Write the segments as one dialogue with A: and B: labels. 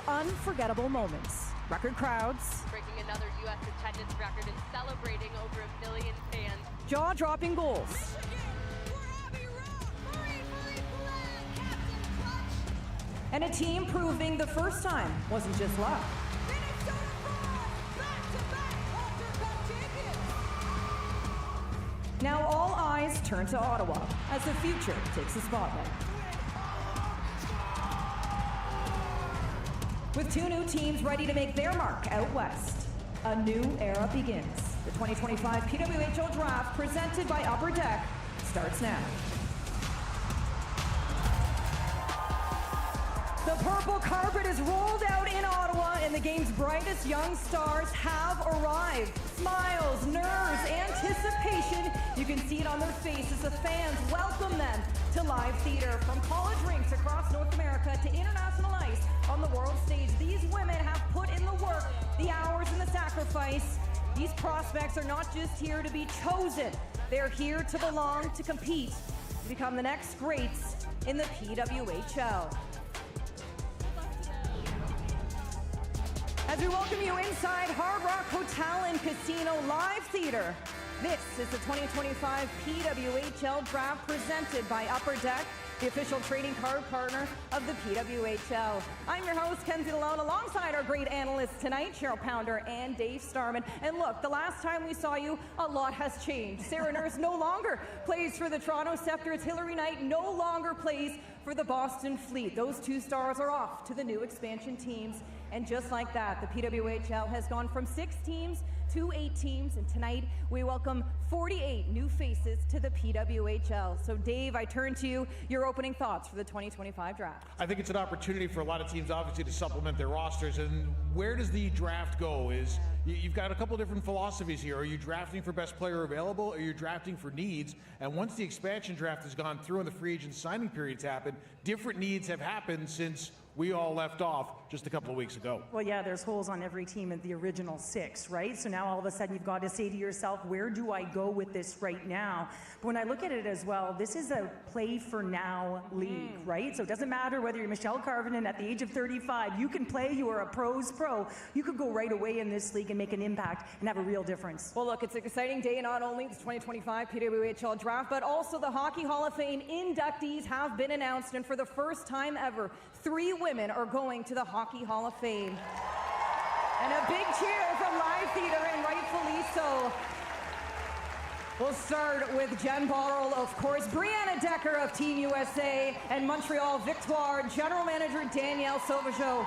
A: unforgettable moments, record crowds,
B: breaking another U.S. attendance record and celebrating over 1 million fans.
A: Jaw-dropping goals. And a team proving the first time wasn't just luck. Now all eyes turn to Ottawa as the future takes the spotlight. With two new teams ready to make their mark out west, a new era begins. The 2025 PWHL Draft, presented by Upper Deck, starts now. The purple carpet is rolled out in Ottawa, and the game's brightest young stars have arrived. Smiles, nerves, anticipation. You can see it on their faces. The fans welcome them to live theater. From college rinks across North America to international ice on the world stage, these women have put in the work, the hours, and the sacrifice. These prospects are not just here to be chosen. They're here to belong, to compete, to become the next greats in the PWHL. As we welcome you inside Hard Rock Hotel and Casino Live Theater, this is the 2025 PWHL Draft, presented by Upper Deck, the official trading card partner of the PWHL. I'm your host, Kenzie Lalone, alongside our great analysts tonight, Cheryl Pounder and Dave Starman. And look, the last time we saw you, a lot has changed. Sarah Nurse no longer plays for the Toronto Scepters. Hillary Knight no longer plays for the Boston Fleet. Those two stars are off to the new expansion teams. And just like that, the PWHL has gone from 6 teams to 8 teams, and tonight we welcome 48 new faces to the PWHL. So Dave, I turn to you, your opening thoughts for the 2025 draft.
C: I think it's an opportunity for a lot of teams, obviously, to supplement their rosters. And where does the draft go is you've got a couple different philosophies here. Are you drafting for best player available, or are you drafting for needs? And once the expansion draft has gone through and the free agent signing periods happen, different needs have happened since we all left off just a couple of weeks ago.
D: Well, yeah, there's holes on every team in the original 6, right? So now all of a sudden you've got to say to yourself, where do I go with this right now? But when I look at it as well, this is a play for now league, right? So it doesn't matter whether you're Michelle Carvinen at the age of 35, you can play, you are a pro's pro. You could go right away in this league and make an impact and have a real difference.
A: Well, look, it's an exciting day, not only the 2025 PWHL draft, but also the Hockey Hall of Fame inductees have been announced, and for the first time ever, 3 women are going to the Hockey Hall of Fame. And a big cheer from Live Theater, and rightfully so. We'll start with Jen Botterill, of course, Brianna Decker of Team USA, and Montreal Victoire General Manager Danielle Sauvageau.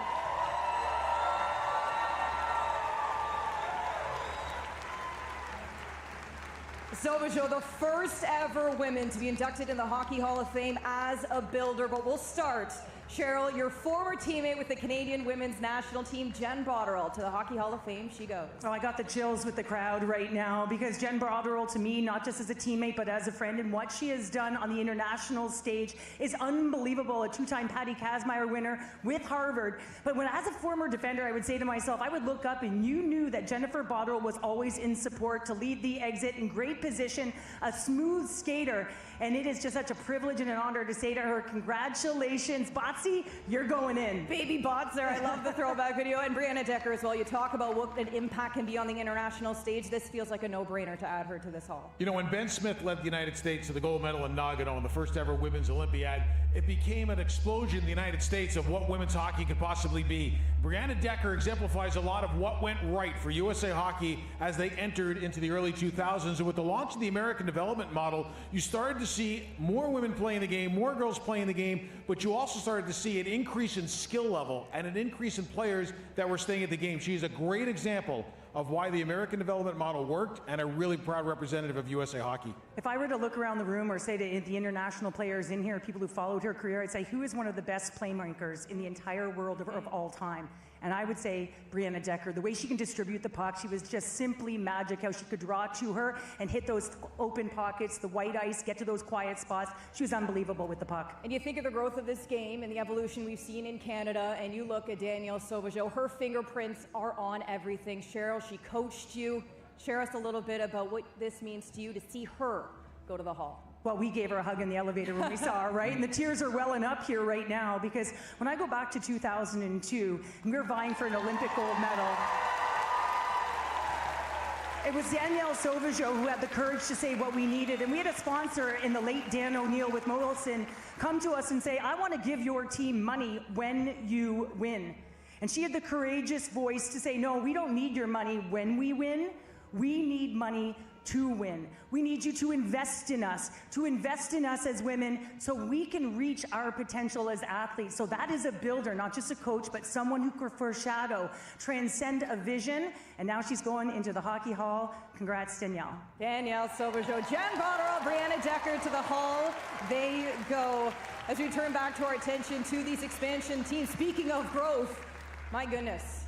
A: Sauvageau, the first ever women to be inducted in the Hockey Hall of Fame as a builder. But we'll start, Cheryl, your former teammate with the Canadian women's national team, Jen Botterill, to the Hockey Hall of Fame she goes.
D: Oh, I got the chills with the crowd right now, because Jen Botterill, to me, not just as a teammate, but as a friend, and what she has done on the international stage is unbelievable. A 2-time Patty Kazmaier winner with Harvard. But when, as a former defender, I would say to myself, I would look up and you knew that Jennifer Botterill was always in support to lead the exit in great position, a smooth skater, and it is just such a privilege and an honor to say to her, congratulations, Botsy, you're going in.
A: Baby Botzer, I love the throwback video, and Brianna Decker as well. You talk about what an impact can be on the international stage. This feels like a no-brainer to add her to this hall.
C: You know, when Ben Smith led the United States to the gold medal in Nagano in the first ever Women's Olympiad, it became an explosion in the United States of what women's hockey could possibly be. Brianna Decker exemplifies a lot of what went right for USA Hockey as they entered into the early 2000s. And with the launch of the American Development Model, you started to see more women playing the game, more girls playing the game, but you also started to see an increase in skill level and an increase in players that were staying at the game. She's a great example of why the American Development Model worked, and a really proud representative of USA Hockey.
D: If I were to look around the room or say to the international players in here, people who followed her career, I'd say, who is one of the best playmakers in the entire world of all time? And I would say Brianna Decker. The way she can distribute the puck, she was just simply magic, how she could draw to her and hit those open pockets, the white ice, get to those quiet spots. She was unbelievable with the puck.
A: And you think of the growth of this game and the evolution we've seen in Canada, and you look at Danielle Sauvageau, her fingerprints are on everything. Cheryl, she coached you. Share us a little bit about what this means to you to see her go to the Hall.
D: Well, we gave her a hug in the elevator when we saw her, right? And the tears are welling up here right now because when I go back to 2002, and we were vying for an Olympic gold medal, it was Danielle Sauvageau who had the courage to say what we needed. And we had a sponsor in the late Dan O'Neill with Molson come to us and say, I want to give your team money when you win. And she had the courageous voice to say, no, we don't need your money when we win. We need money to win. We need you to invest in us as women so we can reach our potential as athletes. So that is a builder, not just a coach, but someone who can foreshadow, transcend a vision. And now she's going into the hockey hall. Congrats, Danielle.
A: Danielle Sauvageau, Jen Botterill, Brianna Decker to the hall. They go. As we turn back to our attention to these expansion teams, speaking of growth, my goodness.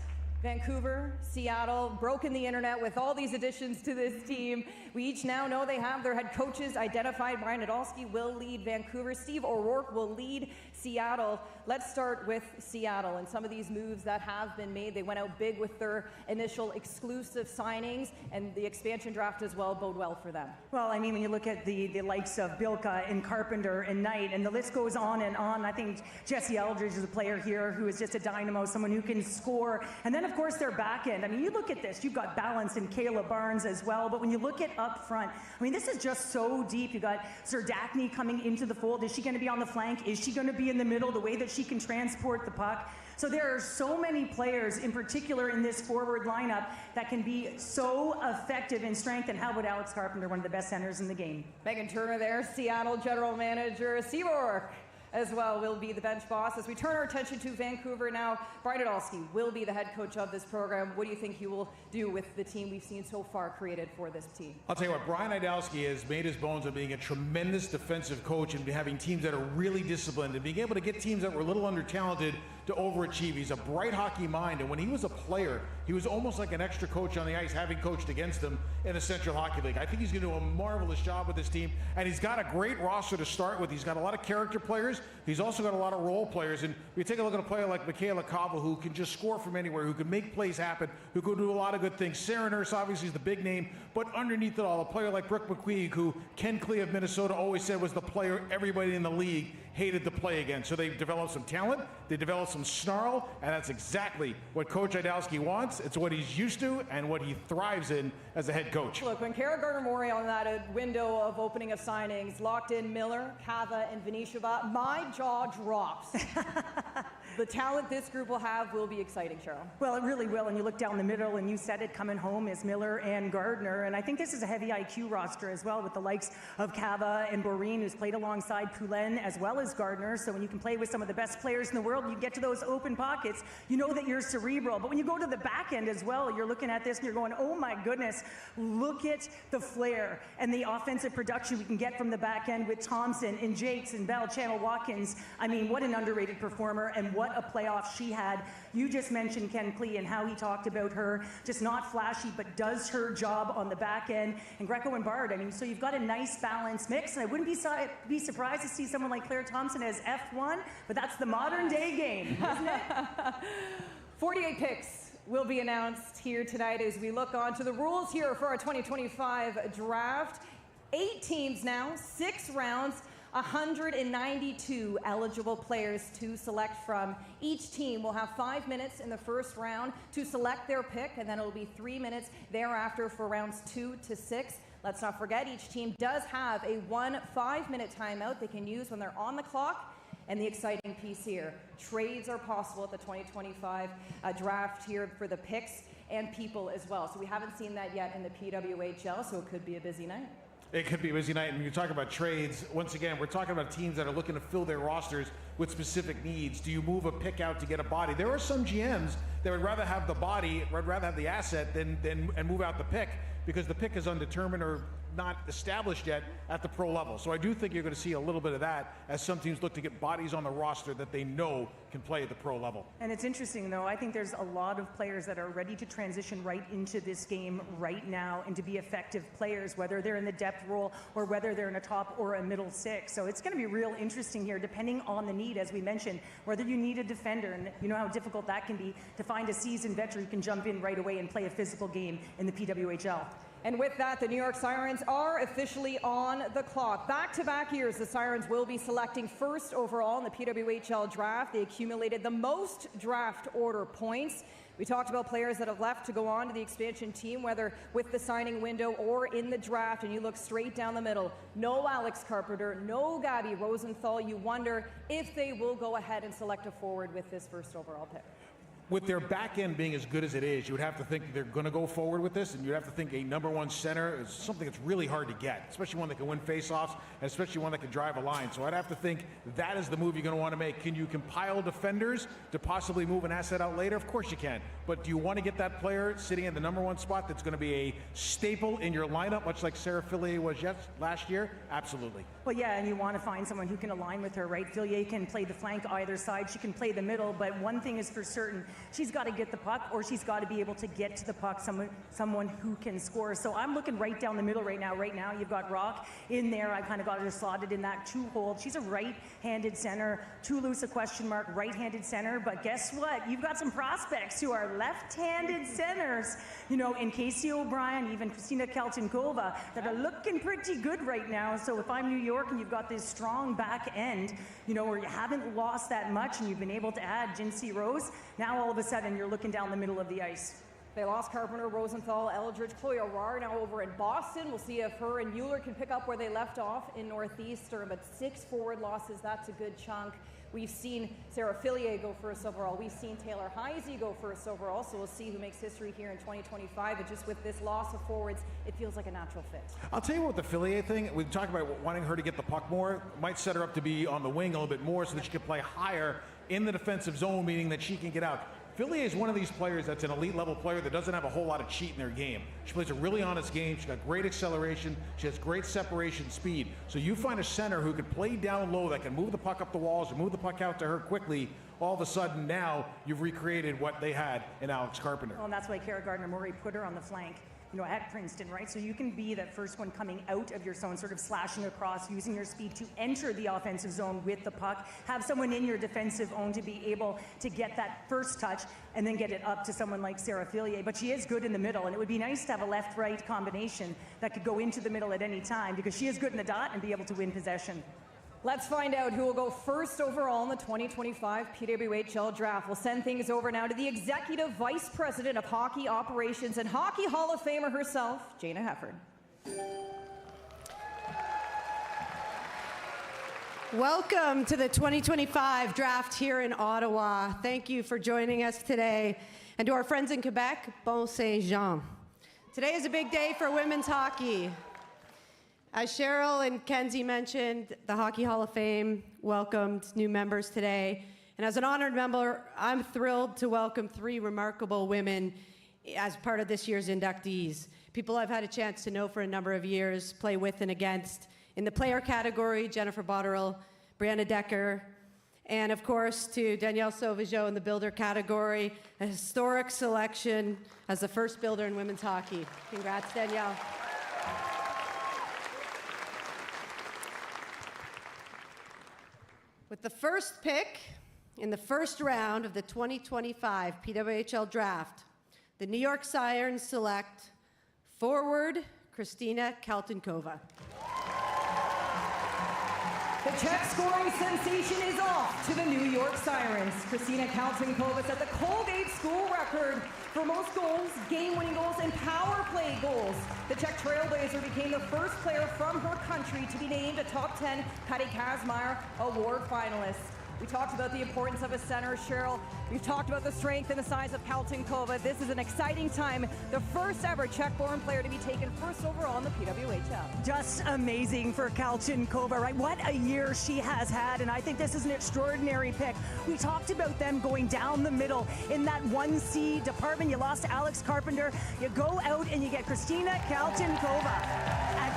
A: Vancouver, Seattle, broken the internet with all these additions to this team. We each now know they have their head coaches identified. Brian Nadolski will lead Vancouver. Steve O'Rourke will lead Seattle. Let's start with Seattle and some of these moves that have been made. They went out big with their initial exclusive signings, and the expansion draft as well bode well for them.
D: Well, I mean, when you look at the likes of Bilka and Carpenter and Knight, and the list goes on and on. I think Jesse Eldridge is a player here who is just a dynamo, someone who can score. And then, of course, their back end. I mean, you look at this, you've got balance in Kayla Barnes as well, but when you look at up front, I mean, this is just so deep. You got Zerdakny coming into the fold. Is she going to be on the flank? Is she going to be in the middle? The way that she can transport the puck. So there are so many players, in particular in this forward lineup, that can be so effective in strength. And how about Alex Carpenter, one of the best centers in the game?
A: Megan Turner there, Seattle General Manager. Steve O'Rourke as well will be the bench boss. As we turn our attention to Vancouver now, Brian Nadolski will be the head coach of this program. What do you think he will do with the team we've seen so far created for this team?
C: I'll tell you what, Brian Nadolski has made his bones of being a tremendous defensive coach and having teams that are really disciplined and being able to get teams that were a little under-talented to overachieve. He's a bright hockey mind, and when he was a player, he was almost like an extra coach on the ice, having coached against them in the Central Hockey League. I think he's going to do a marvelous job with this team, and he's got a great roster to start with. He's got a lot of character players. He's also got a lot of role players, and we take a look at a player like Michaela Cava, who can just score from anywhere, who can make plays happen, who can do a lot of good things. Sarah Nurse obviously is the big name, but underneath it all, a player like Brooke McQueig, who Ken Klee of Minnesota always said was the player everybody in the league hated to play against. So they've developed some talent, they developed some snarl, and that's exactly what Coach Nadolski wants. It's what he's used to and what he thrives in as a head coach.
A: Look, when Kara Gardner-Murray on that window of opening of signings locked in Miller, Cava, and Venishova, my jaw drops. The talent this group will have will be exciting, Cheryl.
D: Well, it really will. And you look down the middle, and you said it, coming home is Miller and Gardner. And I think this is a heavy IQ roster as well, with the likes of Cava and Boreen, who's played alongside Poulin as well as Gardner. So when you can play with some of the best players in the world, you get to those open pockets, you know that you're cerebral. But when you go to the back end as well, you're looking at this and you're going, oh my goodness, look at the flair and the offensive production we can get from the back end with Thompson and Jakes and Bell, Channel Watkins. I mean, what an underrated performer, and what a playoff she had. You just mentioned Ken Klee and how he talked about her, just not flashy, but does her job on the back end. And Greco and Bard, I mean, so you've got a nice balanced mix, and I wouldn't be surprised to see someone like Claire Thompson as F1, but that's the modern day game, isn't it?
A: 48 picks will be announced here tonight as we look on to the rules here for our 2025 draft. 8 teams now, 6 rounds, 192 eligible players to select from. Each team will have 5 minutes in the first round to select their pick, and then it'll be 3 minutes thereafter for rounds 2 to 6. Let's not forget, each team does have a 1 5-minute timeout they can use when they're on the clock. And the exciting piece here, trades are possible at the 2025 draft here for the picks and people as well. So we haven't seen that yet in the PWHL, so it could be a busy night.
C: It could be a busy night, and when you talk about trades, once again, we're talking about teams that are looking to fill their rosters with specific needs. Do you move a pick out to get a body? There are some GMs that would rather have the body, would rather have the asset than and move out the pick, because the pick is undetermined or not established yet at the pro level. So I do think you're going to see a little bit of that as some teams look to get bodies on the roster that they know can play at the pro level.
D: And it's interesting, though. I think there's a lot of players that are ready to transition right into this game right now and to be effective players, whether they're in the depth role or whether they're in a top or a middle six. So it's going to be real interesting here, depending on the need, as we mentioned, whether you need a defender, and you know how difficult that can be, to find a seasoned veteran who can jump in right away and play a physical game in the PWHL.
A: And with that, the New York Sirens are officially on the clock. Back-to-back years, the Sirens will be selecting first overall in the PWHL draft. They accumulated the most draft order points. We talked about players that have left to go on to the expansion team, whether with the signing window or in the draft, and you look straight down the middle. No Alex Carpenter, no Gabby Rosenthal. You wonder if they will go ahead and select a forward with this first overall pick.
C: With their back end being as good as it is, you would have to think they're going to go forward with this, and you'd have to think a number one center is something that's really hard to get, especially one that can win faceoffs, and especially one that can drive a line. So I'd have to think that is the move you're going to want to make. Can you compile defenders to possibly move an asset out later? Of course you can. But do you want to get that player sitting in the number one spot that's going to be a staple in your lineup, much like Sarah Fillier was last year? Absolutely.
D: Well, yeah, and you want to find someone who can align with her, right? Fillier can play the flank either side. She can play the middle, but one thing is for certain. She's got to get the puck, or she's got to be able to get to the puck, someone who can score. So I'm looking right down the middle right now. Right now, you've got Rock in there. I kind of got her slotted in that two-hold. She's a right-handed center. Toulouse, a question mark, right-handed center. But guess what? You've got some prospects who are left-handed centers, you know, in Casey O'Brien, even Christina Kaltenkova, that are looking pretty good right now. So if I'm New York and you've got this strong back end, you know, where you haven't lost that much and you've been able to add Jinsey Rose, now all of a sudden you're looking down the middle of the ice.
A: They lost Carpenter, Rosenthal, Eldridge, Chloe O'Rourke now over in Boston. We'll see if her and Mueller can pick up where they left off in Northeastern, but 6 forward losses, that's a good chunk. We've seen Sarah Fillier go first overall. We've seen Taylor Heisey go first overall, so we'll see who makes history here in 2025. But just with this loss of forwards, it feels like a natural fit.
C: I'll tell you what, the Fillier thing, we've talked about wanting her to get the puck more, might set her up to be on the wing a little bit more so that she can play higher in the defensive zone, meaning that she can get out. Fillier is one of these players that's an elite level player that doesn't have a whole lot of cheat in their game. She plays a really honest game. She's got great acceleration. She has great separation speed. So you find a center who can play down low, that can move the puck up the walls or move the puck out to her quickly. All of a sudden now you've recreated what they had in Alex Carpenter.
D: Well, and that's why Kara Gardner-Murray put her on the flank, you know, at Princeton, right? So you can be that first one coming out of your zone, sort of slashing across, using your speed to enter the offensive zone with the puck, have someone in your defensive zone to be able to get that first touch and then get it up to someone like Sarah Fillier. But she is good in the middle, and it would be nice to have a left-right combination that could go into the middle at any time, because she is good in the dot and be able to win possession.
A: Let's find out who will go first overall in the 2025 PWHL draft. We'll send things over now to the Executive Vice President of Hockey Operations and Hockey Hall of Famer herself, Jana Hefford.
E: Welcome to the 2025 draft here in Ottawa. Thank you for joining us today. And to our friends in Quebec, Bon Saint-Jean. Today is a big day for women's hockey. As Cheryl and Kenzie mentioned, the Hockey Hall of Fame welcomed new members today. And as an honored member, I'm thrilled to welcome 3 remarkable women as part of this year's inductees. People I've had a chance to know for a number of years, play with and against. In the player category, Jennifer Botterill, Brianna Decker, and of course to Danielle Sauvageau in the builder category, a historic selection as the first builder in women's hockey. Congrats, Danielle. With the first pick in the first round of the 2025 PWHL draft, the New York Sirens select forward Christina Kaltenkova.
A: The Czech scoring sensation is off to the New York Sirens. Christina Kaltenkova set the Colgate school record for most goals, game-winning goals, and power play goals. The Czech Trailblazer became the first player from her country to be named a top 10 Patty Kazmaier Award finalist. We talked about the importance of a center, Cheryl. We've talked about the strength and the size of Kaltenkova. This is an exciting time. The first ever Czech-born player to be taken first overall in the PWHL.
D: Just amazing for Kaltenkova, right? What a year she has had, and I think this is an extraordinary pick. We talked about them going down the middle in that 1C department. You lost Alex Carpenter. You go out and you get Christina Kaltenkova. At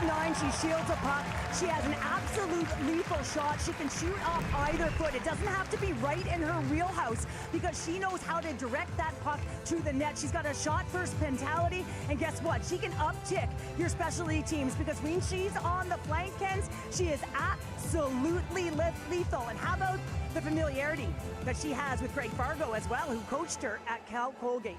D: 5'9", she shields a puck. She has an absolute lethal shot. She can shoot off either foot. It doesn't have to be right in her wheelhouse because she knows how to direct that puck to the net. She's got a shot-first mentality, and guess what? She can uptick your specialty teams because when she's on the flank ends, she is absolutely lethal. And how about the familiarity that she has with Greg Fargo as well, who coached her at Cal Colgate?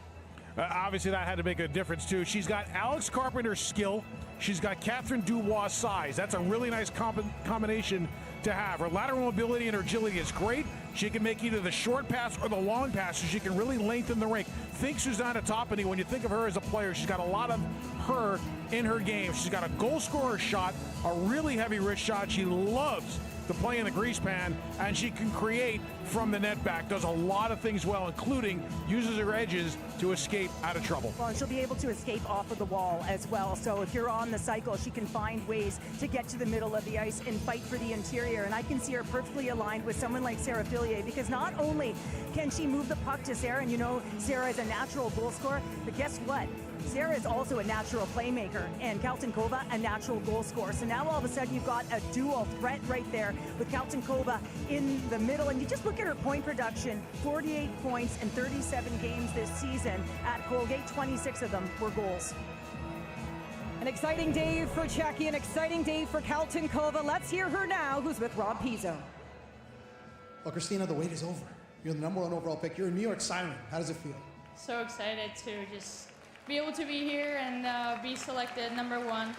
C: Obviously, that had to make a difference, too. She's got Alex Carpenter's skill. She's got Catherine Dubois' size. That's a really nice combination to have. Her lateral mobility and her agility is great. She can make either the short pass or the long pass, so she can really lengthen the rink. Think Susanna Toppany, when you think of her as a player, she's got a lot of her in her game. She's got a goal scorer shot, a really heavy wrist shot. She loves to play in the grease pan, and she can create from the net back. Does a lot of things well, including uses her edges to escape out of trouble.
D: Well, and she'll be able to escape off of the wall as well. So if you're on the cycle, she can find ways to get to the middle of the ice and fight for the interior. And I can see her perfectly aligned with someone like Sarah Fillier, because not only can she move the puck to Sarah, and you know Sarah is a natural goal scorer, but guess what? Sarah is also a natural playmaker, and Kaltenkova a natural goal scorer. So now all of a sudden you've got a dual threat right there with Kaltenkova in the middle. And you just look at her point production, 48 points in 37 games this season at Colgate, 26 of them were goals.
A: An exciting day for Czechia, an exciting day for Kaltenkova. Let's hear her now, who's with Rob Pizzo.
F: Well, Christina, the wait is over. You're the #1 overall pick. You're a New York Siren. How does it feel?
G: So excited to just be able to be here and be selected #1.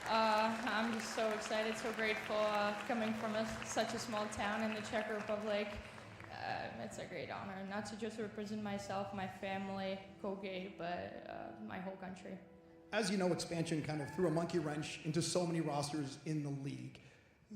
G: I'm just so excited, so grateful coming from such a small town in the Czech Republic. It's a great honor, not to just represent myself, my family, Colgate, but my whole country.
F: As you know, expansion kind of threw a monkey wrench into so many rosters in the league.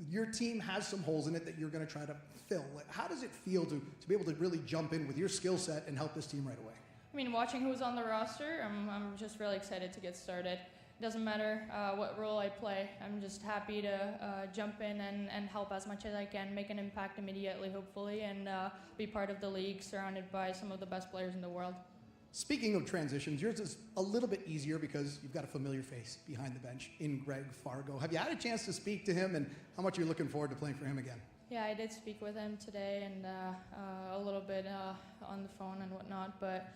F: Your team has some holes in it that you're going to try to fill. How does it feel to be able to really jump in with your skill set and help this team right away?
G: I mean, watching who's on the roster, I'm just really excited to get started. It doesn't matter what role I play. I'm just happy to jump in and help as much as I can, make an impact immediately, hopefully, and be part of the league surrounded by some of the best players in the world.
F: Speaking of transitions, yours is a little bit easier because you've got a familiar face behind the bench in Greg Fargo. Have you had a chance to speak to him, and how much are you looking forward to playing for him again?
G: Yeah, I did speak with him today and a little bit on the phone and whatnot, but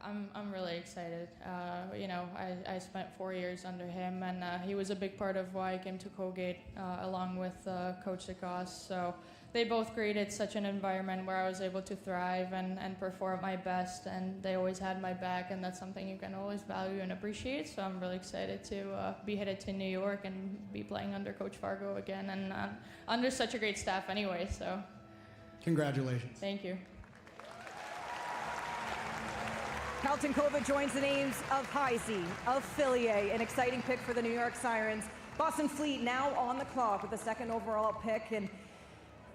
G: I'm really excited. You know, I spent 4 years under him, and he was a big part of why I came to Colgate along with Coach DeCoste. So they both created such an environment where I was able to thrive and perform my best, and they always had my back, and that's something you can always value and appreciate. So I'm really excited to be headed to New York and be playing under Coach Fargo again, and under such a great staff anyway. So
F: congratulations.
G: Thank you.
A: Kaltenkova joins the names of Heisey, of Fillier, an exciting pick for the New York Sirens. Boston Fleet now on the clock with the 2nd overall pick, and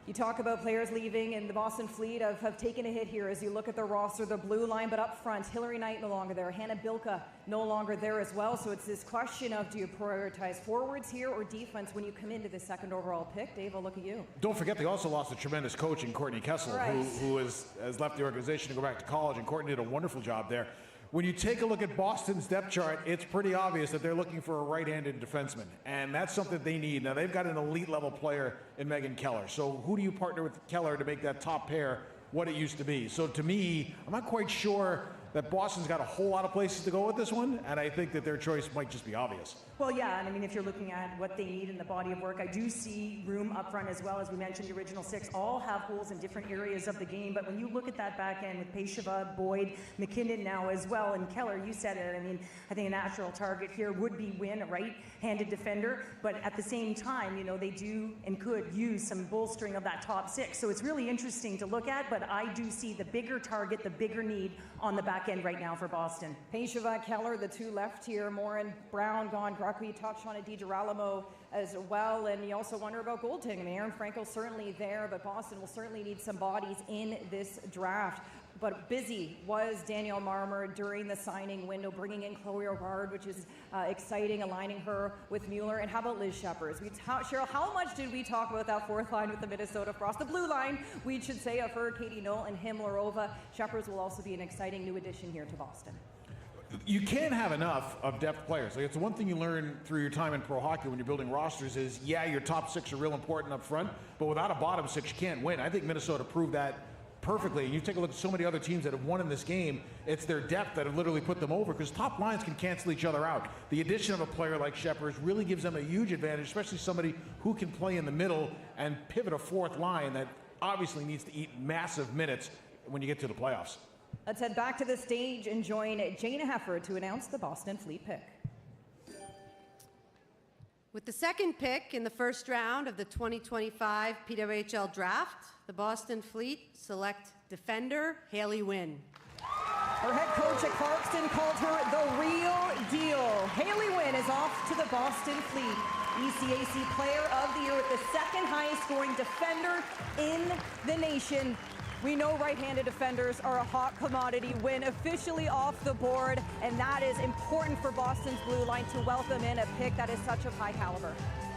A: you talk about players leaving, and the Boston Fleet have taken a hit here as you look at the roster, the blue line, but up front, Hillary Knight no longer there, Hannah Bilka no longer there as well. So it's this question of, do you prioritize forwards here or defense when you come into the 2nd overall pick? Dave, I'll look at you.
C: Don't forget, they also lost a tremendous coach in Courtney Kessel,
A: right,
C: who has left the organization to go back to college, and Courtney did a wonderful job there. When you take a look at Boston's depth chart, it's pretty obvious that they're looking for a right-handed defenseman, and that's something they need. Now, they've got an elite-level player in Megan Keller, so who do you partner with Keller to make that top pair what it used to be? So to me, I'm not quite sure that Boston's got a whole lot of places to go with this one, and I think that their choice might just be obvious.
D: Well, yeah, and I mean, if you're looking at what they need in the body of work, I do see room up front as well. As we mentioned, the original 6 all have holes in different areas of the game, but when you look at that back end with Peshava, Boyd, McKinnon now as well, and Keller, you said it, I mean, I think a natural target here would be Wynn, a right-handed defender, but at the same time, you know, they do and could use some bolstering of that top 6, so it's really interesting to look at, but I do see the bigger target, the bigger need on the back end right now for Boston.
A: Peshava, Keller, the 2 left here, Morin, Brown gone, Gruckley touched on it, DiGirolamo as well, and you also wonder about goaltending. I mean, Aaron Frankel's certainly there, but Boston will certainly need some bodies in this draft. But busy was Danielle Marmer during the signing window, bringing in Chloe O'Bard, which is exciting, aligning her with Mueller. And how about Liz Sheppers? Cheryl, how much did we talk about that 4th line with the Minnesota Frost? The blue line, we should say, of her, Katie Knoll and Himlerova. Sheppers will also be an exciting new addition here to Boston.
C: You can't have enough of depth players. Like, it's one thing you learn through your time in pro hockey when you're building rosters is, yeah, your top 6 are real important up front, but without a bottom 6, you can't win. I think Minnesota proved that perfectly. And you take a look at so many other teams that have won in this game, it's their depth that have literally put them over, because top lines can cancel each other out. The addition of a player like Sheppers really gives them a huge advantage, especially somebody who can play in the middle and pivot a 4th line that obviously needs to eat massive minutes when you get to the playoffs.
A: Let's head back to the stage and join Jana Heffer to announce the Boston Fleet pick.
E: With the second pick in the first round of the 2025 PWHL draft, the Boston Fleet select defender Haley Wynn.
A: Her head coach at Clarkston called her the real deal. Haley Wynn is off to the Boston Fleet. ECAC Player of the Year with the second highest scoring defender in the nation. We know right-handed defenders are a hot commodity. Wynn officially off the board, and that is important for Boston's blue line to welcome in a pick that is such of high caliber.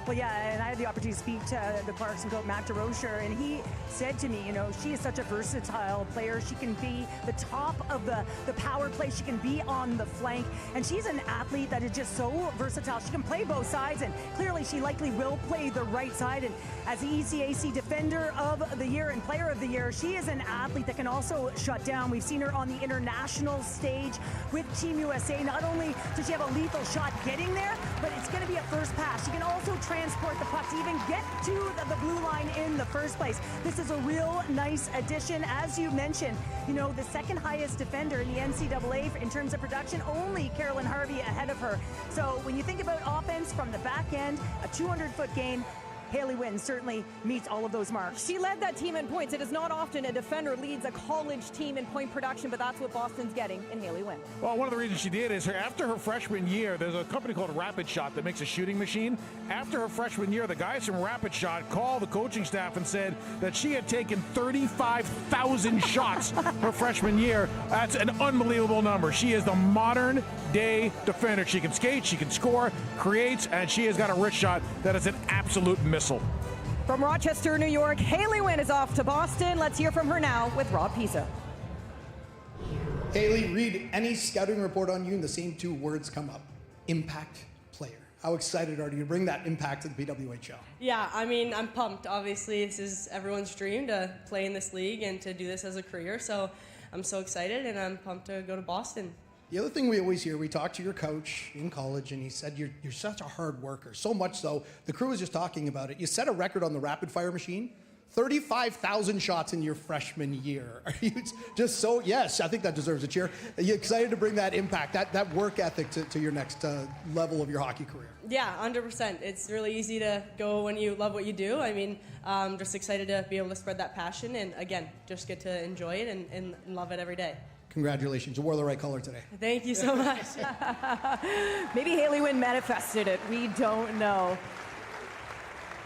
D: Well, yeah, and I had the opportunity to speak to the Clarkson coach, Matt DeRocher, and he said to me, you know, she is such a versatile player. She can be the top of the power play. She can be on the flank, and she's an athlete that is just so versatile. She can play both sides, and clearly she likely will play the right side. And as the ECAC Defender of the Year and Player of the Year, she is an athlete that can also shut down. We've seen her on the international stage with Team USA. Not only does she have a lethal shot getting there, but it's going to be a first pass. She can also transport the puck to even get to the blue line in the first place. This is a real nice addition. As you mentioned, you know, the second highest defender in the NCAA in terms of production, only Carolyn Harvey ahead of her. So when you think about offense from the back end, a 200-foot game, Haley Wynn certainly meets all of those marks.
A: She led that team in points. It is not often a defender leads a college team in point production, but that's what Boston's getting in Haley Wynn.
C: Well, one of the reasons she did is after her freshman year, there's a company called Rapid Shot that makes a shooting machine. After her freshman year, the guys from Rapid Shot called the coaching staff and said that she had taken 35,000 shots her freshman year. That's an unbelievable number. She is the modern day defender. She can skate, she can score, creates, and she has got a wrist shot that is an absolute missile.
A: From Rochester, New York, Haley Wynn is off to Boston. Let's hear from her now with Rob Pisa.
F: Haley, read any scouting report on you and the same two words come up: impact player. How excited are you to bring that impact to the PWHL?
H: Yeah, I mean, I'm pumped. Obviously, this is everyone's dream to play in this league and to do this as a career. So I'm so excited, and I'm pumped to go to Boston.
F: The other thing we always hear, we talked to your coach in college, and he said you're such a hard worker. So much so, the crew was just talking about it. You set a record on the rapid fire machine, 35,000 shots in your freshman year. Are you just so, yes, I think that deserves a cheer. Are you excited to bring that impact, that work ethic to your next level of your hockey career?
H: Yeah, 100%. It's really easy to go when you love what you do. I mean, I'm just excited to be able to spread that passion and, again, just get to enjoy it and love it every day.
F: Congratulations. You wore the right color today.
H: Thank you so much.
A: Maybe Haley Wynn manifested it. We don't know.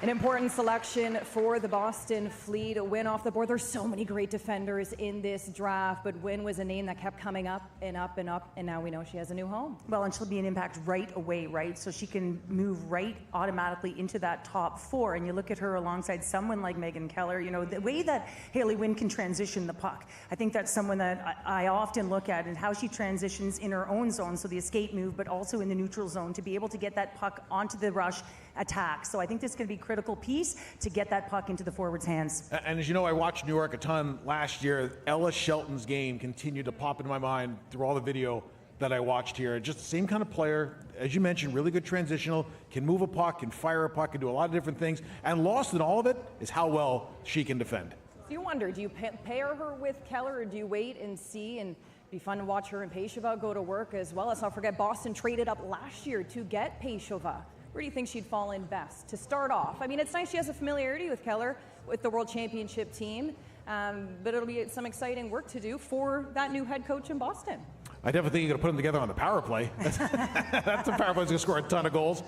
A: An important selection for the Boston Fleet. A Wynn off the board. There's so many great defenders in this draft, but Wynn was a name that kept coming up and up and up, and now we know she has a new home.
D: Well, and she'll be an impact right away, right? So she can move right automatically into that top four. And you look at her alongside someone like Megan Keller, you know, the way that Haley Wynn can transition the puck. I think that's someone that I often look at and how she transitions in her own zone, so the escape move, but also in the neutral zone to be able to get that puck onto the rush attack. So I think this is going to be a critical piece to get that puck into the forward's hands.
C: And as you know, I watched New York a ton last year. Ella Shelton's game continued to pop into my mind through all the video that I watched here. Just the same kind of player, as you mentioned, really good transitional, can move a puck, can fire a puck, can do a lot of different things. And lost in all of it is how well she can defend.
A: So you wonder, do you pair her with Keller, or do you wait and see? And be fun to watch her and Pejova go to work as well. Let's not forget Boston traded up last year to get Pejova. Where do you think she'd fall in best to start off? I mean, it's nice she has a familiarity with Keller, with the World Championship team, but it'll be some exciting work to do for that new head coach in Boston.
C: I definitely think you're going to put them together on the power play. That's the power play's going to score a ton of goals.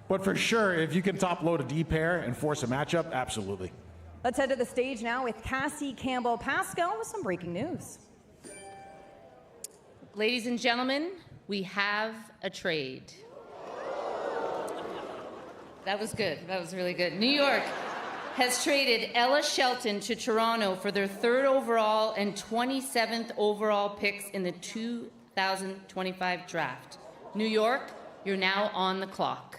C: But for sure, if you can top load a D pair and force a matchup, absolutely.
A: Let's head to the stage now with Cassie Campbell-Pascal with some breaking news.
I: Ladies and gentlemen, we have a trade. That was good. That was really good. New York has traded Ella Shelton to Toronto for their 3rd overall and 27th overall picks in the 2025 draft. New York, you're now on the clock.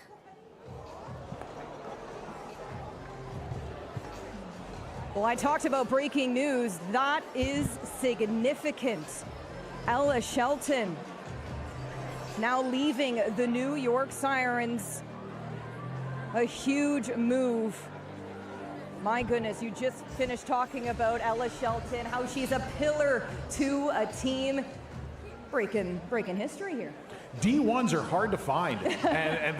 A: Well, I talked about breaking news. That is significant. Ella Shelton now leaving the New York Sirens. A huge move My goodness, you just finished talking about Ella Shelton, how she's a pillar to a team. Breaking history here.
C: D1s are hard to find, and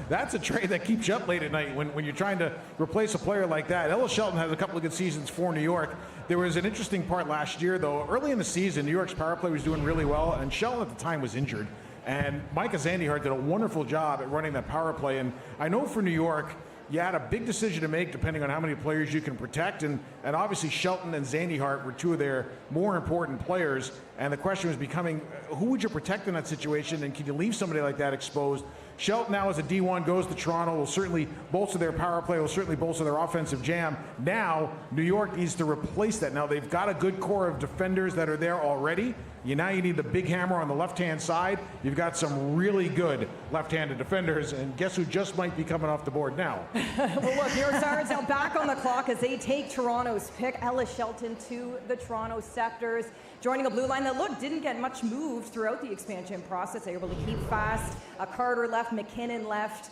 C: that's a trade that keeps you up late at night when you're trying to replace a player like that. Ella Shelton had a couple of good seasons for New York. There was an interesting part last year, though. Early in the season, New York's power play was doing really well, and Shelton at the time was injured. And Micah Zandyhart did a wonderful job at running that power play. And I know for New York, you had a big decision to make depending on how many players you can protect. And obviously Shelton and Zandyhart were two of their more important players. And the question was becoming, who would you protect in that situation? And can you leave somebody like that exposed? Shelton now as a D1 goes to Toronto, will certainly bolster their power play, will certainly bolster their offensive jam. Now, New York needs to replace that. Now, they've got a good core of defenders that are there already. Now you need the big hammer on the left-hand side. You've got some really good left-handed defenders, and guess who just might be coming off the board now?
A: Well, look, New York Sirens now back on the clock as they take Toronto's pick. Ella Shelton to the Toronto Scepters, joining a blue line that, look, didn't get much moved throughout the expansion process. They were able to keep fast. Carter left, McKinnon left.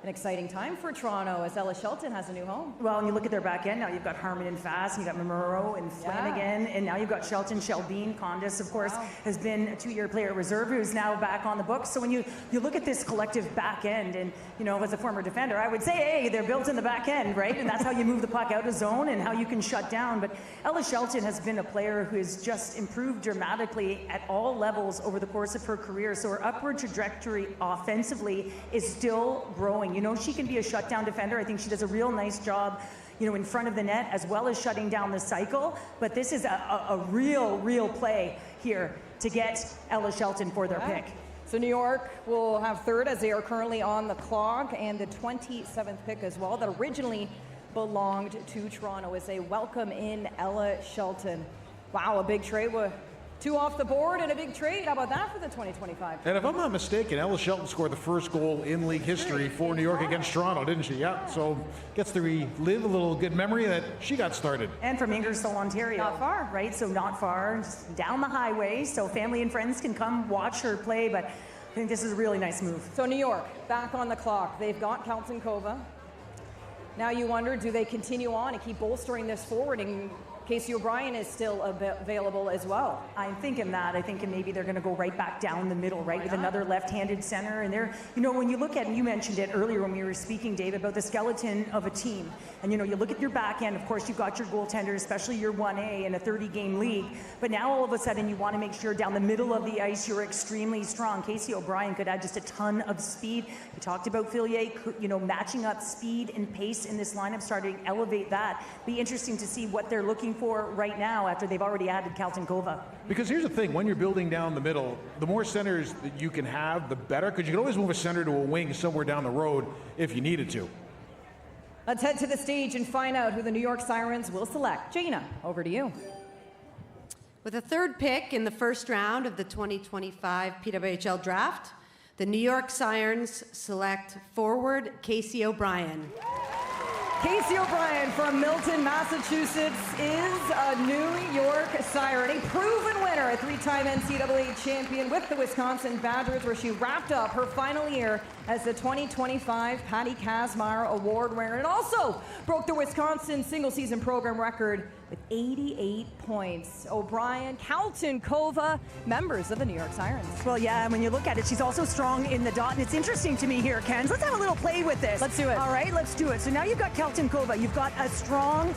A: An exciting time for Toronto as Ella Shelton has a new home.
D: Well, and you look at their back end now, you've got Harmon and Fast, and you've got Mamuro and Flanagan, and now you've got Shelton, Shelbeen. Condis, of course, has been a 2-year player at reserve who's now back on the books. So when you look at this collective back end, and, as a former defender, I would say, hey, they're built in the back end, right? And that's how you move the puck out of zone and how you can shut down. But Ella Shelton has been a player who has just improved dramatically at all levels over the course of her career. So her upward trajectory offensively is still growing. She can be a shutdown defender. I think she does a real nice job, in front of the net as well as shutting down the cycle. But this is a real play here to get Ella Shelton for their pick.
A: So New York will have third as they are currently on the clock, and the 27th pick as well that originally belonged to Toronto as they welcome in Ella Shelton. Wow, a big trade with 2 off the board and a big trade. How about that for the 2025?
C: And if I'm not mistaken, Ella Shelton scored the first goal in league history for New York against Toronto, didn't she? Yeah. So gets to relive a little good memory that she got started.
D: And from Ingersoll, Ontario.
A: Not far.
D: Right? So not far, just down the highway. So family and friends can come watch her play. But I think this is a really nice move.
A: So New York, back on the clock. They've got Kelton Kova. Now you wonder, do they continue on and keep bolstering this forward? And Casey O'Brien is still available as well.
D: I'm thinking that. I think maybe they're going to go right back down the middle, right, with another left-handed center. And they're, when you look at, and you mentioned it earlier when we were speaking, Dave, about the skeleton of a team. And, you look at your back end, of course, you've got your goaltender, especially your 1A in a 30-game league. But now all of a sudden you want to make sure down the middle of the ice you're extremely strong. Casey O'Brien could add just a ton of speed. We talked about Fillier, matching up speed and pace in this lineup, starting to elevate that. Be interesting to see what they're looking for right now after they've already added Kelton Kova.
C: Because here's the thing, when you're building down the middle, the more centers that you can have, the better, because you can always move a center to a wing somewhere down the road if you needed to.
A: Let's head to the stage and find out who the New York Sirens will select. Jaina, over to you.
E: With a third pick in the first round of the 2025 PWHL draft, the New York Sirens select forward Casey O'Brien.
A: Casey O'Brien from Milton, Massachusetts is a New York Siren, a proven winner, a 3-time NCAA champion with the Wisconsin Badgers, where she wrapped up her final year as the 2025 Patty Kazmaier Award winner, and also broke the Wisconsin single-season program record with 88 points. O'Brien, Kelton Kova, members of the New York Sirens.
D: Well, yeah, and when you look at it, she's also strong in the dot, and it's interesting to me here, Ken. Let's have a little play with this.
A: Let's do it.
D: All right, let's do it. So now you've got Kelton Kova. You've got a strong,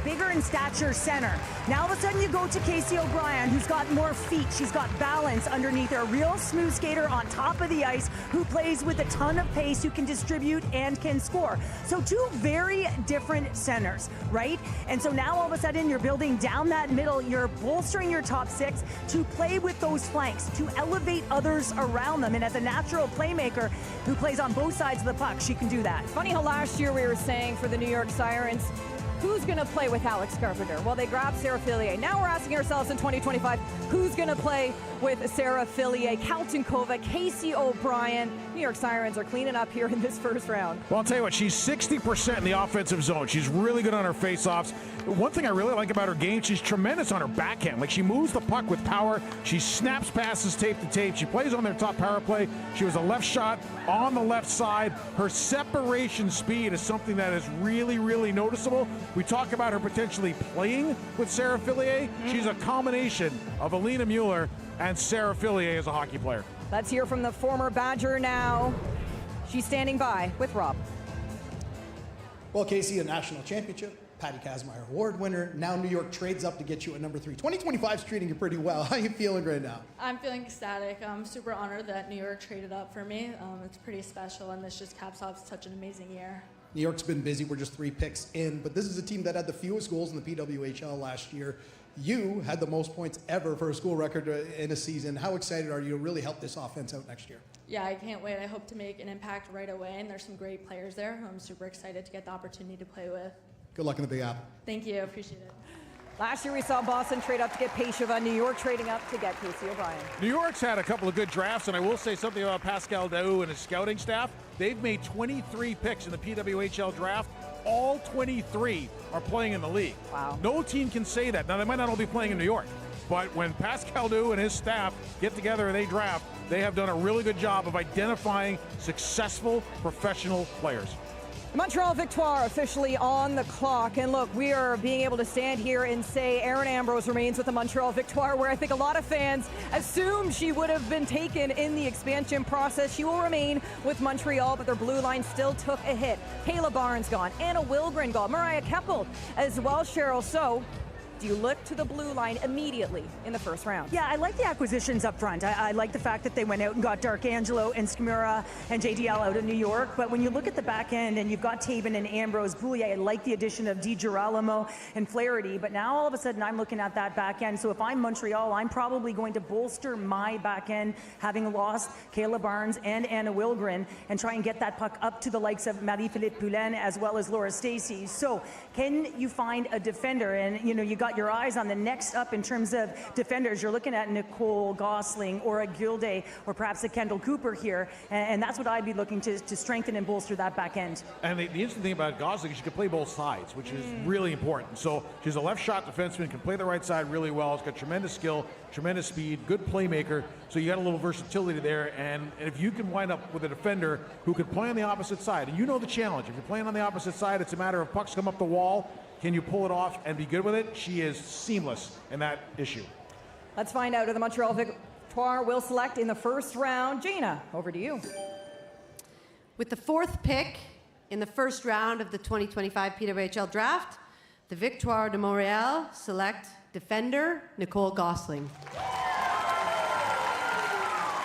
D: bigger in stature center. Now all of a sudden you go to Casey O'Brien, who's got more feet. She's got balance underneath her. A real smooth skater on top of the ice who plays with a ton of pace, who can distribute and can score. So 2 very different centers, right? And so now all of a sudden you're building down that middle, you're bolstering your top 6 to play with those flanks, to elevate others around them. And as a natural playmaker who plays on both sides of the puck, she can do that.
A: Funny how last year we were saying for the New York Sirens, who's going to play with Alex Carpenter? Well, they grabbed Sarah Fillier. Now we're asking ourselves in 2025, who's going to play with Sarah Fillier, Kaltenkova, Casey O'Brien? New York Sirens are cleaning up here in this first round.
C: Well, I'll tell you what, she's 60% in the offensive zone. She's really good on her faceoffs. One thing I really like about her game, she's tremendous on her backhand. Like, she moves the puck with power. She snaps passes tape to tape. She plays on their top power play. She was a left shot on the left side. Her separation speed is something that is really, really noticeable. We talk about her potentially playing with Sarah Fillier. She's a combination of Alina Mueller and Sarah Fillier as a hockey player.
A: Let's hear from the former Badger now. She's standing by with Rob.
F: Well, Casey, a national championship, Patty Kazmaier Award winner. Now New York trades up to get you at number 3. 2025 is treating you pretty well. How are you feeling right now?
G: I'm feeling ecstatic. I'm super honored that New York traded up for me. It's pretty special, and this just caps off such an amazing year.
F: New York's been busy. We're just 3 picks in, but this is a team that had the fewest goals in the PWHL last year. You had the most points ever for a school record in a season. How excited are you to really help this offense out next year?
G: Yeah, I can't wait. I hope to make an impact right away, and there's some great players there who I'm super excited to get the opportunity to play with.
F: Good luck in the Big Apple.
G: Thank you. Appreciate it.
A: Last year we saw Boston trade up to get Pashova, New York trading up to get Casey O'Brien.
C: New York's had a couple of good drafts, and I will say something about Pascal Daou and his scouting staff. They've made 23 picks in the PWHL draft. All 23 are playing in the league.
A: Wow.
C: No team can say that. Now, they might not all be playing in New York, but when Pascal Daou and his staff get together and they draft, they have done a really good job of identifying successful professional players.
A: The Montreal Victoire officially on the clock. And look, we are being able to stand here and say Erin Ambrose remains with the Montreal Victoire, where I think a lot of fans assumed she would have been taken in the expansion process. She will remain with Montreal, but their blue line still took a hit. Kayla Barnes gone, Anna Wilgren gone, Mariah Keppel as well, Cheryl. So, do you look to the blue line immediately in the first round?
D: Yeah, I like the acquisitions up front. I like the fact that they went out and got D'Arcangelo and Skimura and JDL out of New York. But when you look at the back end and you've got Taven and Ambrose, Boulier, I like the addition of DiGirolamo and Flaherty. But now all of a sudden I'm looking at that back end. So if I'm Montreal, I'm probably going to bolster my back end, having lost Kayla Barnes and Anna Wilgren, and try and get that puck up to the likes of Marie-Philippe Poulin as well as Laura Stacey. So can you find a defender? And, you know, you got your eyes on the next up in terms of defenders. You're looking at Nicole Gosling or a Gilday or perhaps a Kendall Cooper here, and that's what I'd be looking to strengthen and bolster that back end.
C: And the interesting thing about Gosling is she can play both sides, which is really important. So she's a left shot defenseman, can play the right side really well. She's got tremendous skill, tremendous speed, good playmaker. So you got a little versatility there. And if you can wind up with a defender who can play on the opposite side, and you know the challenge. If you're playing on the opposite side, it's a matter of pucks come up the wall. Can you pull it off and be good with it? She is seamless in that issue.
A: Let's find out who the Montreal Victoire will select in the first round. Gina, over to you.
E: With the 4th pick in the first round of the 2025 PWHL draft, the Victoire de Montreal select defender Nicole Gosling.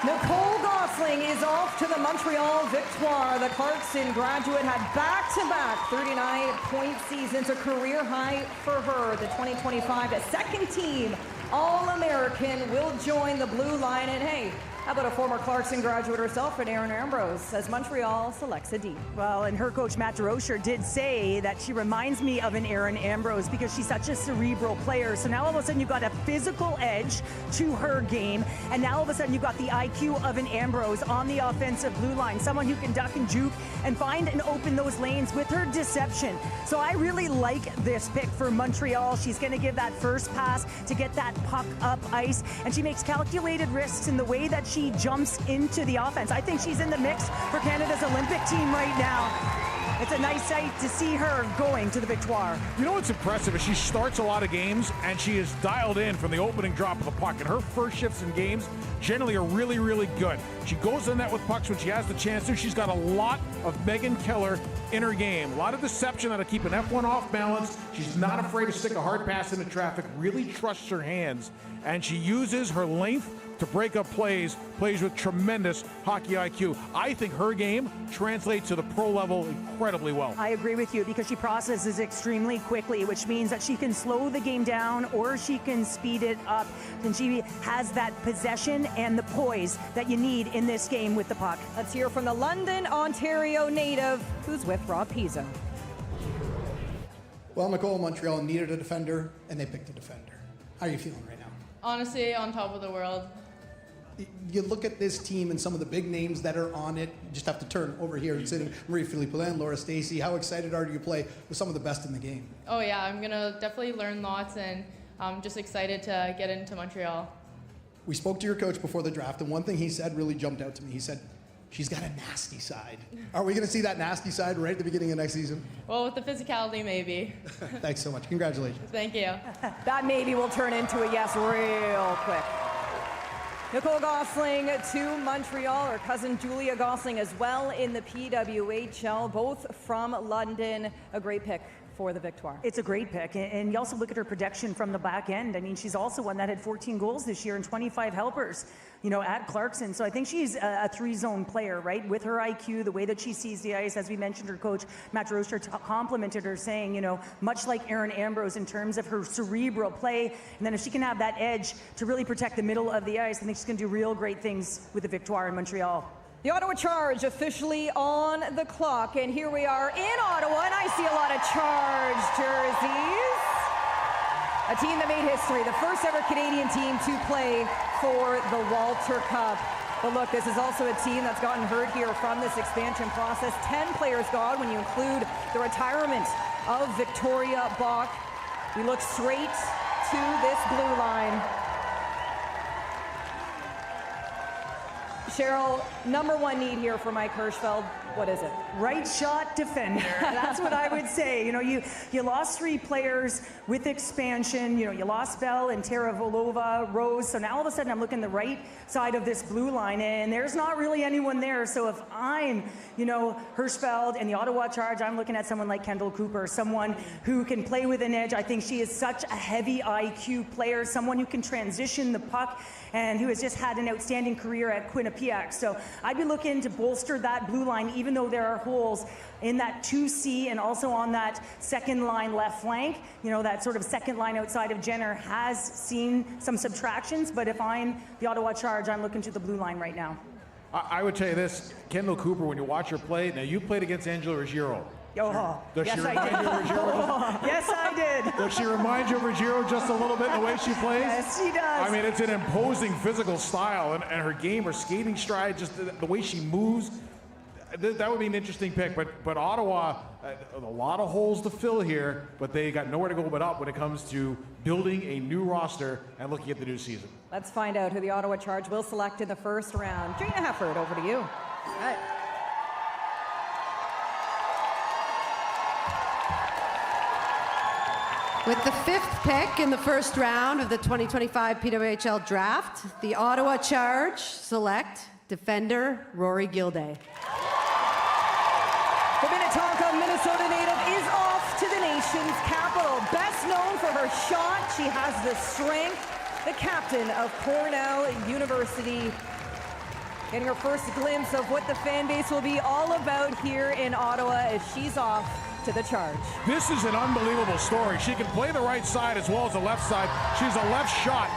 A: Nicole Gosling is off to the Montreal Victoire. The Clarkson graduate had back-to-back 39-point seasons, a career high for her. The 2025 second team All-American will join the blue line. And hey, how about a former Clarkson graduate herself, and Erin Ambrose, as Montreal selects a D.
D: Well, and her coach, Matt DeRocher, did say that she reminds me of an Erin Ambrose because she's such a cerebral player. So now all of a sudden you've got a physical edge to her game, and now all of a sudden you've got the IQ of an Ambrose on the offensive blue line, someone who can duck and juke and find and open those lanes with her deception. So I really like this pick for Montreal. She's going to give that first pass to get that puck up ice, and she makes calculated risks in the way that she jumps into the offense. I think she's in the mix for Canada's Olympic team right now. It's a nice sight to see her going to the Victoire.
C: You know what's impressive is she starts a lot of games and she is dialed in from the opening drop of the puck. And her first shifts in games generally are really, really good. She goes to the net with pucks when she has the chance to. She's got a lot of Megan Keller in her game. A lot of deception that'll keep an F1 off balance. She's not afraid to stick a hard pass into traffic, really trusts her hands. And she uses her length to break up plays with tremendous hockey IQ. I think her game translates to the pro level incredibly well.
D: I agree with you because she processes extremely quickly, which means that she can slow the game down or she can speed it up. And she has that possession and the poise that you need in this game with the puck.
A: Let's hear from the London, Ontario native, who's with Rob Pizzo.
F: Well, Nicole, Montreal needed a defender, and they picked a defender. How are you feeling right now?
G: Honestly, on top of the world.
F: You look at this team and some of the big names that are on it. You just have to turn over here and sitting Marie-Philippe Poulin, Laura Stacey. How excited are you to play with some of the best in the game?
G: Oh yeah, I'm gonna definitely learn lots, and I'm just excited to get into Montreal.
F: We spoke to your coach before the draft, and one thing he said really jumped out to me. He said, she's got a nasty side. Are we going to see that nasty side right at the beginning of next season?
G: Well, with the physicality, maybe.
F: Thanks so much. Congratulations.
G: Thank you.
A: That maybe will turn into a yes real quick. Nicole Gosling to Montreal, her cousin Julia Gosling as well in the PWHL, both from London. A great pick for the Victoire.
D: It's a great pick, and you also look at her production from the back end. I mean, she's also one that had 14 goals this year and 25 helpers, you know, at Clarkson. So I think she's a three-zone player, right? With her IQ, the way that she sees the ice, as we mentioned, her coach, Matt Roster, complimented her, saying, you know, much like Erin Ambrose in terms of her cerebral play, and then if she can have that edge to really protect the middle of the ice, I think she's going to do real great things with the Victoire in Montreal.
A: The Ottawa Charge officially on the clock, and here we are in Ottawa, and I see a lot of Charge jerseys. A team that made history, the first ever Canadian team to play for the Walter Cup. But look, this is also a team that's gotten hurt here from this expansion process. 10 players gone when you include the retirement of Victoria Bach. We look straight to this blue line. Cheryl, number one need here for Mike Hirschfeld, what is it?
D: Right shot defender. That's what I would say. You know, you lost three players with expansion. You know, you lost Bell and Tara Volova, Rose. So now all of a sudden I'm looking the right side of this blue line, and there's not really anyone there. So if I'm, you know, Hirschfeld and the Ottawa Charge, I'm looking at someone like Kendall Cooper, someone who can play with an edge. I think she is such a heavy IQ player, someone who can transition the puck, and who has just had an outstanding career at Quinnipiac. So I'd be looking to bolster that blue line, even though there are holes in that 2C and also on that second line left flank. You know, that sort of second line outside of Jenner has seen some subtractions, but if I'm the Ottawa Charge, I'm looking to the blue line right now.
C: I would tell you this, Kendall Cooper, when you watch her play, now you played against Angela Ruggiero.
D: Oh,
C: Does
D: yes,
C: she remind you of Ruggiero?
D: Yes, I did.
C: Does she remind you of Ruggiero just a little bit in the way she plays?
D: Yes, she does.
C: I mean, it's an imposing physical style, and her game, her skating stride, just the way she moves, that would be an interesting pick. But Ottawa, a lot of holes to fill here, but they got nowhere to go but up when it comes to building a new roster and looking at the new season.
A: Let's find out who the Ottawa Charge will select in the first round. Gina Hefford, over to you. All right.
E: With the 5th pick in the first round of the 2025 PWHL draft, the Ottawa Charge select defender Rory Gilday.
A: The Minnetonka, Minnesota native is off to the nation's capital. Best known for her shot, she has the strength. The captain of Cornell University. Getting her first glimpse of what the fan base will be all about here in Ottawa as she's off to the Charge.
C: This is an unbelievable story. She can play the right side as well as the left side. She's a left shot.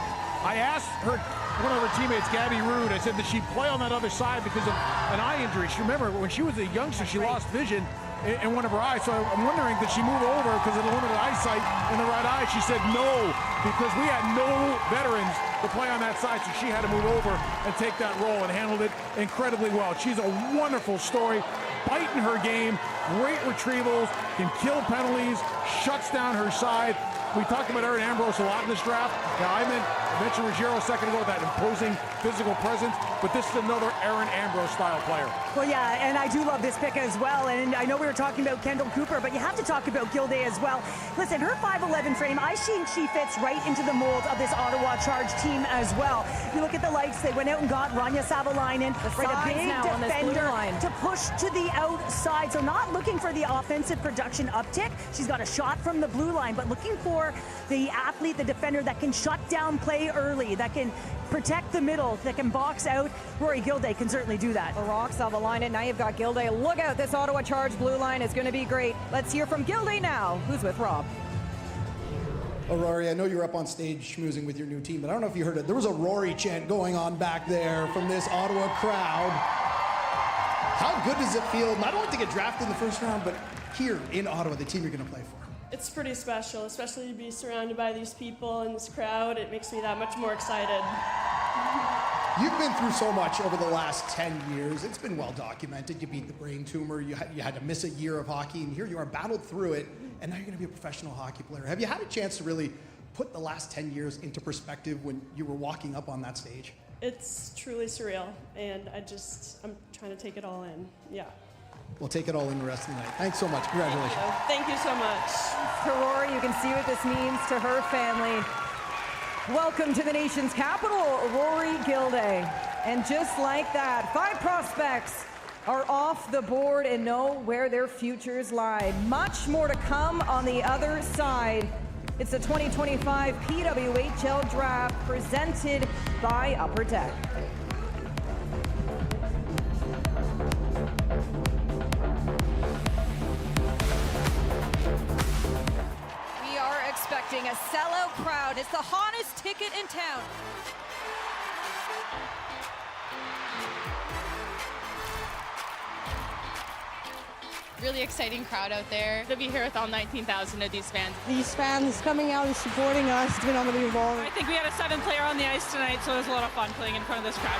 C: I asked her, one of her teammates, Gabby Rude, I said, did she play on that other side because of an eye injury? She remember when she was a youngster, she lost vision in one of her eyes. So I'm wondering, did she move over because of the limited eyesight in the right eye? She said no, because we had no veterans to play on that side, so she had to move over and take that role and handled it incredibly well. She's a wonderful story. Bite in her game, great retrievals, can kill penalties, shuts down her side. We talked about Erin Ambrose a lot in this draft. Now, I mentioned Ruggiero a second ago with that imposing physical presence, but this is another Erin Ambrose style player.
D: Well, yeah, and I do love this pick as well. And I know we were talking about Kendall Cooper, but you have to talk about Gilday as well. Listen, her 5'11" frame, I think she fits right into the mold of this Ottawa Charge team as well. You look at the likes, they went out and got Rania Savalainen, a big defender to push to the outside. So not looking for the offensive production uptick. She's got a shot from the blue line, but looking for the athlete, the defender that can shut down play early, that can protect the middle, that can box out. Rory Gilday can certainly do that.
A: The Rock Savalainen, now you've got Gilday. Look out, this Ottawa Charge blue line is going to be great. Let's hear from Gilday now. Who's with Rob?
F: Oh, Rory, I know you were up on stage schmoozing with your new team, but I don't know if you heard it. There was a Rory chant going on back there from this Ottawa crowd. How good does it feel not only to get drafted in the first round, but here in Ottawa, the team you're going to play for?
J: It's pretty special, especially to be surrounded by these people and this crowd. It makes me that much more excited.
F: You've been through so much over the last 10 years. It's been well documented. You beat the brain tumor. You had to miss a year of hockey, and here you are, battled through it, and now you're going to be a professional hockey player. Have you had a chance to really put the last 10 years into perspective when you were walking up on that stage?
J: It's truly surreal, and I'm trying to take it all in. Yeah.
F: We'll take it all in the rest of the night. Thanks so much. Congratulations.
J: Thank you so much.
A: To Rory, you can see what this means to her family. Welcome to the nation's capital, Rory Gilday. And just like that, 5 prospects are off the board and know where their futures lie. Much more to come on the other side. It's the 2025 PWHL Draft presented by Upper Deck.
K: We are expecting a sellout crowd. It's the hottest ticket in town.
L: Really exciting crowd out there. To be here with all 19,000 of these fans.
M: These fans coming out and supporting us, it's been unbelievable.
L: I think we had a 7th player on the ice tonight, so it was a lot of fun playing in front of this crowd.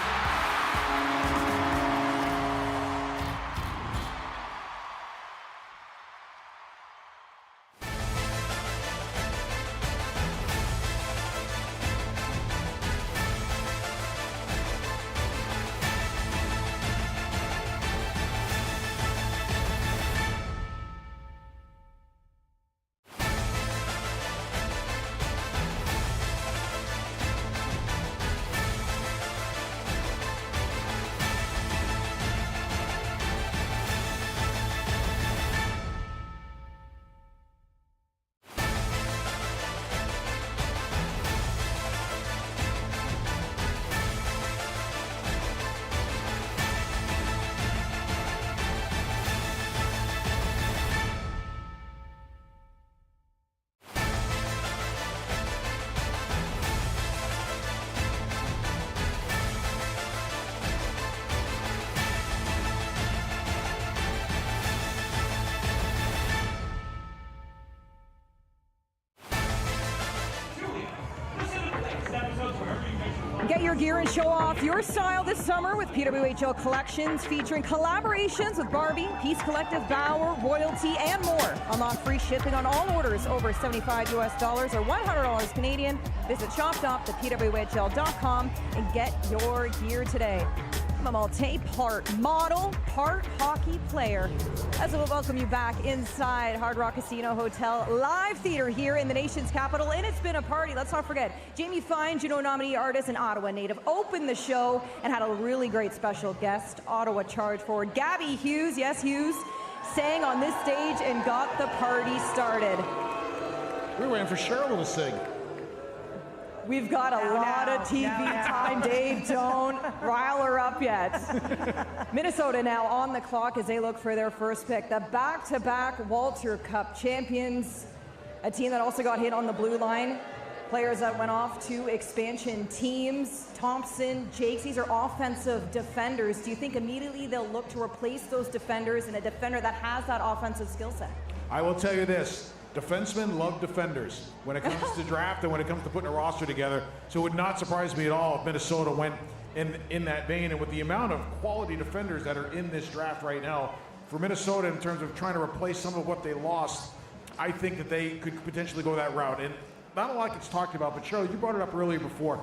A: Get your gear and show off your style this summer with PWHL collections featuring collaborations with Barbie, Peace Collective, Bauer, Royalty, and more. Unlock free shipping on all orders over $75 US or $100 Canadian. Visit shop.thepwhl.com and get your gear today. Malte, part model, part hockey player. As we'll welcome you back inside Hard Rock Casino Hotel live theater here in the nation's capital, and it's been a party. Let's not forget, Jamie Fine, Juno nominee, artist, and Ottawa native, opened the show and had a really great special guest, Ottawa charge forward Gabby Hughes, yes Hughes, sang on this stage and got the party started.
C: We were waiting for Cheryl to sing.
A: We've got a lot of TV time, Dave. Don't rile her up yet. Minnesota now on the clock as they look for their first pick. The back-to-back Walter Cup champions, a team that also got hit on the blue line. Players that went off to expansion teams. Thompson, Jakes, these are offensive defenders. Do you think immediately they'll look to replace those defenders and a defender that has that offensive skill set? I will tell you this. Defensemen love defenders when it comes to draft and when it comes to putting a roster together. So it would not surprise me at all if Minnesota went in that vein. And with the amount of quality defenders that are in this draft right now, for Minnesota in terms of trying to replace some of what they lost, I think that they could potentially go that route. And not a lot gets talked about, but Cheryl, you brought it up earlier before.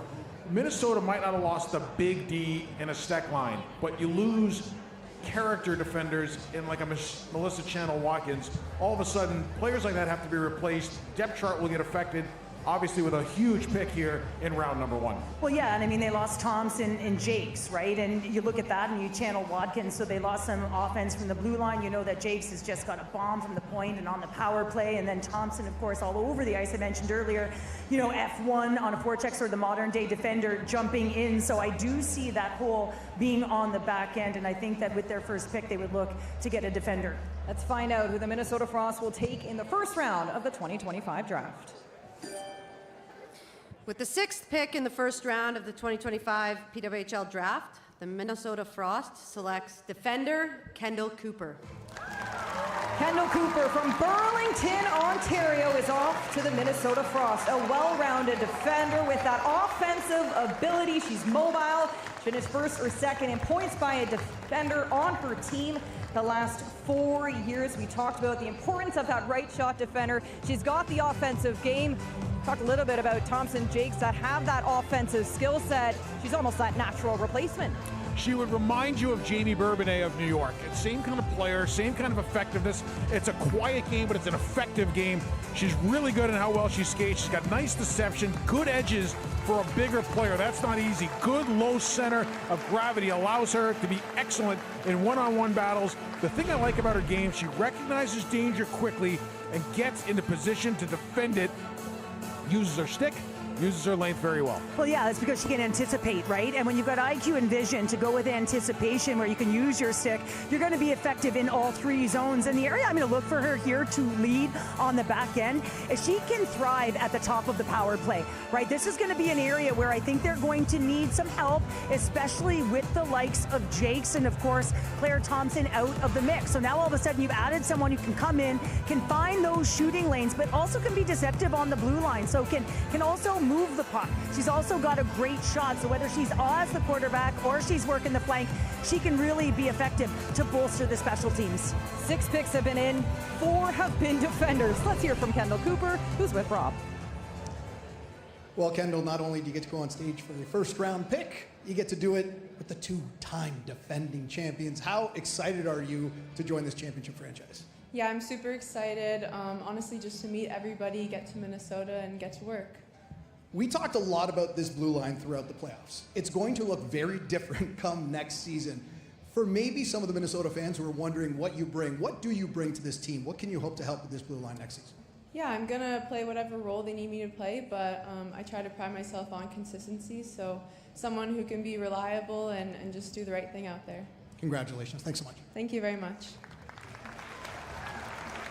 A: Minnesota might not have lost the big D in a Steck line, but you lose character defenders in like a Melissa Channel-Watkins. All of a sudden, players like that have to be replaced. Depth chart will get affected, obviously with a huge pick here in round number 1.
D: Well, yeah, and I mean, they lost Thompson and Jakes, right? And you look at that and you channel Watkins, so they lost some offense from the blue line. You know that Jakes has just got a bomb from the point and on the power play, and then Thompson, of course, all over the ice. I mentioned earlier, you know, F1 on a forecheck, sort of the modern day defender jumping in. So I do see that hole being on the back end, and I think that with their first pick, they would look to get a defender. Let's find out who the Minnesota Frost will take in the first round of the 2025 draft.
E: With the 6th pick in the first round of the 2025 PWHL Draft, the Minnesota Frost selects defender Kendall Cooper.
A: Kendall Cooper from Burlington, Ontario is off to the Minnesota Frost. A well-rounded defender with that offensive ability. She's mobile. She finished first or second in points by a defender on her team the last 4 years. We talked about the importance of that right shot defender. She's got the offensive game. Talked a little bit about Thompson Jakes that have that offensive skill set. She's almost that natural replacement.
C: She would remind you of Jamie Bourbonnais of New York. It's same kind of player, same kind of effectiveness. It's a quiet game, but it's an effective game. She's really good in how well she skates. She's got nice deception, good edges for a bigger player. That's not easy. Good low center of gravity allows her to be excellent in one-on-one battles. The thing I like about her game, she recognizes danger quickly and gets into position to defend it. Uses her stick, uses her length very well.
D: Well, yeah, that's because she can anticipate, right? And when you've got IQ and vision to go with anticipation where you can use your stick, you're going to be effective in all three zones. And the area I'm going to look for her here to lead on the back end is she can thrive at the top of the power play, right? This is going to be an area where I think they're going to need some help, especially with the likes of Jakes and, of course, Claire Thompson out of the mix. So now all of a sudden you've added someone who can come in, can find those shooting lanes, but also can be deceptive on the blue line. So can also move the puck. She's also got a great shot, so whether she's as the quarterback or she's working the flank, she can really be effective to bolster the special teams.
A: 6 picks have been in, 4 have been defenders. Let's hear from Kendall Cooper, who's with Rob.
F: Well, Kendall, not only do you get to go on stage for your first round pick, you get to do it with the 2-time defending champions. How excited are you to join this championship franchise?
N: Yeah, I'm super excited. Honestly, just to meet everybody, get to Minnesota, and get to work.
F: We talked a lot about this blue line throughout the playoffs. It's going to look very different come next season. For maybe some of the Minnesota fans who are wondering what you bring, what do you bring to this team? What can you hope to help with this blue line next season?
N: Yeah, I'm going to play whatever role they need me to play, but I try to pride myself on consistency, so someone who can be reliable and just do the right thing out there.
F: Congratulations. Thanks so much.
N: Thank you very much.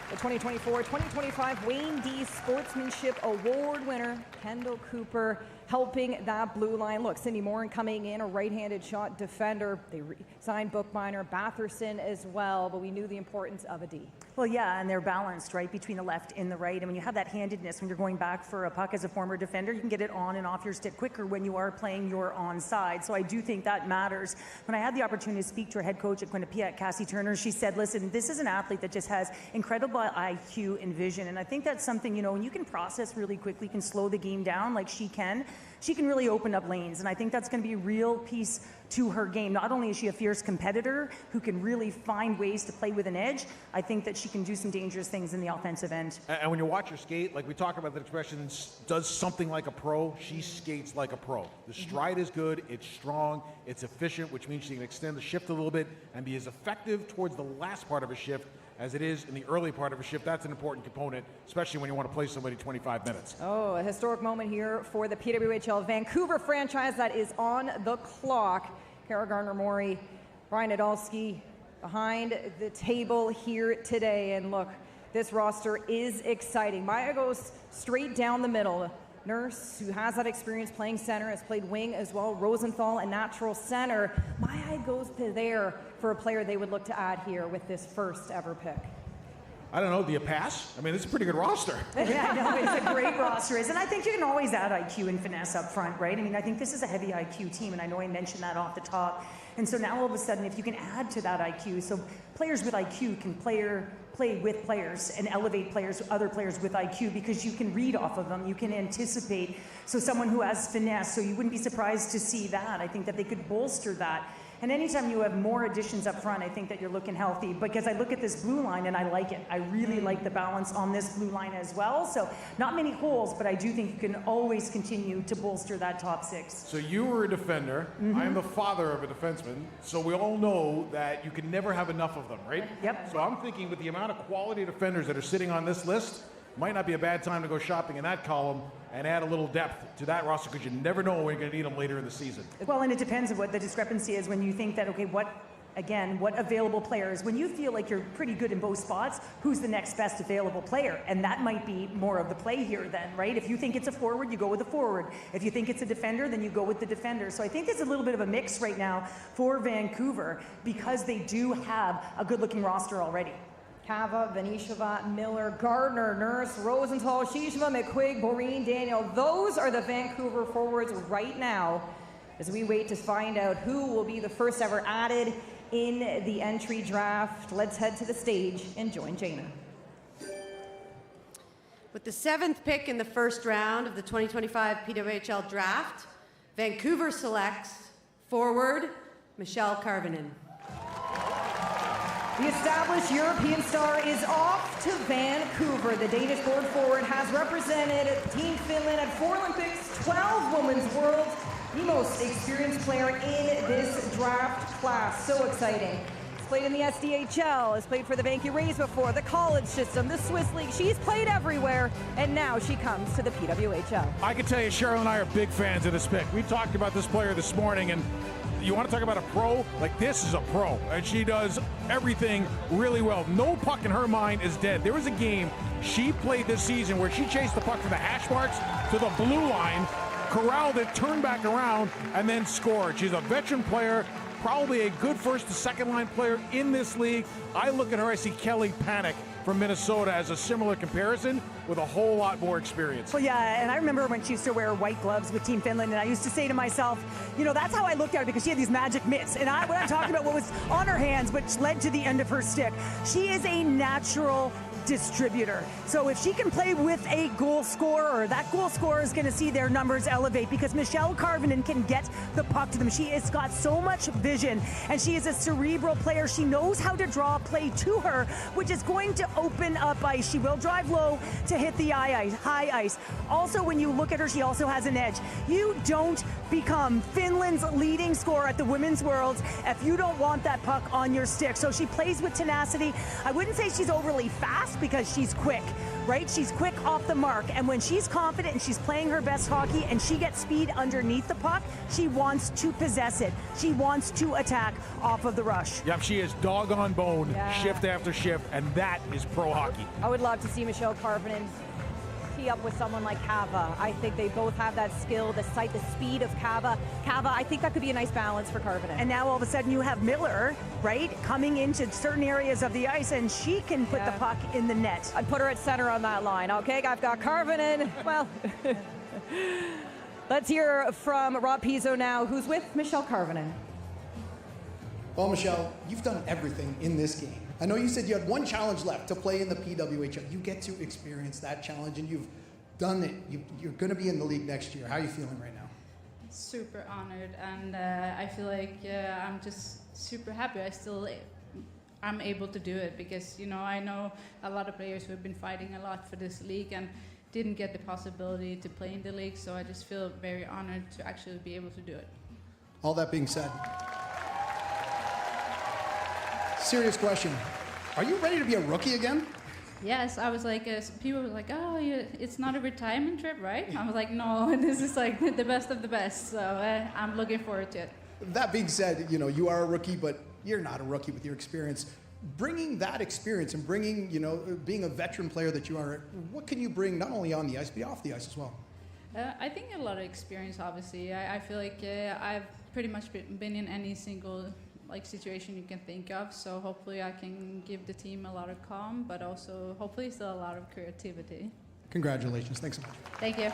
A: The 2024-2025 Wayne D Sportsmanship Award winner, Kendall Cooper, helping that blue line. Look, Cindy Morin coming in, a right-handed shot defender. They signed Bookminer, Batherson as well, but we knew the importance of a D.
D: Well, yeah, and they're balanced, right, between the left and the right. And when you have that handedness, when you're going back for a puck as a former defender, you can get it on and off your stick quicker when you are playing your onside. So I do think that matters. When I had the opportunity to speak to her head coach at Quinnipiac, Cassie Turner, she said, listen, this is an athlete that just has incredible IQ and vision. And I think that's something, you know, when you can process really quickly, can slow the game down like she can really open up lanes. And I think that's going to be a real piece to her game. Not only is she a fierce competitor who can really find ways to play with an edge, I think that she can do some dangerous things in the offensive end.
C: And when you watch her skate, like we talk about the expression, does something like a pro, she skates like a pro. The stride is good, it's strong, it's efficient, which means she can extend the shift a little bit and be as effective towards the last part of a shift as it is in the early part of a shift. That's an important component, especially when you want to play somebody 25 minutes.
A: Oh, a historic moment here for the PWHL Vancouver franchise that is on the clock. Kara Gardner-Murray, Brian Nadolski behind the table here today. And look, this roster is exciting. Maya goes straight down the middle. Nurse, who has that experience playing center, has played wing as well. Rosenthal, a natural center. My eye goes to there for a player they would look to add here with this first ever pick.
C: I don't know, do you pass? I mean, it's a pretty good roster.
D: Yeah, no, it's a great roster, and I think you can always add IQ and finesse up front, right? I mean, I think this is a heavy IQ team, and I know I mentioned that off the top. And so now all of a sudden, if you can add to that IQ, so players with IQ can play with players and elevate players, other players with IQ, because you can read off of them, you can anticipate. So someone who has finesse, so you wouldn't be surprised to see that. I think that they could bolster that. And anytime you have more additions up front, I think that you're looking healthy. Because I look at this blue line and I like it. I really like the balance on this blue line as well. So not many holes, but I do think you can always continue to bolster that top six.
C: So you were a defender. I'm the father of a defenseman. So we all know that you can never have enough of them, right?
D: Yep.
C: So I'm thinking with the amount of quality defenders that are sitting on this list, might not be a bad time to go shopping in that column and add a little depth to that roster, because you never know when you're going to need them later in the season.
D: Well, and it depends on what the discrepancy is when you think that, okay, what available players, when you feel like you're pretty good in both spots, who's the next best available player? And that might be more of the play here then, right? If you think it's a forward, you go with a forward. If you think it's a defender, then you go with the defender. So I think there's a little bit of a mix right now for Vancouver, because they do have a good-looking roster already.
A: Kava, Venishova, Miller, Gardner, Nurse, Rosenthal, Shishva, McQuigg, Boreen, Daniel. Those are the Vancouver forwards right now as we wait to find out who will be the first ever added in the entry draft. Let's head to the stage and join Jana.
E: With the 7th pick in the first round of the 2025 PWHL draft, Vancouver selects forward Michelle Karvinen.
A: The established European star is off to Vancouver. The Danish board forward has represented Team Finland at 4 Olympics, 12 Women's Worlds, the most experienced player in this draft class. So exciting. He's played in the SDHL, has played for the Vancouver Rays before, the college system, the Swiss League. She's played everywhere, and now she comes to the PWHL.
C: I can tell you, Cheryl and I are big fans of this pick. We talked about this player this morning, and you want to talk about a pro? Like, this is a pro, and she does everything really well. No puck in her mind is dead. There was a game she played this season where she chased the puck from the hash marks to the blue line, corralled it, turned back around, and then scored. She's a veteran player, probably a good first to second line player in this league. I look at her, I see Kelly Panic from Minnesota as a similar comparison with a whole lot more experience.
D: Well, yeah, and I remember when she used to wear white gloves with Team Finland, and I used to say to myself, you know, that's how I looked at her, because she had these magic mitts. And when I'm talking about what was on her hands, which led to the end of her stick, she is a natural distributor. So if she can play with a goal scorer, that goal scorer is going to see their numbers elevate, because Michelle Karvinen can get the puck to them. She has got so much vision, and she is a cerebral player. She knows how to draw play to her, which is going to open up ice. She will drive low to hit the high ice. Also, when you look at her, she also has an edge. You don't become Finland's leading scorer at the Women's Worlds if you don't want that puck on your stick. So she plays with tenacity. I wouldn't say she's overly fast, because she's quick, right? She's quick off the mark, and when she's confident and she's playing her best hockey and she gets speed underneath the puck, she wants to possess it. She wants to attack off of the rush.
C: Yep, she is dog on bone, shift after shift, and that is pro hockey.
A: I would love to see Michelle Karvinen tee up with someone like Kava. I think they both have that skill, the sight, the speed of Kava. I think that could be a nice balance for Karvinen.
D: And now all of a sudden you have Miller, right, coming into certain areas of the ice, and she can put the puck in the net.
A: I'd put her at center on that line. Okay, I've got Karvinen. Well, let's hear from Rob Pizzo now, who's with Michelle Karvinen.
F: Well, Michelle, you've done everything in this game. I know you said you had one challenge left to play in the PWHL. You get to experience that challenge, and you've done it. You're going to be in the league next year. How are you feeling right now?
G: Super honored, and I feel like I'm just super happy. I'm able to do it, because, you know, I know a lot of players who have been fighting a lot for this league and didn't get the possibility to play in the league, so I just feel very honored to actually be able to do it.
F: All that being said, serious question. Are you ready to be a rookie again?
G: Yes, I was like, people were like, oh, it's not a retirement trip, right? I was like, no, this is like the best of the best, so I'm looking forward to it.
F: That being said, you know, you are a rookie, but you're not a rookie with your experience. Bringing that experience and bringing, you know, being a veteran player that you are, what can you bring not only on the ice, but off the ice as well?
G: I think a lot of experience, obviously. I feel like I've pretty much been in any single situation you can think of, so hopefully I can give the team a lot of calm, but also hopefully still a lot of creativity.
F: Congratulations. Thanks so much.
G: Thank you.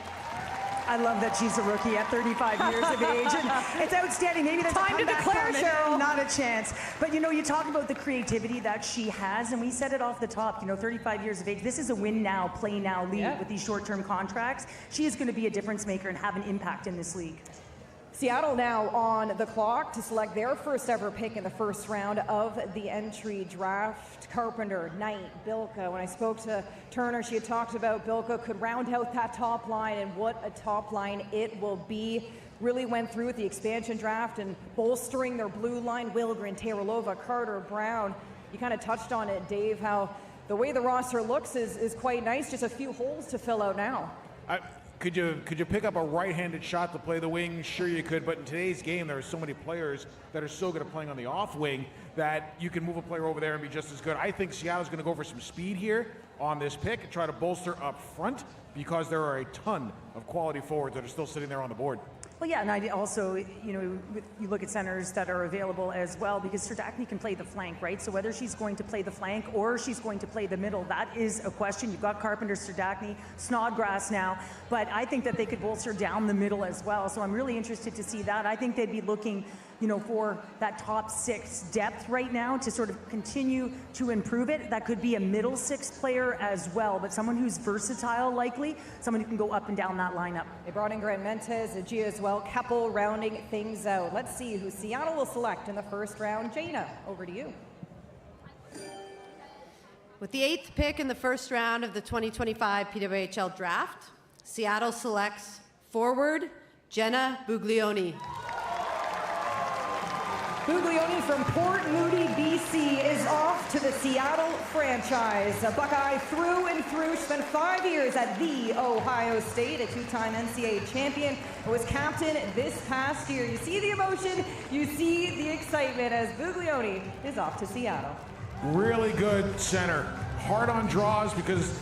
D: I love that she's a rookie at 35 years of age. And it's outstanding. Maybe there's
A: time to declare, Cheryl.
D: Not a chance. But, you know, you talk about the creativity that she has, and we said it off the top, you know, 35 years of age. This is a win now, play now league with these short-term contracts. She is going to be a difference maker and have an impact in this league.
A: Seattle now on the clock to select their first ever pick in the first round of the entry draft. Carpenter, Knight, Bilka. When I spoke to Turner, she had talked about Bilka could round out that top line, and what a top line it will be. Really went through with the expansion draft and bolstering their blue line. Wilgren, Taylorlova, Carter, Brown. You kind of touched on it, Dave, how the way the roster looks is quite nice. Just a few holes to fill out now.
C: Could you pick up a right-handed shot to play the wing? Sure you could, but in today's game there are so many players that are so good at playing on the off wing that you can move a player over there and be just as good. I think Seattle's going to go for some speed here on this pick and try to bolster up front, because there are a ton of quality forwards that are still sitting there on the board.
D: Well, yeah, and I also, you look at centers that are available as well, because Serdachny can play the flank, right? So whether she's going to play the flank or she's going to play the middle, that is a question. You've got Carpenter, Serdachny, Snodgrass now, but I think that they could bolster down the middle as well. So I'm really interested to see that. I think they'd be looking, for that top 6 depth right now to sort of continue to improve it. That could be a middle 6 player as well, but someone who's versatile, likely, someone who can go up and down that lineup.
A: They brought in Grant Mentes, Gia as well, Keppel rounding things out. Let's see who Seattle will select in the first round. Jana, over to you.
E: With the 8th pick in the first round of the 2025 PWHL draft, Seattle selects forward Jenna Buglioni.
A: Buglioni from Port Moody, BC is off to the Seattle franchise. A Buckeye through and through. She spent 5 years at The Ohio State, a 2-time NCAA champion. Was captain this past year. You see the emotion, you see the excitement as Buglioni is off to Seattle.
C: Really good center. Hard on draws because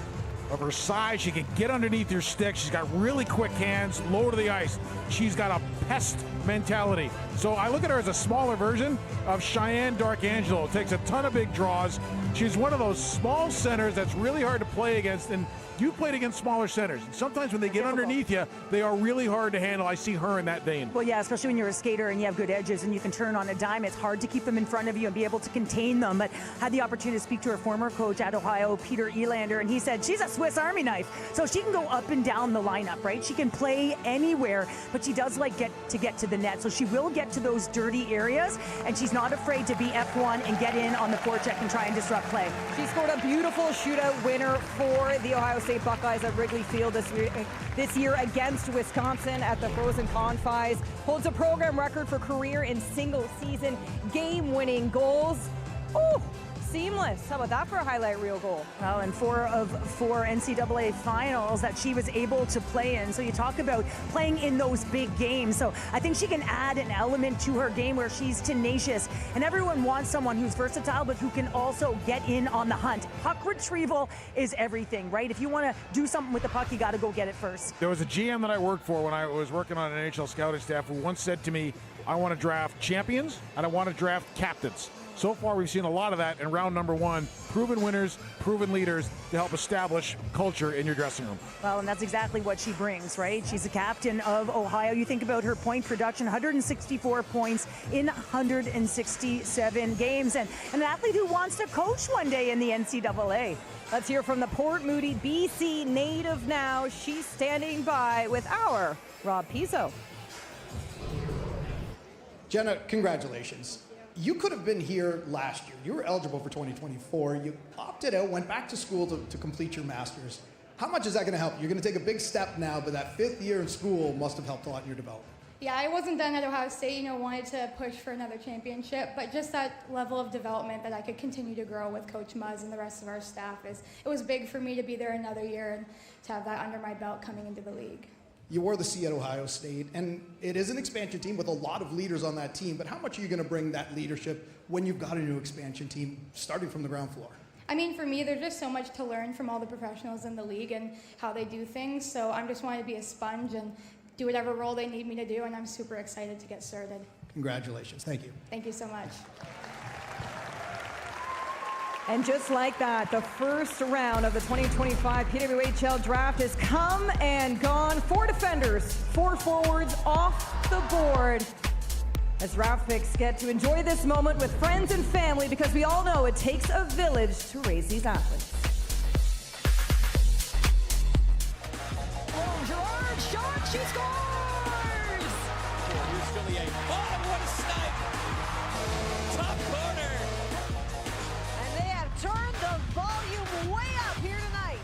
C: of her size. She can get underneath your stick. She's got really quick hands, low to the ice. She's got a pest mentality. So I look at her as a smaller version of Cheyenne Darkangelo. Takes a ton of big draws. She's one of those small centers that's really hard to play against, and you played against smaller centers. And sometimes when they get underneath you, they are really hard to handle. I see her in that vein.
D: Well, yeah, especially when you're a skater and you have good edges and you can turn on a dime. It's hard to keep them in front of you and be able to contain them. But I had the opportunity to speak to her former coach at Ohio, Peter Elander, and he said she's a Swiss Army knife. So she can go up and down the lineup, right? She can play anywhere, but she does like to get to the net. So she will get to those dirty areas, and she's not afraid to be F1 and get in on the forecheck and try and disrupt play.
A: She scored a beautiful shootout winner for the Ohio State Buckeyes at Wrigley Field this year against Wisconsin at the Frozen Confines. Holds a program record for career in single season game-winning goals. Oh, seamless. How about that for a highlight reel goal?
D: Well, and 4 of 4 NCAA finals that she was able to play in. So you talk about playing in those big games. So I think she can add an element to her game where she's tenacious. And everyone wants someone who's versatile, but who can also get in on the hunt. Puck retrieval is everything, right? If you want to do something with the puck, you got to go get it first.
C: There was a GM that I worked for when I was working on an NHL scouting staff who once said to me, I want to draft champions and I want to draft captains. So far, we've seen a lot of that in round number 1. Proven winners, proven leaders to help establish culture in your dressing room.
D: Well, and that's exactly what she brings, right? She's the captain of Ohio. You think about her point production, 164 points in 167 games, and an athlete who wants to coach one day in the NCAA.
A: Let's hear from the Port Moody, BC native now. She's standing by with our Rob Pizzo.
F: Jenna, congratulations. You could have been here last year. You were eligible for 2024. You opted out, went back to school to complete your master's. How much is that going to help? You're going to take a big step now, but that 5th year in school must have helped a lot in your development.
O: Yeah, I wasn't done at Ohio State, wanted to push for another championship, but just that level of development that I could continue to grow with Coach Muzz and the rest of our staff, it was big for me to be there another year and to have that under my belt coming into the league.
F: You wore the C at Ohio State, and it is an expansion team with a lot of leaders on that team, but how much are you going to bring that leadership when you've got a new expansion team starting from the ground floor?
O: I mean, for me, there's just so much to learn from all the professionals in the league and how they do things, so I'm just wanting to be a sponge and do whatever role they need me to do, and I'm super excited to get started.
F: Congratulations. Thank you.
O: Thank you so much.
A: And just like that, the first round of the 2025 PWHL draft has come and gone. 4 defenders, 4 forwards off the board. As draft picks get to enjoy this moment with friends and family, because we all know it takes a village to raise these athletes.
K: Oh, Gerard, shot, she scores!
P: Here's Fillier. Oh, what a snipe! Top corner!
K: And they have turned the volume way up here tonight.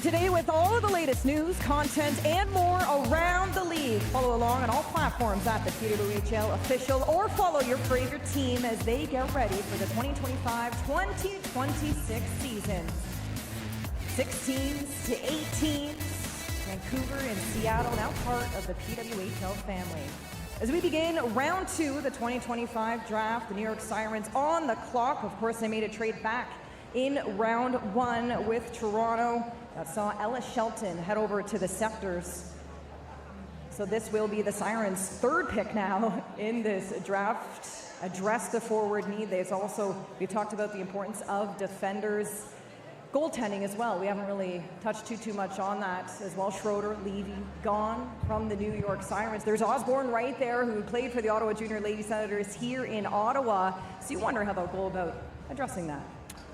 A: up today with all of the latest news, content, and more around the league. Follow along on all platforms at the PWHL official, or follow your favorite team as they get ready for the 2025-2026 season. 16th to 18th, Vancouver and Seattle now part of the PWHL family. As we begin round 2 of the 2025 draft, the New York Sirens on the clock. Of course, they made a trade back in round 1 with Toronto. That saw Ella Shelton head over to the Scepters. So this will be the Sirens' 3rd pick now in this draft. Address the forward need. We've talked about the importance of defenders. Goaltending as well. We haven't really touched too much on that as well. Schroeder, Levy, gone from the New York Sirens. There's Osborne right there, who played for the Ottawa Junior Lady Senators here in Ottawa. So you wonder how they'll go about addressing that.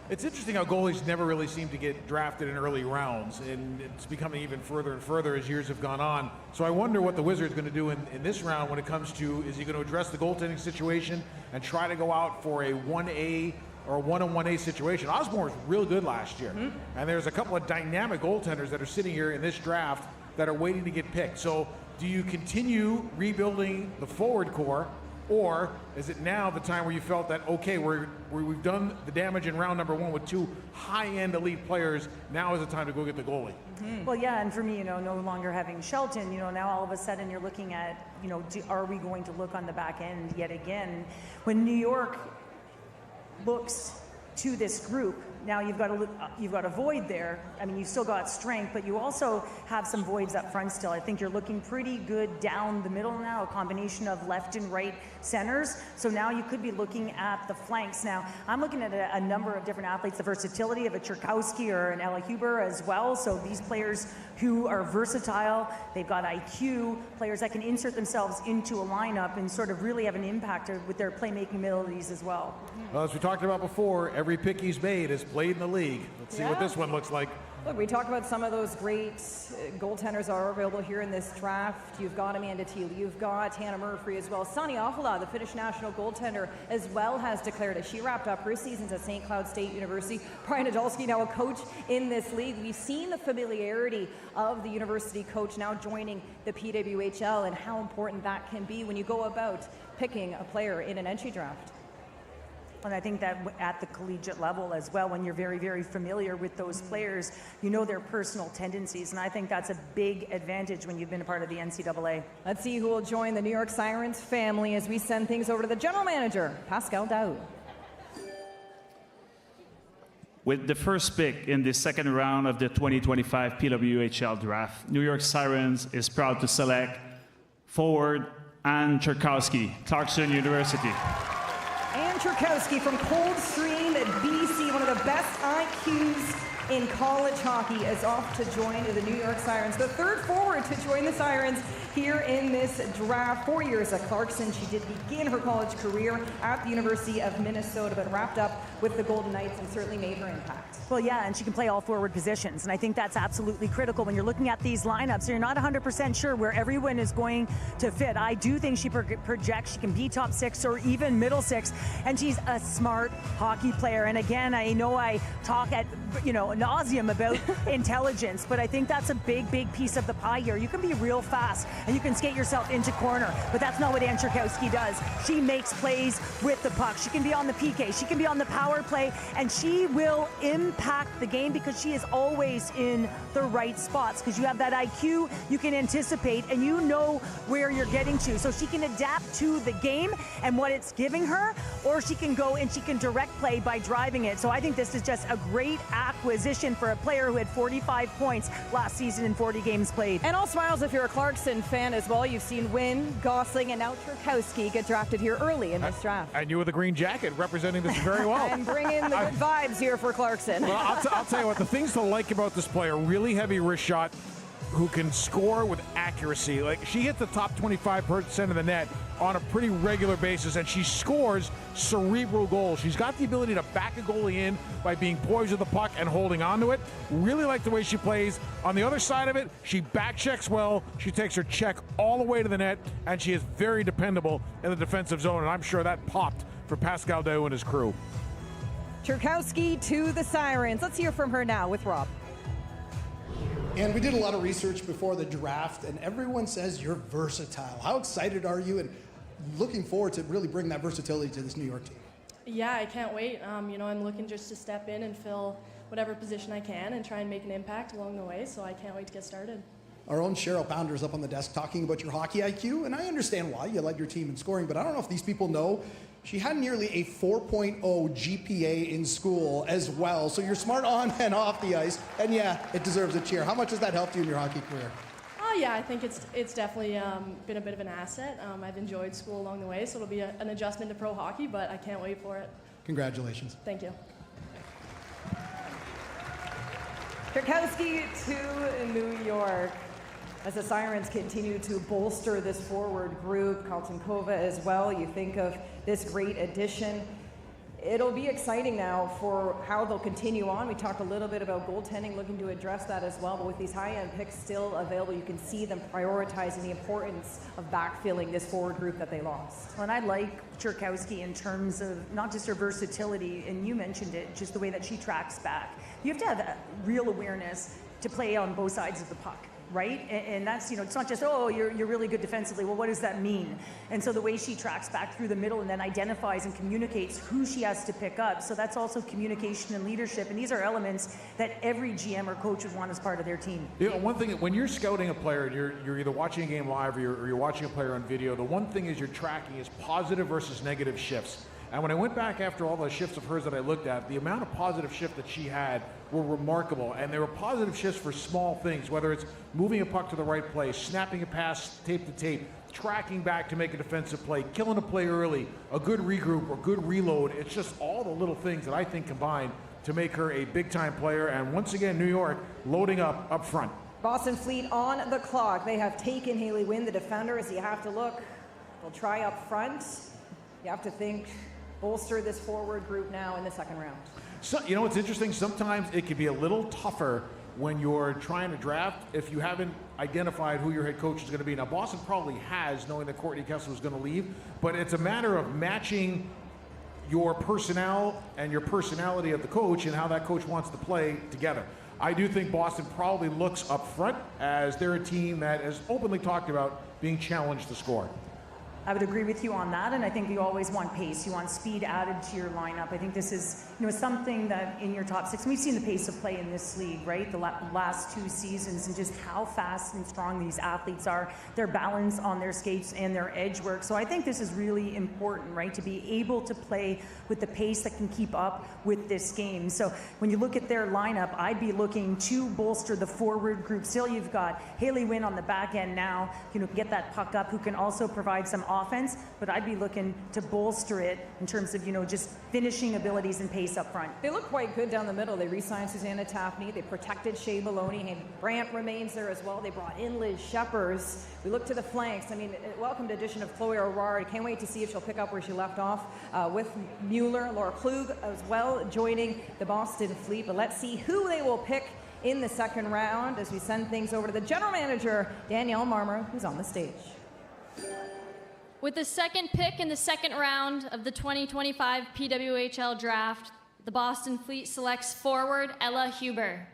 C: It's interesting how goalies never really seem to get drafted in early rounds, and it's becoming even further and further as years have gone on. So I wonder what the Wizards are going to do in this round when it comes to, is he going to address the goaltending situation and try to go out for a 1A or a 1-on-1A situation? Osborne was real good last year, and there's a couple of dynamic goaltenders that are sitting here in this draft that are waiting to get picked. So do you continue rebuilding the forward core, or is it now the time where you felt that, okay, we've done the damage in round number 1 with 2 high-end elite players, now is the time to go get the goalie?
D: Well, yeah, and for me, no longer having Shelton, now all of a sudden you're looking at, are we going to look on the back end yet again? When New York looks to this group, now you've got a void there. I mean, you still got strength, but you also have some voids up front still. I think you're looking pretty good down the middle now, a combination of left and right centers. So now you could be looking at the flanks. Now, I'm looking at a number of different athletes, the versatility of a Cherkowski or an Ella Huber as well. So these players who are versatile, they've got IQ, players that can insert themselves into a lineup and sort of really have an impact with their playmaking abilities as well.
C: Well, as we talked about before, every pick he's made is played in the league. Let's see what this one looks like.
A: Look, we talked about some of those great goaltenders are available here in this draft. You've got Amanda Thiel, you've got Hannah Murphy as well. Sonny Ahola, the Finnish national goaltender, as well has declared as she wrapped up her seasons at St. Cloud State University. Brian Nadolski, now a coach in this league. We've seen the familiarity of the university coach now joining the PWHL and how important that can be when you go about picking a player in an entry draft.
D: And I think that at the collegiate level as well, when you're very, very familiar with those players, you know their personal tendencies. And I think that's a big advantage when you've been a part of the NCAA.
A: Let's see who will join the New York Sirens family as we send things over to the general manager, Pascal Daoud.
Q: With the first pick in the second round of the 2025 PWHL draft, New York Sirens is proud to select forward Ann Cherkowski, Clarkson University.
A: Ann Cherkowski from Coldstream at BC, one of the best IQs in college hockey, is off to join the New York Sirens. The 3rd forward to join the Sirens here in this draft. 4 years at Clarkson. She did begin her college career at the University of Minnesota, but wrapped up with the Golden Knights and certainly made her impact.
D: Well, yeah, and she can play all forward positions, and I think that's absolutely critical when you're looking at these lineups. You're not 100% sure where everyone is going to fit. I do think she projects she can be top 6 or even middle 6, and she's a smart hockey player. And again, I know I talk at nauseum about intelligence, but I think that's a big piece of the pie here. You can be real fast and you can skate yourself into corner, but that's not what Ann Cherkowski does. She makes plays with the puck. She can be on the PK, she can be on the power play, and she will impact the game because she is always in the right spots, because you have that IQ, you can anticipate, and you know where you're getting to. So she can adapt to the game and what it's giving her, or she can go and she can direct play by driving it. So I think this is just a great acquisition for a player who had 45 points last season in 40 games played.
A: And all smiles if you're a Clarkson fan as well. You've seen Wynn, Gosling, and now Cherkowski get drafted here early in this draft.
C: And you with a green jacket representing this very well.
A: And bring in the good vibes here for Clarkson.
C: Well, I'll tell you what, the things to like about this player, really heavy wrist shot, who can score with accuracy. Like, she hits the top 25% of the net on a pretty regular basis, and she scores cerebral goals. She's got the ability to back a goalie in by being poised with the puck and holding onto it. Really like the way she plays. On the other side of it, she back checks well. She takes her check all the way to the net, and she is very dependable in the defensive zone, and I'm sure that popped for Pascal Daoud and his crew.
A: Cherkowski to the Sirens. Let's hear from her now with Rob.
F: And we did a lot of research before the draft, and everyone says you're versatile. How excited are you and looking forward to really bring that versatility to this New York team?
J: Yeah, I can't wait. You know, I'm looking just to step in and fill whatever position I can and try and make an impact along the way, so I can't wait to get started.
F: Our own Cheryl Pounder is up on the desk talking about your hockey IQ, and I understand why you led your team in scoring, but I don't know if these people know she had nearly a 4.0 GPA in school as well, so you're smart on and off the ice, and yeah, it deserves a cheer. How much has that helped you in your hockey career?
J: Oh yeah, I think it's definitely been a bit of an asset. I've enjoyed school along the way, so it'll be an adjustment to pro hockey, but I can't wait for it.
F: Congratulations.
J: Thank you.
A: Krakowski to New York. As the Sirens continue to bolster this forward group, Carlton Kova as well, you think of this great addition. It'll be exciting now for how they'll continue on. We talked a little bit about goaltending, looking to address that as well, but with these high-end picks still available, you can see them prioritizing the importance of backfilling this forward group that they lost.
D: Well, and I like Cherkowski in terms of not just her versatility, and you mentioned it, just the way that she tracks back. You have to have a real awareness to play on both sides of the puck. Right? And that's, you know, it's not just, oh, you're really good defensively. Well, what does that mean? And so the way she tracks back through the middle and then identifies and communicates who she has to pick up. So that's also communication and leadership. And these are elements that every GM or coach would want as part of their team.
C: You know, one thing, when you're scouting a player, and you're either watching a game live or you're watching a player on video, the one thing is you're tracking is positive versus negative shifts. And when I went back after all the shifts of hers that I looked at, the amount of positive shift that she had were remarkable. And there were positive shifts for small things, whether it's moving a puck to the right place, snapping a pass tape to tape, tracking back to make a defensive play, killing a play early, a good regroup or good reload. It's just all the little things that I think combine to make her a big-time player. And once again, New York loading up front.
A: Boston Fleet on the clock. They have taken Haley Wynn, the defender, as you have to look. They'll try up front. You have to think, bolster this forward group now in the second round.
C: So, you know, it's interesting. Sometimes it can be a little tougher when you're trying to draft if you haven't identified who your head coach is going to be. Now, Boston probably has, knowing that Courtney Kessler was going to leave, but it's a matter of matching your personnel and your personality of the coach and how that coach wants to play together. I do think Boston probably looks up front as they're a team that has openly talked about being challenged to score.
D: I would agree with you on that, and I think you always want pace. You want speed added to your lineup. I think this is, you know, something that in your top six, and we've seen the pace of play in this league, right? The last two seasons, and just how fast and strong these athletes are, their balance on their skates and their edge work. So I think this is really important, right? To be able to play with the pace that can keep up with this game. So when you look at their lineup, I'd be looking to bolster the forward group. Still, you've got Haley Wynn on the back end now, you know, get that puck up, who can also provide some offense, but I'd be looking to bolster it in terms of, you know, just finishing abilities and pace up front.
A: They look quite good down the middle. They re-signed Susanna Tapney. They protected Shea Maloney, and Brandt remains there as well. They brought in Liz Sheppers. We look to the flanks. I mean, welcomed addition of Chloe O'Rourke. Can't wait to see if she'll pick up where she left off with Mueller. Laura Klug as well joining the Boston Fleet. But let's see who they will pick in the second round as we send things over to the general manager, Danielle Marmer, who's on the stage.
R: With the second pick in the second round of the 2025 PWHL draft, the Boston Fleet selects forward Ella Huber.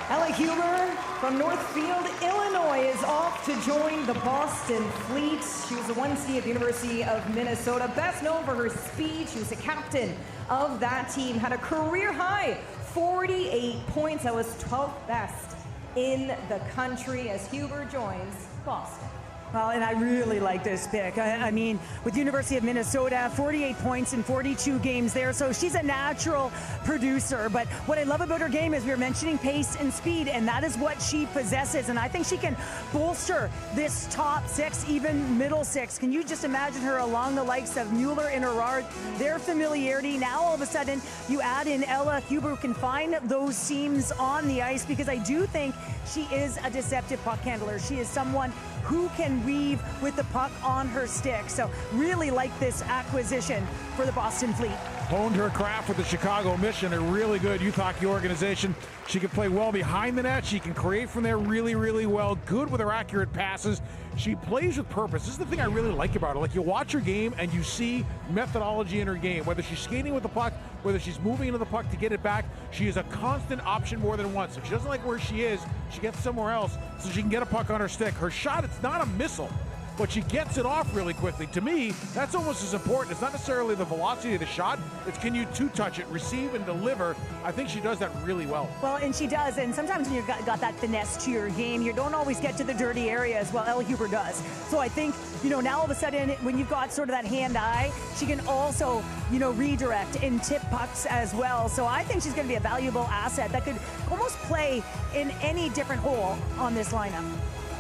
A: Ella Huber from Northfield, Illinois is off to join the Boston Fleet. She was a 1C at the University of Minnesota, best known for her speed. She was the captain of that team, had a career high 48 points. That was 12th best in the country as Huber joins Boston.
D: Well, and I really like this pick. I mean, with University of Minnesota, 48 points in 42 games there, so she's a natural producer. But what I love about her game is we were mentioning pace and speed, and that is what she possesses. And I think she can bolster this top six, even middle six. Can you just imagine her along the likes of Mueller and O'Rourke, their familiarity? Now all of a sudden you add in Ella Huber, who can find those seams on the ice, because I do think she is a deceptive puck handler. She is someone who can weave with the puck on her stick. So really like this acquisition for the Boston Fleet.
C: honed her craft with the Chicago Mission, a really good youth hockey organization. She can play well behind the net. She can create from there really, really well. Good with her accurate passes. She plays with purpose. This is the thing I really like about her. Like, you watch her game and you see methodology in her game. Whether she's skating with the puck, whether she's moving into the puck to get it back, she is a constant option more than once. If she doesn't like where she is, she gets somewhere else so she can get a puck on her stick. Her shot, it's not a missile, but she gets it off really quickly. To me, that's almost as important. It's not necessarily the velocity of the shot. It's can you two-touch it, receive and deliver. I think she does that really well.
D: Well, and she does. And sometimes when you've got that finesse to your game, you don't always get to the dirty areas. Well, Elle Huber does. So I think, now all of a sudden, when you've got sort of that hand-eye, she can also, redirect and tip pucks as well. So I think she's going to be a valuable asset that could almost play in any different hole on this lineup.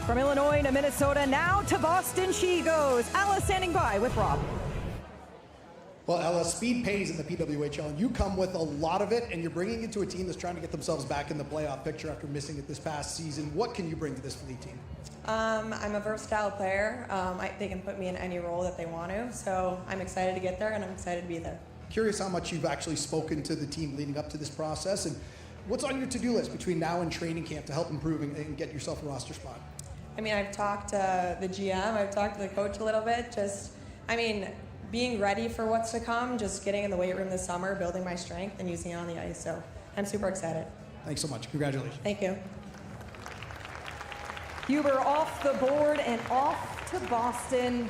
A: From Illinois to Minnesota, now to Boston she goes. Ella standing by with Rob.
F: Well, Ella, speed pays in the PWHL, and you come with a lot of it, and you're bringing it to a team that's trying to get themselves back in the playoff picture after missing it this past season. What can you bring to this Fleet team?
S: I'm a versatile player. They can put me in any role that they want to, so I'm excited to get there, and I'm excited to be there.
F: Curious how much you've actually spoken to the team leading up to this process, and what's on your to-do list between now and training camp to help improve and get yourself a roster spot?
S: I've talked to the GM, I've talked to the coach a little bit, being ready for what's to come, just getting in the weight room this summer, building my strength, and using it on the ice. So I'm super excited.
F: Thanks so much. Congratulations.
S: Thank you.
A: Huber off the board and off to Boston.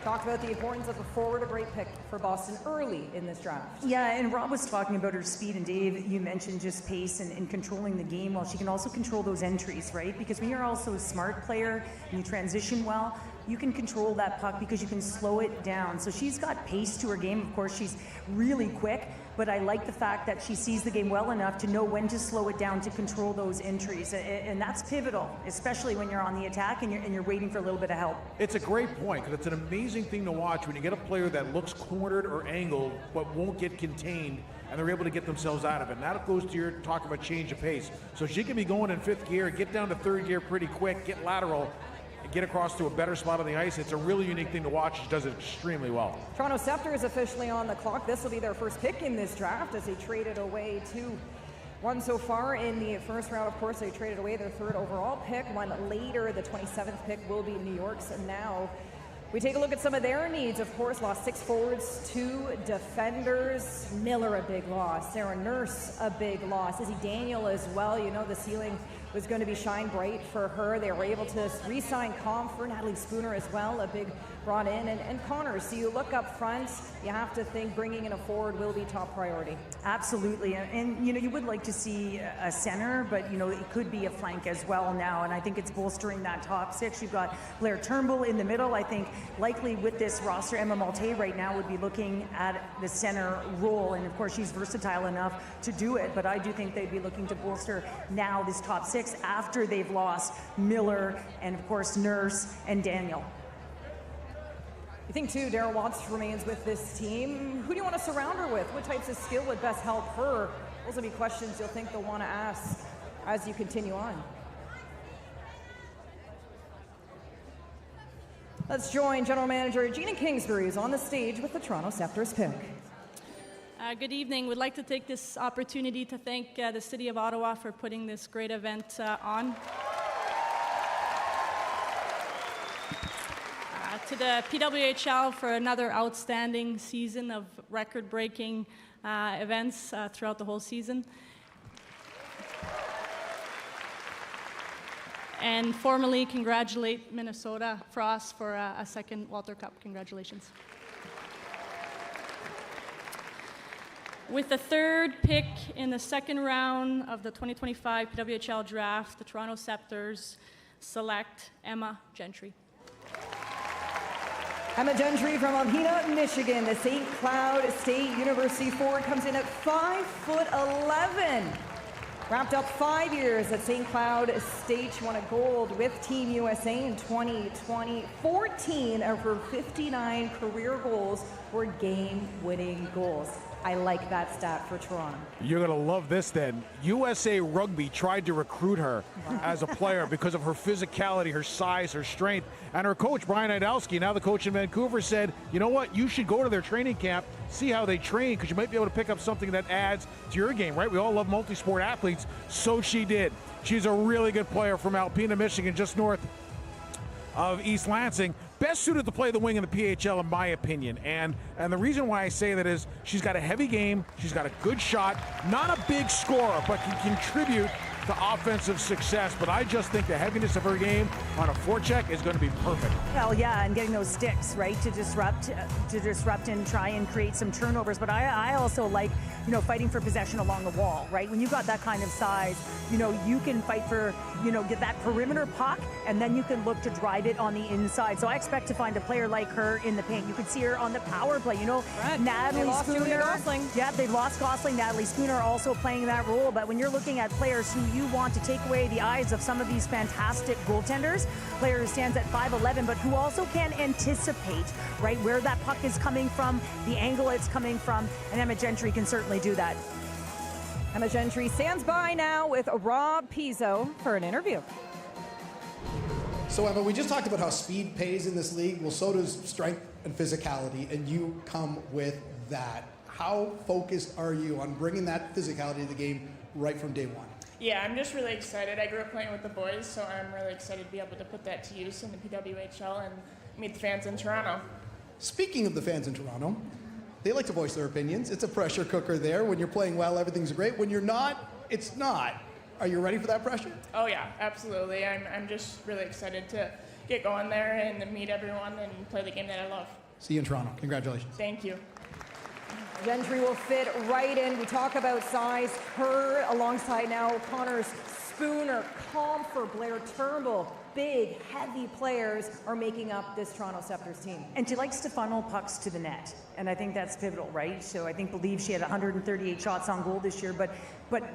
A: Talked about the importance of a forward, a great pick for Boston early in this draft.
D: Yeah, and Rob was talking about her speed, and Dave, you mentioned just pace and controlling the game. Well, she can also control those entries, right? Because when you're also a smart player and you transition well, you can control that puck because you can slow it down. So she's got pace to her game. Of course, she's really quick, but I like the fact that she sees the game well enough to know when to slow it down to control those entries. And that's pivotal, especially when you're on the attack and you're waiting for a little bit of help.
C: It's a great point, because it's an amazing thing to watch when you get a player that looks cornered or angled but won't get contained, and they're able to get themselves out of it. And that goes to your talk about change of pace. So she can be going in fifth gear, get down to third gear pretty quick, get lateral, and get across to a better spot on the ice. It's a really unique thing to watch. She does it extremely well.
A: Toronto Scepter is officially on the clock. This will be their first pick in this draft as they traded away one so far in the first round. Of course, they traded away their third overall pick. One later, the 27th pick will be New York's. And now we take a look at some of their needs. Of course, lost 6 forwards, 2 defenders. Miller, a big loss. Sarah Nurse, a big loss. Izzy Daniel as well. The ceiling was going to be shine bright for her. They were able to re-sign for Natalie Spooner as well, a big brought in, and Connors. So you look up front, you have to think bringing in a forward will be top priority.
D: Absolutely, and you would like to see a center, but it could be a flank as well now, and I think it's bolstering that top 6. You've got Blair Turnbull in the middle. I think likely with this roster, Emma Malte right now would be looking at the center role, and of course she's versatile enough to do it, but I do think they'd be looking to bolster now this top 6 after they've lost Miller and of course Nurse and Daniel.
A: You think too, Daryl Watts remains with this team. Who do you want to surround her with? What types of skill would best help her? Those will be questions you'll think they'll want to ask as you continue on. Let's join General Manager Gina Kingsbury, who's on the stage with the Toronto Scepter's pick.
L: Good evening. We'd like to take this opportunity to thank the City of Ottawa for putting this great event on. To the PWHL for another outstanding season of record-breaking events throughout the whole season. And formally congratulate Minnesota Frost for a second Walter Cup. Congratulations. With the third pick in the second round of the 2025 PWHL draft, the Toronto Scepters select Emma Gentry.
A: Emma Gentry from Alpena, Michigan. The St. Cloud State University forward comes in at 5'11". Wrapped up 5 years at St. Cloud State. She won a gold with Team USA in 2020. 14 of her 59 career goals were game-winning goals. I like that stat for Toronto.
C: You're going to love this then. USA Rugby tried to recruit her as a player because of her physicality, her size, her strength. And her coach, Brian Idalski, now the coach in Vancouver, said, you know what, you should go to their training camp, see how they train, because you might be able to pick up something that adds to your game, right? We all love multi-sport athletes. So she did. She's a really good player from Alpena, Michigan, just north of East Lansing. Best suited to play the wing in the PHL, in my opinion. And the reason why I say that is she's got a heavy game, she's got a good shot, not a big scorer, but can contribute to offensive success. But I just think the heaviness of her game on a forecheck is going to be perfect.
D: Well, yeah, and getting those sticks, right, to disrupt and try and create some turnovers. But I also like, fighting for possession along the wall, right? When you've got that kind of size, you can fight for, get that perimeter puck, and then you can look to drive it on the inside. So I expect to find a player like her in the paint. You could see her on the power play. Natalie Spooner. Yeah, they've lost Gosling. Natalie Spooner also playing that role. But when you're looking at players who you want to take away the eyes of some of these fantastic goaltenders, player who stands at 5'11", but who also can anticipate, right, where that puck is coming from, the angle it's coming from, and Emma Gentry can certainly do that.
A: Emma Gentry stands by now with Rob Pizzo for an interview.
F: So Emma, we just talked about how speed pays in this league. Well, so does strength and physicality, and you come with that. How focused are you on bringing that physicality to the game right from day one?
T: Yeah, I'm just really excited. I grew up playing with the boys, so I'm really excited to be able to put that to use in the PWHL and meet the fans in Toronto.
F: Speaking of the fans in Toronto, they like to voice their opinions. It's a pressure cooker there. When you're playing well, everything's great. When you're not, it's not. Are you ready for that pressure?
T: Oh yeah, absolutely. I'm just really excited to get going there and meet everyone and play the game that I love.
F: See you in Toronto. Congratulations.
T: Thank you.
A: Gentry will fit right in. We talk about size. Her alongside now Connors Spooner, Comfer, Blair Turnbull. Big, heavy players are making up this Toronto Scepters team.
D: And she likes to funnel pucks to the net. And I think that's pivotal, right? So I believe she had 138 shots on goal this year, but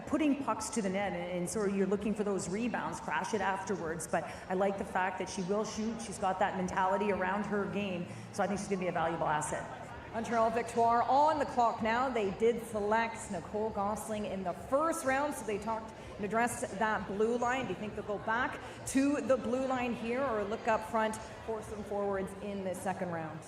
D: putting pucks to the net and sort of you're looking for those rebounds, crash it afterwards. But I like the fact that she will shoot. She's got that mentality around her game. So I think she's going to be a valuable asset.
A: Montreal Victoire on the clock now. They did select Nicole Gosling in the first round, so they talked and addressed that blue line. Do you think they'll go back to the blue line here or look up front, force them forwards in the second round?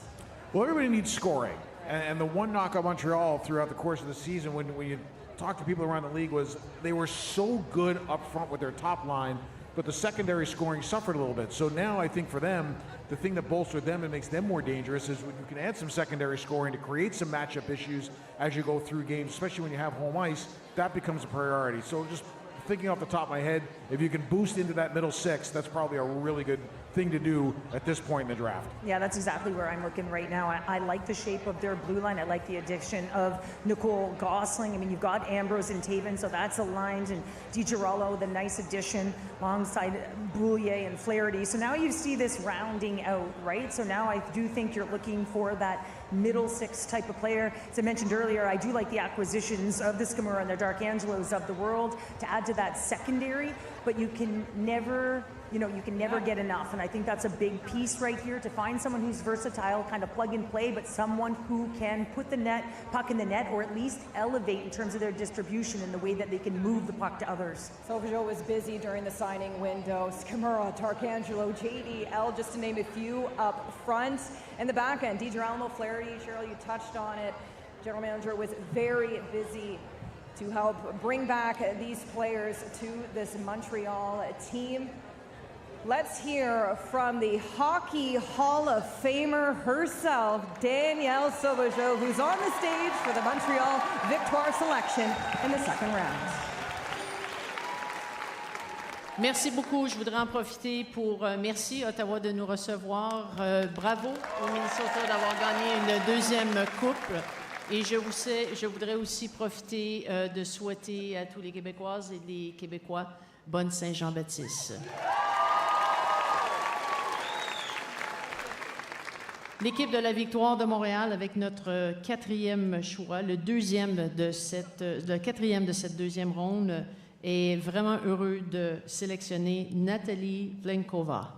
C: Well, everybody needs scoring. And the one knock on Montreal throughout the course of the season when you talk to people around the league was they were so good up front with their top line, but the secondary scoring suffered a little bit. So now I think for them, the thing that bolstered them and makes them more dangerous is when you can add some secondary scoring to create some matchup issues as you go through games, especially when you have home ice, that becomes a priority. So just thinking off the top of my head, if you can boost into that middle six, that's probably a really good thing to do at this point in the draft.
D: Yeah, that's exactly where I'm looking right now. I like the shape of their blue line. I like the addition of Nicole Gosling. I mean, you've got Ambrose and Taven, so that's aligned, and DiGirolamo, the nice addition alongside Brouillet and Flaherty. So now you see this rounding out, right? So now I do think you're looking for that middle six type of player. As I mentioned earlier, I do like the acquisitions of the Scamura and the Darkangelos of the world to add to that secondary, but you can never get enough. And I think that's a big piece right here, to find someone who's versatile, kind of plug and play, but someone who can put the puck in the net, or at least elevate in terms of their distribution and the way that they can move the puck to others.
A: Sauvageau was busy during the signing window. Scamura, Darkangelo, JDL, just to name a few up front. In the back end, DiGirolamo, Flaherty, Cheryl, you touched on it. General manager was very busy to help bring back these players to this Montreal team. Let's hear from the Hockey Hall of Famer herself, Danielle Sauvageau, who's on the stage for the Montreal Victoire selection in the second round.
U: Merci beaucoup. Je voudrais en profiter pour merci Ottawa de nous recevoir. Bravo au Minnesota d'avoir gagné une deuxième coupe. Et je voudrais aussi profiter de souhaiter à tous les Québécoises et les Québécois bonne Saint-Jean-Baptiste. L'équipe de la Victoire de Montréal avec notre quatrième choix, le quatrième de cette deuxième ronde, est vraiment heureux de sélectionner Natalie Vlenkova.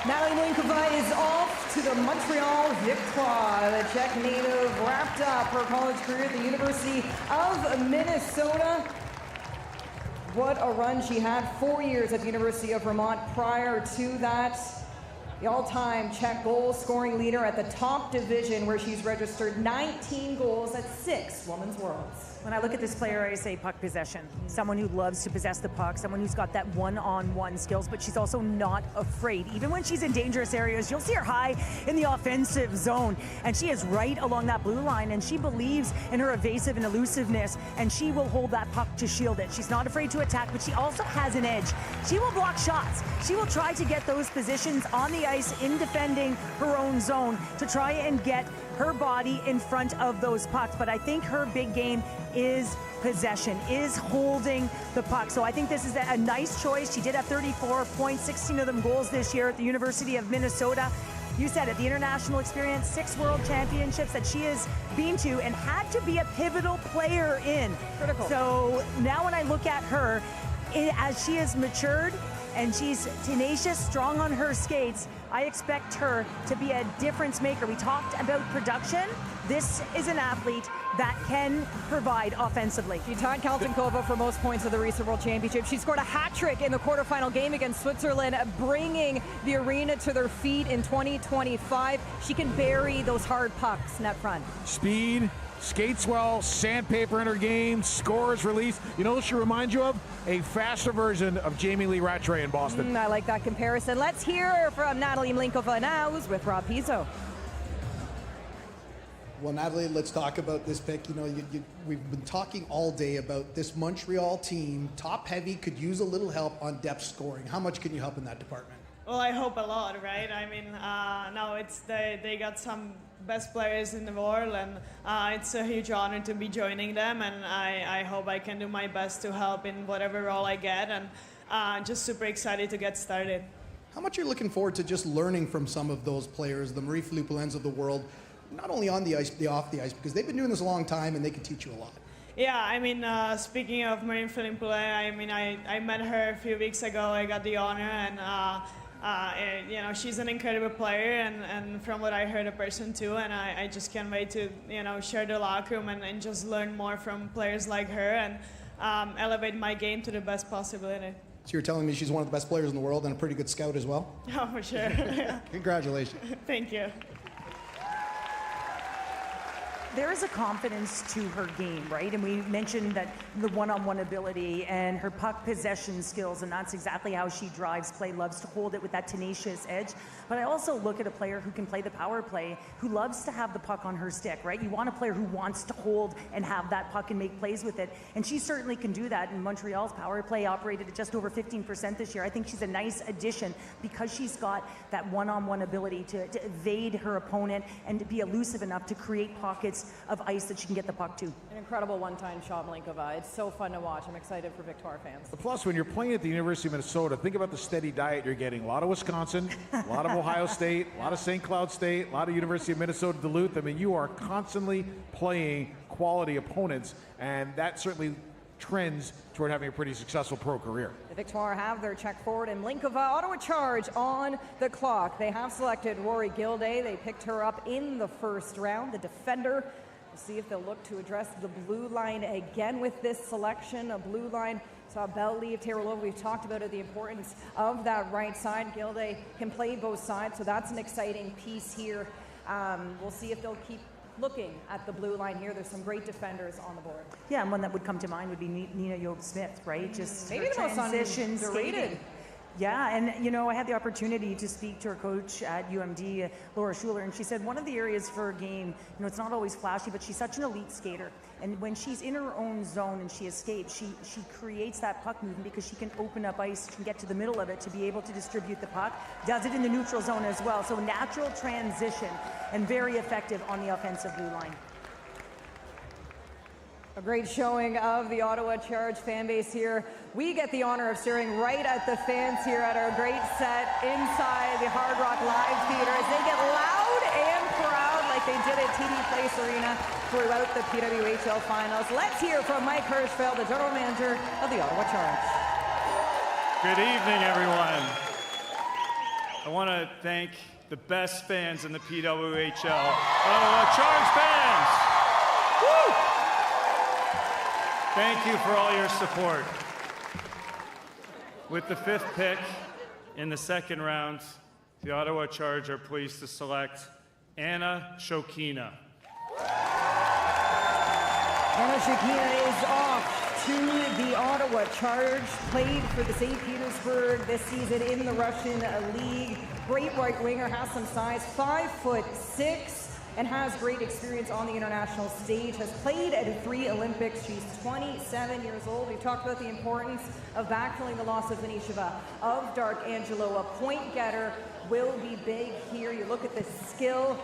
A: Natalie Vlenkova is off to the Montreal Victoire. The Czech native wrapped up her college career at the University of Minnesota. What a run she had. 4 years at the University of Vermont prior to that. The all-time Czech goal-scoring leader at the top division, where she's registered 19 goals at 6 Women's Worlds.
D: When I look at this player, I say puck possession. Someone who loves to possess the puck, someone who's got that one-on-one skills, but she's also not afraid. Even when she's in dangerous areas, you'll see her high in the offensive zone, and she is right along that blue line, and she believes in her evasive and elusiveness, and she will hold that puck to shield it. She's not afraid to attack, but she also has an edge. She will block shots. She will try to get those positions on the ice in defending her own zone to try and get her body in front of those pucks. But I think her big game is possession, is holding the puck. So I think this is a nice choice. She did have 34 points, 16 of them goals this year at the University of Minnesota. You said it, the international experience, 6 world championships that she has been to and had to be a pivotal player in.
A: Critical.
D: So now when I look at her, as she has matured and she's tenacious, strong on her skates, I expect her to be a difference maker. We talked about production. This is an athlete that can provide offensively.
A: She tied Kaltenkova for most points of the recent World Championship. She scored a hat trick in the quarterfinal game against Switzerland, bringing the arena to their feet in 2025. She can bury those hard pucks net front.
C: Speed, skates well, sandpaper in her game, scores, release. You know what she reminds you of? A faster version of Jamie Lee Rattray in Boston.
A: I like that comparison. Let's hear from Natalie Mlinkova now, who's with Rob Pizzo.
F: Well, Natalie, let's talk about this pick. You know, we've been talking all day about this Montreal team, top heavy, could use a little help on depth scoring. How much can you help in that department?
B: Well, I hope a lot, right? I mean, no, they got some best players in the world, and it's a huge honor to be joining them, and I hope I can do my best to help in whatever role I get, and just super excited to get started.
F: How much are you looking forward to just learning from some of those players, the Marie-Philippe Poulins of the world, not only on the ice, but off the ice, because they've been doing this a long time and they can teach you a lot?
B: Yeah, I mean, speaking of Marie-Philippe Poulin, I mean, I met her a few weeks ago. I got the honor, and you know, she's an incredible player, and from what I heard, a person too, and I just can't wait to, you know, share the locker room and just learn more from players like her and elevate my game to the best possibility.
F: So you're telling me she's one of the best players in the world and a pretty good scout as well?
B: Oh, for sure. Yeah.
F: Congratulations.
B: Thank you.
D: There is a confidence to her game, right? And we mentioned that the one-on-one ability and her puck possession skills, and that's exactly how she drives play, loves to hold it with that tenacious edge. But I also look at a player who can play the power play, who loves to have the puck on her stick, right? You want a player who wants to hold and have that puck and make plays with it. And she certainly can do that. And Montreal's power play operated at just over 15% this year. I think she's a nice addition because she's got that one-on-one ability to evade her opponent and to be elusive enough to create pockets of ice that she can get the puck to.
A: An incredible one-time shot, Mlinkova. It's so fun to watch. I'm excited for Victoire fans.
C: Plus, when you're playing at the University of Minnesota, think about the steady diet you're getting. A lot of Wisconsin, a lot of Ohio State, a lot of St. Cloud State, a lot of University of Minnesota Duluth. I mean, you are constantly playing quality opponents, and that certainly trends toward having a pretty successful pro career.
A: The Victoire have their check forward, and Mlinkova, Ottawa Charge on the clock. They have selected Rory Gilday. They picked her up in the first round, the defender. We'll see if they'll look to address the blue line again with this selection. A blue line, saw Bell leave, Taylor. We've talked about the importance of that right side. Gilday can play both sides, so that's an exciting piece here. We'll see if they'll keep looking at the blue line here. There's some great defenders on the board.
D: Yeah, and one that would come to mind would be Nina Yoke-Smith, right? Just
A: maybe the most
D: transition
A: underrated.
D: skating. Yeah, and you know, I had the opportunity to speak to her coach at UMD, Laura Schuler, and she said one of the areas for her game, you know, it's not always flashy, but she's such an elite skater. And when she's in her own zone and she escapes, she creates that puck movement because she can open up ice, she can get to the middle of it to be able to distribute the puck. Does it in the neutral zone as well. So natural transition and very effective on the offensive blue line.
A: A great showing of the Ottawa Charge fan base here. We get the honor of staring right at the fans here at our great set inside the Hard Rock Live Theater as they get loud and proud like they did at TD Place Arena throughout the PWHL Finals. Let's hear from Mike Hirschfeld, the general manager of the Ottawa Charge.
V: Good evening, everyone. I
H: want to thank the best fans in the PWHL, Ottawa Charge fans. Woo! Thank you for all your support. With the 5th pick in the 2nd round, the Ottawa Charge are pleased to select Anna Shokina.
A: Anna Shokina is off to the Ottawa Charge. Played for the St. Petersburg this season in the Russian League. Great right winger, has some size, 5'6", and has great experience on the international stage. Has played at 3 Olympics. She's 27 years old. We've talked about the importance of backfilling the loss of Vanisheva, of Dark Angelo. A point getter will be big here. You look at the skill.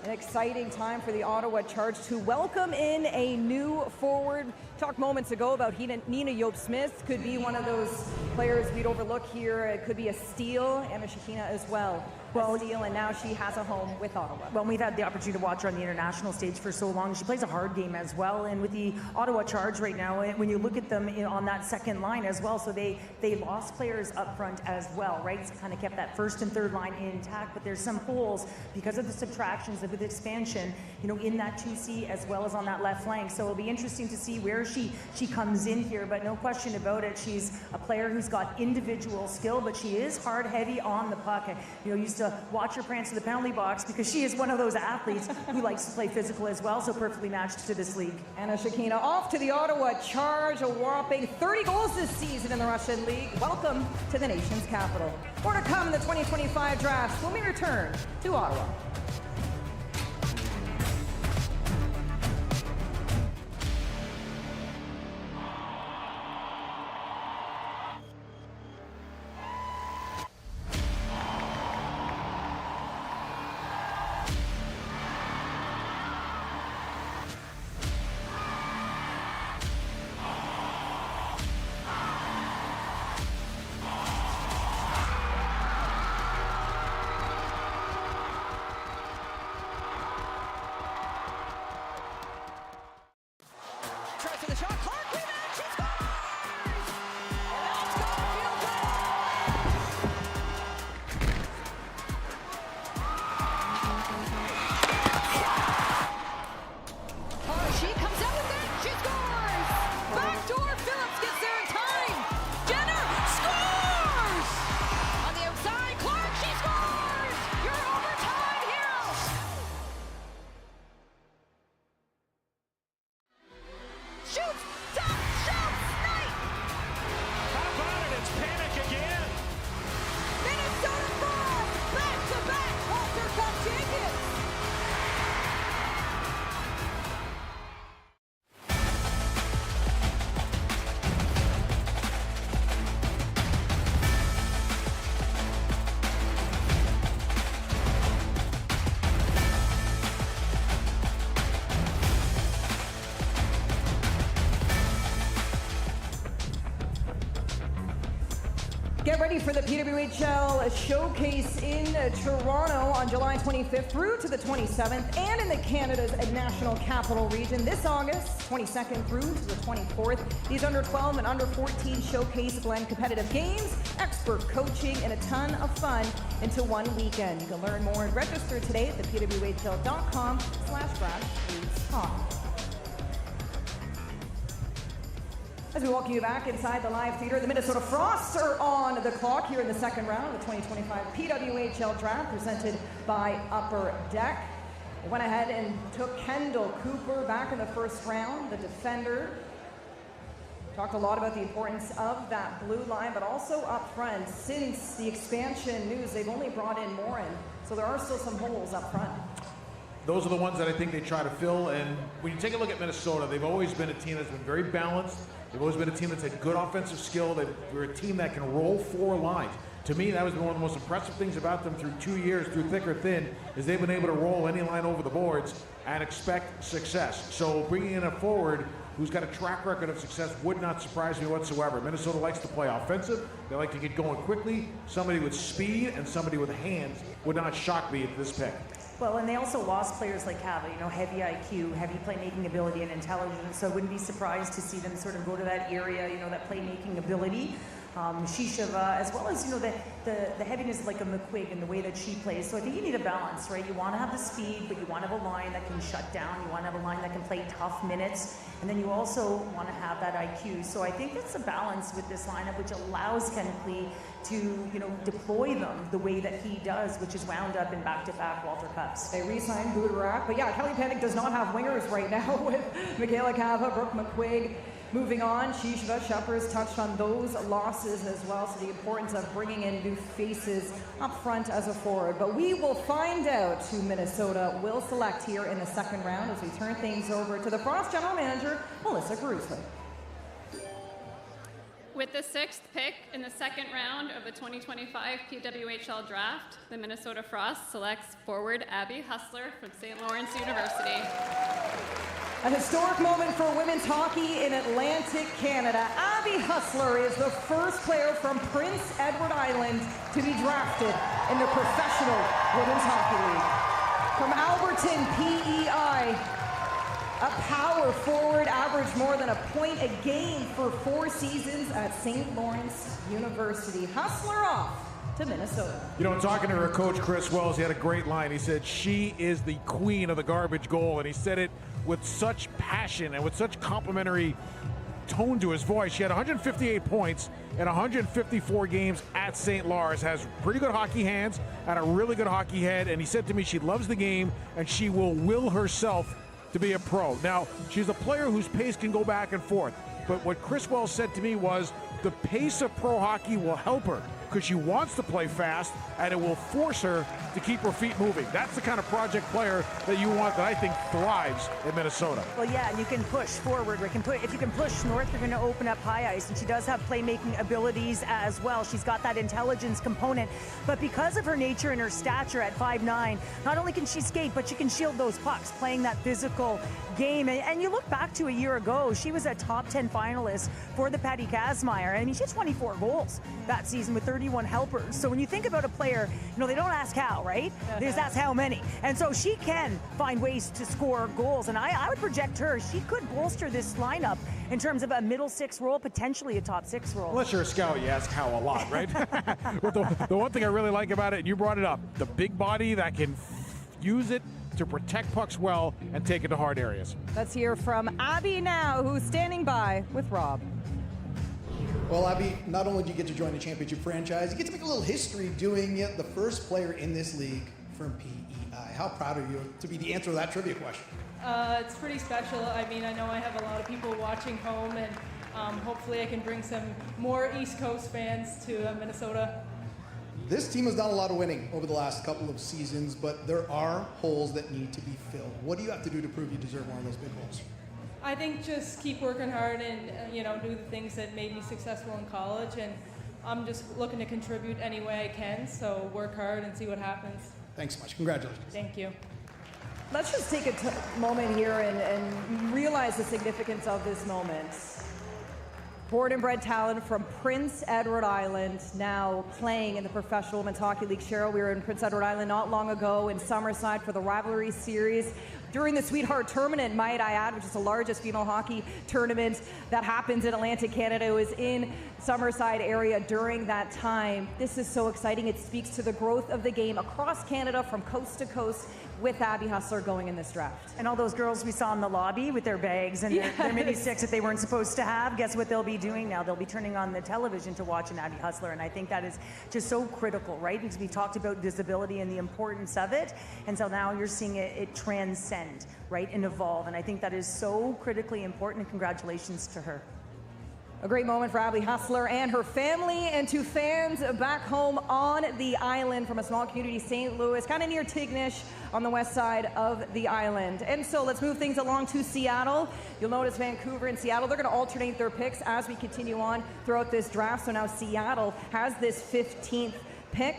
A: An exciting time for the Ottawa Charge to welcome in a new forward. Talked moments ago about Nina Yope-Smith. Could be one of those players we'd overlook here. It could be a steal. Anna Shokina as well. A steal, and now she has a home with Ottawa.
D: Well, we've had the opportunity to watch her on the international stage for so long. She plays a hard game as well, and with the Ottawa Charge right now, when you look at them on that second line as well, so they lost players up front as well, right? So kind of kept that first and third line intact, but there's some holes because of the subtractions with expansion, you know, in that 2C as well as on that left flank. So it'll be interesting to see where she comes in here, but no question about it, she's a player who's got individual skill, but she is hard, heavy on the puck. You know, used to watch her prance to the penalty box because she is one of those athletes who likes to play physical as well, so perfectly matched to this league.
A: Anna Shokina off to the Ottawa Charge, a whopping 30 goals this season in the Russian League. Welcome to the nation's capital. More to come in the 2025 draft when we return to Ottawa. Get ready for the PWHL Showcase in Toronto on July 25th through to the 27th, and in the Canada's National Capital Region this August 22nd through to the 24th. These under 12 and under 14 showcase blend competitive games, expert coaching, and a ton of fun into one weekend. You can learn more and register today at thepwhl.com/grassrootstalk. As we welcome you back inside the live theater, the Minnesota Frosts are on the clock here in the second round of the 2025 PWHL Draft presented by Upper Deck. Went ahead and took Kendall Cooper back in the first round, the defender. Talked a lot about the importance of that blue line, but also up front. Since the expansion news, they've only brought in Morin, so there are still some holes up front.
C: Those are the ones that I think they try to fill, and when you take a look at Minnesota, they've always been a team that's been very balanced. They've always been a team that's had good offensive skill. They're a team that can roll four lines. To me, that was one of the most impressive things about them through 2 years, through thick or thin, is they've been able to roll any line over the boards and expect success. So bringing in a forward who's got a track record of success would not surprise me whatsoever. Minnesota likes to play offensive. They like to get going quickly. Somebody with speed and somebody with hands would not shock me at this pick.
D: Well, and they also lost players like Cava, you know, heavy IQ, heavy playmaking ability and intelligence, so I wouldn't be surprised to see them sort of go to that area, you know, that playmaking ability. Shisheva, as well as, the heaviness like a McQuigg and the way that she plays. So I think you need a balance, right? You want to have the speed, but you want to have a line that can shut down. You want to have a line that can play tough minutes. And then you also want to have that IQ. So I think it's a balance with this lineup, which allows Ken Klee to, deploy them the way that he does, which is wound up in back-to-back Walter Cups.
A: They re-signed Budarak, but yeah, Kelly Panic does not have wingers right now with Michaela Cava, Brooke McQuigg. Moving on, Shisheva, Shepard touched on those losses as well, so the importance of bringing in new faces up front as a forward. But we will find out who Minnesota will select here in the second round as we turn things over to the Frost General Manager, Melissa Caruso.
I: With the 6th pick in the second round of the 2025 PWHL draft, the Minnesota Frost selects forward Abby Hustler from St. Lawrence University.
A: A historic moment for women's hockey in Atlantic Canada. Abby Hustler is the first player from Prince Edward Island to be drafted in the Professional Women's Hockey League. From Alberton, PEI, a power forward, averaged more than a point a game for 4 seasons at St. Lawrence University. Hustler off to Minnesota.
C: Talking to her coach, Chris Wells, he had a great line. He said, she is the queen of the garbage goal, and he said it with such passion and with such complimentary tone to his voice. She had 158 points in 154 games at St. Lawrence, has pretty good hockey hands and a really good hockey head, and he said to me she loves the game and she will herself to be a pro. Now, she's a player whose pace can go back and forth, but what Chris Wells said to me was the pace of pro hockey will help her because she wants to play fast and it will force her to keep her feet moving. That's the kind of project player that you want, that I think thrives in Minnesota.
D: Well, yeah, and you can push forward. If you can push north, you're going to open up high ice, and she does have playmaking abilities as well. She's got that intelligence component, but because of her nature and her stature at 5'9", not only can she skate, but she can shield those pucks, playing that physical game. And you look back to a year ago, she was a top 10 finalist for the Patty Kazmaier. I mean, she had 24 goals that season with 31 helpers. So when you think about a player, they don't ask how, right? They just ask how many. And so she can find ways to score goals. And I would project her. She could bolster this lineup in terms of a middle 6 role, potentially a top 6 role.
C: Unless you're a scout, you ask how a lot, right? But the one thing I really like about it, and you brought it up, the big body that can use it to protect pucks well and take it to hard areas.
A: Let's hear from Abby now, who's standing by with Rob.
F: Well, Abby, not only do you get to join a championship franchise, you get to make a little history doing it, the first player in this league from PEI. How proud are you to be the answer to that trivia question?
J: It's pretty special. I mean, I know I have a lot of people watching home, and hopefully I can bring some more East Coast fans to Minnesota.
F: This team has done a lot of winning over the last couple of seasons, but there are holes that need to be filled. What do you have to do to prove you deserve one of those big holes?
J: I think just keep working hard and do the things that made me successful in college, and I'm just looking to contribute any way I can, so work hard and see what happens.
F: Thanks so much. Congratulations.
J: Thank you.
A: Let's just take a moment here and realize the significance of this moment. Born and bred talent from Prince Edward Island, now playing in the Professional Women's Hockey League. Cheryl, we were in Prince Edward Island not long ago in Summerside for the Rivalry Series. During the Sweetheart Tournament, might I add, which is the largest female hockey tournament that happens in Atlantic Canada, it was in Summerside area during that time. This is so exciting. It speaks to the growth of the game across Canada from coast to coast with Abby Hustler going in this draft.
D: And all those girls we saw in the lobby with their bags and their mini sticks that they weren't supposed to have, guess what they'll be doing now? They'll be turning on the television to watch an Abby Hustler, and I think that is just so critical, right? Because we talked about visibility and the importance of it, and so now you're seeing it transcend, right, and evolve, and I think that is so critically important, and congratulations to her.
A: A great moment for Abby Hustler and her family, and to fans back home on the island from a small community, St. Louis, kind of near Tignish on the west side of the island. And so let's move things along to Seattle. You'll notice Vancouver and Seattle, they're going to alternate their picks as we continue on throughout this draft. So now Seattle has this 15th pick.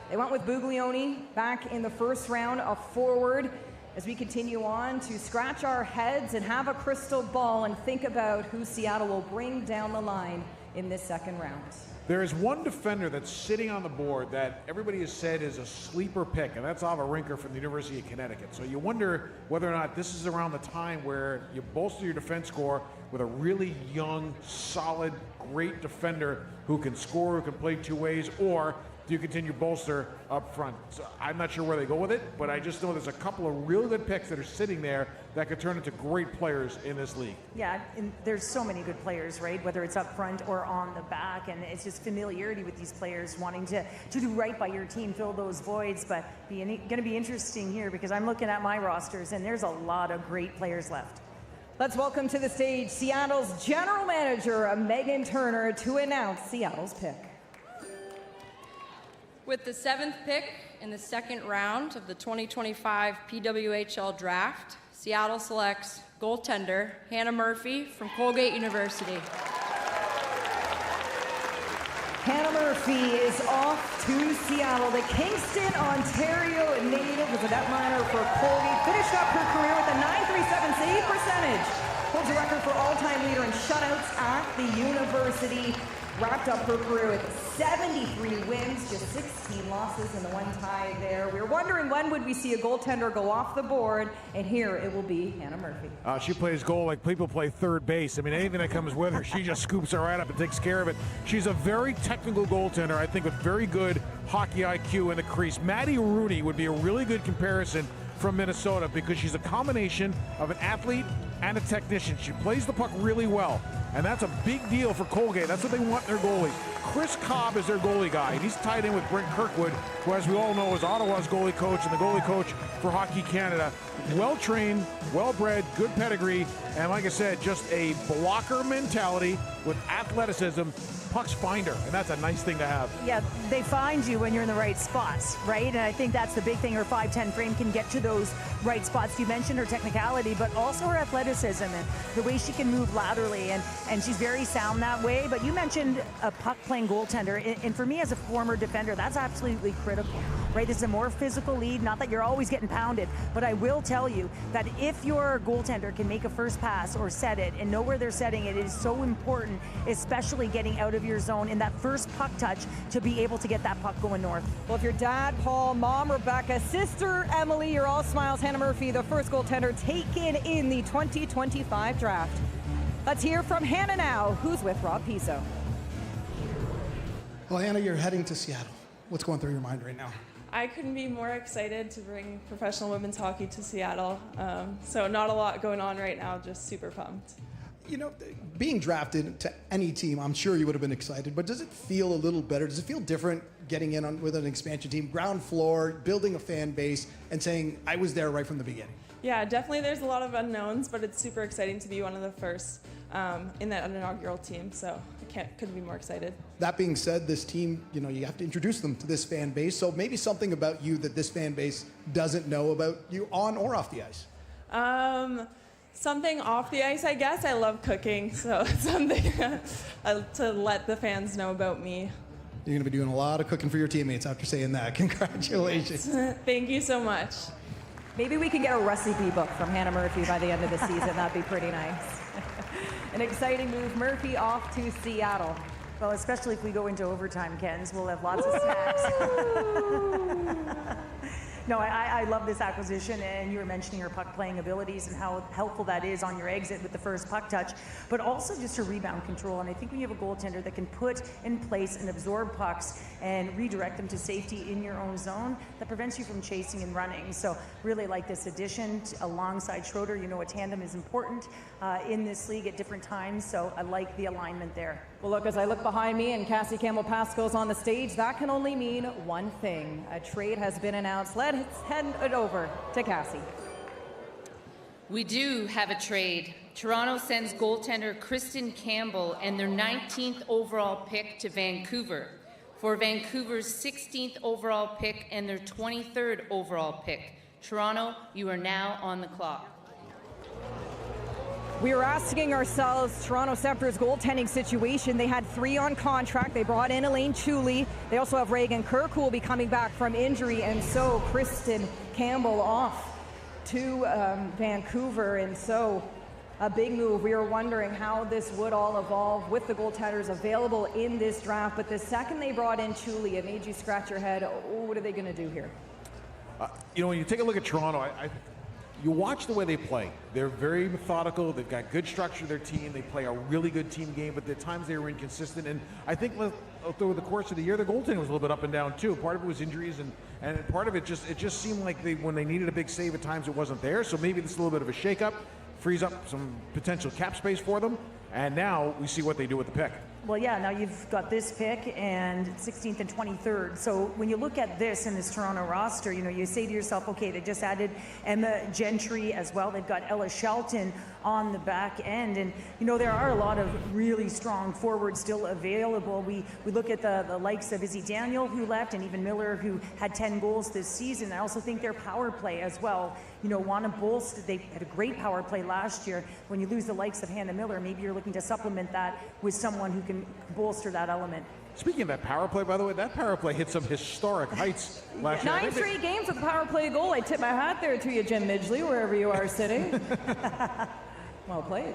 A: They went with Buglioni back in the first round, a forward. As we continue on to scratch our heads and have a crystal ball and think about who Seattle will bring down the line in this second round.
C: There is one defender that's sitting on the board that everybody has said is a sleeper pick, and that's Ava Rinker from the University of Connecticut. So you wonder whether or not this is around the time where you bolster your defense corps with a really young, solid, great defender who can score, who can play two ways, or do you continue bolster up front? So I'm not sure where they go with it, but I just know there's a couple of really good picks that are sitting there that could turn into great players in this league.
D: Yeah, and there's so many good players, right? Whether it's up front or on the back, and it's just familiarity with these players wanting to do right by your team, fill those voids. But going to be interesting here because I'm looking at my rosters, and there's a lot of great players left.
A: Let's welcome to the stage Seattle's General Manager, Megan Turner, to announce Seattle's pick.
K: With the 7th pick in the second round of the 2025 PWHL Draft, Seattle selects goaltender Hannah Murphy from Colgate University.
A: Hannah Murphy is off to Seattle. The Kingston, Ontario native was a netminer for Colgate. Finished up her career with a .937 save percentage. Holds a record for all-time leader in shutouts at the university. Wrapped up her career with 73 wins, just 16 losses and the one tie there. We were wondering when would we see a goaltender go off the board, and here it will be Hannah Murphy.
C: She plays goal like people play third base. I mean, anything that comes with her, she just scoops it right up and takes care of it. She's a very technical goaltender, I think, with very good hockey IQ in the crease. Maddie Rooney would be a really good comparison from Minnesota because she's a combination of an athlete and a technician. She plays the puck really well, and that's a big deal for Colgate. That's what they want in their goalie. Chris Cobb is their goalie guy, and he's tied in with Brent Kirkwood, who, as we all know, is Ottawa's goalie coach and the goalie coach for Hockey Canada. Well-trained, well-bred, good pedigree, and like I said, just a blocker mentality with athleticism. Pucks find her, and that's a nice thing to have.
D: Yeah, they find you when you're in the right spots, right? And I think that's the big thing. Her 5'10" frame can get to those right spots. You mentioned her technicality, but also her athleticism and the way she can move laterally, and she's very sound that way. But you mentioned a puck-playing goaltender, and for me as a former defender, that's absolutely critical, right? This is a more physical league, not that you're always getting pounded, but I will tell you that if your goaltender can make a first pass or set it and know where they're setting it, it is so important, especially getting out of your zone in that first puck touch to be able to get that puck going north.
A: Well, if your dad, Paul, mom, Rebecca, sister, Emily, you're all smiles. Hannah Murphy, the first goaltender taken in the 2025 draft. Let's hear from Hannah now, who's with Rob Piso.
F: Well, Hannah, you're heading to Seattle. What's going through your mind right now?
J: I couldn't be more excited to bring professional women's hockey to Seattle. So not a lot going on right now, just super pumped.
F: You know, being drafted to any team, I'm sure you would have been excited, but does it feel a little better? Does it feel different getting in with an expansion team, ground floor, building a fan base, and saying, I was there right from the beginning?
J: Yeah, definitely there's a lot of unknowns, but it's super exciting to be one of the first in that inaugural team, so I couldn't be more excited.
F: That being said, this team, you know, you have to introduce them to this fan base, so maybe something about you that this fan base doesn't know about you on or off the ice.
J: Something off the ice, I guess. I love cooking, so it's something to let the fans know about me.
F: You're going to be doing a lot of cooking for your teammates after saying that. Congratulations.
J: Thank you so much.
A: Maybe we can get a recipe book from Hannah Murphy by the end of the season. That'd be pretty nice. An exciting move. Murphy off to Seattle.
D: Well, especially if we go into overtime, Kens, we'll have lots of snacks. No, I love this acquisition, and you were mentioning her puck-playing abilities and how helpful that is on your exit with the first puck touch, but also just her rebound control. And I think when you have a goaltender that can put in place and absorb pucks and redirect them to safety in your own zone, that prevents you from chasing and running. So really like this addition alongside Schroeder. You know, a tandem is important in this league at different times, so I like the alignment there.
A: Well, look, as I look behind me and Cassie Campbell-Pascal's on the stage, that can only mean one thing. A trade has been announced. Let's head it over to Cassie.
M: We do have a trade. Toronto sends goaltender Kristen Campbell and their 19th overall pick to Vancouver for Vancouver's 16th overall pick and their 23rd overall pick. Toronto, you are now on the clock.
A: We were asking ourselves, Toronto Scepter's goaltending situation. They had 3 on contract. They brought in Elaine Chuli. They also have Reagan Kirk, who will be coming back from injury, and so Kristen Campbell off to Vancouver, and so a big move. We were wondering how this would all evolve with the goaltenders available in this draft, but the second they brought in Chuli, it made you scratch your head. Oh, what are they going to do here?
C: You know, when you take a look at Toronto, you watch the way they play. They're very methodical. They've got good structure to their team. They play a really good team game, but at times they were inconsistent. And I think through the course of the year, their goaltending was a little bit up and down too. Part of it was injuries, and part of it just seemed like when they needed a big save at times, it wasn't there. So maybe this is a little bit of a shakeup, frees up some potential cap space for them. And now we see what they do with the pick.
D: Well, yeah, now you've got this pick and 16th and 23rd. So when you look at this in this Toronto roster, you say to yourself, okay, they just added Emma Gentry as well. They've got Ella Shelton on the back end. And, there are a lot of really strong forwards still available. We look at the likes of Izzy Daniel, who left, and even Miller, who had 10 goals this season. I also think their power play as well. Want to bolster. They had a great power play last year. When you lose the likes of Hannah Miller, maybe you're looking to supplement that with someone who can bolster that element.
C: Speaking of that power play, by the way, that power play hit some historic heights last year.
A: 9 straight games with a power play goal. I tip my hat there to you, Jim Midgley, wherever you are sitting. Well played.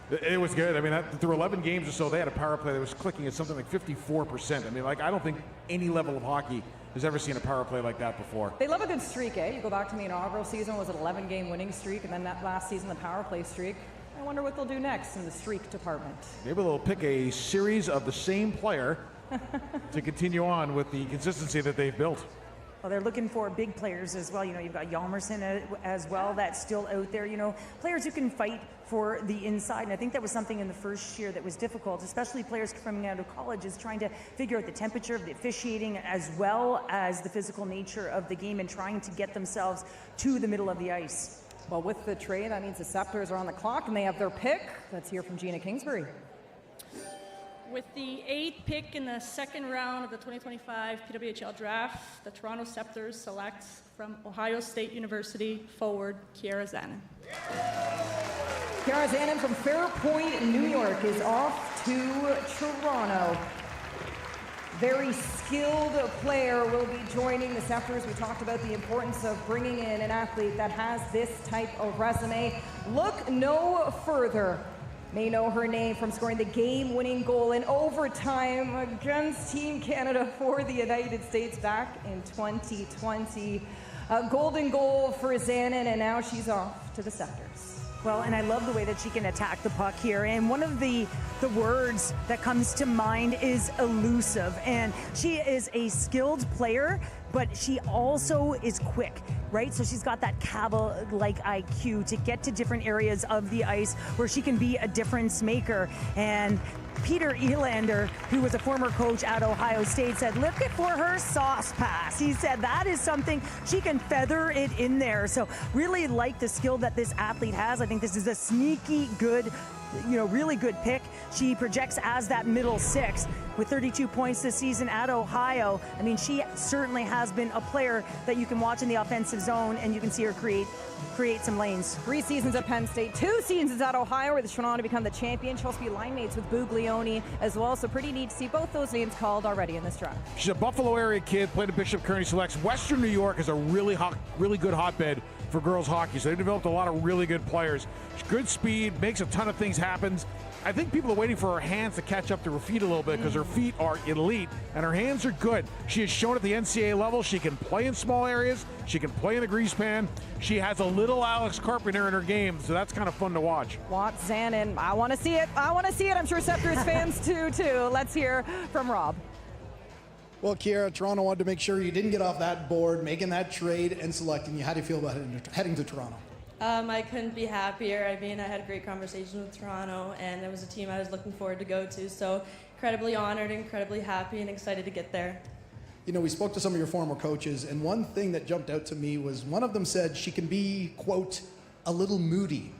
C: It was good. I mean, through 11 games or so, they had a power play that was clicking at something like 54%. I mean, I don't think any level of hockey has ever seen a power play like that before.
A: They love a good streak, eh? You go back to the inaugural season, was an 11-game winning streak, and then that last season, the power play streak. I wonder what they'll do next in the streak department.
C: Maybe they'll pick a series of the same player to continue on with the consistency that they've built.
D: Well, they're looking for big players as well. You've got Hjalmarsson as well that's still out there. Players who can fight for the inside. And I think that was something in the first year that was difficult, especially players coming out of college, is trying to figure out the temperature of the officiating as well as the physical nature of the game and trying to get themselves to the middle of the ice.
A: Well, with the trade, that means the Scepters are on the clock and they have their pick. Let's hear from Gina Kingsbury.
L: With the 8th pick in the second round of the 2025 PWHL draft, the Toronto Scepters select from Ohio State University forward Kiara Zanin.
A: Kiara Zanin from Fairpoint, New York is off to Toronto. Very skilled player will be joining the Scepters. We talked about the importance of bringing in an athlete that has this type of resume. Look no further. May know her name from scoring the game-winning goal in overtime against Team Canada for the United States back in 2020. A golden goal for Zanin, and now she's off to the Scepters.
D: Well, and I love the way that she can attack the puck here. And one of the words that comes to mind is elusive. And she is a skilled player, but she also is quick, right? So she's got that Cavill-like IQ to get to different areas of the ice where she can be a difference maker. And Peter Elander, who was a former coach at Ohio State, said, look for her sauce pass. He said that is something she can feather it in there. So really like the skill that this athlete has. I think this is a sneaky good, really good pick. She projects as that middle six with 32 points this season at Ohio. I mean, she certainly has been a player that you can watch in the offensive zone and you can see her create some lanes.
A: 3 seasons at Penn State, 2 seasons at Ohio, where the Toronto become the champion. She'll also be line mates with Buglioni as well, so pretty neat to see both those names called already in this draft.
C: She's a Buffalo area kid, played at Bishop Kearney Selects. Western New York is a really good hotbed for girls hockey, so they've developed a lot of really good players. Good speed, makes a ton of things happen. I think people are waiting for her hands to catch up to her feet a little bit because her feet are elite and her hands are good. She has shown at the NCAA level she can play in small areas. She can play in the grease pan. She has a little Alex Carpenter in her game, so that's kind of fun to watch.
A: Watch Zanin. I want to see it. I want to see it. I'm sure Scepters fans too. Let's hear from Rob.
F: Well, Kiara, Toronto wanted to make sure you didn't get off that board, making that trade and selecting you. How do you feel about heading to Toronto?
S: I couldn't be happier. I mean, I had a great conversation with Toronto, and it was a team I was looking forward to go to. So incredibly honored, incredibly happy, and excited to get there.
F: We spoke to some of your former coaches, and one thing that jumped out to me was one of them said she can be, quote, a little moody,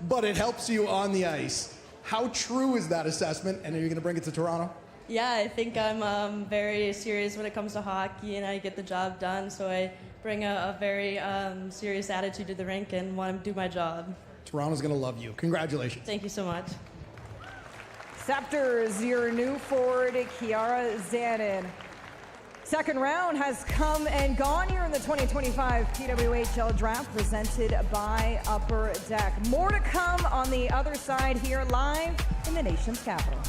F: but it helps you on the ice. How true is that assessment, and are you going to bring it to Toronto?
S: Yeah, I think I'm very serious when it comes to hockey, and I get the job done, so I bring a very serious attitude to the rink and want to do my job.
F: Toronto's going to love you. Congratulations.
S: Thank you so much.
A: Scepters, your new forward, Kiara Zanin. Second round has come and gone here in the 2025 PWHL draft presented by Upper Deck. More to come on the other side here live in the nation's capital.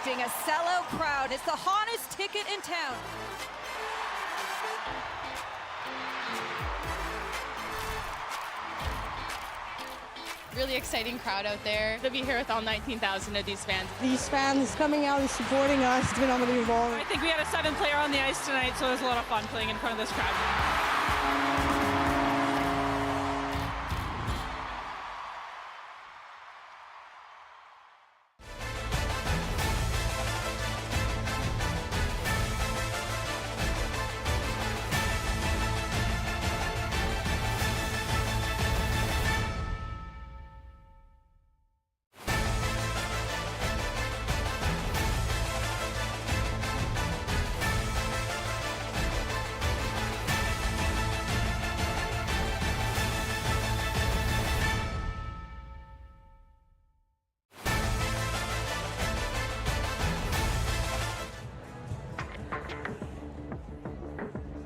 A: expecting a sellout crowd. It's the hottest ticket in town.
N: Really exciting crowd out there. To be here with all 19,000 of these fans.
V: These fans coming out and supporting us, it's been unbelievable.
W: I think we had a 7th player on the ice tonight, so it was a lot of fun playing in front of this crowd.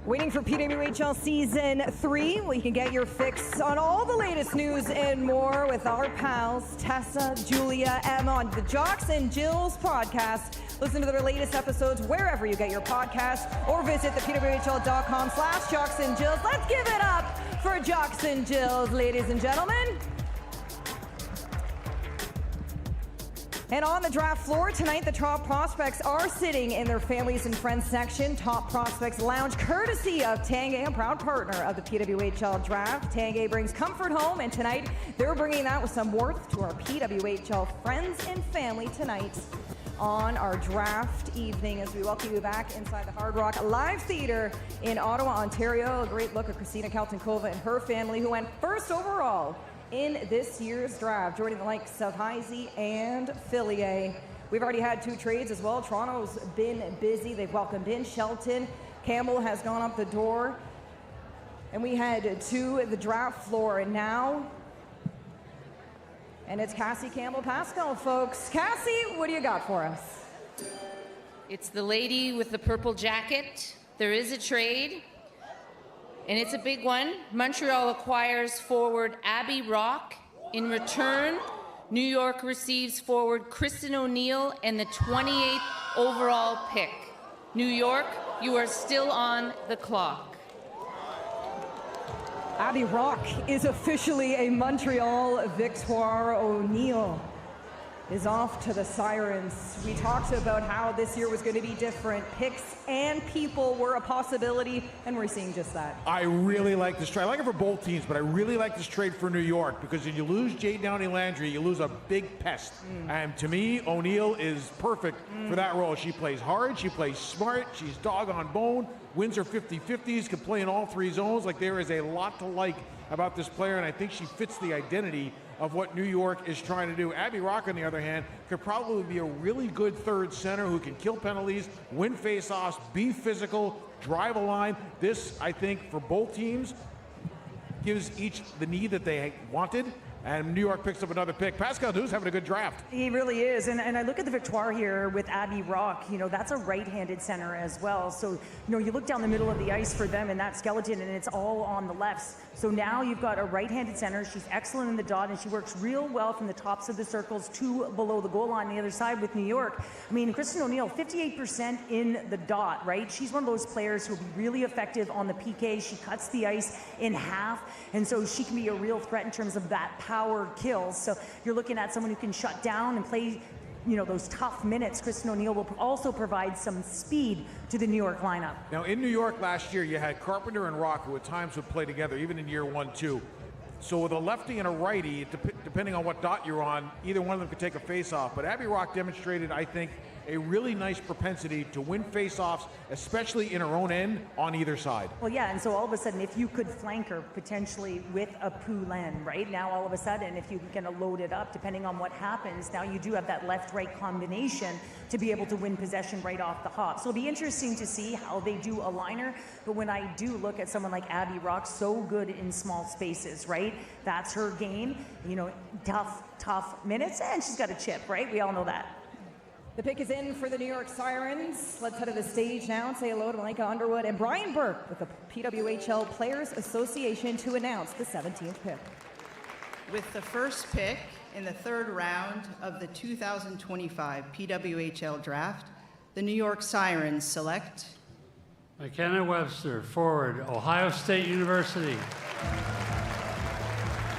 A: Waiting for PWHL Season 3, where you can get your fix on all the latest news and more with our pals Tessa, Julia, Emma on the Jocks and Jills podcast. Listen to their latest episodes wherever you get your podcasts or visit the pwhl.com/Jocks and Jills. Let's give it up for Jocks and Jills, ladies and gentlemen. And on the draft floor tonight, the top prospects are sitting in their families and friends section. Top Prospects Lounge, courtesy of Tanguay, a proud partner of the PWHL Draft. Tanguay brings comfort home, and tonight they're bringing that with some warmth to our PWHL friends and family tonight on our draft evening as we welcome you back inside the Hard Rock Live Theatre in Ottawa, Ontario. A great look at Christina Kaltenkova and her family, who went first overall in this year's draft, joining the likes of Heisey and Fillier. We've already had 2 trades as well. Toronto's been busy. They've welcomed in Shelton. Campbell has gone up the door. And we head to the draft floor and now, and it's Cassie Campbell-Pascal, folks. Cassie, what do you got for us?
M: It's the lady with the purple jacket. There is a trade. And it's a big one. Montreal acquires forward Abby Rock. In return, New York receives forward Kristen O'Neill and the 28th overall pick. New York, you are still on the clock.
A: Abby Rock is officially a Montreal Victoire. O'Neill is off to the Sirens. We talked about how this year was going to be different. Picks and people were a possibility, and we're seeing just that.
C: I really like this trade. I like it for both teams, but I really like this trade for New York because if you lose Jay Downey-Landry, you lose a big pest. And to me, O'Neill is perfect for that role. She plays hard, she plays smart, she's dog on bone, wins her 50-50s, can play in all 3 zones. Like, there is a lot to like about this player, and I think she fits the identity of what New York is trying to do. Abby Rock, on the other hand, could probably be a really good third center who can kill penalties, win faceoffs, be physical, drive a line. This, I think, for both teams, gives each the need that they wanted. And New York picks up another pick. Pascal Du's having a good draft.
D: He really is. And I look at the Victoire here with Abby Rock. You know, that's a right-handed center as well. So, you know, you look down the middle of the ice for them in that skeleton, and it's all on the lefts. So now you've got a right-handed center. She's excellent in the dot, and she works real well from the tops of the circles to below the goal line on the other side with New York. I mean, Kristen O'Neill, 58% in the dot, right? She's one of those players who will be really effective on the PK. She cuts the ice in half, and so she can be a real threat in terms of that power kills. So you're looking at someone who can shut down and play, you know, those tough minutes. Kristen O'Neill will also provide some speed to the New York lineup.
C: Now, in New York last year, you had Carpenter and Rock, who at times would play together, even in year 1, 2. So with a lefty and a righty, depending on what dot you're on, either one of them could take a face-off. But Abby Rock demonstrated, I think, a really nice propensity to win face-offs, especially in her own end on either side.
D: Well, yeah, and so all of a sudden, if you could flank her potentially with a Poulin, right? Now, all of a sudden, if you can load it up, depending on what happens, now you do have that left-right combination to be able to win possession right off the hop. So it'll be interesting to see how they do a liner. But when I do look at someone like Abby Rock, so good in small spaces, right? That's her game. You know, tough minutes, and she's got a chip, right? We all know that.
A: The pick is in for the New York Sirens. Let's head to the stage now and say hello to Malika Underwood and Brian Burke with the PWHL Players Association to announce the 17th pick.
X: With the first pick
E: in the third round of the 2025 PWHL Draft, the New York Sirens select
G: McKenna Webster, forward, Ohio State University.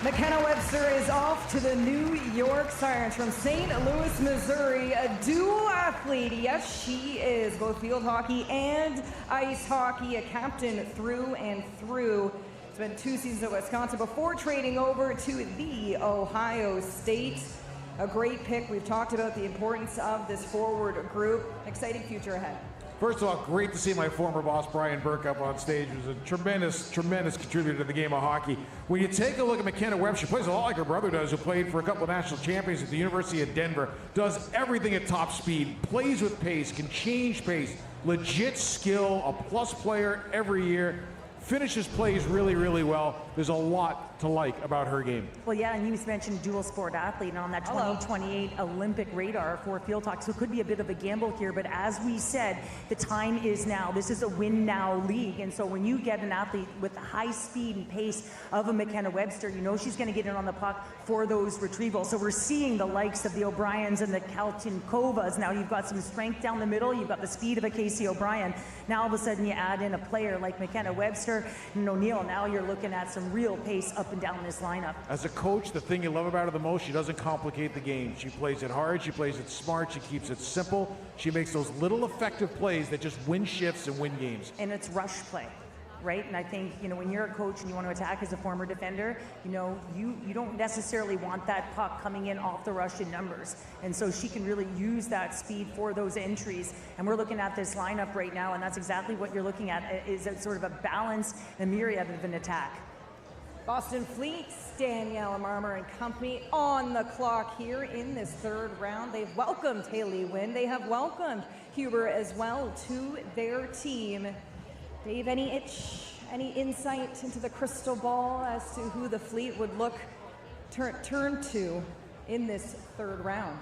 A: McKenna Webster is off to the New York Sirens from St. Louis, Missouri, a dual athlete. Yes, she is both field hockey and ice hockey, a captain through and through. Spent 2 seasons at Wisconsin before trading over to the Ohio State. A great pick. We've talked about the importance of this forward group. Exciting future ahead.
C: First of all, great to see my former boss, Brian Burke, up on stage. He was a tremendous, tremendous contributor to the game of hockey. When you take a look at McKenna Webb, she plays a lot like her brother does, who played for a couple of national champions at the University of Denver, does everything at top speed, plays with pace, can change pace, legit skill, a plus player every year, finishes plays really, really well. There's a lot to like about her game.
D: Well, yeah, and you mentioned dual sport athlete and on that 2028 Olympic radar for field hockey. So it could be a bit of a gamble here, but as we said, the time is now. This is a win now league. And so when you get an athlete with the high speed and pace of a McKenna Webster, you know she's going to get in on the puck for those retrievals. So we're seeing the likes of the O'Briens and the Kaltinkovas. Now you've got some strength down the middle. You've got the speed of a Casey O'Brien. Now all of a sudden you add in a player like McKenna Webster and O'Neill. Now you're looking at some real pace up and down this lineup.
C: As a coach, the thing you love about her the most, she doesn't complicate the game. She plays it hard, she plays it smart, she keeps it simple. She makes those little effective plays that just win shifts and win games.
D: And it's rush play, right? And I think, you know, when you're a coach and you want to attack as a former defender, you know, you don't necessarily want that puck coming in off the rush in numbers. And so she can really use that speed for those entries. And we're looking at this lineup right now, and that's exactly what you're looking at, is a sort of a balance, a myriad of an attack.
A: Boston Fleet's Danielle Marmer and company on the clock here in this third round. They've welcomed Haley Wynn. They have welcomed Huber as well to their team. Dave, any insight into the crystal ball as to who the Fleet would look turn to in this third round?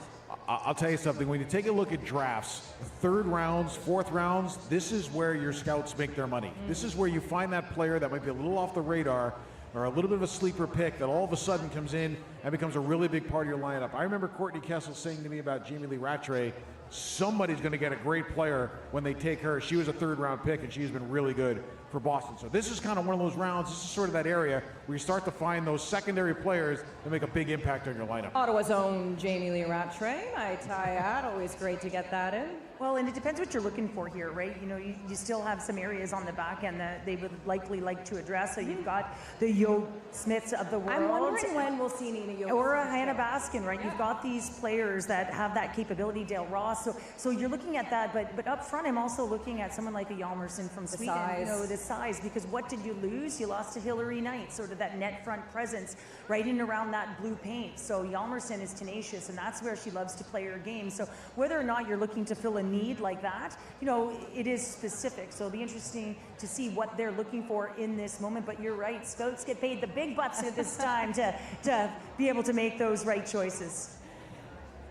C: I'll tell you something. When you take a look at drafts, third rounds, fourth rounds, this is where your scouts make their money. This is where you find that player that might be a little off the radar or a little bit of a sleeper pick that all of a sudden comes in and becomes a really big part of your lineup. I remember Courtney Kessel saying to me about Jamie Lee Rattray, somebody's going to get a great player when they take her. She was a third-round pick, and she's been really good for Boston. So this is kind of one of those rounds. This is sort of that area where you start to find those secondary players that make a big impact on your lineup.
A: Ottawa's own Jamie Lee Rattray, my tie-ad. Always great to get that in.
D: Well, and it depends what you're looking for here, right? You know, you still have some areas on the back end that they would likely like to address. So you've got the Yo Smiths of the world.
A: I'm wondering when we'll see Nina Yo.
D: Or a Hannah Baskin, right? Yeah. You've got these players that have that capability, Dale Ross. So you're looking at that, but up front, I'm also looking at someone like a Hjalmarsson from Sweden.
A: Size.
D: You know, the size, because what did you lose? You lost to Hillary Knight, sort of that net front presence right in around that blue paint. So Hjalmarsson is tenacious, and that's where she loves to play her game. So whether or not you're looking to fill a need like that, you know, it is specific. So it'll be interesting to see what they're looking for in this moment. But you're right, scouts get paid the big bucks at this time to be able to make those right choices.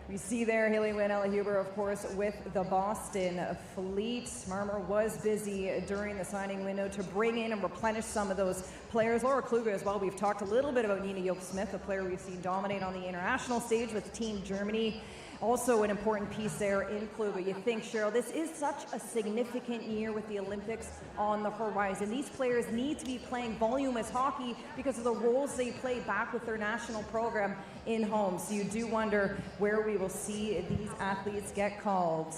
A: We see there Haley Wynn, Ella Huber, of course, with the Boston Fleet. Marmer was busy during the signing window to bring in and replenish some of those players. Laura Kluger as well. We've talked a little bit about Nina Yoke-Smith, a player we've seen dominate on the international stage with Team Germany. Also an important piece there in Kluger. You think, Cheryl, this is such a significant year with the Olympics on the horizon. These players need to be playing voluminous hockey because of the roles they play back with their national program in home. So you do wonder where we will see these athletes get called.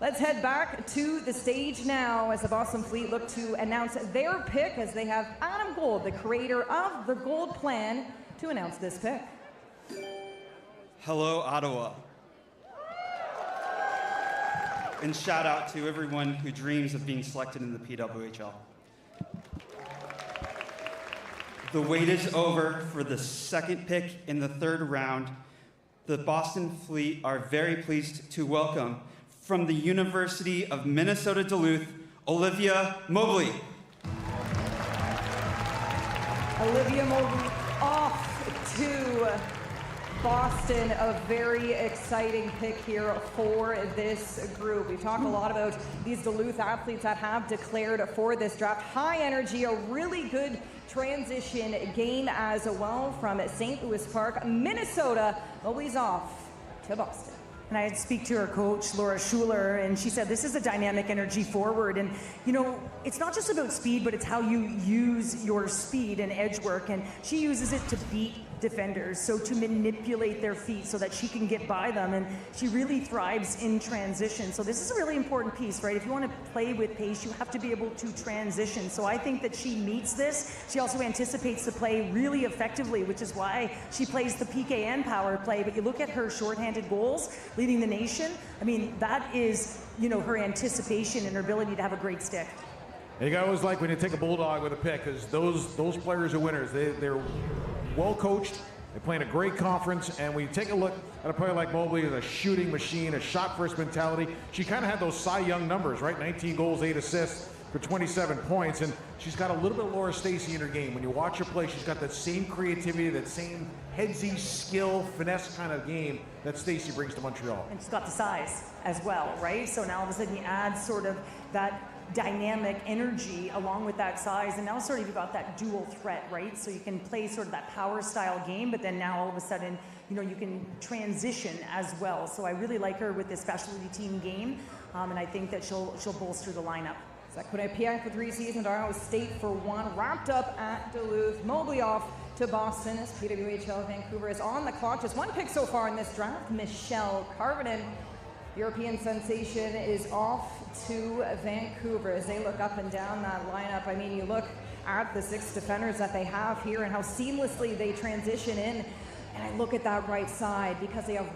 A: Let's head back to the stage now as the Boston Fleet look to announce their pick, as they have Adam Gold, the creator of the Gold Plan, to announce this pick.
O: Hello, Ottawa. And shout out to everyone who dreams of being selected in the PWHL. The wait is over for the second pick in the third round. The Boston Fleet are very pleased to welcome from the University of Minnesota Duluth, Olivia Mobley.
A: Olivia Mobley off to Boston, a very exciting pick here for this group. We've talked a lot about these Duluth athletes that have declared for this draft. High energy, a really good transition game as well from St. Louis Park. Minnesota mobilises off to Boston.
D: And I had to speak to her coach, Laura Schuler, and she said this is a dynamic energy forward. And, you know, it's not just about speed, but it's how you use your speed and edge work. And she uses it to beat defenders, so to manipulate their feet so that she can get by them. And she really thrives in transition. So this is a really important piece, right? If you want to play with pace, you have to be able to transition. So I think that she meets this. She also anticipates the play really effectively, which is why she plays the PK and power play. But you look at her shorthanded goals, leading the nation. I mean, that is, you know, her anticipation and her ability to have a great stick.
C: And you always like when you take a bulldog with a pick, because those players are winners. They're well coached. They play in a great conference, and when you take a look at a player like Mobley, as a shooting machine, a shot-first mentality, she kind of had those Cy Young numbers, right? 19 goals, 8 assists for 27 points, and she's got a little bit of Laura Stacey in her game. When you watch her play, she's got that same creativity, that same headsy skill, finesse kind of game that Stacey brings to Montreal.
D: And she's got the size as well, right? So now all of a sudden you add sort of that dynamic energy along with that size, and now sort of you've got that dual threat, right? So you can play sort of that power style game, but then now all of a sudden, you know, you can transition as well. So I really like her with this specialty team game, and I think that she'll bolster the lineup.
A: Quinnipiac for 3 seasons, Iowa State for 1, wrapped up at Duluth. Mobley off to Boston as PWHL Vancouver is on the clock. Just 1 pick so far in this draft, Michelle Karvinen. European sensation is off to Vancouver as they look up and down that lineup. I mean, you look at the 6 defenders that they have here and how seamlessly they transition in. And I look at that right side because they have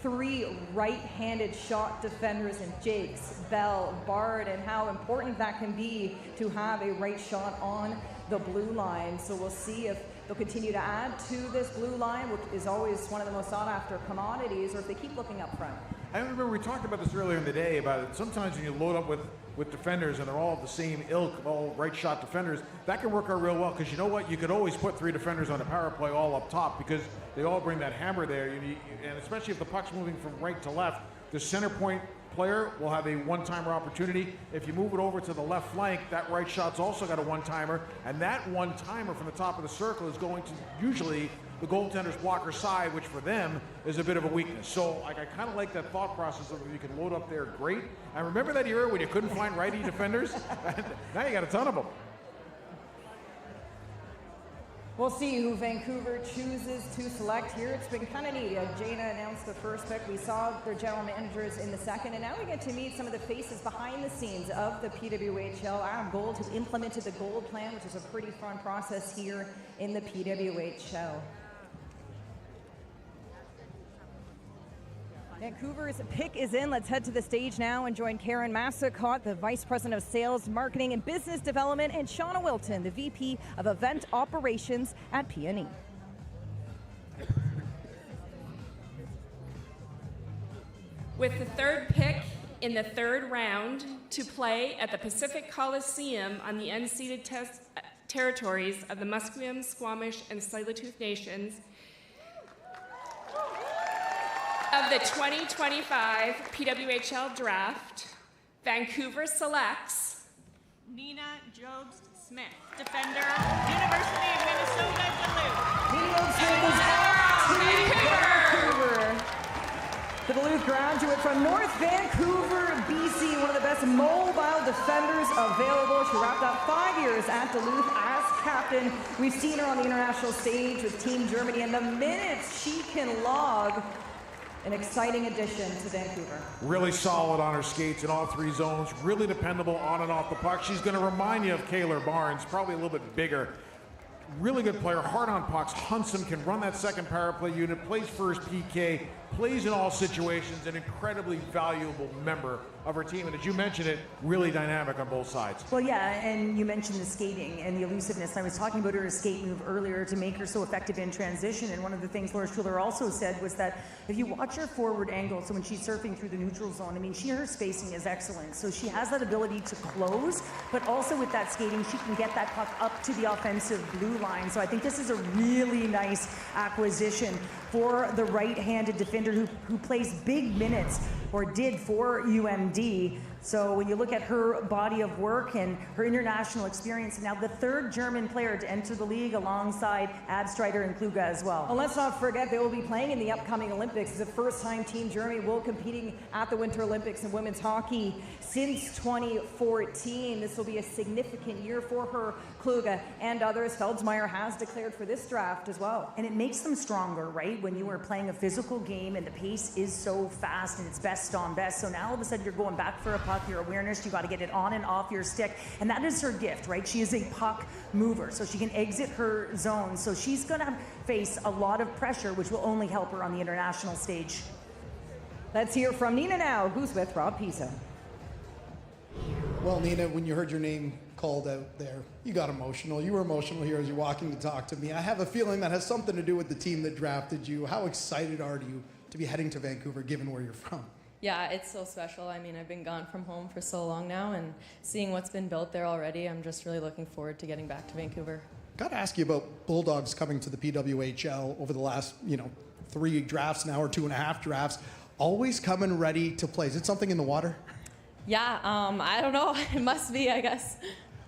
A: 3 right-handed shot defenders in Jakes, Bell, Bard, and how important that can be to have a right shot on the blue line. So we'll see if they'll continue to add to this blue line, which is always one of the most sought-after commodities, or if they keep looking up front.
C: I remember we talked about this earlier in the day about it. Sometimes when you load up with defenders and they're all the same ilk, all right shot defenders, that can work out real well, because you know what? You could always put 3 defenders on a power play all up top because they all bring that hammer there. And especially if the puck's moving from right to left, the center point player will have a one-timer opportunity. If you move it over to the left flank, that right shot's also got a one-timer, and that one-timer from the top of the circle is going to usually the goaltender's blocker side, which for them is a bit of a weakness. So I kind of like that thought process of if you can load up there, great. I remember that era when you couldn't find righty defenders. Now you got a ton of them.
A: We'll see who Vancouver chooses to select here. It's been kind of neat. Jana announced the first pick. We saw their general managers in the second, and now we get to meet some of the faces behind the scenes of the PWHL. Adam Gold, who implemented the Gold Plan, which is a pretty fun process here in the PWHL. Vancouver's pick is in. Let's head to the stage now and join Karen Massacott, the Vice President of Sales, Marketing, and Business Development, and Shauna Wilton, the VP of Event Operations at PNE.
P: With the 3rd pick in the 3rd round to play at the Pacific Coliseum on the unceded territories of the Musqueam, Squamish, and Tsleil-Waututh Nations, of the 2025 PWHL Draft, Vancouver selects
W: Nina Jobst-Smith, defender, University of Minnesota, Duluth.
A: Nina Jobst-Smith is off to Vancouver. The Duluth graduate from North Vancouver, BC, one of the best mobile defenders available. She wrapped up 5 years at Duluth as captain. We've seen her on the international stage with Team Germany, and the minutes she can log, an exciting addition to Vancouver.
C: Really solid on her skates in all 3 zones. Really dependable on and off the puck. She's going to remind you of Kaylor Barnes, probably a little bit bigger. Really good player, hard on pucks, hunts them, can run that second power play unit, plays first PK, plays in all situations, an incredibly valuable member of her team. And as you mentioned it, really dynamic on both sides.
D: Well, yeah, and you mentioned the skating and the elusiveness. I was talking about her skate move earlier to make her so effective in transition. And one of the things Laura Schuler also said was that if you watch her forward angle, so when she's surfing through the neutral zone, I mean, her spacing is excellent. So she has that ability to close, but also with that skating, she can get that puck up to the offensive blue line. So I think this is a really nice acquisition for the right-handed defender who plays big minutes, or did, for UMD. So when you look at her body of work and her international experience, now the third German player to enter the league alongside Abstreiter and Kluge as well.
A: And let's not forget they will be playing in the upcoming Olympics. It's the first time Team Germany will competing at the Winter Olympics in women's hockey since 2014. This will be a significant year for her, Kluge and others. Feldsmeyer has declared for this draft as well.
D: And it makes them stronger, right? When you are playing a physical game and the pace is so fast and it's best on best. So now all of a sudden you're going back for a puck, your awareness, you got to get it on and off your stick. And that is her gift, right? She is a puck mover, so she can exit her zone. So she's going to face a lot of pressure, which will only help her on the international stage.
A: Let's hear from Nina now, who's with Rob Pisa.
F: Well, Nina, when you heard your name called out there, you got emotional. You were emotional here as you're walking to talk to me. I have a feeling that has something to do with the team that drafted you. How excited are you to be heading to Vancouver, given where you're from?
Q: Yeah, it's so special. I mean, I've been gone from home for so long now, and seeing what's been built there already, I'm just really looking forward to getting back to Vancouver.
F: Got to ask you about Bulldogs coming to the PWHL over the last, 3 drafts now, or 2.5 drafts. Always coming ready to play. Is it something in the water?
Q: Yeah, I don't know. It must be, I guess.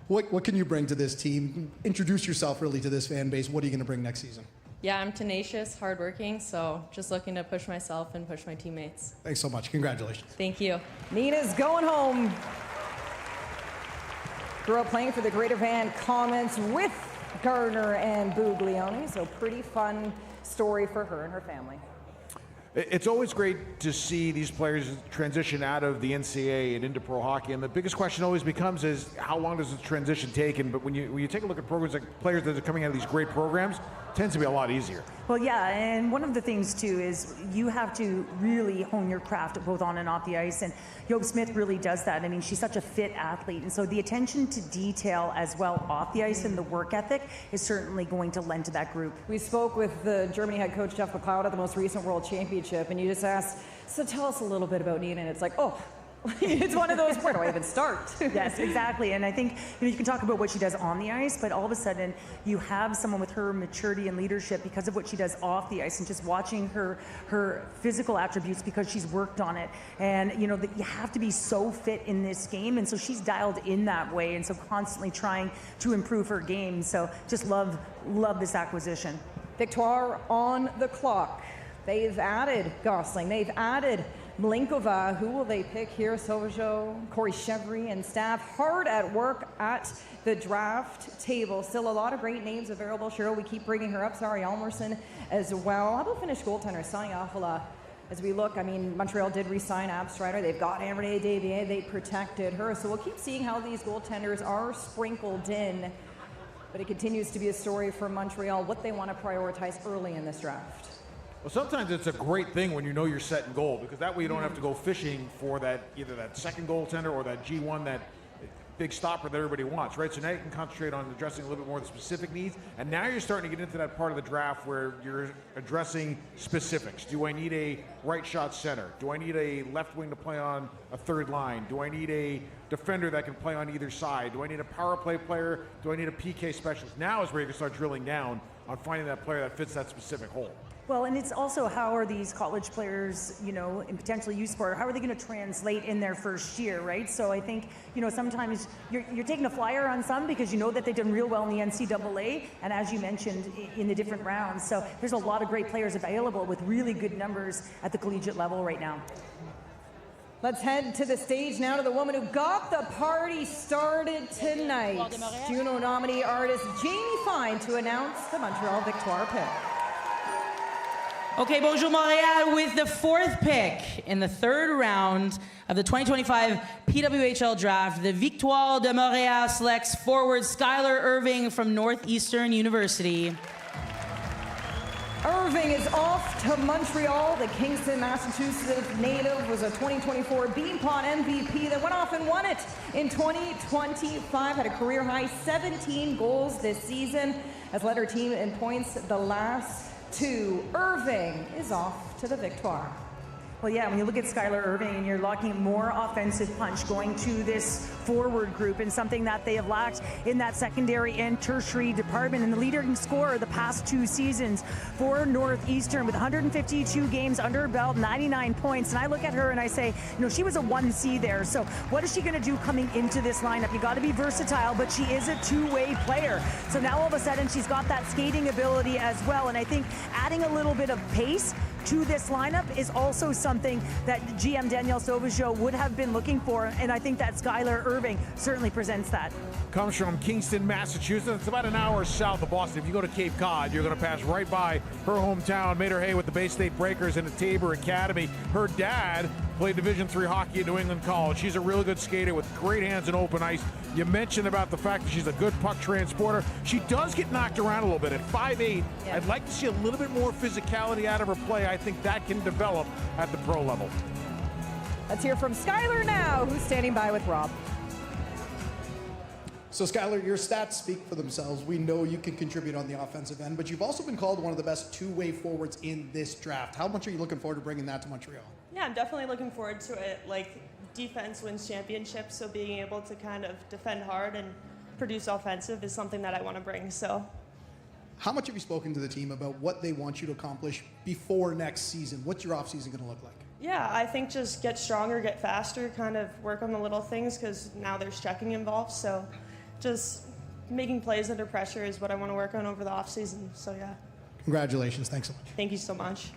F: What can you bring to this team? Introduce yourself really to this fan base. What are you going to bring next season?
Q: Yeah, I'm tenacious, hardworking, so just looking to push myself and push my teammates.
F: Thanks so much. Congratulations.
Q: Thank you.
A: Nina's going home. Grew up playing for the Greater Van Comets with Gardner and Buglione, so pretty fun story for her and her family.
C: It's always great to see these players transition out of the NCAA and into pro hockey, and the biggest question always becomes is how long does the transition take? But when you take a look at programs like players that are coming out of these great programs, it tends to be a lot easier.
D: Well, yeah, and one of the things too is you have to really hone your craft both on and off the ice, and Job Smith really does that. I mean, she's such a fit athlete, and so the attention to detail as well off the ice and the work ethic is certainly going to lend to that group.
A: We spoke with the Germany head coach Jeff McLeod at the most recent World Championship, and you just asked, so tell us a little bit about Nina, and it's like, oh, it's one of those, where do I even start?
D: Yes, exactly. And I think you can talk about what she does on the ice, but all of a sudden you have someone with her maturity and leadership because of what she does off the ice, and just watching her physical attributes because she's worked on it. And you have to be so fit in this game, and so she's dialed in that way, and so constantly trying to improve her game. So just love this acquisition.
A: Victoire on the clock. They've added Gosling. They've added Mlinkova. Who will they pick here? Sojo, Corey Chevry, and staff hard at work at the draft table. Still a lot of great names available. Cheryl, we keep bringing her up. Sorry, Almerson as well. How about Finnish goaltender Sani Ahola? As we look, I mean, Montreal did re-sign Abstreiter. They've got Amrine Davier. They protected her. So we'll keep seeing how these goaltenders are sprinkled in. But it continues to be a story for Montreal, what they want to prioritize early in this draft.
C: Well, sometimes it's a great thing when you know you're set in goal, because that way you don't have to go fishing for either that second goaltender or that G1, that big stopper that everybody wants, right? So now you can concentrate on addressing a little bit more of the specific needs, and now you're starting to get into that part of the draft where you're addressing specifics. Do I need a right shot center? Do I need a left wing to play on a third line? Do I need a defender that can play on either side? Do I need a power play player? Do I need a PK specialist? Now is where you can start drilling down on finding that player that fits that specific hole.
D: Well, and it's also how are these college players, and potentially youth sport, how are they going to translate in their first year, right? So I think, sometimes you're taking a flyer on some because you know that they've done real well in the NCAA, and as you mentioned, in the different rounds. So there's a lot of great players available with really good numbers at the collegiate level right now.
A: Let's head to the stage now to the woman who got the party started tonight. Juno nominee artist Jamie Fine to announce the Montreal Victoire pick.
R: Okay, bonjour Montréal with the fourth pick in the third round of the 2025 PWHL draft. The Victoire de Montréal selects forward Skylar Irving from Northeastern University.
A: Irving is off to Montreal. The Kingston, Massachusetts native was a 2024 Beanpot MVP that went off and won it in 2025. Had a career high 17 goals this season. Has led her team in points the last two. Irving is off to the Victoire.
D: Well, yeah, when you look at Skylar Irving and you're locking more offensive punch going to this forward group and something that they have lacked in that secondary and tertiary department, and the leading scorer the past 2 seasons for Northeastern with 152 games under her belt, 99 points. And I look at her and I say, you know, she was a 1C there. So what is she going to do coming into this lineup? You got to be versatile, but she is a two-way player. So now all of a sudden she's got that skating ability as well. And I think adding a little bit of pace to this lineup is also something that GM Danielle Sauvageau would have been looking for, and I think that Skylar Irving certainly presents that.
C: Comes from Kingston, Massachusetts. It's about an hour south of Boston. If you go to Cape Cod, you're going to pass right by her hometown. Made her hay with the Bay State Breakers and the Tabor Academy. Her dad played Division III hockey at New England College. She's a really good skater with great hands and open ice. You mentioned about the fact that she's a good puck transporter. She does get knocked around a little bit. At 5'8", yeah. I'd like to see a little bit more physicality out of her play. I think that can develop at the pro level.
A: Let's hear from Skylar now, who's standing by with Rob.
F: So, Skylar, your stats speak for themselves. We know you can contribute on the offensive end, but you've also been called one of the best two-way forwards in this draft. How much are you looking forward to bringing that to Montreal?
B: Yeah, I'm definitely looking forward to it. Like, defense wins championships, so being able to kind of defend hard and produce offensive is something that I want to bring. So,
F: how much have you spoken to the team about what they want you to accomplish before next season? What's your offseason going to look like?
B: Yeah, I think just get stronger, get faster, kind of work on the little things because now there's checking involved. So just making plays under pressure is what I want to work on over the offseason. So, yeah.
F: Congratulations. Thanks so much.
B: Thank you so much.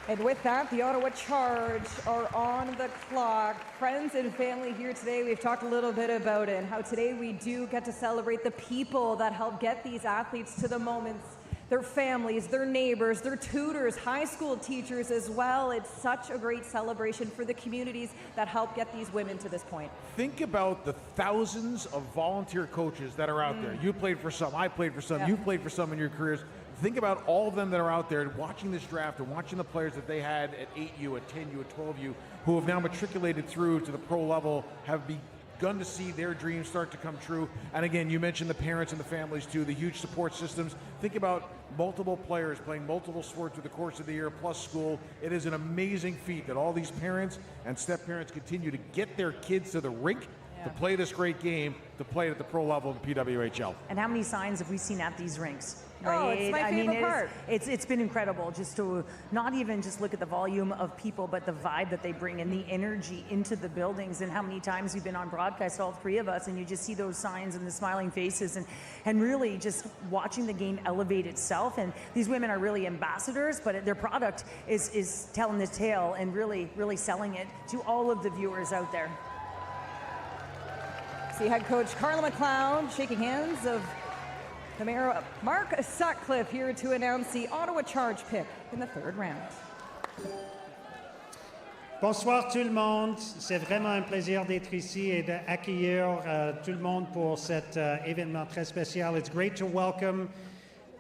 A: And with that, the Ottawa Charge are on the clock. Friends and family here today, we've talked a little bit about it and how today we do get to celebrate the people that help get these athletes to the moments. Their families, their neighbors, their tutors, high school teachers as well. It's such a great celebration for the communities that help get these women to this point.
C: Think about the thousands of volunteer coaches that are out there. You played for some, I played for some, you played for some in your careers. Think about all of them that are out there watching this draft and watching the players that they had at 8U, at 10U, at 12U, who have now matriculated through to the pro level, have begun to see their dreams start to come true. And again, you mentioned the parents and the families too, the huge support systems. Think about multiple players playing multiple sports through the course of the year, plus school. It is an amazing feat that all these parents and step-parents continue to get their kids to the rink to play this great game, to play it at the pro level of the PWHL.
D: And how many signs have we seen at these rinks?
A: Right? Oh, it's my favorite part.
D: It's been incredible just to not even just look at the volume of people, but the vibe that they bring and the energy into the buildings, and how many times we've been on broadcast, all three of us, and you just see those signs and the smiling faces and really just watching the game elevate itself. And these women are really ambassadors, but their product is telling the tale and really, really selling it to all of the viewers out there.
A: See head coach Carla McLeod shaking hands of the mayor, Mark Sutcliffe, here to announce the Ottawa Charge pick in the third round.
T: Bonsoir tout le monde. C'est vraiment un plaisir d'être ici et d'accueillir tout le monde pour cet événement très spécial. It's great to welcome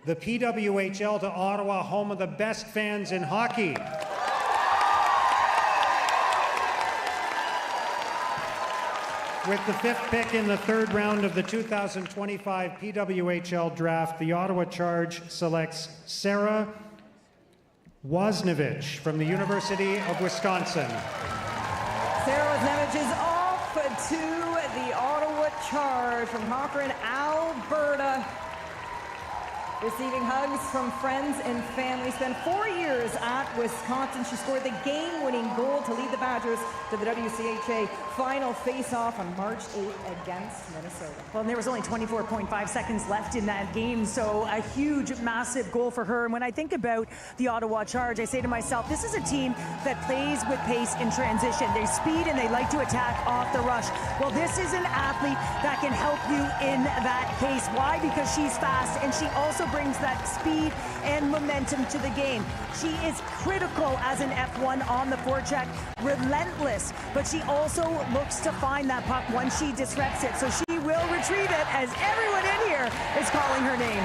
T: the PWHL to Ottawa, home of the best fans in hockey. With the 5th pick in the third round of the 2025 PWHL draft, the Ottawa Charge selects Sarah Wozniewicz from the University of Wisconsin.
A: Sarah Wozniewicz is off to the Ottawa Charge from Cochrane, Alberta. Receiving hugs from friends and family. Spent 4 years at Wisconsin. She scored the game-winning goal to lead the Badgers to the WCHA final face-off on March 8th against Minnesota.
D: Well, and there was only 24.5 seconds left in that game, so a huge, massive goal for her. And when I think about the Ottawa Charge, I say to myself, this is a team that plays with pace in transition. They speed and they like to attack off the rush. Well, this is an athlete that can help you in that case. Why? Because she's fast, and she also brings that speed and momentum to the game. She is critical as an F1 on the forecheck, relentless, but she also looks to find that puck once she disrupts it. So she will retrieve it, as everyone in here is calling her name.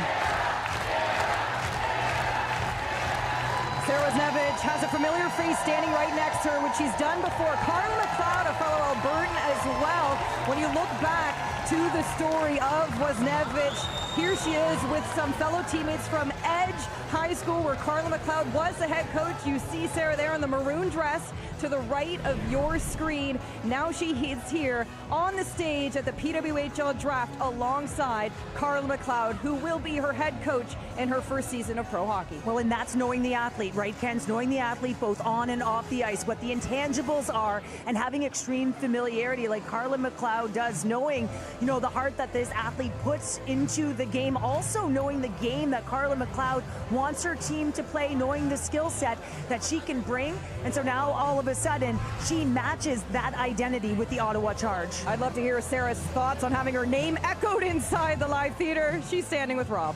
D: Sarah Wozniewicz has a familiar face standing right next to her, which she's done before. Carla McLeod, a fellow Albertan as well. When you look back to the story of Wozniewicz, here she is with some fellow teammates from
A: Edge High School, where Carla McLeod was the head coach. You see Sarah there in the maroon dress to the right of your screen. Now she is here on the stage at the PWHL draft alongside Carla McLeod, who will be her head coach in her first season of pro hockey.
D: Well, and that's knowing the athlete, right, Ken's? Knowing the athlete both on and off the ice, what the intangibles are, and having extreme familiarity like Carla McLeod does, knowing, you know, the heart that this athlete puts into the game, also knowing the game that Carla McLeod wants her team to play, knowing the skill set that she can bring. And so now all of a sudden she matches that identity with the Ottawa Charge.
A: I'd love to hear Sarah's thoughts on having her name echoed inside the live theater. She's standing with Rob.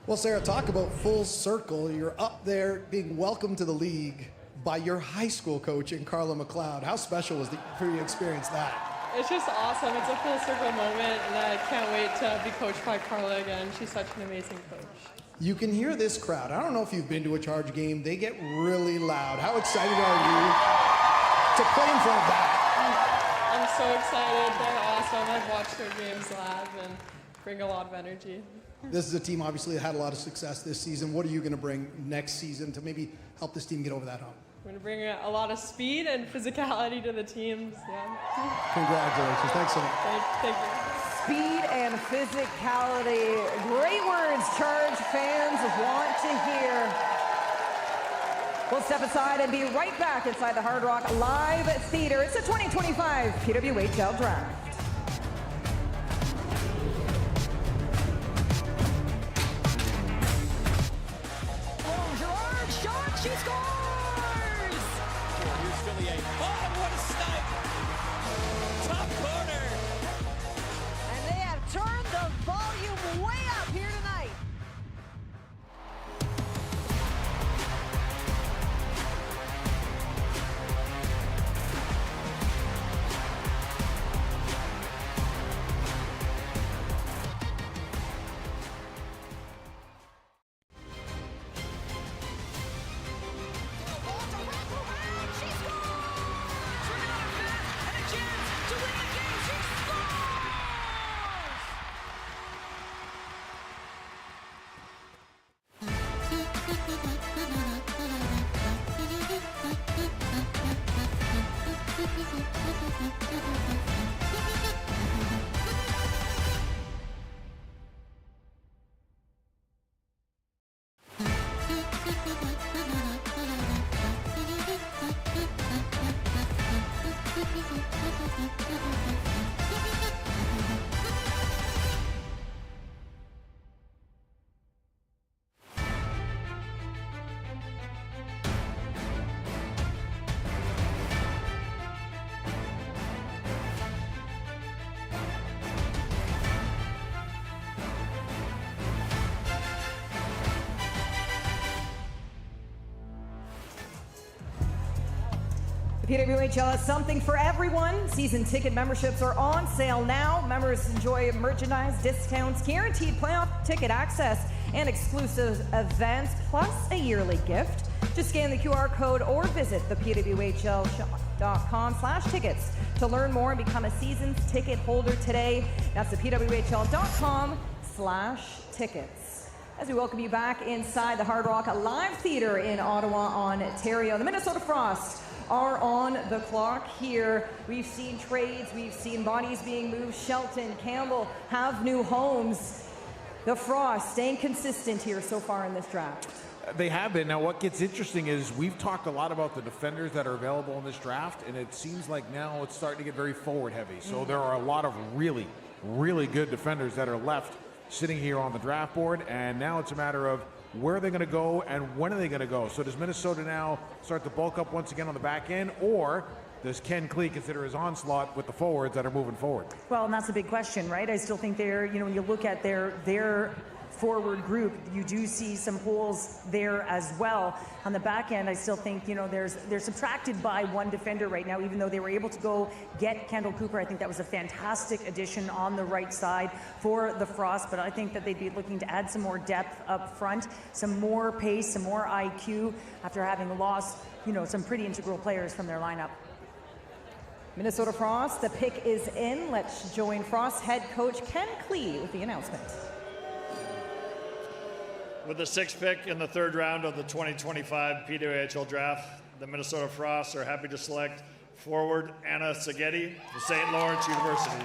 F: Well, Sarah, talk about full circle. You're up there being welcomed to the league by your high school coach in Carla McLeod. How special was it for you to experience that?
J: It's just awesome. It's a full circle moment, and I can't wait to be coached by Carla again. She's such an amazing coach.
F: You can hear this crowd. I don't know if you've been to a Charge game. They get really loud. How excited are you to play in front of that?
J: I'm so excited. They're awesome. I've watched their games live and bring a lot of energy.
F: This is a team obviously that had a lot of success this season. What are you going to bring next season to maybe help this team get over that hump?
J: We're going to bring a lot of speed and physicality to the teams. Yeah.
F: Congratulations. Thanks so much.
J: Thank you.
A: Speed and physicality. Great words Charge fans want to hear. We'll step aside and be right back inside the Hard Rock Live Theater. It's the 2025 PWHL Draft.
H: She scores! Here's Philly. Oh, what a snipe! Top corner!
A: And they have turned the volume way up here tonight. The PWHL has something for everyone. Season ticket memberships are on sale now. Members enjoy merchandise, discounts, guaranteed playoff ticket access, and exclusive events, plus a yearly gift. Just scan the QR code or visit the pwhl.com/tickets to learn more and become a season's ticket holder today. That's the pwhl.com/tickets. As we welcome you back inside the Hard Rock Live Theater in Ottawa, Ontario. The Minnesota Frost are on the clock here. We've seen trades, we've seen bodies being moved. Shelton, Campbell have new homes. The Frost staying consistent here so far in this draft.
C: They have been. Now, what gets interesting is we've talked a lot about the defenders that are available in this draft, and it seems like now it's starting to get very forward heavy. So there are a lot of really, really good defenders that are left sitting here on the draft board, and now it's a matter of where are they going to go and when are they going to go? So does Minnesota now start to bulk up once again on the back end, or does Ken Klee consider his onslaught with the forwards that are moving forward?
D: Well, and that's a big question, right? I still think they're, you know, when you look at their forward group, you do see some holes there as well. On the back end, I still think, you know, they're subtracted by one defender right now, even though they were able to go get Kendall Cooper. I think that was a fantastic addition on the right side for the Frost, but I think that they'd be looking to add some more depth up front, some more pace, some more IQ after having lost, you know, some pretty integral players from their lineup.
A: Minnesota Frost, the pick is in. Let's join Frost head coach Ken Klee with the announcement.
I: With the 6th pick in the 3rd round of the 2025 PWHL Draft, the Minnesota Frosts are happy to select forward Anna Segedi from St. Lawrence University.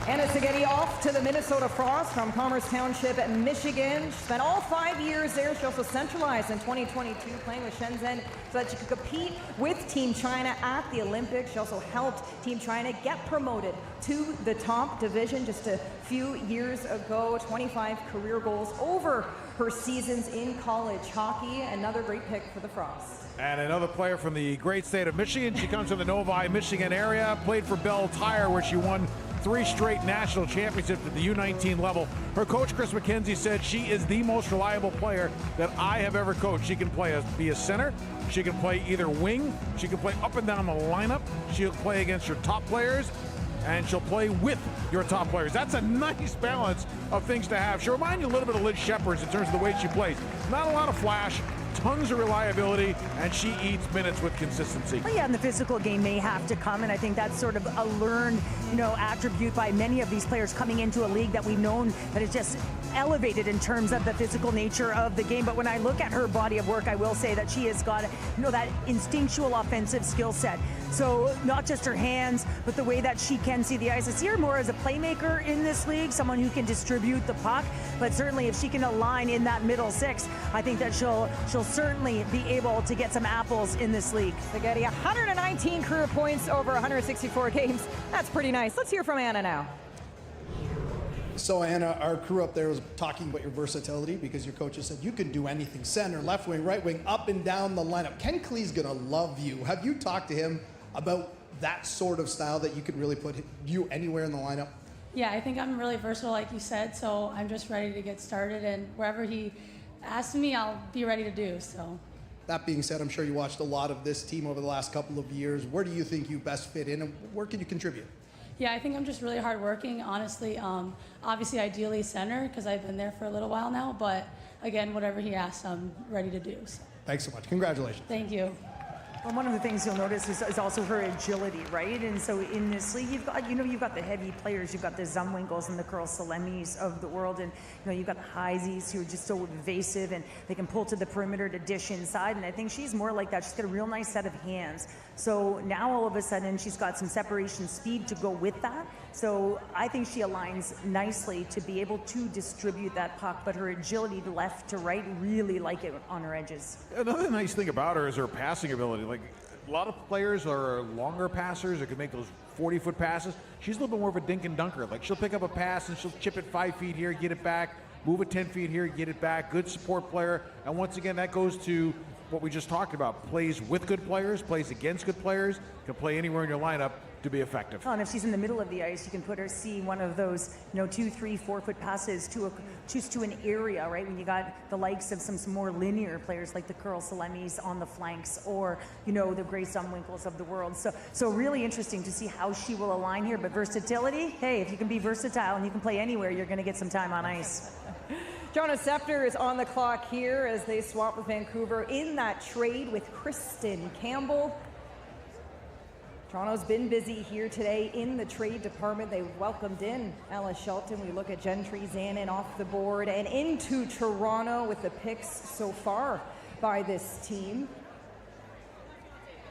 A: Anna Segedi off to the Minnesota Frost from Commerce Township, Michigan. She spent all 5 years there. She also centralized in 2022, playing with Shenzhen so that she could compete with Team China at the Olympics. She also helped Team China get promoted to the top division just a few years ago. 25 career goals over her seasons in college hockey. Another great pick for the Frost.
C: And another player from the great state of Michigan. She comes from the Novi, Michigan area, played for Bell Tire, where she won 3 straight national championships at the U19 level. Her coach, Chris McKenzie, said she is the most reliable player that I have ever coached. She can be a center. She can play either wing. She can play up and down the lineup. She'll play against your top players, and she'll play with your top players. That's a nice balance of things to have. She'll remind you a little bit of Liz Shepard in terms of the way she plays. Not a lot of flash, tons of reliability, and she eats minutes with consistency.
D: Well, yeah, and the physical game may have to come, and I think that's sort of a learned, attribute by many of these players coming into a league that we've known that is just elevated in terms of the physical nature of the game. But when I look at her body of work, I will say that she has got, that instinctual offensive skill set. So not just her hands, but the way that she can see the ice. I see her more as a playmaker in this league, someone who can distribute the puck. But certainly if she can align in that middle 6, I think that she'll certainly be able to get some apples in this league.
A: Segedi, 119 career points over 164 games. That's pretty nice. Let's hear from Anna now.
F: So Anna, our crew up there was talking about your versatility because your coaches said you can do anything, center, left wing, right wing, up and down the lineup. Ken Klee's gonna love you. Have you talked to him about that sort of style that you could really put you anywhere in the lineup?
K: Yeah, I think I'm really versatile, like you said, so I'm just ready to get started, and wherever he asks me, I'll be ready to do, so.
F: That being said, I'm sure you watched a lot of this team over the last couple of years. Where do you think you best fit in, and where can you contribute?
K: Yeah, I think I'm just really hardworking, honestly. Obviously, ideally center, because I've been there for a little while now, but again, whatever he asks, I'm ready to do. So.
F: Thanks so much. Congratulations.
K: Thank you.
D: Well, one of the things you'll notice is also her agility, right? And so in this league, you've got the heavy players, you've got the Zumwinkels and the Curl Salemis of the world, and you've got the Heises who are just so evasive and they can pull to the perimeter to dish inside. And I think she's more like that. She's got a real nice set of hands. So now all of a sudden she's got some separation speed to go with that. So I think she aligns nicely to be able to distribute that puck, but her agility left to right, really like it on her edges.
C: Another nice thing about her is her passing ability. Like, a lot of players are longer passers that can make those 40-foot passes. She's a little bit more of a dink and dunker. Like, she'll pick up a pass and she'll chip it 5 feet here, get it back, move it 10 feet here, get it back. Good support player. And once again, that goes to what we just talked about. Plays with good players, plays against good players, can play anywhere in your lineup to be effective.
D: Oh, and if she's in the middle of the ice, you can put her, see one of those, 2, 3, 4 foot passes to an area, right? When you got the likes of some more linear players like the Curl Salemis on the flanks, or the Grace Zumwinkels of the world. So really interesting to see how she will align here. But versatility, hey, if you can be versatile and you can play anywhere, you're going to get some time on ice.
A: Toronto Scepter is on the clock here as they swap with Vancouver in that trade with Kristen Campbell. Toronto's been busy here today in the trade department. They welcomed in Ella Shelton. We look at Gentry Zanin off the board and into Toronto with the picks so far by this team.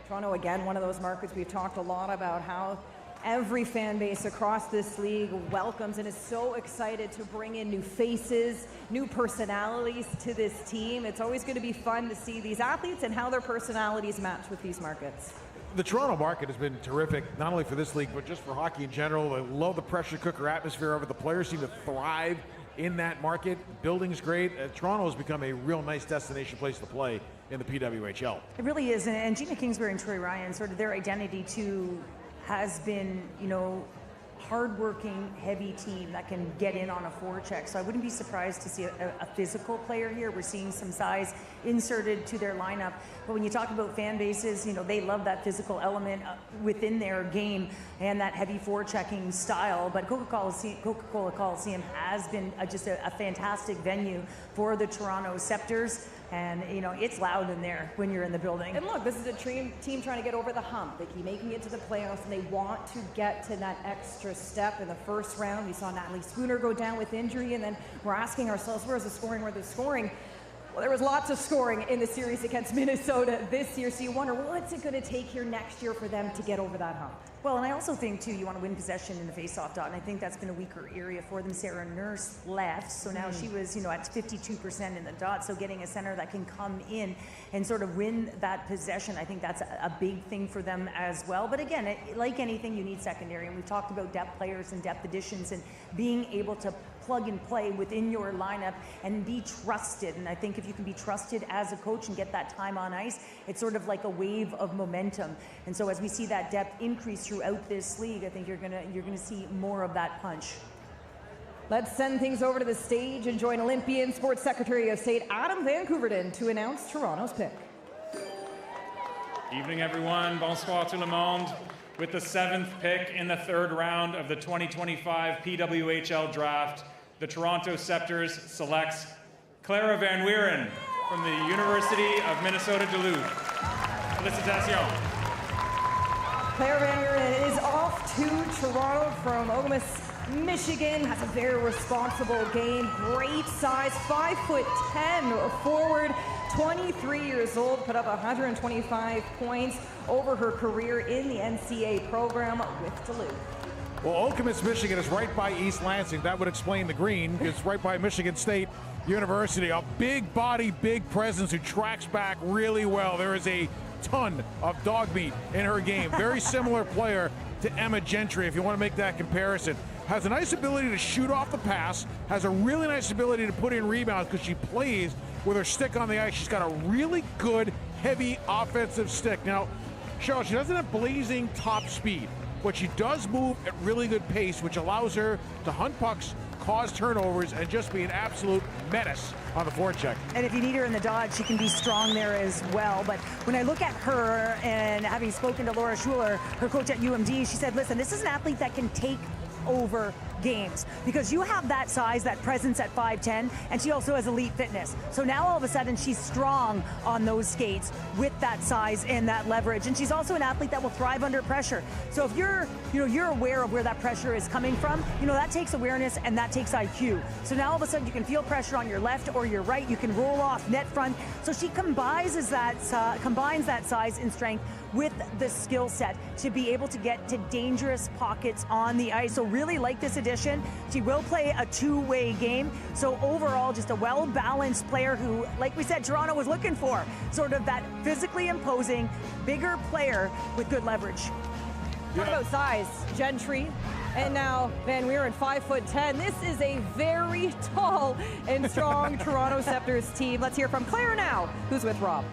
A: Toronto, again, one of those markets we've talked a lot about how every fan base across this league welcomes and is so excited to bring in new faces, new personalities to this team. It's always going to be fun to see these athletes and how their personalities match with these markets.
C: The Toronto market has been terrific, not only for this league, but just for hockey in general. I love the pressure cooker atmosphere of it. The players seem to thrive in that market. Building's great. Toronto has become a real nice destination place to play in the PWHL.
D: It really is. And Gina Kingsbury and Troy Ryan, sort of their identity too has been, hardworking, heavy team that can get in on a forecheck. So I wouldn't be surprised to see a physical player here. We're seeing some size inserted to their lineup. But when you talk about fan bases, they love that physical element within their game and that heavy forechecking style. But Coca-Cola Coliseum has been just a fantastic venue for the Toronto Scepters. And, you know, it's loud in there when you're in the building.
A: And look, this is a team trying to get over the hump. They keep making it to the playoffs, and they want to get to that extra step. In the first round, we saw Natalie Spooner go down with injury, and then we're asking ourselves, where's the scoring, where's the scoring? Well, there was lots of scoring in the series against Minnesota this year, so you wonder, what's it going to take here next year for them to get over that hump?
D: Well, and I also think, too, you want to win possession in the face-off dot, and I think that's been a weaker area for them. Sarah Nurse left, so now she was, you know, at 52% in the dot, so getting a center that can come in and sort of win that possession, I think that's a big thing for them as well. But again, like anything, you need secondary, and we've talked about depth players and depth additions and being able to plug and play within your lineup and be trusted. And I think if you can be trusted as a coach and get that time on ice, it's sort of like a wave of momentum. And so as we see that depth increase throughout this league, I think you're gonna see more of that punch.
A: Let's send things over to the stage and join Olympian Sports Secretary of State Adam Van Couverden to announce Toronto's pick.
L: Evening, everyone. Bonsoir tout le monde. With the 7th pick in the 3rd round of the 2025 PWHL draft, the Toronto Scepters selects Clara Van Wieren from the University of Minnesota Duluth. Félicitations.
A: Clara Van Wieren is off to Toronto from Okemos, Michigan. Has a very responsible game. Great size, 5'10" forward. 23 years old, put up 125 points over her career in the NCAA program with Duluth.
C: Well, Okemos, Michigan is right by East Lansing. That would explain the green. It's right by Michigan State University. A big body, big presence who tracks back really well. There is a ton of dog meat in her game. Very similar player to Emma Gentry, if you want to make that comparison. Has a nice ability to shoot off the pass, has a really nice ability to put in rebounds because she plays with her stick on the ice. She's got a really good, heavy offensive stick. Now, Cheryl, she doesn't have blazing top speed, but she does move at really good pace, which allows her to hunt pucks, cause turnovers, and just be an absolute menace on the forecheck.
D: And if you need her in the dodge, she can be strong there as well. But when I look at her, and having spoken to Laura Schuler, her coach at UMD, she said, listen, this is an athlete that can take over games because you have that size, that presence at 5'10", and she also has elite fitness. So now all of a sudden she's strong on those skates with that size and that leverage. And she's also an athlete that will thrive under pressure. So if you're aware of where that pressure is coming from, that takes awareness and that takes IQ. So now all of a sudden you can feel pressure on your left or your right. You can roll off net front. So she combines that size and strength with the skill set to be able to get to dangerous pockets on the ice. So really like this addition. She will play a two-way game. So overall, just a well-balanced player who, like we said, Toronto was looking for. Sort of that physically imposing, bigger player with good leverage.
A: Talk about size, Gentry, and now Van Wieren, 5'10". This is a very tall and strong Toronto Scepters team. Let's hear from Claire now, who's with Rob.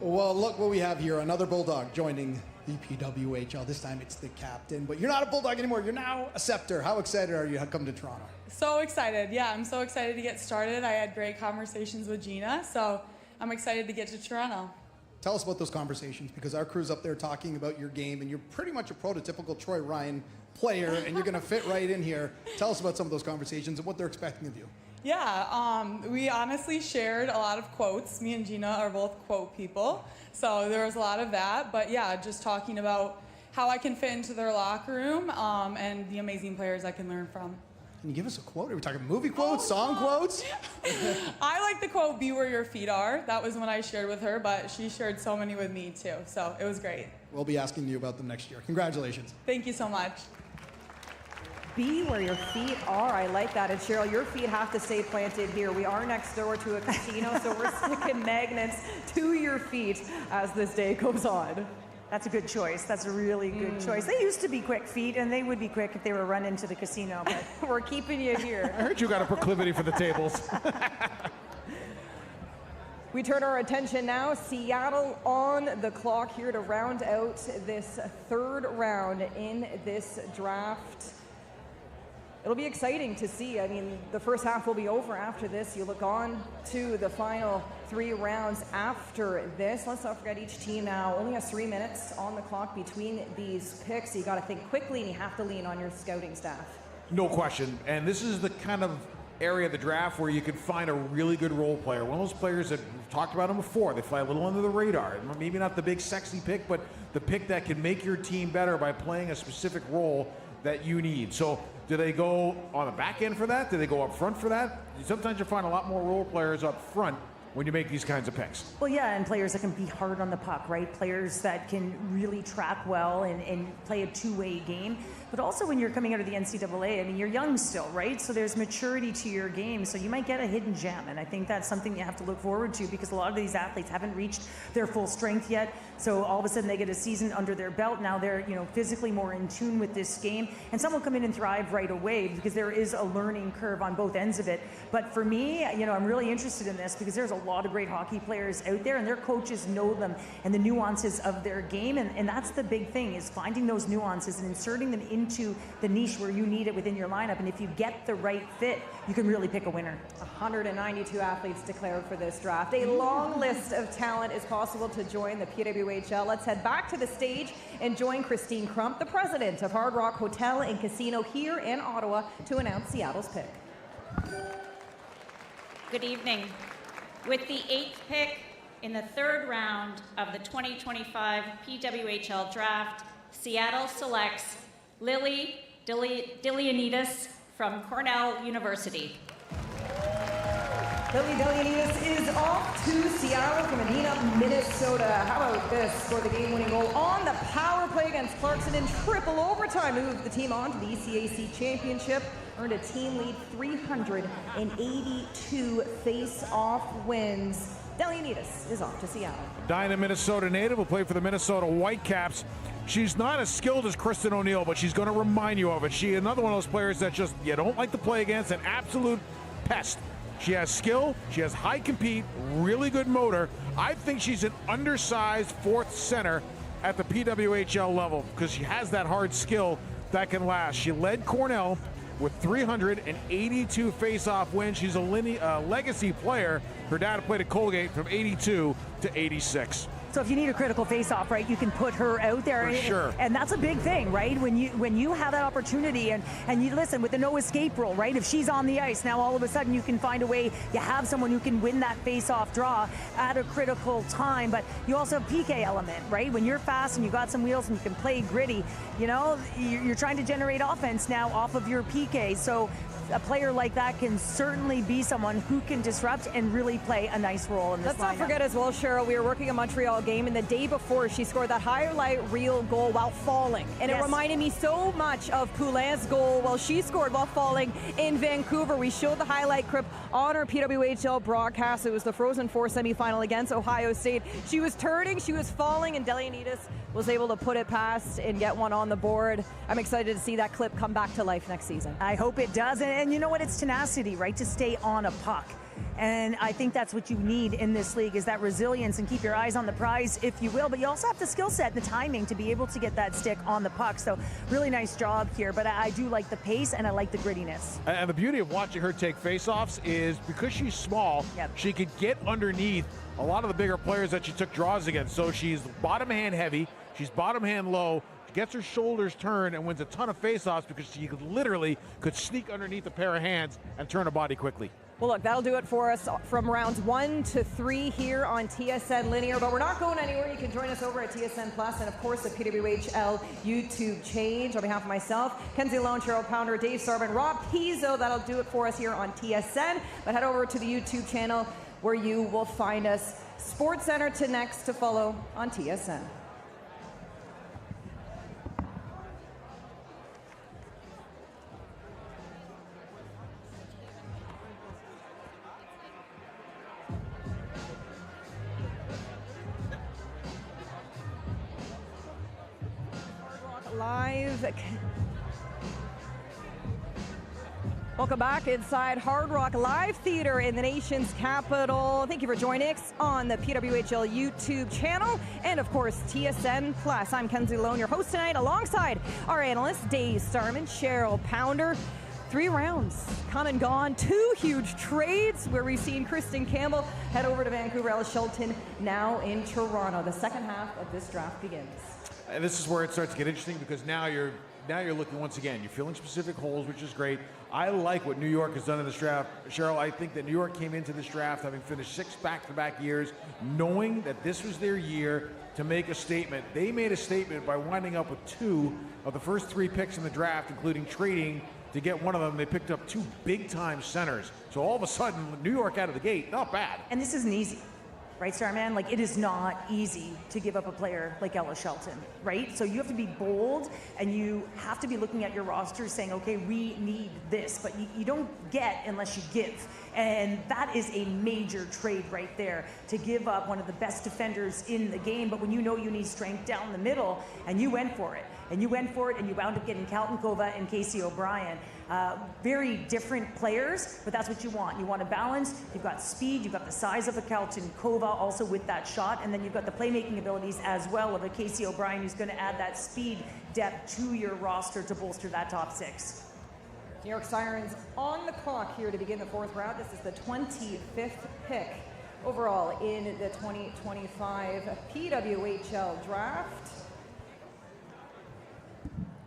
F: Well, look what we have here. Another Bulldog joining the PWHL. This time it's the captain, but you're not a Bulldog anymore. You're now a Scepter. How excited are you to come to Toronto?
S: So excited. Yeah, I'm so excited to get started. I had great conversations with Gina, so I'm excited to get to Toronto.
F: Tell us about those conversations, because our crew's up there talking about your game, and you're pretty much a prototypical Troy Ryan player, and you're going to fit right in here. Tell us about some of those conversations and what they're expecting of you.
S: Yeah, we honestly shared a lot of quotes. Me and Gina are both quote people, so there was a lot of that. But yeah, just talking about how I can fit into their locker room and the amazing players I can learn from.
F: Can you give us a quote? Are we talking movie quotes, song quotes?
S: I like the quote, "Be where your feet are." That was one I shared with her, but she shared so many with me too, so it was great.
F: We'll be asking you about them next year. Congratulations.
S: Thank you so much.
A: Be where your feet are. I like that. And Cheryl, your feet have to stay planted here. We are next door to a casino, so we're sticking magnets to your feet as this day goes on.
D: That's a good choice. That's a really good choice. They used to be quick feet, and they would be quick if they were run into the casino, but
A: we're keeping you here.
C: I heard you got a proclivity for the tables.
A: We turn our attention now. Seattle on the clock here to round out this third round in this draft. It'll be exciting to see. I mean, the first half will be over after this. You look on to the final 3 rounds after this. Let's not forget each team now only has 3 minutes on the clock between these picks. So you got to think quickly and you have to lean on your scouting staff.
C: No question. And this is the kind of area of the draft where you can find a really good role player. One of those players that we've talked about them before. They fly a little under the radar. Maybe not the big sexy pick, but the pick that can make your team better by playing a specific role that you need. So do they go on the back end for that? Do they go up front for that? Sometimes you find a lot more role players up front when you make these kinds of picks.
D: Well, yeah, and players that can be hard on the puck, right? Players that can really track well and play a two-way game. But also when you're coming out of the NCAA, I mean, you're young still, right? So there's maturity to your game. So you might get a hidden gem. And I think that's something you have to look forward to because a lot of these athletes haven't reached their full strength yet. So all of a sudden they get a season under their belt. Now they're, physically more in tune with this game. And some will come in and thrive right away because there is a learning curve on both ends of it. But for me, I'm really interested in this because there's a lot of great hockey players out there and their coaches know them and the nuances of their game. And that's the big thing, is finding those nuances and inserting them into the niche where you need it within your lineup. And if you get the right fit, you can really pick a winner.
A: 192 athletes declared for this draft. A long list of talent is possible to join the PWHL. Let's head back to the stage and join Christine Crump, the president of Hard Rock Hotel and Casino here in Ottawa, to announce Seattle's pick.
N: Good evening. With the 8th pick in the 3rd round of the 2025 PWHL draft, Seattle selects Lily Dilianidis from Cornell University.
A: Lily Dilianidis is off to Seattle from Medina, Minnesota. How about this? Scored the game-winning goal on the power play against Clarkson in triple overtime. Moved the team on to the ECAC championship. Earned a team lead 382 face-off wins. Dilianidis is off to Seattle.
C: Dinah, Minnesota native, will play for the Minnesota Whitecaps. She's not as skilled as Kristen O'Neill, but she's going to remind you of it. She another one of those players that just you don't like to play against, an absolute pest. She has skill, she has high compete, really good motor. I think she's an undersized 4th center at the PWHL level because she has that hard skill that can last. She led Cornell with 382 face-off wins. She's a legacy player. Her dad played at Colgate from 82 to 86.
D: So if you need a critical face-off, right, you can put her out there.
C: For sure.
D: And that's a big thing, right? When you have that opportunity and you listen with the no escape rule, right? If she's on the ice, now all of a sudden you can find a way. You have someone who can win that face-off draw at a critical time. But you also have PK element, right? When you're fast and you got some wheels and you can play gritty, you're trying to generate offense now off of your PK. So a player like that can certainly be someone who can disrupt and really play a nice role in this
A: Let's not forget as well, Cheryl, we were working a Montreal game, and the day before she scored that highlight reel goal while falling. And
D: Yes.
A: It reminded me so much of Poulin's goal while she scored while falling in Vancouver. We showed the highlight clip on our PWHL broadcast. It was the Frozen Four semifinal against Ohio State. She was turning, she was falling, and Dilianidis was able to put it past and get one on the board. I'm excited to see that clip come back to life next season.
D: I hope it does. And you know what? It's tenacity, right? To stay on a puck. And I think that's what you need in this league, is that resilience and keep your eyes on the prize, if you will. But you also have the skill set and the timing to be able to get that stick on the puck. So really nice job here. But I do like the pace and I like the grittiness.
C: And the beauty of watching her take faceoffs is because she's small, she could get underneath a lot of the bigger players that she took draws against. So she's bottom hand heavy, she's bottom hand low, she gets her shoulders turned and wins a ton of faceoffs because she could sneak underneath a pair of hands and turn a body quickly.
A: Well, look, that'll do it for us from rounds 1 to 3 here on TSN Linear, but we're not going anywhere. You can join us over at TSN Plus and, of course, the PWHL YouTube page. On behalf of myself, Kenzie Lone, Cheryl Pounder, Dave Sarban, Rob Pizzo, that'll do it for us here on TSN. But head over to the YouTube channel where you will find us. Sports Center to next to follow on TSN. Live. Welcome back inside Hard Rock Live Theater in the nation's capital. Thank you for joining us on the PWHL YouTube channel and, of course, TSN Plus. I'm Kenzie Lone, your host tonight, alongside our analysts, Dave Starman, Cheryl Pounder. 3 rounds come and gone, 2 huge trades where we've seen Kristen Campbell head over to Vancouver. Alice Shelton now in Toronto. The second half of this draft begins.
C: And this is where it starts to get interesting because now you're looking once again. You're filling specific holes, which is great. I like what New York has done in this draft. Cheryl, I think that New York came into this draft having finished 6 back-to-back years, knowing that this was their year to make a statement. They made a statement by winding up with 2 of the first 3 picks in the draft, including trading to get one of them. They picked up 2 big-time centers. So all of a sudden, New York out of the gate, not bad.
D: And this isn't easy, right, Starman? Like, it is not easy to give up a player like Ella Shelton, right? So you have to be bold, and you have to be looking at your roster saying, okay, we need this, but you don't get unless you give. And that is a major trade right there, to give up one of the best defenders in the game. But when you know you need strength down the middle, and you went for it, and you wound up getting Calton Kova and Casey O'Brien. Very different players, but that's what you want. You want a balance. You've got speed. You've got the size of a Calton Kova also with that shot, and then you've got the playmaking abilities as well of a Casey O'Brien who's going to add that speed depth to your roster to bolster that top 6.
A: New York Sirens on the clock here to begin the 4th round. This is the 25th pick overall in the 2025 PWHL draft.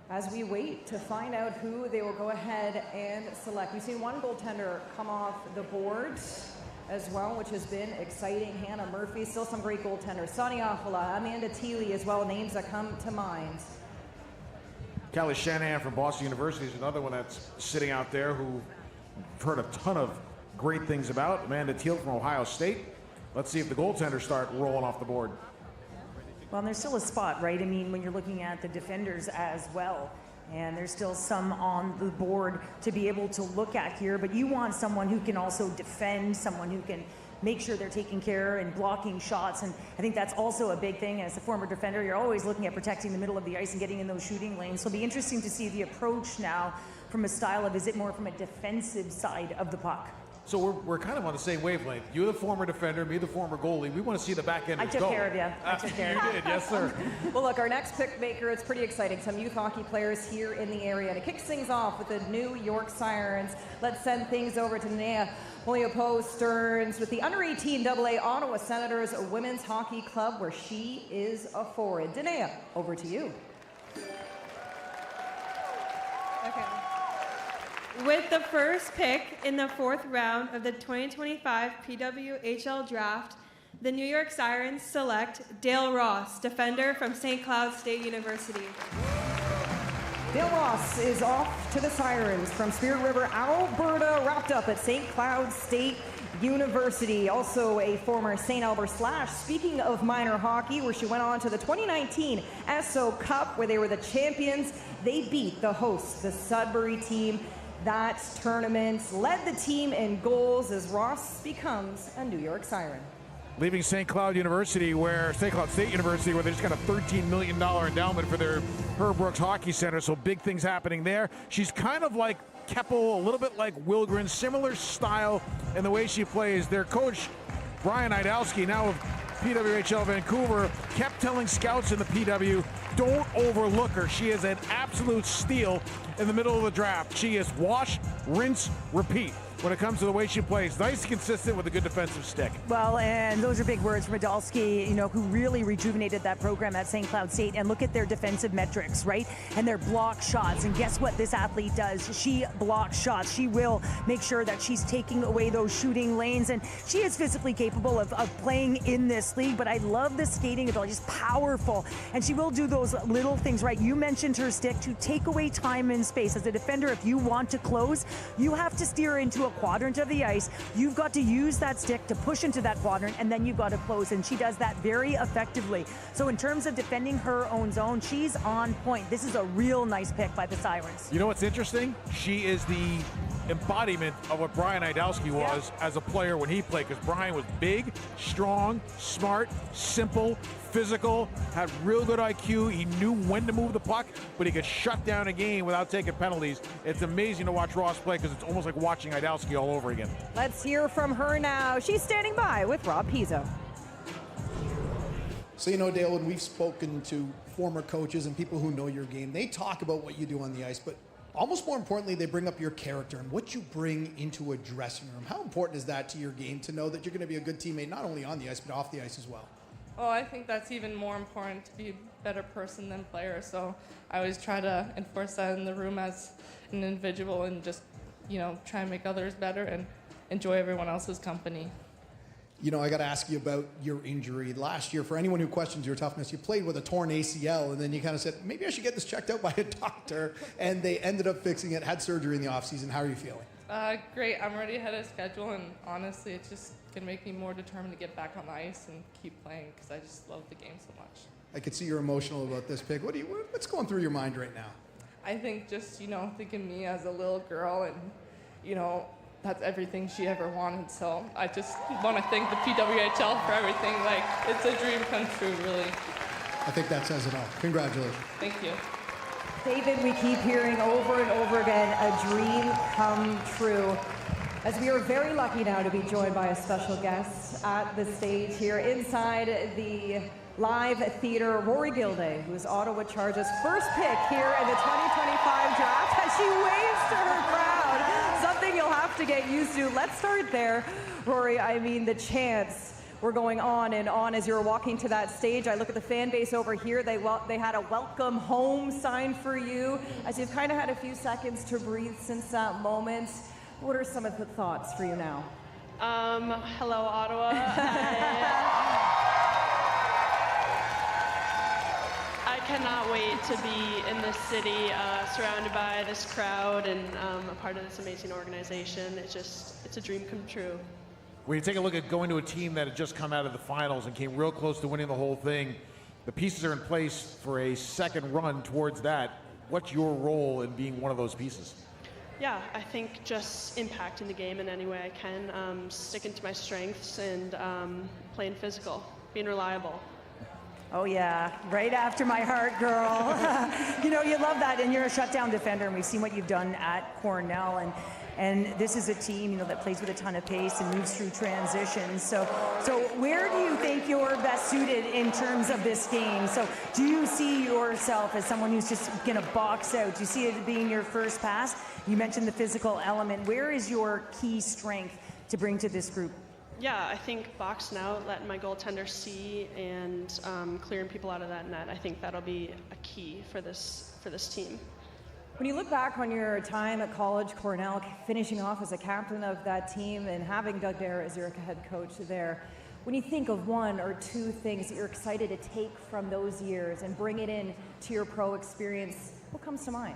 A: As we wait to find out who they will go ahead and select. We've seen one goaltender come off the board as well, which has been exciting. Hannah Murphy, still some great goaltenders. Sonny Affola, Amanda Thiele as well, names that come to mind.
C: Callie Shanahan from Boston University is another one that's sitting out there who I've heard a ton of great things about. Amanda Thiele from Ohio State. Let's see if the goaltenders start rolling off the board.
D: Well, and there's still a spot, right? I mean, when you're looking at the defenders as well, and there's still some on the board to be able to look at here, but you want someone who can also defend, someone who can make sure they're taking care and blocking shots, and I think that's also a big thing. As a former defender, you're always looking at protecting the middle of the ice and getting in those shooting lanes, so it'll be interesting to see the approach now from a style of, is it more from a defensive side of the puck?
C: So we're kind of on the same wavelength. You're the former defender, me the former goalie. We want to see the back end
D: I took care of you. I took care of you.
C: You did, yes, sir.
A: Well, look, our next pick maker, it's pretty exciting. Some youth hockey players here in the area. To kick things off with the New York Sirens, let's send things over to Nea Holyopo-Stearns with the under-18 AA Ottawa Senators Women's Hockey Club, where she is a forward. Danae, over to you.
M: Okay. With the first pick in the 4th round of the 2025 PWHL draft, the New York Sirens select Dale Ross, defender from St. Cloud State University.
A: Dale Ross is off to the Sirens from Spirit River, Alberta, wrapped up at St. Cloud State University. Also a former St. Albert Slash. Speaking of minor hockey, where she went on to the 2019 SO Cup, where they were the champions. They beat the hosts, the Sudbury team. That tournament led the team in goals as Ross becomes a New York Siren.
C: Leaving St. Cloud State University, where they just got a $13 million endowment for their Herb Brooks Hockey Center, so big things happening there. She's kind of like Keppel, a little bit like Wilgren, similar style in the way she plays. Their coach, Brian Idalski, now of PWHL Vancouver, kept telling scouts in the PW, don't overlook her. She is an absolute steal in the middle of the draft. She is wash, rinse, repeat when it comes to the way she plays. Nice, consistent with a good defensive stick.
D: Well, and those are big words from Adalski, who really rejuvenated that program at St. Cloud State. And look at their defensive metrics, right? And their block shots. And guess what this athlete does? She blocks shots. She will make sure that she's taking away those shooting lanes. And she is physically capable of playing in this league. But I love the skating ability. She's powerful. And she will do those little things, right? You mentioned her stick to take away time and space. As a defender, if you want to close, you have to steer into a quadrant of the ice. You've got to use that stick to push into that quadrant, and then you've got to close, and she does that very effectively. So in terms of defending her own zone, she's on point. This is a real nice pick by the Sirens.
C: You know what's interesting? She is the embodiment of what Brian Idalski was as a player when he played, because Brian was big, strong, smart, simple, physical, had real good IQ. He knew when to move the puck, but he could shut down a game without taking penalties. It's amazing to watch Ross play, because it's almost like watching Idalski all over again.
A: Let's hear from her now. She's standing by with Rob Pizzo.
F: So, Dale, when we've spoken to former coaches and people who know your game, they talk about what you do on the ice, but almost more importantly, they bring up your character and what you bring into a dressing room. How important is that to your game, to know that you're going to be a good teammate, not only on the ice, but off the ice as well?
J: Oh, I think that's even more important, to be a better person than player. So I always try to enforce that in the room as an individual and just
E: try and make others better and enjoy everyone else's company.
F: I got to ask you about your injury. Last year, for anyone who questions your toughness, you played with a torn ACL, and then you kind of said, maybe I should get this checked out by a doctor, and they ended up fixing it, had surgery in the offseason. How are you feeling?
E: Great. I'm already ahead of schedule, and honestly, it's just going to make me more determined to get back on the ice and keep playing because I just love the game so much.
F: I could see you're emotional about this pick. What's going through your mind right now?
E: I think just, thinking me as a little girl and, that's everything she ever wanted. So I just want to thank the PWHL for everything. Like, it's a dream come true, really.
F: I think that says it all. Congratulations.
E: Thank you.
A: David, we keep hearing over and over again, a dream come true. As we are very lucky now to be joined by a special guest at the stage here inside the live theater, Rory Gilday, who is Ottawa Charge's first pick here in the 2025 draft, as she waves to her crowd. Something you'll have to get used to. Let's start there, Rory. I mean, the chants were going on and on as you were walking to that stage. I look at the fan base over here. They had a welcome home sign for you. As you've kind of had a few seconds to breathe since that moment, what are some of the thoughts for you now?
W: Hello, Ottawa. I cannot wait to be in this city, surrounded by this crowd and a part of this amazing organization. It's a dream come true.
C: When you take a look at going to a team that had just come out of the finals and came real close to winning the whole thing, the pieces are in place for a second run towards that. What's your role in being one of those pieces?
W: Yeah, I think just impacting the game in any way I can, sticking to my strengths and playing physical, being reliable.
D: Oh yeah, right after my heart, girl. You love that, and you're a shutdown defender, and we've seen what you've done at Cornell, and this is a team, that plays with a ton of pace and moves through transitions. So where do you think you're best suited in terms of this game? So do you see yourself as someone who's just gonna box out? Do you see it being your first pass? You mentioned the physical element. Where is your key strength to bring to this group?
W: Yeah, I think boxing out, letting my goaltender see, and clearing people out of that net. I think that'll be a key for this team.
A: When you look back on your time at college, Cornell, finishing off as a captain of that team and having Doug Dare as your head coach there, when you think of one or two things that you're excited to take from those years and bring it in to your pro experience, what comes to mind?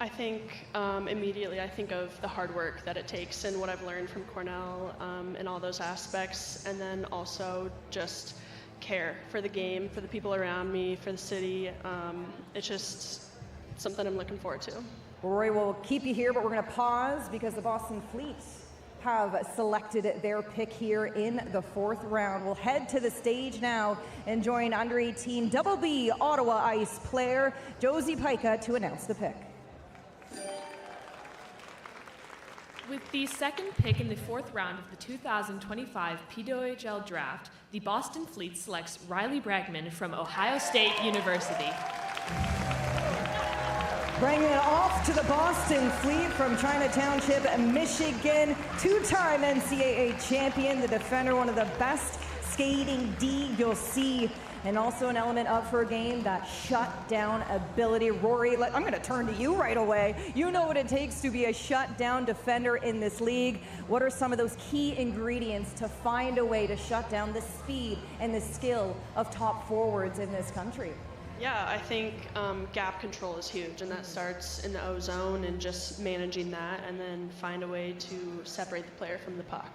W: I think immediately I think of the hard work that it takes and what I've learned from Cornell in all those aspects, and then also just care for the game, for the people around me, for the city. It's just something I'm looking forward to.
A: Rory, we'll keep you here, but we're going to pause because the Boston Fleet have selected their pick here in the fourth round. We'll head to the stage now and join under 18 Double B Ottawa Ice player Josie Pica to announce the pick.
U: With the second pick in the fourth round of the 2025 PWHL draft, the Boston Fleet selects Riley Bregman from Ohio State University.
A: Bringing it off to the Boston Fleet from China Township, Michigan, two-time NCAA champion, the defender, one of the best skating D you'll see, and also an element of her game, that shutdown ability. Rory, I'm going to turn to you right away. You know what it takes to be a shutdown defender in this league. What are some of those key ingredients to find a way to shut down the speed and the skill of top forwards in this country?
W: Yeah, I think gap control is huge, and that starts in the O zone and just managing that, and then find a way to separate the player from the puck.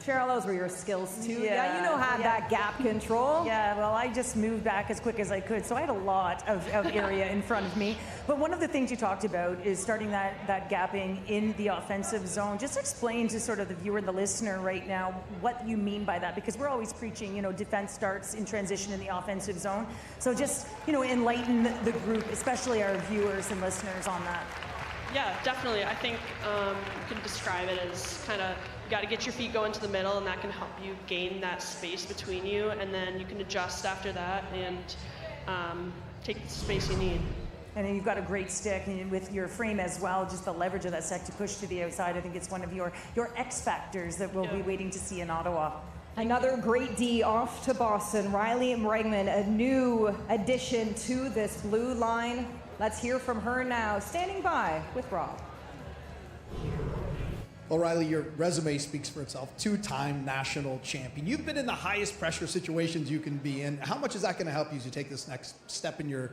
A: Cheryl, those were your skills too.
D: Yeah,
A: you know how that gap control.
D: Yeah, well, I just moved back as quick as I could, so I had a lot of area in front of me. But one of the things you talked about is starting that gapping in the offensive zone. Just explain to sort of the viewer, the listener right now, what you mean by that, because we're always preaching, defense starts in transition in the offensive zone. So just, enlighten the group, especially our viewers and listeners on that.
W: Yeah, definitely. I think you can describe it as kind of, you got to get your feet going to the middle, and that can help you gain that space between you, and then you can adjust after that and take the space you need.
D: And then you've got a great stick, and with your frame as well, just the leverage of that stick to push to the outside. I think it's one of your X factors that we'll be waiting to see in Ottawa.
A: Another great D off to Boston. Riley Bregman, a new addition to this blue line. Let's hear from her now, standing by with Rob.
F: Well, Riley, your resume speaks for itself. Two-time national champion. You've been in the highest pressure situations you can be in. How much is that going to help you as you take this next step in your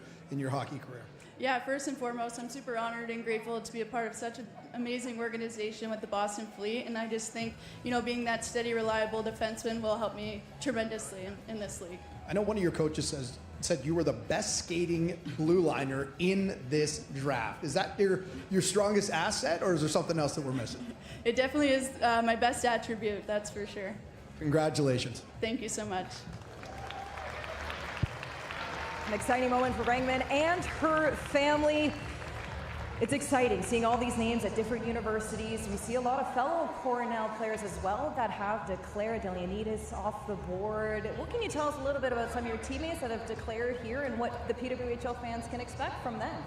F: hockey career?
G: Yeah, first and foremost, I'm super honored and grateful to be a part of such an amazing organization with the Boston Fleet. And I just think, being that steady, reliable defenseman will help me tremendously in this league.
F: I know one of your coaches said you were the best skating blue liner in this draft. Is that your strongest asset, or is there something else that we're missing?
G: It definitely is my best attribute, that's for sure.
F: Congratulations.
G: Thank you so much.
A: An exciting moment for Bregman and her family. It's exciting seeing all these names at different universities. We see a lot of fellow Cornell players as well that have declared. Delianidis off the board. What can you tell us a little bit about some of your teammates that have declared here and what the PWHL fans can expect from them?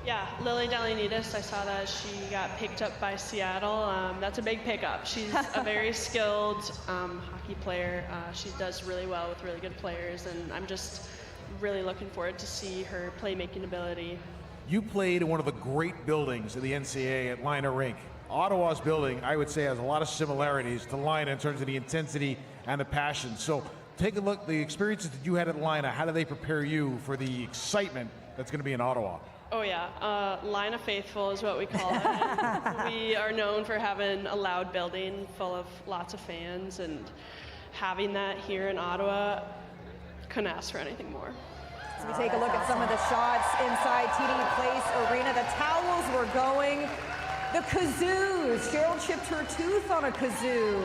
W: Yeah, Lily Delianidis, I saw that she got picked up by Seattle. That's a big pickup. She's a very skilled hockey player. She does really well with really good players, and I'm just really looking forward to see her playmaking ability.
C: You played in one of the great buildings of the NCAA at Lina Rink. Ottawa's building, I would say, has a lot of similarities to Lina in terms of the intensity and the passion. So take a look, the experiences that you had at Lina, how do they prepare you for the excitement that's going to be in Ottawa?
W: Oh yeah, Lina Faithful is what we call it. We are known for having a loud building full of lots of fans, and having that here in Ottawa, couldn't ask for anything more.
A: So we take a look at some of the shots inside TD Place Arena. The towels were going. The kazoos. Cheryl chipped her tooth on a kazoo.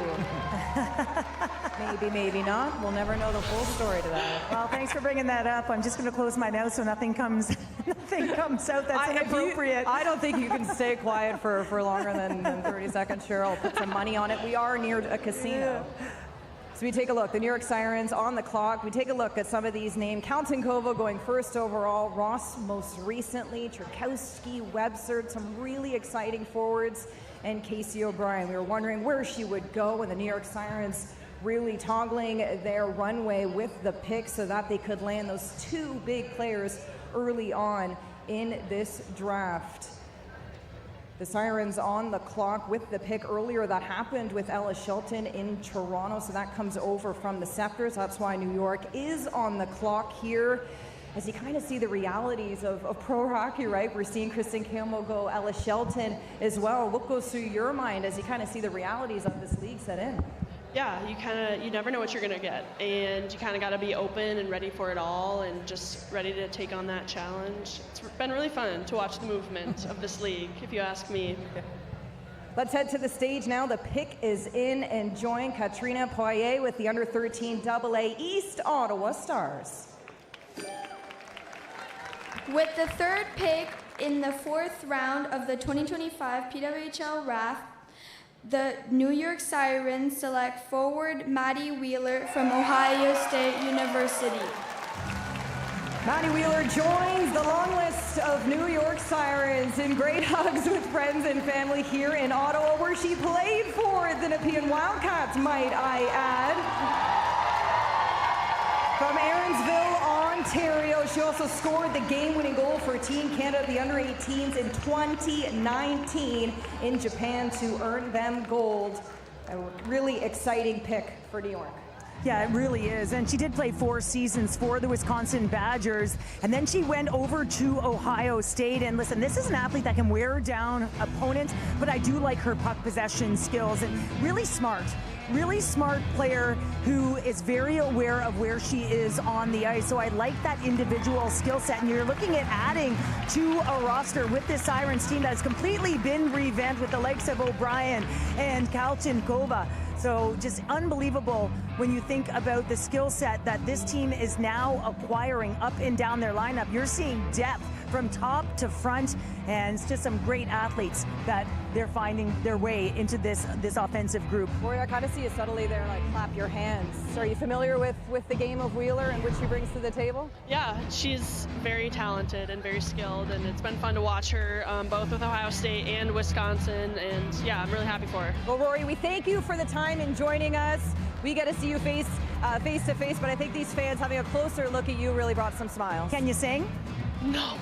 A: Maybe, maybe not. We'll never know the full story to that.
D: Well, thanks for bringing that up. I'm just going to close my mouth so nothing comes out that's inappropriate.
A: I don't think you can stay quiet for longer than 30 seconds, Cheryl. Put some money on it. We are near a casino. So we take a look, the New York Sirens on the clock. We take a look at some of these names. Kaltenkova going first overall, Ross most recently, Tchaikovsky, Webster, some really exciting forwards, and Casey O'Brien. We were wondering where she would go, and the New York Sirens really toggling their runway with the pick so that they could land those two big players early on in this draft. The Sirens on the clock with the pick earlier. That happened with Ella Shelton in Toronto, so that comes over from the Scepters. That's why New York is on the clock here. As you kind of see the realities of pro hockey, right? We're seeing Kristen Campbell go Ella Shelton as well. What goes through your mind as you kind of see the realities of this league set in?
W: Yeah, you never know what you're going to get, and you kind of got to be open and ready for it all, and just ready to take on that challenge. It's been really fun to watch the movement of this league, if you ask me.
A: Let's head to the stage now. The pick is in, and join Katrina Poirier with the under-13 AA East Ottawa Stars.
O: With the third pick in the fourth round of the 2025 PWHL draft, the New York Sirens select forward Maddie Wheeler from Ohio State University.
A: Maddie Wheeler joins the long list of New York Sirens in great hugs with friends and family here in Ottawa, where she played for the Nepean Wildcats, might I add. From Aaronsville, Ontario, she also scored the game-winning goal for Team Canada, the under-18s, in 2019 in Japan to earn them gold. A really exciting pick for New York.
D: Yeah, it really is. And she did play 4 seasons for the Wisconsin Badgers. And then she went over to Ohio State. And listen, this is an athlete that can wear down opponents, but I do like her puck possession skills, and really smart player who is very aware of where she is on the ice. So I like that individual skill set. And you're looking at adding to a roster with this Sirens team that has completely been revamped with the likes of O'Brien and Kaltenkova. So just unbelievable when you think about the skill set that this team is now acquiring up and down their lineup. You're seeing depth from top to front, and it's just some great athletes that they're finding their way into this offensive group.
A: Rory, I kind of see you subtly there, like clap your hands. So are you familiar with the game of Wheeler and what she brings to the table?
W: Yeah, she's very talented and very skilled, and it's been fun to watch her both with Ohio State and Wisconsin, and yeah, I'm really happy for her.
A: Well, Rory, we thank you for the time in joining us. We get to see you face to face, but I think these fans having a closer look at you really brought some smiles.
D: Can you sing?
W: No.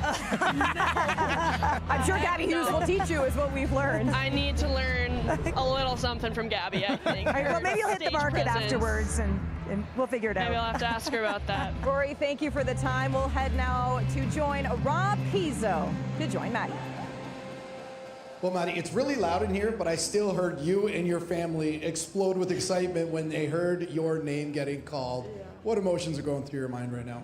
A: I'm sure Gabby Hughes will teach you, is what we've learned.
W: I need to learn a little something from Gabby, I think.
A: All right, well, maybe you'll hit the
W: Stage
A: market
W: presence.
A: afterwards, and we'll figure it out.
W: Maybe I'll have to ask her about that.
A: Rory, thank you for the time. We'll head now to join Rob Pizzo to join Maddie.
F: Well, Maddie, it's really loud in here, but I still heard you and your family explode with excitement when they heard your name getting called. Yeah. What emotions are going through your mind right now?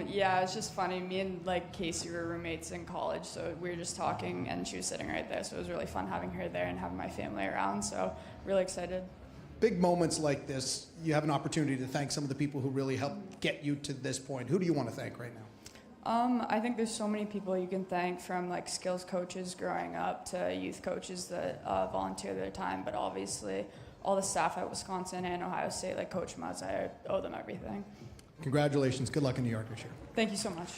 P: Yeah, it's just funny. Me and Casey were roommates in college, so we were just talking, and she was sitting right there. So it was really fun having her there and having my family around. So really excited.
F: Big moments like this, you have an opportunity to thank some of the people who really helped get you to this point. Who do you want to thank right now?
P: I think there's so many people you can thank, from skills coaches growing up to youth coaches that volunteer their time, but obviously all the staff at Wisconsin and Ohio State, like Coach Muzz, I owe them everything.
F: Congratulations. Good luck in New York this year.
P: Thank you so much.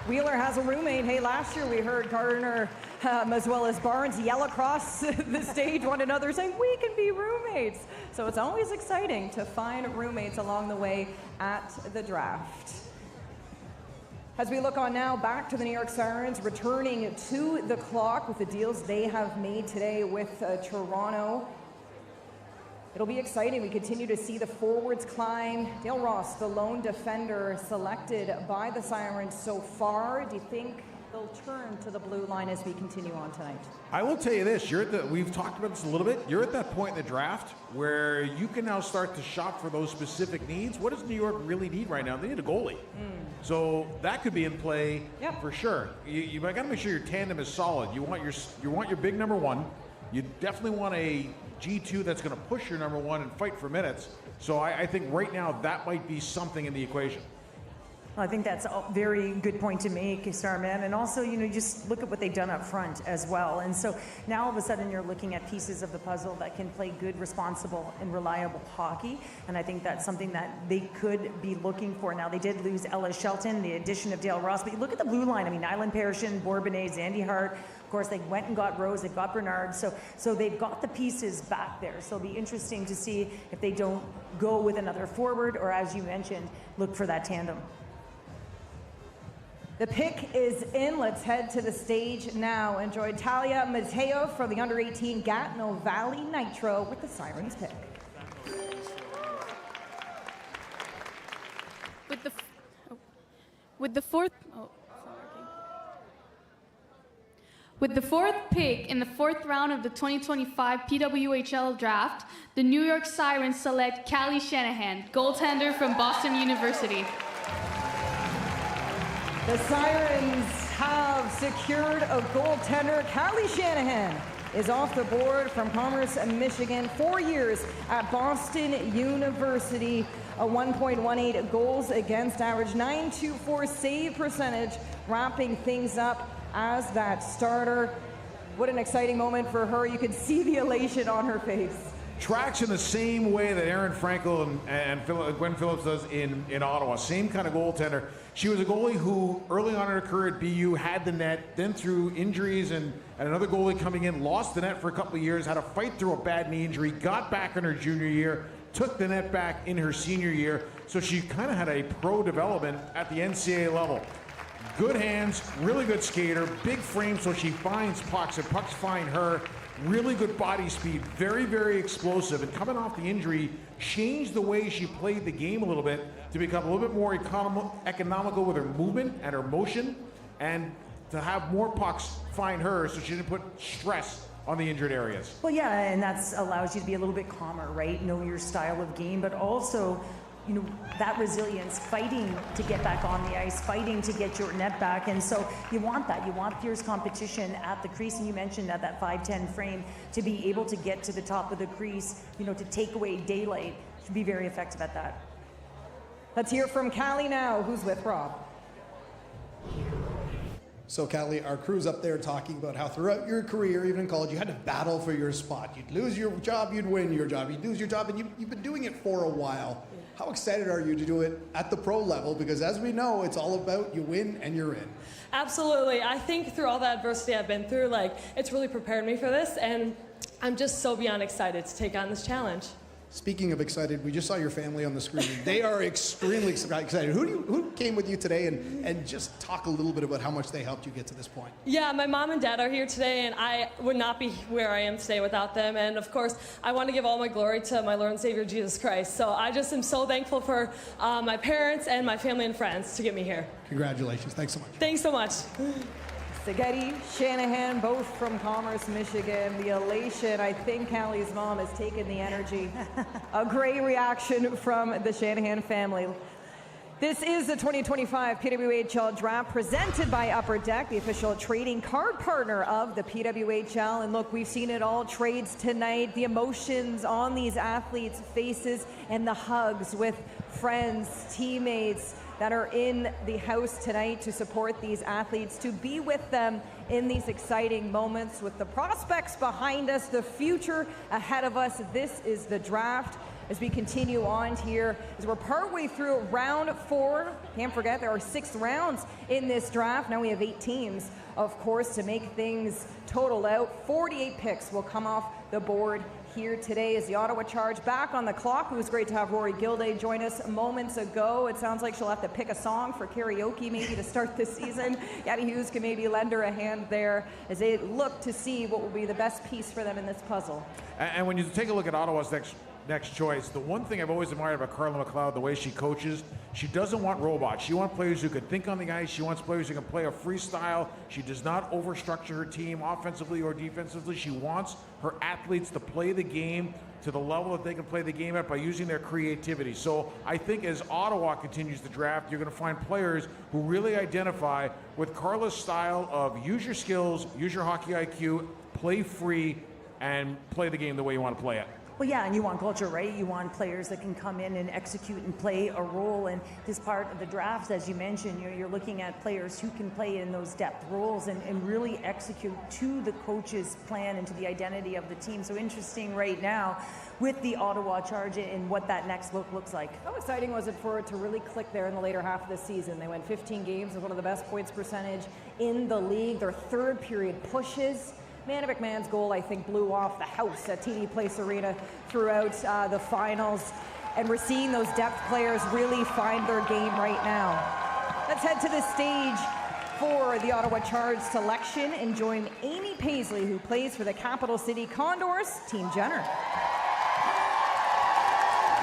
A: Wheeler has a roommate. Hey, last year we heard Gardner as well as Barnes yell across the stage one another saying, we can be roommates. So it's always exciting to find roommates along the way at the draft. As we look on now back to the New York Sirens, returning to the clock with the deals they have made today with Toronto. It'll be exciting. We continue to see the forwards climb. Dale Ross, the lone defender selected by the Sirens so far. Do you think they'll turn to the blue line as we continue on tonight?
C: I will tell you this, we've talked about this a little bit. You're at that point in the draft where you can now start to shop for those specific needs. What does New York really need right now? They need a goalie. So that could be in play for sure. You got to make sure your tandem is solid. You want your big number one. You definitely want a G2 that's going to push your number one and fight for minutes. So I think right now that might be something in the equation.
D: I think that's a very good point to make, Starman. And also, just look at what they've done up front as well. And so now all of a sudden you're looking at pieces of the puzzle that can play good, responsible, and reliable hockey. And I think that's something that they could be looking for. Now, they did lose Ella Shelton, the addition of Dale Ross. But you look at the blue line. I mean, Nyland Pearson, Bourbonnais, Zandy Hart. Of course, they went and got Rose, they got Bernard. So they've got the pieces back there. So it'll be interesting to see if they don't go with another forward or, as you mentioned, look for that tandem.
A: The pick is in. Let's head to the stage now. Enjoy Talia Mateo from the under-18 Gatineau Valley Nitro with the Sirens pick.
Q: With the fourth pick in the fourth round of the 2025 PWHL draft, the New York Sirens select Callie Shanahan, goaltender from Boston University.
A: The Sirens have secured a goaltender. Callie Shanahan is off the board from Commerce, Michigan. 4 years at Boston University. A 1.18 goals against average, .924 save percentage, wrapping things up as that starter. What an exciting moment for her. You could see the elation on her face.
C: Tracks in the same way that Aaron Frankel and Gwen Phillips does in Ottawa. Same kind of goaltender. She was a goalie who early on in her career at BU had the net, then through injuries and another goalie coming in, lost the net for a couple of years, had to fight through a bad knee injury, got back in her junior year, took the net back in her senior year. So she kind of had a pro development at the NCAA level. Good hands, really good skater, big frame so she finds pucks and pucks find her. Really good body speed, very, very explosive, and coming off the injury, changed the way she played the game a little bit to become a little bit more economical with her movement and her motion, and to have more pucks find her so she didn't put stress on the injured areas.
D: Well, yeah, and that allows you to be a little bit calmer, right? Know your style of game, but also, that resilience, fighting to get back on the ice, fighting to get your net back. And so you want that. You want fierce competition at the crease. And you mentioned that 5'10" frame, to be able to get to the top of the crease, to take away daylight, should be very effective at that.
A: Let's hear from Callie now, who's with Rob.
F: So, Callie, our crew's up there talking about how throughout your career, even in college, you had to battle for your spot. You'd lose your job, you'd win your job. You'd lose your job, and you've been doing it for a while. How excited are you to do it at the pro level? Because as we know, it's all about you win and you're in.
B: Absolutely. I think through all the adversity I've been through, it's really prepared me for this, and I'm just so beyond excited to take on this challenge.
F: Speaking of excited, we just saw your family on the screen. They are extremely excited. Who came with you today, and just talk a little bit about how much they helped you get to this point?
R: Yeah, my mom and dad are here today, and I would not be where I am today without them. And of course, I want to give all my glory to my Lord and Savior Jesus Christ. So I just am so thankful for my parents and my family and friends to get me here.
F: Congratulations. Thanks so much.
R: Thanks so much.
A: Szegedy, Shanahan, both from Commerce, Michigan. The elation, I think Callie's mom has taken the energy. A great reaction from the Shanahan family. This is the 2025 PWHL Draft presented by Upper Deck, the official trading card partner of the PWHL. And look, we've seen it all, trades tonight, the emotions on these athletes' faces, and the hugs with friends, teammates that are in the house tonight to support these athletes, to be with them in these exciting moments with the prospects behind us, the future ahead of us. This is the draft. As we continue on here, as we're partway through round 4, can't forget there are 6 rounds in this draft. Now we have 8 teams, of course, to make things total out. 48 picks will come off the board here today as the Ottawa Charge back on the clock. It was great to have Rory Gilday join us moments ago. It sounds like she'll have to pick a song for karaoke maybe to start this season. Gabby Hughes can maybe lend her a hand there as they look to see what will be the best piece for them in this puzzle.
C: And when you take a look at Ottawa's next choice, the one thing I've always admired about Carla McLeod, the way she coaches, she doesn't want robots. She wants players who can think on the ice. She wants players who can play a freestyle. She does not overstructure her team offensively or defensively. She wants her athletes to play the game to the level that they can play the game at by using their creativity. So I think as Ottawa continues the draft, you're going to find players who really identify with Carla's style of use your skills, use your hockey IQ, play free, and play the game the way you want to play it.
D: Well, yeah, and you want culture, right? You want players that can come in and execute and play a role. And this part of the draft, as you mentioned, you're looking at players who can play in those depth roles and really execute to the coach's plan and to the identity of the team. So interesting right now with the Ottawa Charge and what that next look looks like.
A: How exciting was it for it to really click there in the later half of the season? They went 15 games with one of the best points percentage in the league. Their third period pushes. Manna McMahon's goal, I think, blew off the house at TD Place Arena throughout the finals. And we're seeing those depth players really find their game right now. Let's head to the stage for the Ottawa Charge selection and join Amy Paisley, who plays for the Capital City Condors, Team Jenner.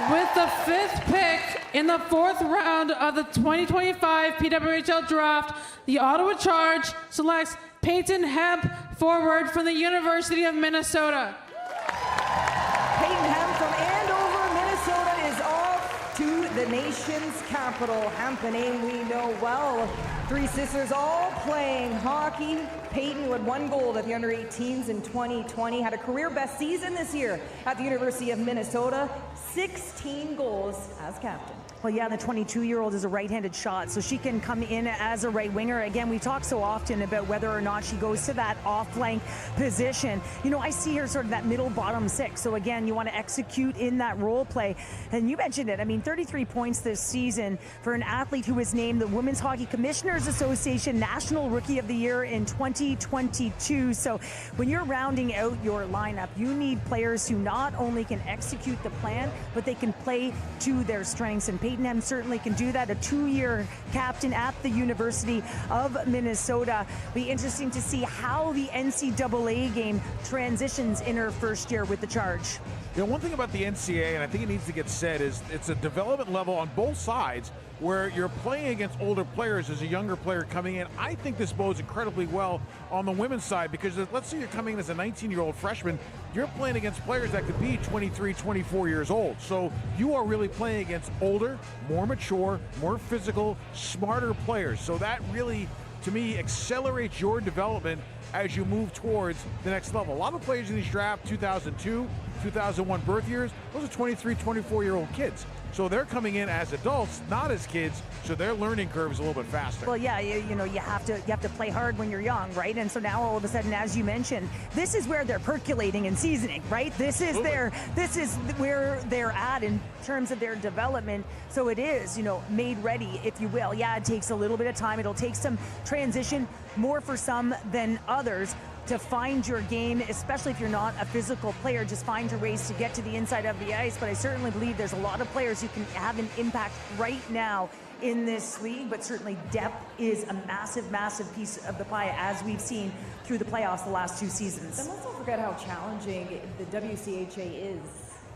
T: With the 5th pick in the 4th round of the 2025 PWHL Draft, the Ottawa Charge selects Peyton Hemp, forward from the University of Minnesota.
A: Peyton Hemp from Andover, Minnesota is off to the nation's capital. Hemp, a name we know well. 3 sisters all playing hockey. Peyton, who had 1 gold at the under-18s in 2020, had a career best season this year at the University of Minnesota. 16 goals as captain.
D: Well, yeah, the 22-year-old is a right-handed shot, so she can come in as a right winger. Again, we talk so often about whether or not she goes to that off-flank position. You know, I see her sort of that middle bottom 6. So again, you want to execute in that role play. And you mentioned it. I mean, 33 points this season for an athlete who was named the Women's Hockey Commissioners Association National Rookie of the Year in 2022. So when you're rounding out your lineup, you need players who not only can execute the plan, but they can play to their strengths. And Peyton Hemp certainly can do that. A 2-year captain at the University of Minnesota. Be interesting to see how the NCAA game transitions in her first year with the Charge.
C: You know, one thing about the NCAA, and I think it needs to get said, is it's a development level on both sides where you're playing against older players as a younger player coming in. I think this bodes incredibly well on the women's side because let's say you're coming in as a 19-year-old freshman, you're playing against players that could be 23, 24 years old. So you are really playing against older, more mature, more physical, smarter players. So that really, to me, accelerates your development as you move towards the next level. A lot of players in these drafts, 2002, 2001 birth years, those are 23, 24-year-old kids. So they're coming in as adults, not as kids, so their learning curve is a little bit faster.
D: Well, yeah, you know, you have to play hard when you're young, right? And so now all of a sudden, as you mentioned, this is where they're percolating and seasoning, right? This is where they're at in terms of their development. So it is, you know, made ready, if you will. Yeah, it takes a little bit of time. It'll take some transition, more for some than others.
H: to find your game, especially if you're not a physical player. Just find your ways to get to the inside of the ice. But I certainly believe there's a lot of players who can have an impact right now in this league, but certainly depth is a massive, massive piece of the pie, as we've seen through the playoffs the last 2 seasons.
A: And let's not forget how challenging the WCHA is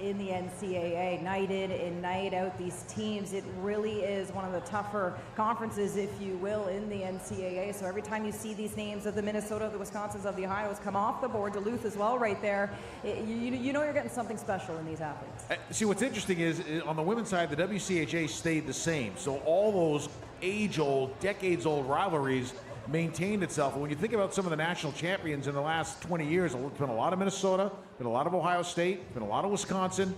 A: in the NCAA. Night in and night out, these teams, it really is one of the tougher conferences, if you will, in the NCAA. So every time you see these names of the Minnesota, the Wisconsins, of the Ohio's come off the board, Duluth as well right there, you know you're getting something special in these athletes.
C: See, what's interesting is on the women's side, the WCHA stayed the same. So all those age-old, decades-old rivalries maintained itself. And when you think about some of the national champions in the last 20 years, there's been a lot of Minnesota, been a lot of Ohio State, been a lot of Wisconsin.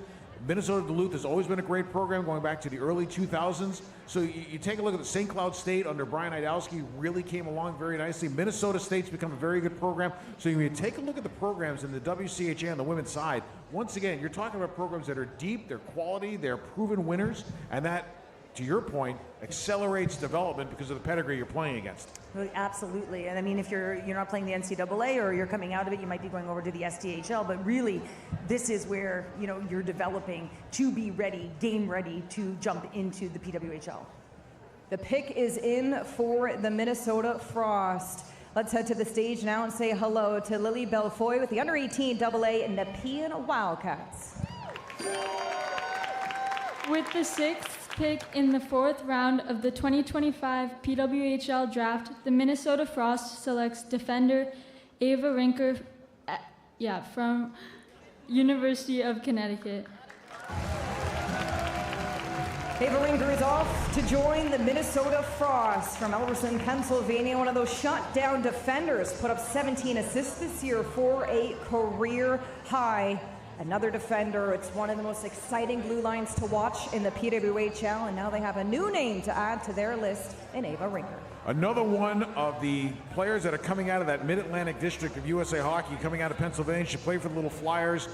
C: Minnesota Duluth has always been a great program going back to the early 2000s. So you take a look at the St. Cloud State under Brian Idalski, really came along very nicely. Minnesota State's become a very good program. So when you take a look at the programs in the WCHA on the women's side, once again, you're talking about programs that are deep, they're quality, they're proven winners, and that, to your point, accelerates development because of the pedigree you're playing against.
H: Well, absolutely. And I mean, if you're not playing the NCAA or you're coming out of it, you might be going over to the SDHL, but really this is where, you're developing to be ready, game ready to jump into the PWHL.
A: The pick is in for the Minnesota Frost. Let's head to the stage now and say hello to Lily Belfoy with the under-18 AA Nepean Wildcats.
Q: With the 6th pick in the 4th round of the 2025 PWHL draft, the Minnesota Frost selects defender Ava Rinker from University of Connecticut.
A: Ava Rinker is off to join the Minnesota Frost from Elverson, Pennsylvania. One of those shutdown defenders, put up 17 assists this year for a career high. Another defender. It's one of the most exciting blue lines to watch in the PWHL, and now they have a new name to add to their list in Ava Rinker.
C: Another one of the players that are coming out of that Mid-Atlantic district of USA Hockey, coming out of Pennsylvania. She played for the Little Flyers,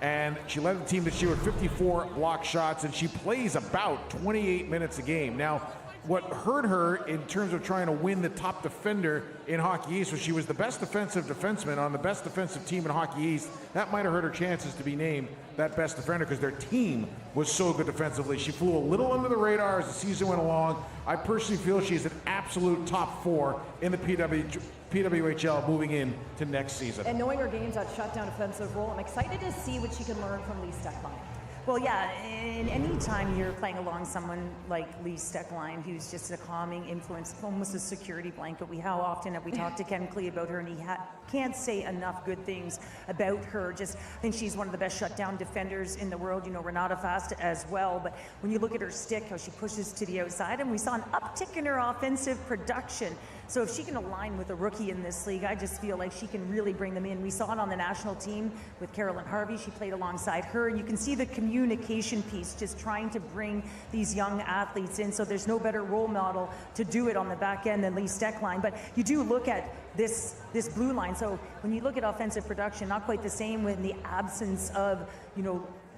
C: and she led the team this year with 54 block shots, and she plays about 28 minutes a game. Now, what hurt her in terms of trying to win the top defender in Hockey East was she was the best defensive defenseman on the best defensive team in Hockey East. That might have hurt her chances to be named that best defender because their team was so good defensively. She flew a little under the radar as the season went along. I personally feel she's an absolute top 4 in the PWHL moving in to next season.
A: And knowing her game's that shutdown defensive role, I'm excited to see what she can learn from Lee Steckline.
H: Well, yeah, and any time you're playing along someone like Lee Steckline, who's just a calming influence, almost a security blanket. How often have we talked to Ken Klee about her, and he can't say enough good things about her. I think she's one of the best shutdown defenders in the world. Renata Fast as well. But when you look at her stick, how she pushes to the outside, and we saw an uptick in her offensive production. So if she can align with a rookie in this league, I just feel like she can really bring them in. We saw it on the national team with Carolyn Harvey. She played alongside her, and you can see the communication piece, just trying to bring these young athletes in. So there's no better role model to do it on the back end than Lee Steckline. But you do look at this blue line. So when you look at offensive production, not quite the same with the absence of,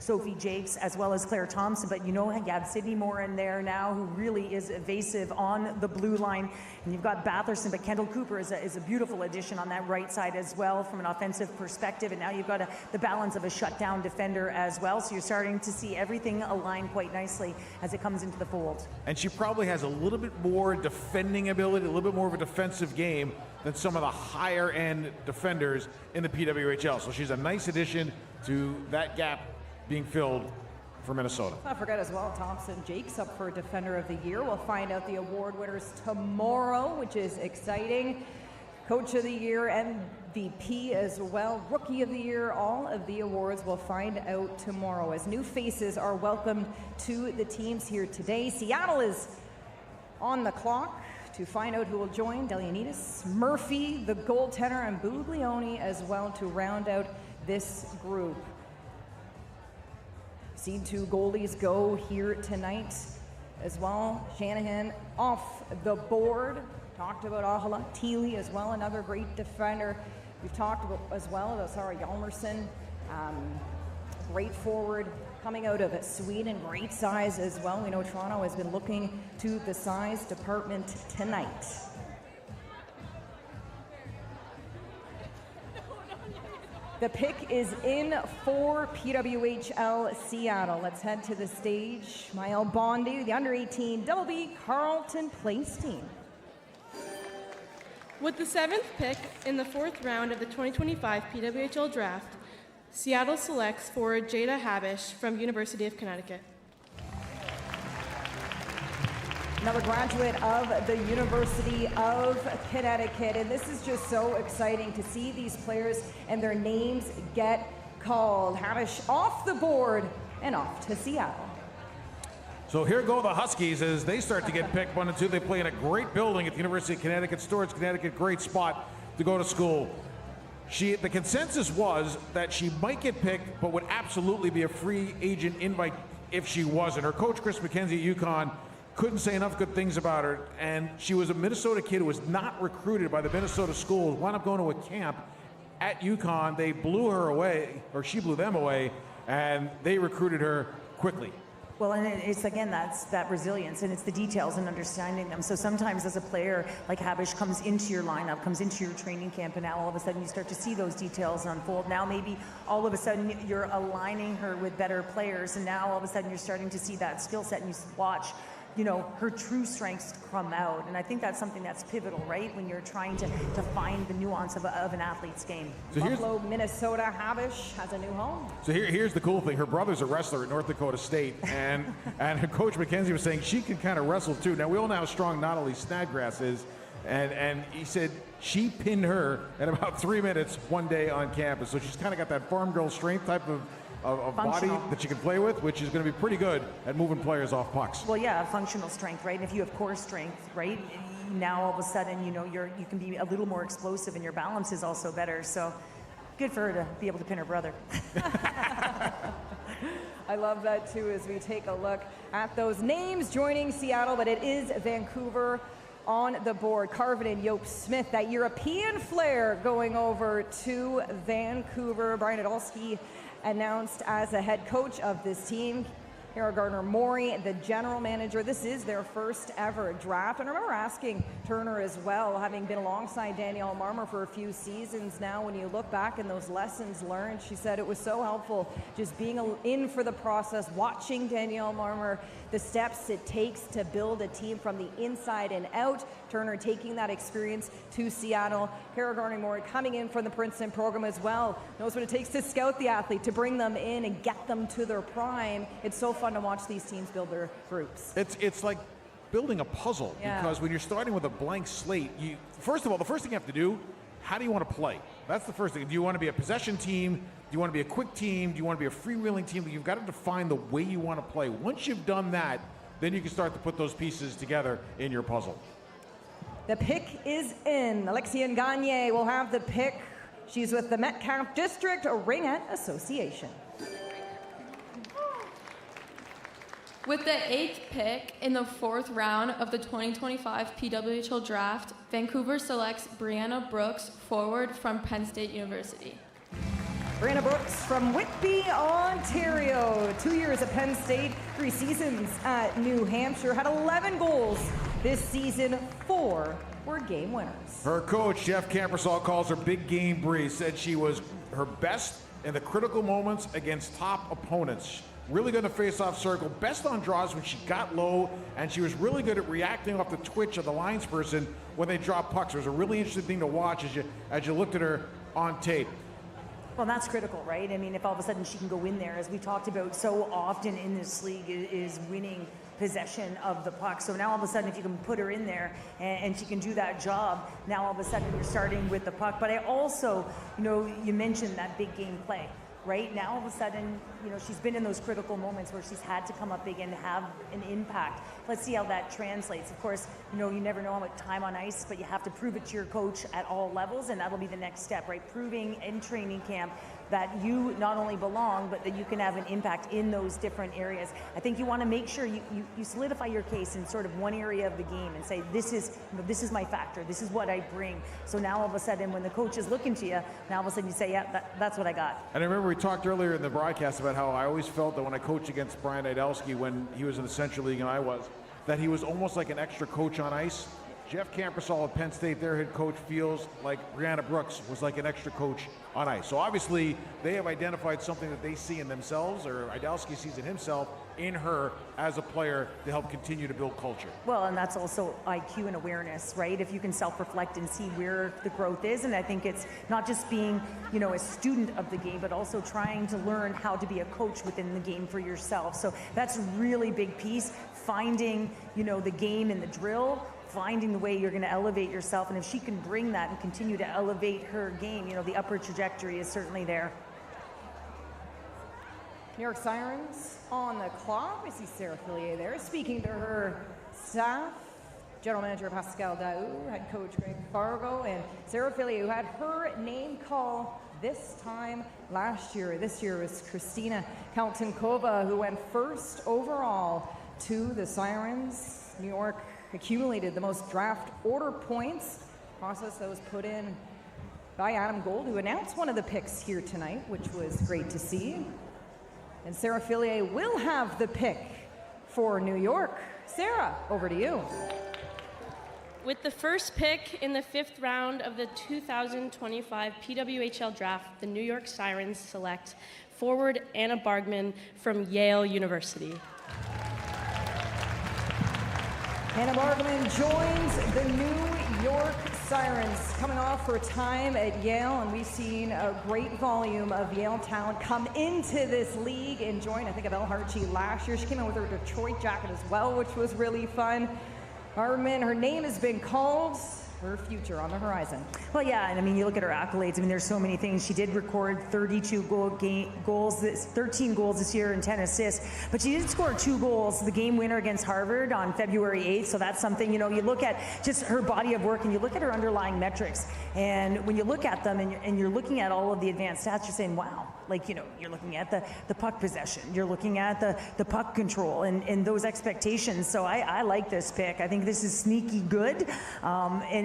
H: Sophie Jakes as well as Claire Thompson, but you have Sydney Moore in there now, who really is evasive on the blue line. And you've got Batherson, but Kendall Cooper is a beautiful addition on that right side as well from an offensive perspective. And now you've got the balance of a shutdown defender as well. So you're starting to see everything align quite nicely as it comes into the fold.
C: And she probably has a little bit more defending ability, a little bit more of a defensive game than some of the higher end defenders in the PWHL. So she's a nice addition to that gap being filled for Minnesota.
A: I forget as well, Thompson Jakes up for Defender of the Year. We'll find out the award winners tomorrow, which is exciting. Coach of the Year, MVP as well, Rookie of the Year, all of the awards we'll find out tomorrow as new faces are welcomed to the teams here today. Seattle is on the clock to find out who will join. Delianidis, Murphy, the goaltender, and Buglioni as well to round out this group. Seed 2 goalies go here tonight as well. Shanahan off the board. Talked about Ahala Teely as well, another great defender. We've talked about as well about Sarah Hjalmarsson, great forward coming out of Sweden, great size as well. We know Toronto has been looking to the size department tonight. The pick is in for PWHL Seattle. Let's head to the stage. Mael Bondi, the under-18 Double B Carleton Place team.
M: With the 7th pick in the 4th round of the 2025 PWHL Draft, Seattle selects forward Jada Habish from University of Connecticut.
A: Another graduate of the University of Connecticut, and this is just so exciting to see these players and their names get called. Habish off the board and off to Seattle.
C: So here go the Huskies as they start to get picked 1 and 2. They play in a great building at the University of Connecticut, Storrs, Connecticut, great spot to go to school. The consensus was that she might get picked, but would absolutely be a free agent invite if she wasn't. Her coach, Chris McKenzie at UConn, couldn't say enough good things about her, and she was a Minnesota kid who was not recruited by the Minnesota schools, wound up going to a camp at UConn. They blew her away, or she blew them away, and they recruited her quickly.
H: Well, and it's, again, that's that resilience, and it's the details and understanding them. So sometimes as a player, like Habish comes into your lineup, comes into your training camp, and now all of a sudden you start to see those details unfold. Now maybe all of a sudden you're aligning her with better players, and now all of a sudden you're starting to see that skill set, and you watch, you know, her true strengths come out. And I think that's something that's pivotal, right? When you're trying to find the nuance of an athlete's game.
C: So
A: Buffalo, Minnesota, Habish has a new home.
C: So here's the cool thing. Her brother's a wrestler at North Dakota State, and her coach McKenzie was saying she can kind of wrestle too. Now, we all know how strong Natalie Snodgrass is, and he said she pinned her in about 3 minutes one day on campus. So she's kind of got that farm girl strength type of body that you can play with, which is going to be pretty good at moving players off pucks.
H: Well, yeah, functional strength, right? And if you have core strength, right, now all of a sudden, you know, you can be a little more explosive, and your balance is also better. So good for her to be able to pin her brother.
A: I love that too as we take a look at those names joining Seattle, but it is Vancouver on the board. Carvin and Yope Smith, that European flair going over to Vancouver. Brian Adolski announced as the head coach of this team. Kara Gardner-Maury, the general manager. This is their first ever draft. And I remember asking Turner as well, having been alongside Danielle Marmer for a few seasons now, when you look back and those lessons learned, she said it was so helpful just being in for the process, watching Danielle Marmer, the steps it takes to build a team from the inside and out. Turner taking that experience to Seattle. Kara Gardner-Maury coming in from the Princeton program as well. Knows what it takes to scout the athlete, to bring them in and get them to their prime. It's so fun to watch these teams build their groups.
C: It's like building a puzzle, because when you're starting with a blank slate, first of all, the first thing you have to do, how do you want to play? That's the first thing. Do you want to be a possession team? Do you want to be a quick team? Do you want to be a freewheeling team? You've got to define the way you want to play. Once you've done that, then you can start to put those pieces together in your puzzle.
A: The pick is in. Alexia Gagne will have the pick. She's with the Metcalfe District Ringette Association.
I: With the 8th pick in the 4th round of the 2025 PWHL Draft, Vancouver selects Brianna Brooks, forward from Penn State University.
A: Brianna Brooks from Whitby, Ontario. 2 years at Penn State, 3 seasons at New Hampshire. Had 11 goals this season. 4 were game winners.
C: Her coach, Jeff Campersall, calls her Big Game Bree. Said she was her best in the critical moments against top opponents. Really good in the face-off circle. Best on draws when she got low, and she was really good at reacting off the twitch of the linesperson when they drop pucks. It was a really interesting thing to watch as you looked at her on tape.
H: Well, that's critical, right? I mean, if all of a sudden she can go in there, as we talked about so often in this league, is winning possession of the puck. So now all of a sudden, if you can put her in there and she can do that job, now all of a sudden you're starting with the puck. But I also, you mentioned that big game play. Right now, all of a sudden, she's been in those critical moments where she's had to come up big and have an impact. Let's see how that translates. Of course, you never know about time on ice, but you have to prove it to your coach at all levels, and that'll be the next step, right? Proving in training camp that you not only belong, but that you can have an impact in those different areas. I think you want to make sure you solidify your case in sort of one area of the game and say, this is my factor, this is what I bring. So now all of a sudden, when the coach is looking to you, now all of a sudden you say, yeah, that's what I got.
C: And I remember we talked earlier in the broadcast about how I always felt that when I coached against Brian Idelsky when he was in the Central League and I was, that he was almost like an extra coach on ice. Jeff Campersall at Penn State, their head coach, feels like Brianna Brooks was like an extra coach on ice. So obviously they have identified something that they see in themselves, or Idalski sees in himself, in her as a player to help continue to build culture.
H: Well, and that's also IQ and awareness, right? If you can self-reflect and see where the growth is, and I think it's not just being, you know, a student of the game, but also trying to learn how to be a coach within the game for yourself. So that's a really big piece, finding, you know, the game and the drill, finding the way you're going to elevate yourself, and if she can bring that and continue to elevate her game, you know, the upward trajectory is certainly there.
A: New York Sirens on the clock. We see Sarah Fillier there speaking to her staff. General Manager Pascal Daou, head coach Greg Fargo, and Sarah Fillier, who had her name call this time last year. This year was Christina Kaltenkova, who went first overall to the Sirens. New York accumulated the most draft order points, process that was put in by Adam Gold, who announced one of the picks here tonight, which was great to see. And Sarah Fillier will have the pick for New York. Sarah, over to you.
K: With the first pick in the 5th round of the 2025 PWHL draft, the New York Sirens select forward Anna Bargman from Yale University.
A: Anna Bargman joins the New York Sirens, coming off her time at Yale, and we've seen a great volume of Yale talent come into this league and join. I think of Elle Hartshee last year. She came in with her Detroit jacket as well, which was really fun. Bargman, her name has been called. Her future on the horizon.
H: Well, yeah, and I mean, you look at her accolades. I mean, there's so many things. She did record 32 goals, 13 goals this year and 10 assists. But she did score 2 goals, the game winner against Harvard on February 8th. So that's something, you know, you look at just her body of work and you look at her underlying metrics. And when you look at them and you're looking at all of the advanced stats, you're saying, wow. Like, you know, you're looking at the puck possession. You're looking at the puck control and those expectations. So I like this pick. I think this is sneaky good.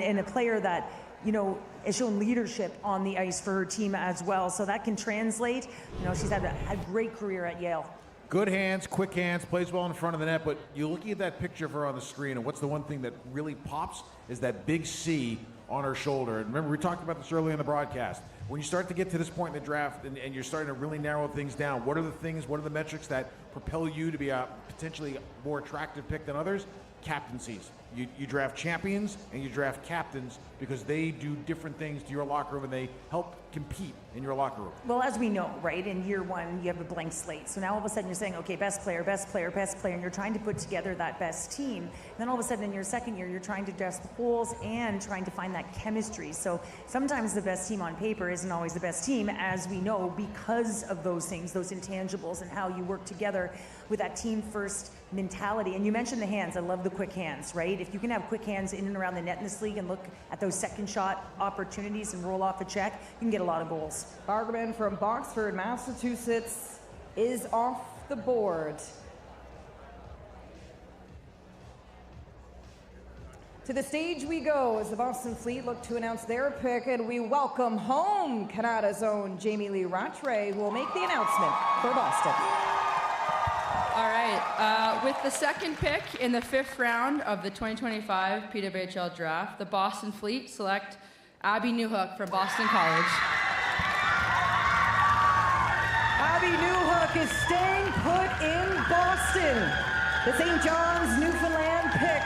H: And a player that, you know, has shown leadership on the ice for her team as well. So that can translate. You know, she's had a great career at Yale.
C: Good hands, quick hands, plays well in front of the net, but you're looking at that picture of her on the screen, and what's the one thing that really pops is that big C on her shoulder. And remember, we talked about this earlier in the broadcast. When you start to get to this point in the draft and you're starting to really narrow things down, what are the metrics that propel you to be a potentially more attractive pick than others? Captaincies. You draft champions and you draft captains because they do different things to your locker room and they help compete in your locker room.
H: Well, as we know, right, in year one, you have a blank slate. So now all of a sudden you're saying, okay, best player, and you're trying to put together that best team. And then all of a sudden in your second year, you're trying to address the holes and trying to find that chemistry. So sometimes the best team on paper isn't always the best team, as we know, because of those things, those intangibles, and how you work together with that team first mentality. And you mentioned the hands. I love the quick hands, right? If you can have quick hands in and around the net in this league and look at those second shot opportunities and roll off a check, you can get a lot of goals.
A: Bargman from Boxford, Massachusetts is off the board. To the stage we go as the Boston Fleet look to announce their pick, and we welcome home Canada's own Jamie Lee Rattray, who will make the announcement for Boston.
L: All right, with the second pick in the 5th round of the 2025 PWHL draft, the Boston Fleet select Abby Newhook from Boston College.
A: Abby Newhook is staying put in Boston. The St. John's, Newfoundland pick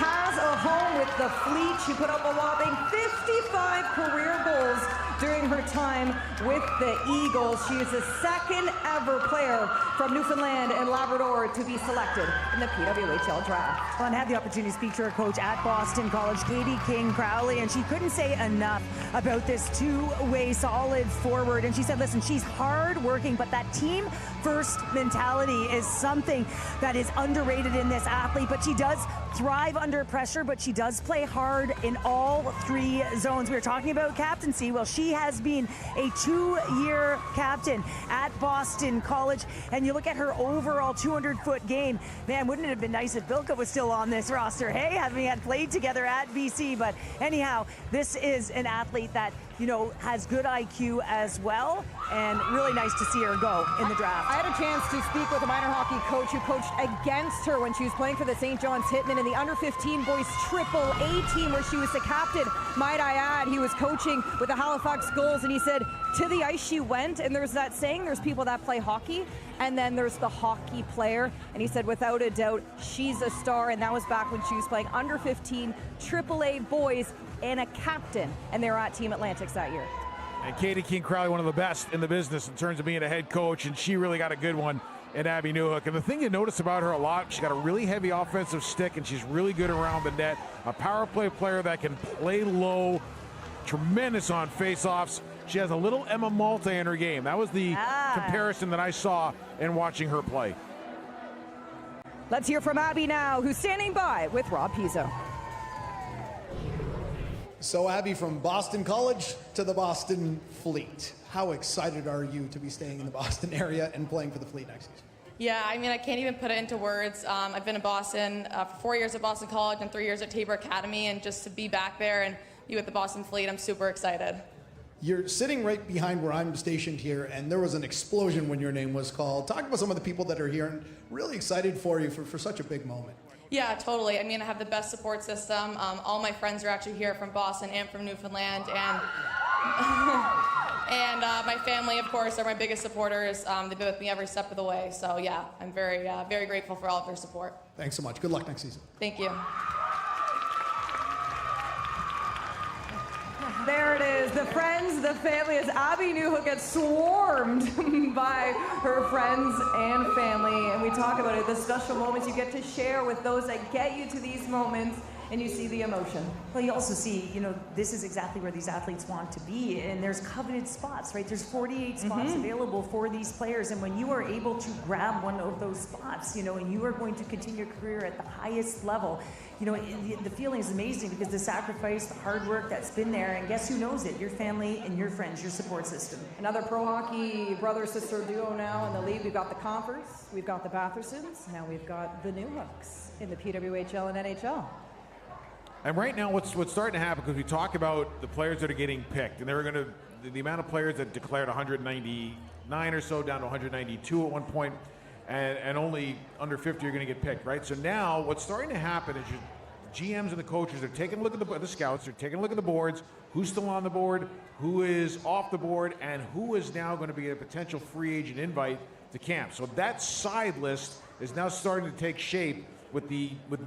A: has a home with the Fleet. She put up a whopping 55 career goals during her time with the Eagles. She is the second ever player from Newfoundland and Labrador to be selected in the PWHL draft.
H: Well, and had the opportunity to speak to her coach at Boston College, Katie King-Crowley, and she couldn't say enough about this two-way solid forward. And she said, listen, she's hard-working, but that team-first mentality is something that is underrated in this athlete, but she does thrive under pressure, but she does play hard in all 3 zones. We were talking about captaincy. Well, she has been a 2-year captain at Boston College, and you look at her overall 200-foot game. Man, wouldn't it have been nice if Bilka was still on this roster, hey, having had played together at BC. But anyhow, this is an athlete that, you know, has good IQ as well, and really nice to see her go in the draft.
A: I had a chance to speak with a minor hockey coach who coached against her when she was playing for the St. John's Hitmen in the under-15 boys AAA team where she was the captain. Might I add, he was coaching with the Halifax Gulls, and he said, to the ice she went, and there's that saying, there's people that play hockey, and then there's the hockey player, and he said, without a doubt, she's a star, and that was back when she was playing under-15 AAA boys and a captain, and they were at Team Atlantics that year.
C: And Katie King-Crowley, one of the best in the business in terms of being a head coach, and she really got a good one in Abby Newhook. And the thing you notice about her a lot, she's got a really heavy offensive stick, and she's really good around the net. A power play player that can play low, tremendous on face-offs. She has a little Emma Malta in her game. That was the comparison that I saw in watching her play.
A: Let's hear from Abby now, who's standing by with Rob Pizzo.
F: So Abby, from Boston College to the Boston Fleet. How excited are you to be staying in the Boston area and playing for the Fleet next season?
N: Yeah, I mean, I can't even put it into words. I've been in Boston for 4 years at Boston College and 3 years at Tabor Academy, and just to be back there and be with the Boston Fleet, I'm super excited.
F: You're sitting right behind where I'm stationed here, and there was an explosion when your name was called. Talk about some of the people that are here and really excited for you for such a big moment.
N: Yeah, totally. I mean, I have the best support system. All my friends are actually here from Boston and from Newfoundland, and and my family, of course, are my biggest supporters. They've been with me every step of the way. So yeah, I'm very, very grateful for all of their support.
F: Thanks so much. Good luck next season.
N: Thank you.
A: There it is, the friends, the family, as Abby Newhook gets swarmed by her friends and family. And we talk about it, the special moments you get to share with those that get you to these moments, and you see the emotion.
H: Well, you also see, you know, this is exactly where these athletes want to be, and there's coveted spots, right? There's 48 spots available for these players, and when you are able to grab one of those spots, you know, and you are going to continue your career at the highest level, you know, the feeling is amazing because the sacrifice, the hard work that's been there, and guess who knows it? Your family and your friends, your support system.
A: Another pro hockey brother-sister duo now in the league. We've got the Compers, we've got the Bathersons, now we've got the Newhooks in the PWHL and NHL.
C: And right now, what's starting to happen, because we talk about the players that are getting picked, and they're going to, the amount of players that declared 199 or so down to 192 at one point, and only under 50 are going to get picked, right? So now, what's starting to happen is GMs and the coaches are taking a look at the scouts, they're taking a look at the boards, who's still on the board, who is off the board, and who is now going to be a potential free agent invite to camp. So that side list is now starting to take shape. With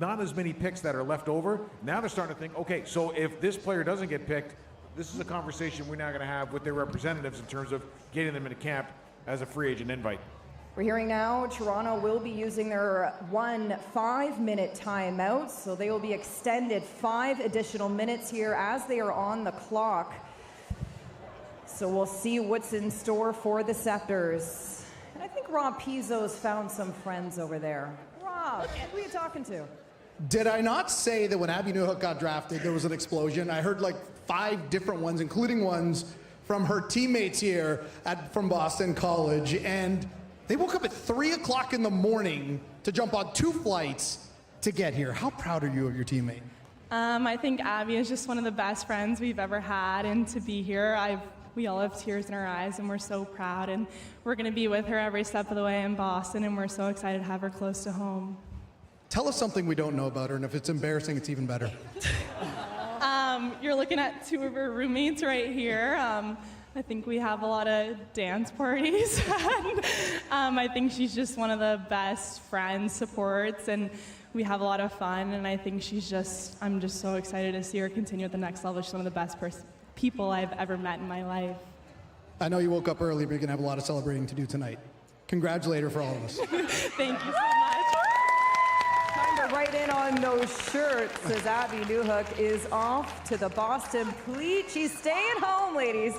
C: not as many picks that are left over, now they're starting to think, okay, so if this player doesn't get picked, this is a conversation we're now going to have with their representatives in terms of getting them into camp as a free agent invite.
A: We're hearing now Toronto will be using their 1 5-minute timeout, so they will be extended 5 additional minutes here as they are on the clock. So we'll see what's in store for the Scepters. And I think Rob Pizzo's found some friends over there. Rob, who are you talking to?
F: Did I not say that when Abby Newhook got drafted, there was an explosion? I heard like 5 different ones, including ones from her teammates here from Boston College, and they woke up at 3 o'clock in the morning to jump on 2 flights to get here. How proud are you of your teammate?
S: I think Abby is just one of the best friends we've ever had, and to be here, we all have tears in our eyes, and we're so proud, and we're going to be with her every step of the way in Boston, and we're so excited to have her close to home.
F: Tell us something we don't know about her, and if it's embarrassing, it's even better.
S: You're looking at 2 of her roommates right here. I think we have a lot of dance parties. And, I think she's just one of the best friends, supports, and we have a lot of fun, and I think I'm just so excited to see her continue at the next level. She's one of the best people I've ever met in my life.
F: I know you woke up early, but you're going to have a lot of celebrating to do tonight. Congratulate her for all of us.
S: Thank you so much.
A: Time to write in on those shirts as Abby Newhook is off to the Boston Fleet. She's staying home, ladies.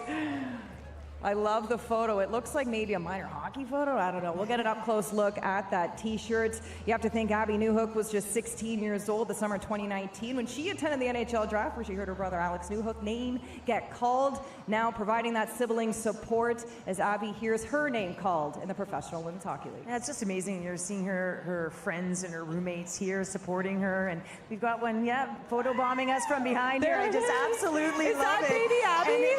A: I love the photo. It looks like maybe a minor hockey photo. I don't know. We'll get an up-close look at that T-shirt. You have to think Abby Newhook was just 16 years old the summer of 2019 when she attended the NHL draft, where she heard her brother Alex Newhook name get called. Now providing that sibling support as Abby hears her name called in the Professional Women's Hockey League.
H: Yeah, it's just amazing. You're seeing her friends and her roommates here supporting her, and we've got one, photobombing us from behind here. I just absolutely love it.
A: Is that baby Abby?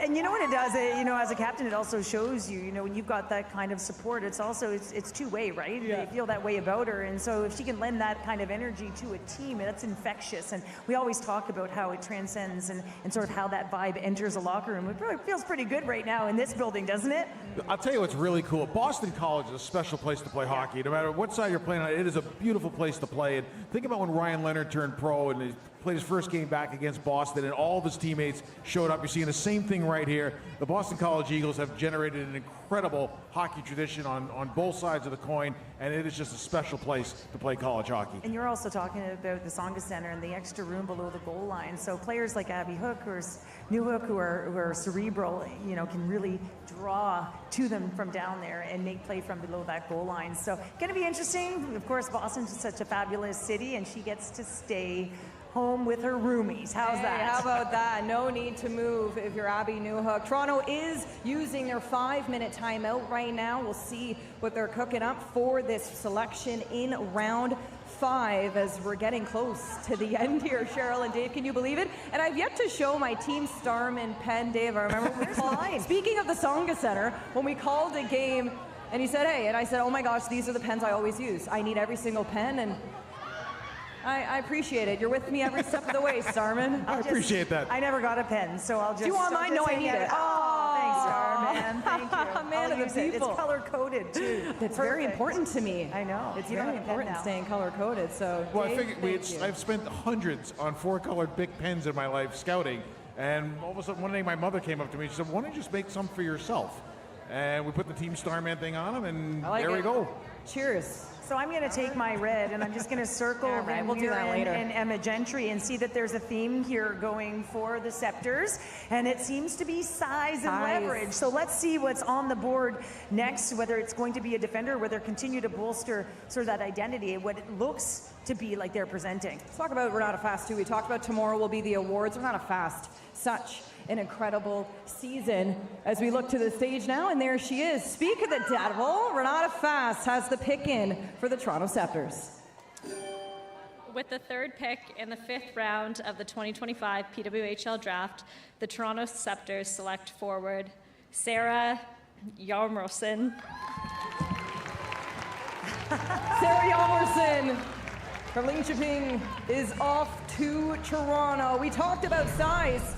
H: And you know what it does? As a captain, it also shows you, when you've got that kind of support, it's also, it's two-way, right?
A: Yeah.
H: They feel that way about her. And so if she can lend that kind of energy to a team, that's infectious. And we always talk about how it transcends and sort of how that vibe enters a locker room. It really feels pretty good right now in this building, doesn't it?
C: I'll tell you what's really cool. Boston College is a special place to play hockey. No matter what side you're playing on, it is a beautiful place to play. And think about when Ryan Leonard turned pro and he played his first game back against Boston, and all of his teammates showed up. You're seeing the same thing right here. The Boston College Eagles have generated an incredible hockey tradition on both sides of the coin, and it is just a special place to play college hockey.
H: And you're also talking about the Tsonga Center and the extra room below the goal line. So players like Abby Hook or Newhook who are cerebral, can really draw to them from down there and make play from below that goal line. So going to be interesting. Of course, Boston's such a fabulous city, and she gets to stay home with her roomies. How's that?
A: How about that? No need to move if you're Abby Newhook. Toronto is using their 5-minute timeout right now. We'll see what they're cooking up for this selection in round 5 as we're getting close to the end here. Cheryl and Dave, can you believe it? And I've yet to show my Team Starman pen, Dave. I remember when we called, speaking of the Tsonga Center, when we called a game and he said, hey, and I said, oh my gosh, these are the pens I always use. I need every single pen, and I appreciate it. You're with me every step of the way, Starman.
C: I appreciate that.
H: I never got a pen, so I'll just...
A: Do you want mine? No, I need it.
H: Oh, thanks, Starman. Thank you.
A: Man
H: I'll
A: of the
H: use it.
A: people.
H: It's color-coded, too.
A: It's very important to me.
H: I know.
A: It's
H: You don't
A: very
H: have a pen
A: important
H: now.
A: staying color-coded, so
C: Well,
A: Dave,
C: I figured
A: thank you.
C: I've spent hundreds on 4-colored big pens in my life scouting, and all of a sudden one day my mother came up to me and she said, why don't you just make some for yourself? And we put the Team Starman thing on them, and there we go.
A: Cheers.
H: So I'm going to take my red and I'm just going to circle
A: All right, we'll do that
H: Van
A: later.
H: and Emma Gentry and see that there's a theme here going for the Scepters, and it seems to be size and leverage. So let's see what's on the board next, whether it's going to be a defender, whether continue to bolster sort of that identity, what it looks to be like they're presenting.
A: Let's talk about Renata Fast, too. We talked about tomorrow will be the awards. Renata Fast, such an incredible season as we look to the stage now, and there she is. Speak of the devil, Renata Fast has the pick in for the Toronto Scepters.
E: With the 3rd pick in the 5th round of the 2025 PWHL draft, the Toronto Scepters select forward Sarah Hjalmarsson.
A: Sarah Hjalmarsson from Linköping is off to Toronto. We talked about size.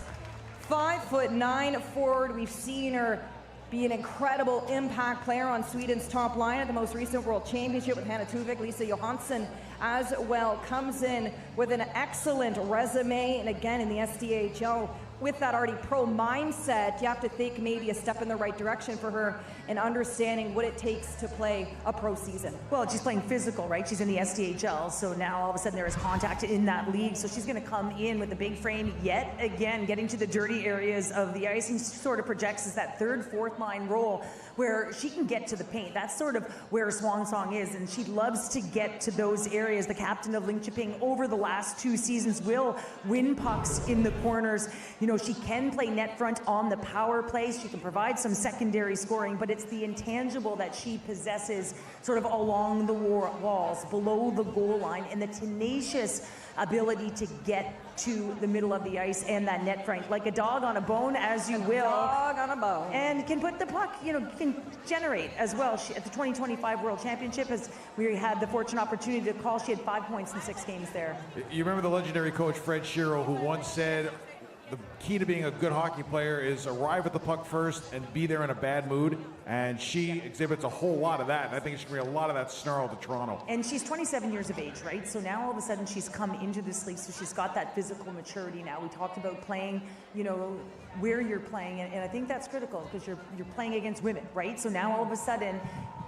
A: 5'9" forward. We've seen her be an incredible impact player on Sweden's top line at the most recent World Championship with Hanna Tuvik. Lisa Johansson as well comes in with an excellent resume, and again in the SDHL with that already pro mindset, you have to think maybe a step in the right direction for her and understanding what it takes to play a pro season.
H: Well, she's playing physical, right? She's in the SDHL, so now all of a sudden there is contact in that league. So she's going to come in with a big frame yet again, getting to the dirty areas of the ice, and sort of projects as that 3rd, 4th line role where she can get to the paint. That's sort of where her swan song is, and she loves to get to those areas. The captain of Linköping over the last 2 seasons will win pucks in the corners. She can play net front on the power play. She can provide some secondary scoring, but it's the intangible that she possesses sort of along the walls, below the goal line, and the tenacious ability to get to the middle of the ice and that net front, like a dog on a bone, as you will.
A: Dog on a bone.
H: And can put the puck, can generate as well. She, at the 2025 World Championship, as we had the fortunate opportunity to call, she had 5 points in 6 games there.
C: You remember the legendary coach Fred Shiro, who once said, the key to being a good hockey player is arrive at the puck first and be there in a bad mood, and she exhibits a whole lot of that, and I think she can bring a lot of that snarl to Toronto.
H: And she's 27 years of age, right? So now all of a sudden she's come into this league, so she's got that physical maturity now. We talked about playing, where you're playing, and I think that's critical because you're playing against women, right? So now all of a sudden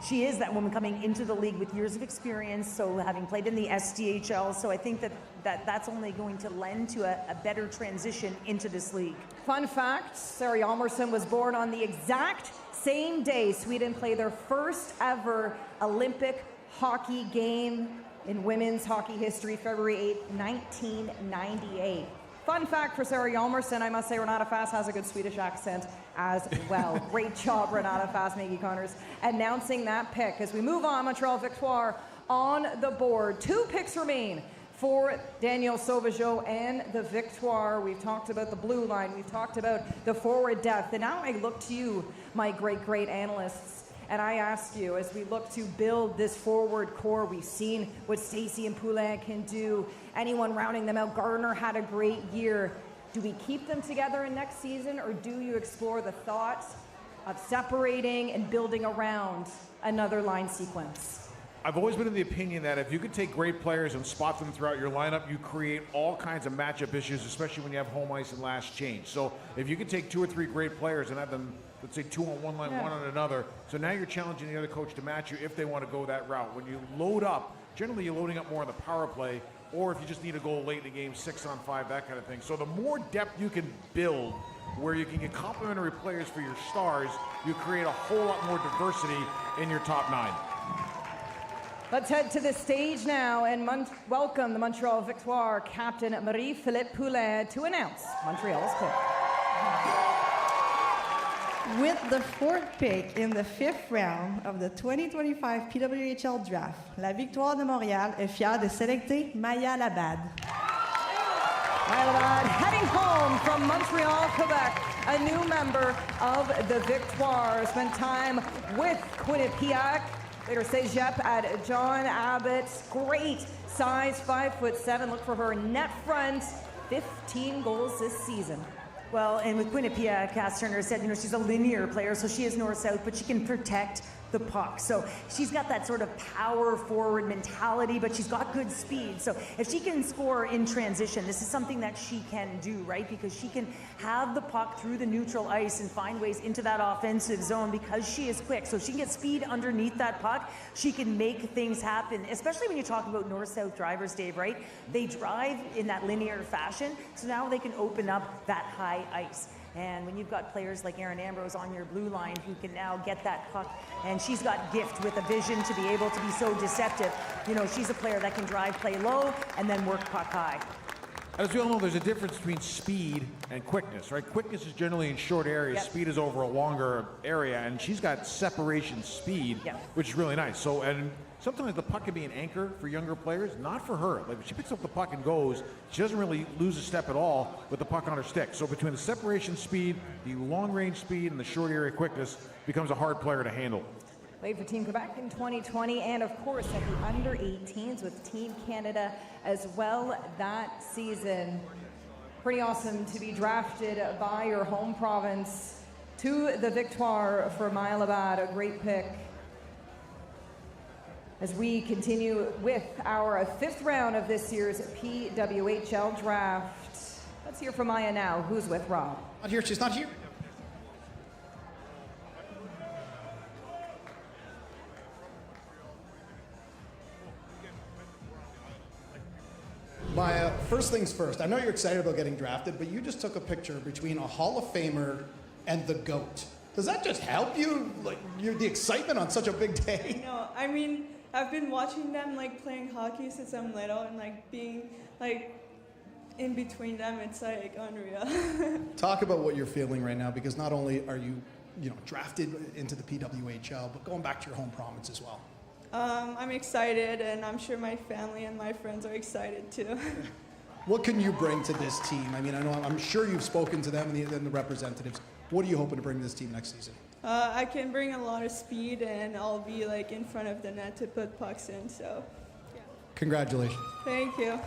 H: she is that woman coming into the league with years of experience, so having played in the SDHL, so I think that's only going to lend to a better transition into this league.
A: Fun fact, Sarah Hjalmarsson was born on the exact same day Sweden played their first ever Olympic hockey game in women's hockey history, February 8, 1998. Fun fact for Sarah Hjalmarsson, I must say Renata Fast has a good Swedish accent as well. Great job, Renata Fast, Maggie Connors, announcing that pick. As we move on, Montreal Victoire on the board. 2 picks remain for Daniel Sauvageau and the Victoire. We've talked about the blue line. We've talked about the forward depth. And now I look to you, my great analysts, and I ask you, as we look to build this forward core, we've seen what Stacey and Poulin can do. Anyone rounding them out. Gardner had a great year. Do we keep them together in next season, or do you explore the thought of separating and building around another line sequence?
C: I've always been of the opinion that if you could take great players and spot them throughout your lineup, you create all kinds of matchup issues, especially when you have home ice and last change. So if you could take 2 or 3 great players and have them, let's say 2 on one line, 1 on another, so now you're challenging the other coach to match you if they want to go that route. When you load up, generally you're loading up more on the power play, or if you just need a goal late in the game, 6 on 5, that kind of thing. So the more depth you can build where you can get complementary players for your stars, you create a whole lot more diversity in your top 9.
A: Let's head to the stage now and welcome the Montreal Victoire captain Marie-Philippe Poulin to announce Montreal's pick.
J: With the 4th pick in the 5th round of the 2025 PWHL draft, la Victoire de Montréal est fière de sélecter Maya Labad.
A: Maya Labad heading home from Montreal, Quebec, a new member of the Victoire. Spent time with Quinnipiac. Later Cégep at John Abbott. Great size, 5'7". Look for her net front. 15 goals this season.
H: Well, and with Quinnipiac, Cass Turner said, she's a linear player, so she is north-south, but she can protect the puck. So she's got that sort of power forward mentality, but she's got good speed. So if she can score in transition, this is something that she can do, right? Because she can have the puck through the neutral ice and find ways into that offensive zone because she is quick. So if she can get speed underneath that puck, she can make things happen, especially when you talk about north-south drivers, Dave, right? They drive in that linear fashion, so now they can open up that high ice. And when you've got players like Erin Ambrose on your blue line who can now get that puck, and she's got gift with a vision to be able to be so deceptive. She's a player that can drive, play low, and then work puck high.
C: As we all know, there's a difference between speed and quickness, right? Quickness is generally in short areas. Yep. Speed is over a longer area, and she's got separation speed, which is really nice. So, and sometimes the puck can be an anchor for younger players, not for her. Like, if she picks up the puck and goes, she doesn't really lose a step at all with the puck on her stick. So between the separation speed, the long-range speed, and the short area quickness, becomes a hard player to handle.
A: Played for Team Quebec in 2020, and of course at the under-18s with Team Canada as well that season. Pretty awesome to be drafted by your home province to the Victoire for Maya Labad, a great pick. As we continue with our 5th round of this year's PWHL draft. Let's hear from Maya now. Who's with Rob?
F: Not here. She's not here. Maya, first things first. I know you're excited about getting drafted, but you just took a picture between a Hall of Famer and the GOAT. Does that just help you? Like, the excitement on such a big day?
M: No, I mean, I've been watching them playing hockey since I'm little, and being in between them, it's unreal.
F: Talk about what you're feeling right now, because not only are you drafted into the PWHL, but going back to your home province as well.
M: I'm excited, and I'm sure my family and my friends are excited too.
F: What can you bring to this team? I mean, I'm sure you've spoken to them and the representatives. What are you hoping to bring to this team next season?
M: I can bring a lot of speed, and I'll be in front of the net to put pucks in. So, yeah.
F: Congratulations.
M: Thank you.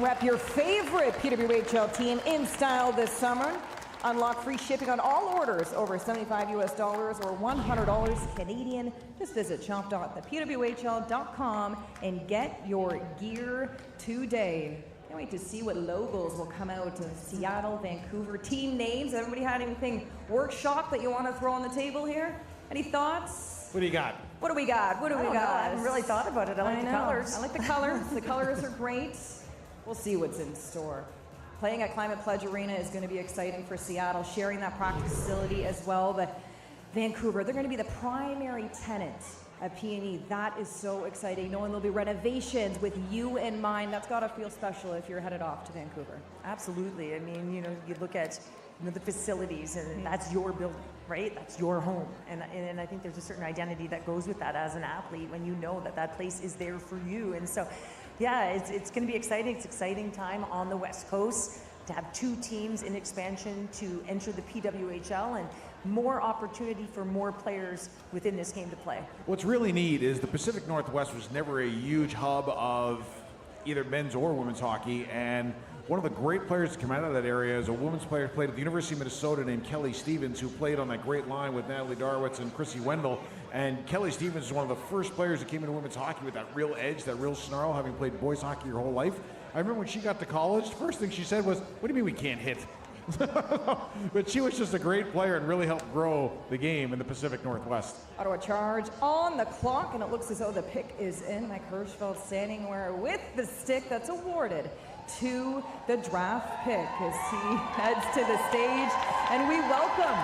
A: Rep your favorite PWHL team in style this summer. Unlock free shipping on all orders over $75 or $100 Canadian. Just visit shop.thepwhl.com and get your gear today. Can't wait to see what logos will come out of Seattle, Vancouver. Team names. Everybody had anything workshop that you want to throw on the table here? Any thoughts?
C: What do you got?
A: What do we got? What do we got?
H: I haven't really thought about it. I like the colors.
A: I like the colors. The colors are great. We'll see what's in store. Playing at Climate Pledge Arena is going to be exciting for Seattle, sharing that practice facility as well. But Vancouver, they're going to be the primary tenant at P&E. That is so exciting, knowing there'll be renovations with you in mind. That's got to feel special if you're headed off to Vancouver.
H: Absolutely. I mean, you look at the facilities, and that's your building, right? That's your home. And I think there's a certain identity that goes with that as an athlete when you know that place is there for you. And so Yeah, it's going to be exciting. It's an exciting time on the West Coast to have 2 teams in expansion to enter the PWHL and more opportunity for more players within this game to play.
C: What's really neat is the Pacific Northwest was never a huge hub of either men's or women's hockey, and one of the great players to come out of that area is a women's player who played at the University of Minnesota named Kelly Stevens, who played on that great line with Natalie Darwitz and Chrissy Wendell. And Kelly Stevens is one of the first players that came into women's hockey with that real edge, that real snarl, having played boys hockey her whole life. I remember when she got to college, the first thing she said was, "What do you mean we can't hit?" But she was just a great player and really helped grow the game in the Pacific Northwest.
A: Ottawa Charge on the clock, and it looks as though the pick is in. Mike Hirschfeld standing where with the stick that's awarded to the draft pick as he heads to the stage. And we welcome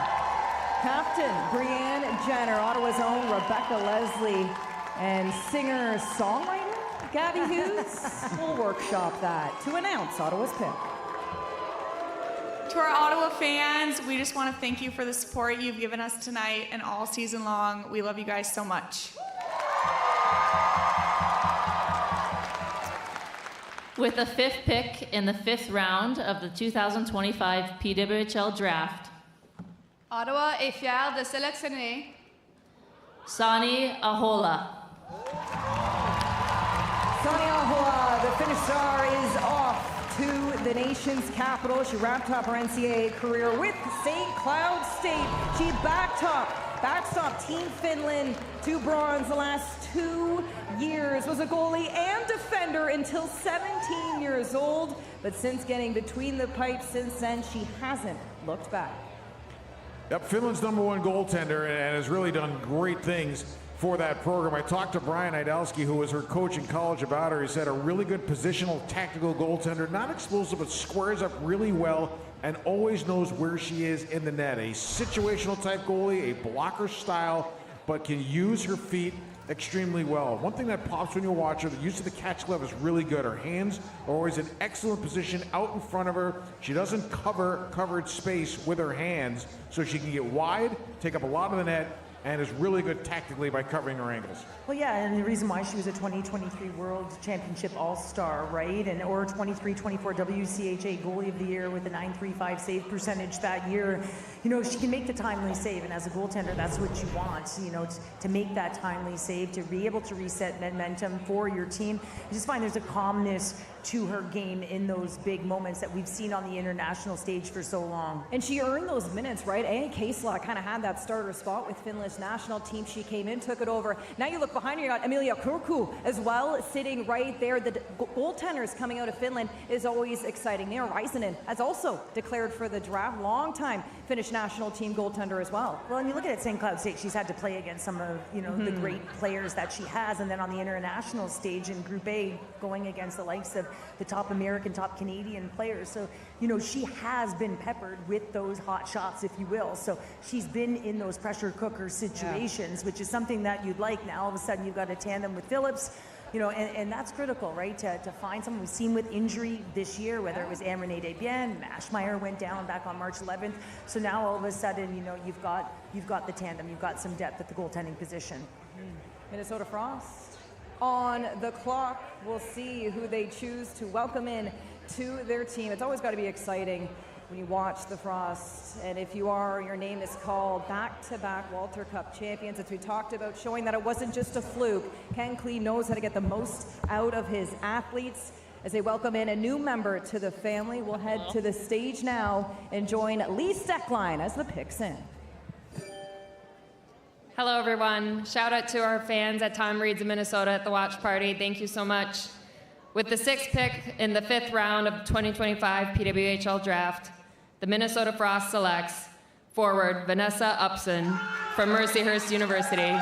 A: Captain Brianne Jenner, Ottawa's own Rebecca Leslie, and singer-songwriter Gabby Hughes will workshop that to announce Ottawa's pick.
G: To our Ottawa fans, we just want to thank you for the support you've given us tonight and all season long. We love you guys so much.
U: With the 5th pick in the 5th round of the 2025 PWHL Draft,
Q: Ottawa est fier de sélectionner
U: Sani Ahola.
A: Sani Ahola, the Finnish star, is off to the nation's capital. She wrapped up her NCAA career with St. Cloud State. She backstopped Team Finland to bronze the last 2 years, was a goalie and defender until 17 years old, but since getting between the pipes since then, she hasn't looked back.
C: Yep, Finland's #1 goaltender and has really done great things for that program. I talked to Brian Idalski, who was her coach in college, about her. He said a really good positional, tactical goaltender, not explosive, but squares up really well and always knows where she is in the net. A situational type goalie, a blocker style, but can use her feet extremely well. One thing that pops when you watch her, the use of the catch glove is really good. Her hands are always in excellent position out in front of her. She doesn't cover covered space with her hands, so she can get wide, take up a lot of the net, and is really good tactically by covering her angles.
H: Well, yeah, and the reason why she was a 2023 World Championship All-Star, right? And or 23-24 WCHA Goalie of the Year with a .935 save percentage that year. You know, she can make the timely save, and as a goaltender, that's what you want, you know, to make that timely save, to be able to reset momentum for your team. I just find there's a calmness to her game in those big moments that we've seen on the international stage for so long.
A: And she earned those minutes, right? Anne Kaisla kind of had that starter spot with Finland's national team. She came in, took it over. Now you look behind her, you got Emilia Kurku as well, sitting right there. The goaltenders coming out of Finland is always exciting. Nina Räisänen has also declared for the draft. Long-time Finnish national team goaltender as well.
H: Well, and you look at St. Cloud State, she's had to play against some of, you know, the great players that she has, and then on the international stage in Group A, going against the likes of the top American, top Canadian players. So, you know, she has been peppered with those hot shots, if you will. So she's been in those pressure cooker situations, which is something that you'd like. Now all of a sudden you've got a tandem with Phillips, you know, and that's critical, right? To find someone we've seen with injury this year, whether it was Anne-Renee Desbiens, Mashmeyer went down back on March 11th. So now all of a sudden, you know, you've got the tandem, you've got some depth at the goaltending position.
A: Minnesota Frost on the clock. We'll see who they choose to welcome in to their team. It's always got to be exciting when you watch the Frost, and if you are, your name is called back-to-back Walter Cup champions, as we talked about, showing that it wasn't just a fluke. Ken Klee knows how to get the most out of his athletes. As they welcome in a new member to the family, we'll head to the stage now and join Lee Steckline as the picks in.
V: Hello, everyone. Shout out to our fans at Tom Reed's in Minnesota at the watch party. Thank you so much. With the 6th pick in the 5th round of 2025 PWHL Draft, the Minnesota Frost selects forward Vanessa Upson from Mercyhurst University.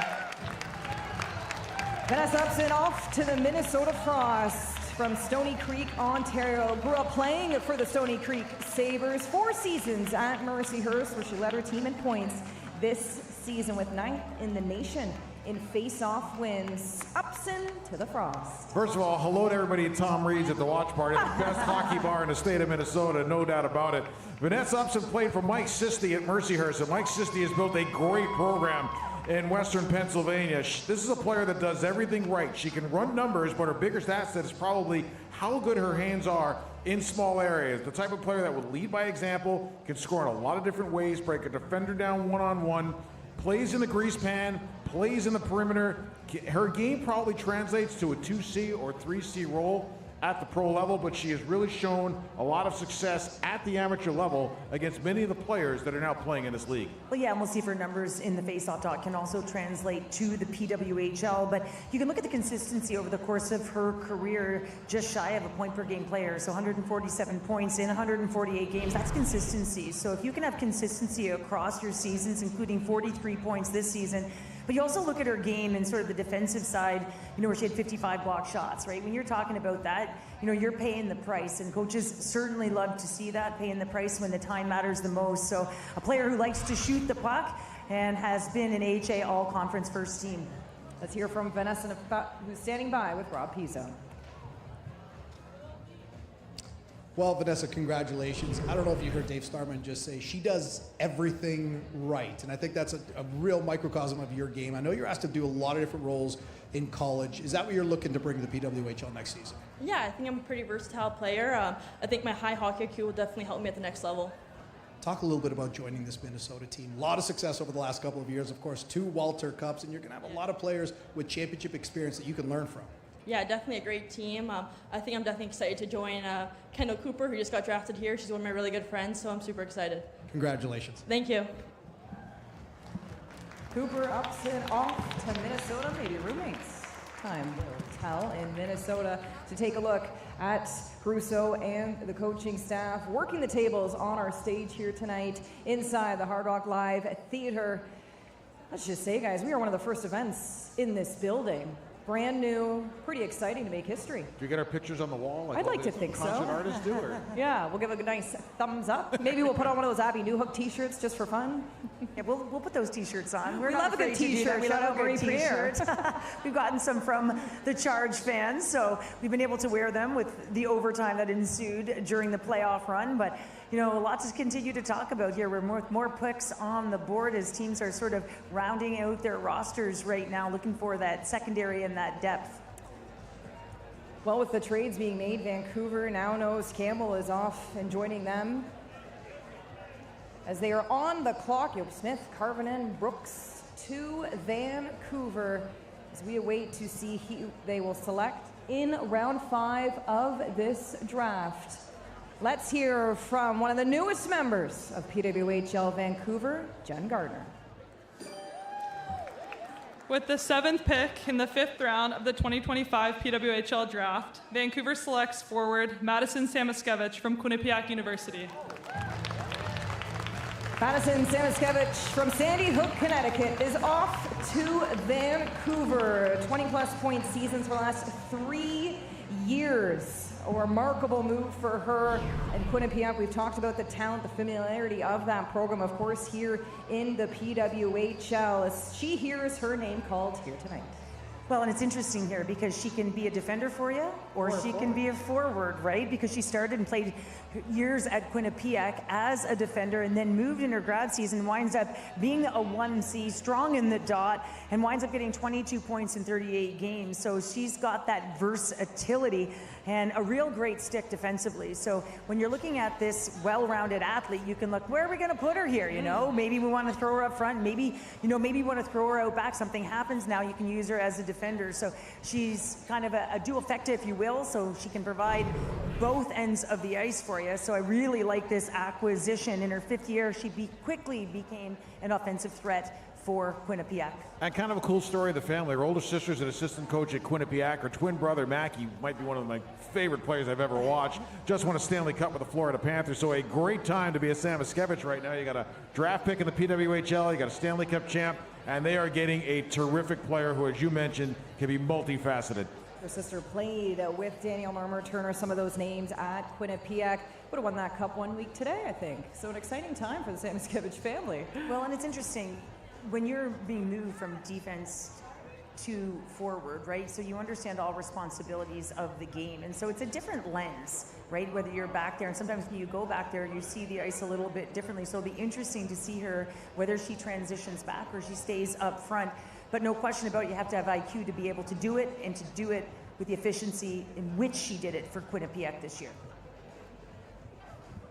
A: Vanessa Upson off to the Minnesota Frost from Stony Creek, Ontario. Grew up playing for the Stony Creek Sabres, 4 seasons at Mercyhurst, where she led her team in points this season with 9th in the nation in face-off wins. Upson to the Frost.
C: First of all, hello to everybody at Tom Reed's at the watch party, the best hockey bar in the state of Minnesota, no doubt about it. Vanessa Upson played for Mike Sisti at Mercyhurst, and Mike Sisti has built a great program in Western Pennsylvania. This is a player that does everything right. She can run numbers, but her biggest asset is probably how good her hands are in small areas. The type of player that will lead by example, can score in a lot of different ways, break a defender down one-on-one, plays in the grease pan, plays in the perimeter. Her game probably translates to a 2C or 3C role at the pro level, but she has really shown a lot of success at the amateur level against many of the players that are now playing in this league.
H: Well, yeah, and we'll see if her numbers in the faceoff dot can also translate to the PWHL, but you can look at the consistency over the course of her career, just shy of a point per game player, so 147 points in 148 games. That's consistency. So if you can have consistency across your seasons, including 43 points this season, but you also look at her game and sort of the defensive side, you know, where she had 55 block shots, right? When you're talking about that, you know, you're paying the price, and coaches certainly love to see that, paying the price when the time matters the most. So a player who likes to shoot the puck and has been an AHA All-Conference first team.
A: Let's hear from Vanessa, who's standing by with Rob Pizzo.
F: Well, Vanessa, congratulations. I don't know if you heard Dave Starman just say she does everything right. And I think that's a real microcosm of your game. I know you're asked to do a lot of different roles in college. Is that what you're looking to bring to the PWHL next season?
O: Yeah, I think I'm a pretty versatile player. I think my high hockey IQ will definitely help me at the next level.
F: Talk a little bit about joining this Minnesota team. A lot of success over the last couple of years. Of course, 2 Walter Cups, and you're going to have a lot of players with championship experience that you can learn from.
O: Yeah, definitely a great team. I think I'm definitely excited to join Kendall Cooper, who just got drafted here. She's one of my really good friends, so I'm super excited.
F: Congratulations.
O: Thank you.
A: Cooper ups and off to Minnesota, maybe roommates. Time will tell in Minnesota to take a look at Russo and the coaching staff working the tables on our stage here tonight inside the Hard Rock Live Theater. Let's just say, guys, we are one of the first events in this building. Brand new, pretty exciting to make history.
C: Do you get our pictures on the wall?
A: I'd like to think so.
C: Concert artists do, or?
A: Yeah, we'll give a nice thumbs up. Maybe we'll put on one of those Abby Newhook t-shirts just for fun.
H: Yeah, we'll put those t-shirts on.
A: We love a good t-shirt. We love a great t-shirt.
H: We've gotten some from the Charge fans, so we've been able to wear them with the overtime that ensued during the playoff run. But you know, a lot to continue to talk about here. We're more picks on the board as teams are sort of rounding out their rosters right now, looking for that secondary and that depth.
A: Well, with the trades being made, Vancouver now knows Campbell is off and joining them. As they are on the clock, Smith, Karvinen, Brooks to Vancouver as we await to see who they will select in round 5 of this draft. Let's hear from one of the newest members of PWHL Vancouver, Jen Gardner.
P: With the 7th pick in the 5th round of the 2025 PWHL draft, Vancouver selects forward Madison Samoskevich from Quinnipiac University.
A: Madison Samoskevich from Sandy Hook, Connecticut is off to Vancouver. 20-plus point seasons for the last 3 years. A remarkable move for her and Quinnipiac. We've talked about the talent, the familiarity of that program, of course, here in the PWHL. As she hears her name called here tonight.
H: Well, and it's interesting here because she can be a defender for you, or she can be a forward, right? Because she started and played years at Quinnipiac as a defender and then moved in her grad season, winds up being a 1C, strong in the dot, and winds up getting 22 points in 38 games. So she's got that versatility and a real great stick defensively. So when you're looking at this well-rounded athlete, you can look, where are we going to put her here? You know, maybe we want to throw her up front. Maybe, you know, maybe we want to throw her out back. Something happens now, you can use her as a defender. So she's kind of a dual factor, if you will. So she can provide both ends of the ice for you. So I really like this acquisition. In her 5th year, she quickly became an offensive threat for Quinnipiac.
C: And kind of a cool story of the family. Her older sister's an assistant coach at Quinnipiac. Her twin brother, Mackie, might be one of my favorite players I've ever watched. Just won a Stanley Cup with the Florida Panthers. So a great time to be a Samoskevich right now. You got a draft pick in the PWHL. You got a Stanley Cup champ. And they are getting a terrific player who, as you mentioned, can be multifaceted.
A: Her sister played with Danielle Marmer-Turner, some of those names at Quinnipiac. Would have won that cup 1 week today, I think. So an exciting time for the Samoskevich family.
H: Well, and it's interesting. When you're being moved from defense to forward, right? So you understand all responsibilities of the game. And so it's a different lens, right? Whether you're back there, and sometimes when you go back there, you see the ice a little bit differently. So it'll be interesting to see her, whether she transitions back or she stays up front. But no question about it, you have to have IQ to be able to do it, and to do it with the efficiency in which she did it for Quinnipiac this year.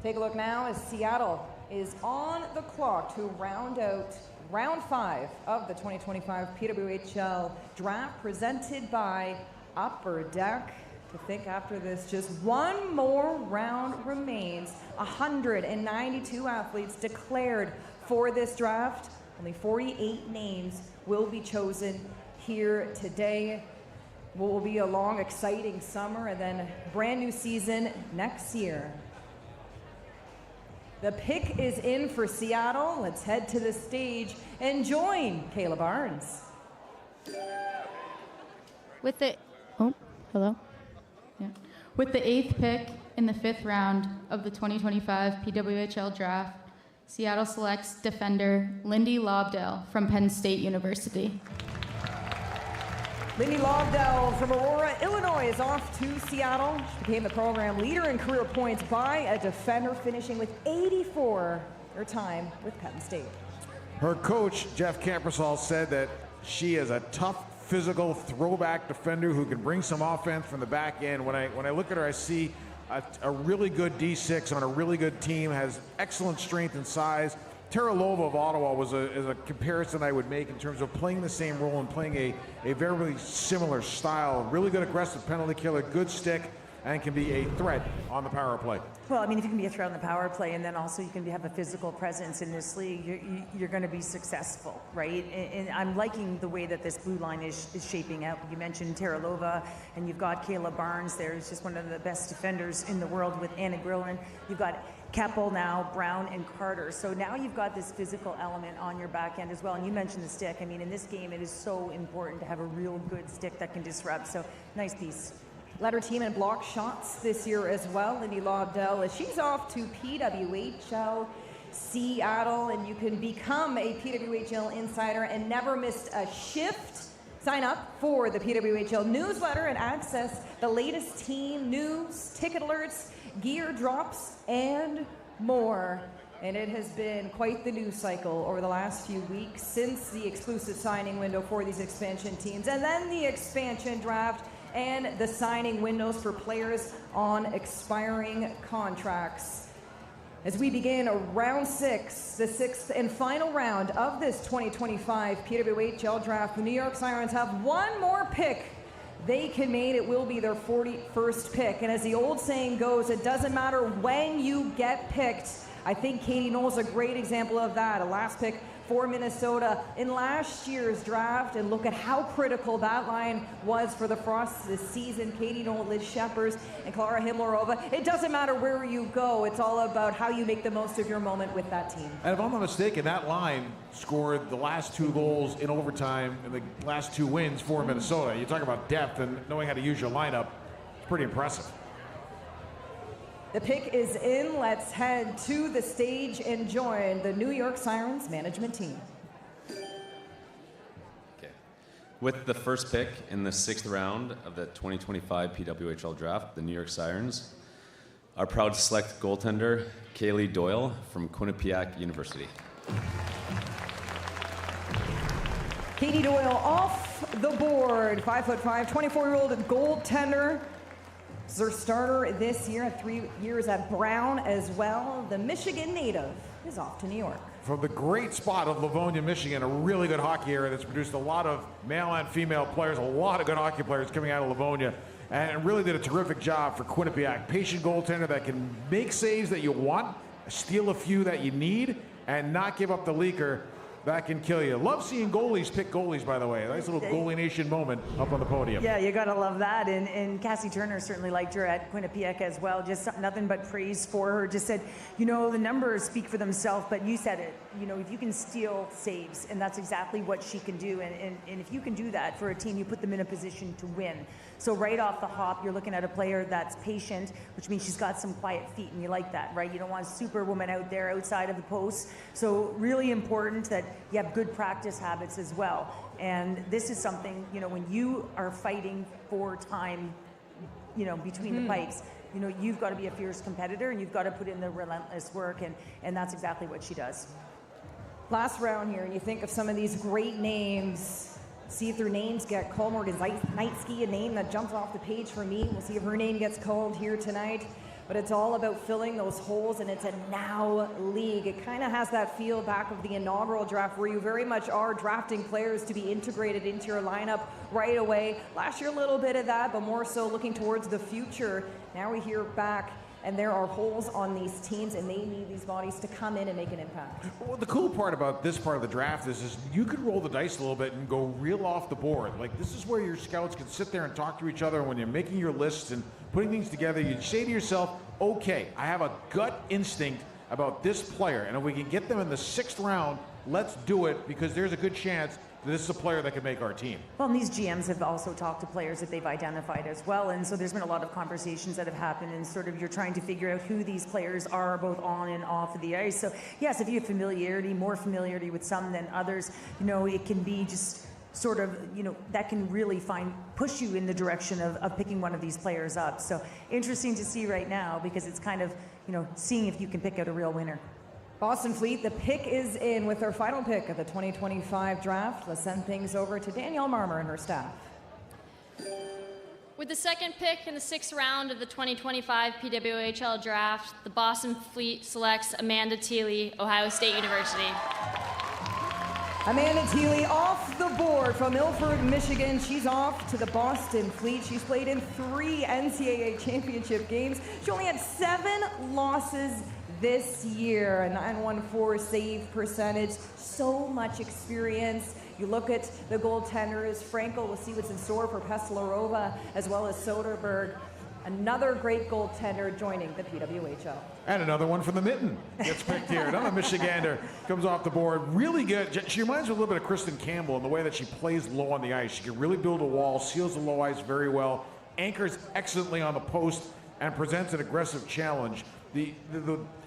A: Take a look now as Seattle is on the clock to round out round 5 of the 2025 PWHL draft, presented by Upper Deck. To think after this, just one more round remains. 192 athletes declared for this draft. Only 48 names will be chosen here today. What will be a long, exciting summer, and then brand new season next year. The pick is in for Seattle. Let's head to the stage and join Kayla Barnes.
Q: With the With the 8th pick in the 5th round of the 2025 PWHL draft, Seattle selects defender Lindy Lobdell from Penn State University.
A: Lindy Lobdell from Aurora, Illinois is off to Seattle. She became the program leader in career points by a defender, finishing with 84 her time with Penn State.
C: Her coach, Jeff Campersall, said that she is a tough, physical throwback defender who can bring some offense from the back end. When I look at her, I see a really good D6 on a really good team, has excellent strength and size. Tara Lova of Ottawa is a comparison I would make in terms of playing the same role and playing a very similar style. Really good aggressive penalty killer, good stick, and can be a threat on the power play.
H: Well, I mean, if you can be a threat on the power play, and then also you can have a physical presence in this league, you're going to be successful, right? And I'm liking the way that this blue line is shaping out. You mentioned Tara Lova, and you've got Kayla Barnes there, who's just one of the best defenders in the world with Anna Grillen. You've got Keppel now, Brown, and Carter. So now you've got this physical element on your back end as well. And you mentioned the stick. I mean, in this game, it is so important to have a real good stick that can disrupt. So nice piece.
A: Led her team in block shots this year as well. Lindy Lobdell, as she's off to PWHL Seattle, and you can become a PWHL insider and never miss a shift. Sign up for the PWHL newsletter and access the latest team news, ticket alerts, gear drops, and more. And it has been quite the news cycle over the last few weeks since the exclusive signing window for these expansion teams, and then the expansion draft and the signing windows for players on expiring contracts. As we begin round 6, the 6th and final round of this 2025 PWHL draft, the New York Sirens have one more pick they can make. It will be their 41st pick. And as the old saying goes, it doesn't matter when you get picked. I think Katie Knoll's a great example of that. A last pick for Minnesota in last year's draft, and look at how critical that line was for the Frosts this season. Katie Knoll, Liz Shepers, and Clara Himlerova. It doesn't matter where you go. It's all about how you make the most of your moment with that team.
C: And if I'm not mistaken, that line scored the last 2 goals in overtime and the last 2 wins for Minnesota. You talk about depth and knowing how to use your lineup. It's pretty impressive.
A: The pick is in. Let's head to the stage and join the New York Sirens management team.
B: Okay. With the first pick in the 6th round of the 2025 PWHL draft, the New York Sirens are proud to select goaltender Kaylee Doyle from Quinnipiac University.
A: Katie Doyle off the board. 5'5", 24-year-old goaltender. This is her starter this year, at 3 years at Brown as well. The Michigan native is off to New York.
C: From the great spot of Livonia, Michigan, a really good hockey area that's produced a lot of male and female players, a lot of good hockey players coming out of Livonia, and really did a terrific job for Quinnipiac. Patient goaltender that can make saves that you want, steal a few that you need, and not give up the leaker that can kill you. Love seeing goalies pick goalies, by the way. Nice little Goalie Nation moment up on the podium.
H: Yeah, you gotta love that. And Cassie Turner certainly liked her at Quinnipiac as well. Just nothing but praise for her. Just said, you know, the numbers speak for themselves, but you said it. you know, if you can steal saves, and that's exactly what she can do, and if you can do that for a team, you put them in a position to win. So right off the hop, you're looking at a player that's patient, which means she's got some quiet feet, and you like that, right? You don't want a superwoman out there outside of the post. So really important that you have good practice habits as well. And this is something, you know, when you are fighting for time, you know, between the pipes, you know, you've got to be a fierce competitor, and you've got to put in the relentless work, and that's exactly what she does.
A: Last round here, and you think of some of these great names. See if their names get called. Morgan Knightsky, a name that jumps off the page for me. We'll see if her name gets called here tonight. But it's all about filling those holes, and it's a now league. It kind of has that feel back of the inaugural draft where you very much are drafting players to be integrated into your lineup right away. Last year, a little bit of that, but more so looking towards the future. Now we hear back, and there are holes on these teams, and they need these bodies to come in and make an impact.
C: Well, the cool part about this part of the draft is you could roll the dice a little bit and go real off the board. Like, this is where your scouts can sit there and talk to each other. When you're making your lists and putting things together, you say to yourself, okay, I have a gut instinct about this player, and if we can get them in the 6th round, let's do it, because there's a good chance that this is a player that could make our team.
H: Well, and these GMs have also talked to players that they've identified as well, and so there's been a lot of conversations that have happened, and sort of you're trying to figure out who these players are both on and off of the ice. So yes, if you have more familiarity with some than others, you know, it can be just sort of, you know, that can really push you in the direction of picking one of these players up. So interesting to see right now, because it's kind of, you know, seeing if you can pick out a real winner.
A: Boston Fleet, the pick is in with their final pick of the 2025 draft. Let's send things over to Danielle Marmer and her staff.
U: With the second pick in the 6th round of the 2025 PWHL draft, the Boston Fleet selects Amanda Thiele, Ohio State University.
A: Amanda Thiele off the board from Milford, Michigan. She's off to the Boston Fleet. She's played in 3 NCAA championship games. She only had 7 losses this year, a 914 save percentage, so much experience. You look at the goaltenders, Frankel, we'll see what's in store for Peslarova, as well as Soderberg. Another great goaltender joining the PWHL.
C: And another one from the mitten gets picked here. Another Michigander comes off the board. Really good. She reminds me a little bit of Kristen Campbell in the way that she plays low on the ice. She can really build a wall, seals the low ice very well, anchors excellently on the post, and presents an aggressive challenge. The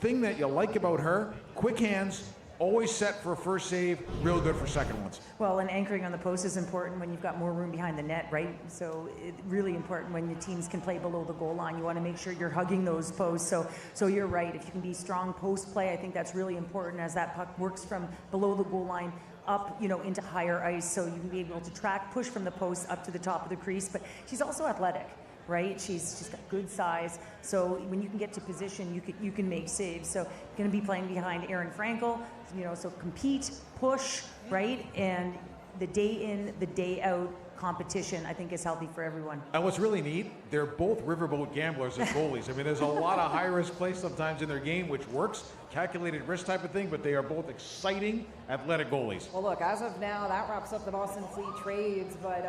C: thing that you like about her, quick hands, always set for a first save, real good for second ones.
H: Well, and anchoring on the post is important when you've got more room behind the net, right? So it's really important when your teams can play below the goal line. You want to make sure you're hugging those posts. So you're right. If you can be strong post play, I think that's really important as that puck works from below the goal line up, you know, into higher ice. So you can be able to push from the post up to the top of the crease. But she's also athletic, right? She's got good size. So when you can get to position, you can make saves. So you're going to be playing behind Erin Frankel, you know, so compete, push, right? And the day in, the day out competition, I think, is healthy for everyone.
C: And what's really neat, they're both riverboat gamblers as goalies. I mean, there's a lot of high-risk plays sometimes in their game, which works, calculated risk type of thing, but they are both exciting, athletic goalies.
A: Well, look, as of now, that wraps up the Boston Fleet trades, but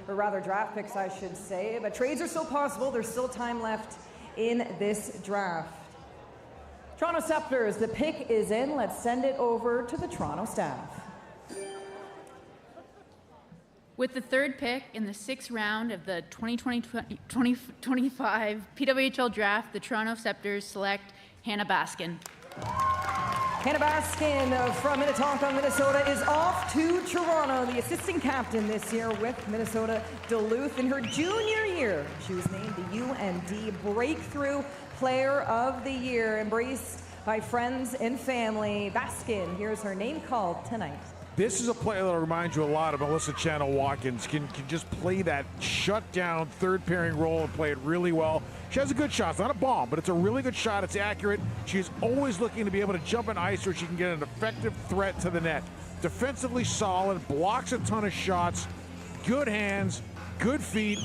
A: or rather draft picks, I should say. But trades are still possible. There's still time left in this draft. Toronto Scepters, the pick is in. Let's send it over to the Toronto staff.
R: With the third pick in the 6th round of the 2025 PWHL draft, the Toronto Scepters select Hannah Baskin.
A: Hannah Baskin from Minnetonka, Minnesota, is off to Toronto, the assistant captain this year with Minnesota Duluth. In her junior year, she was named the UND Breakthrough Player of the Year, embraced by friends and family. Baskin, here's her name called tonight.
C: This is a player that reminds you a lot of Melissa Channel-Watkins. Can just play that shut-down third pairing role and play it really well. She has a good shot. It's not a bomb, but it's a really good shot. It's accurate. She's always looking to be able to jump on ice where she can get an effective threat to the net. Defensively solid, blocks a ton of shots, good hands, good feet.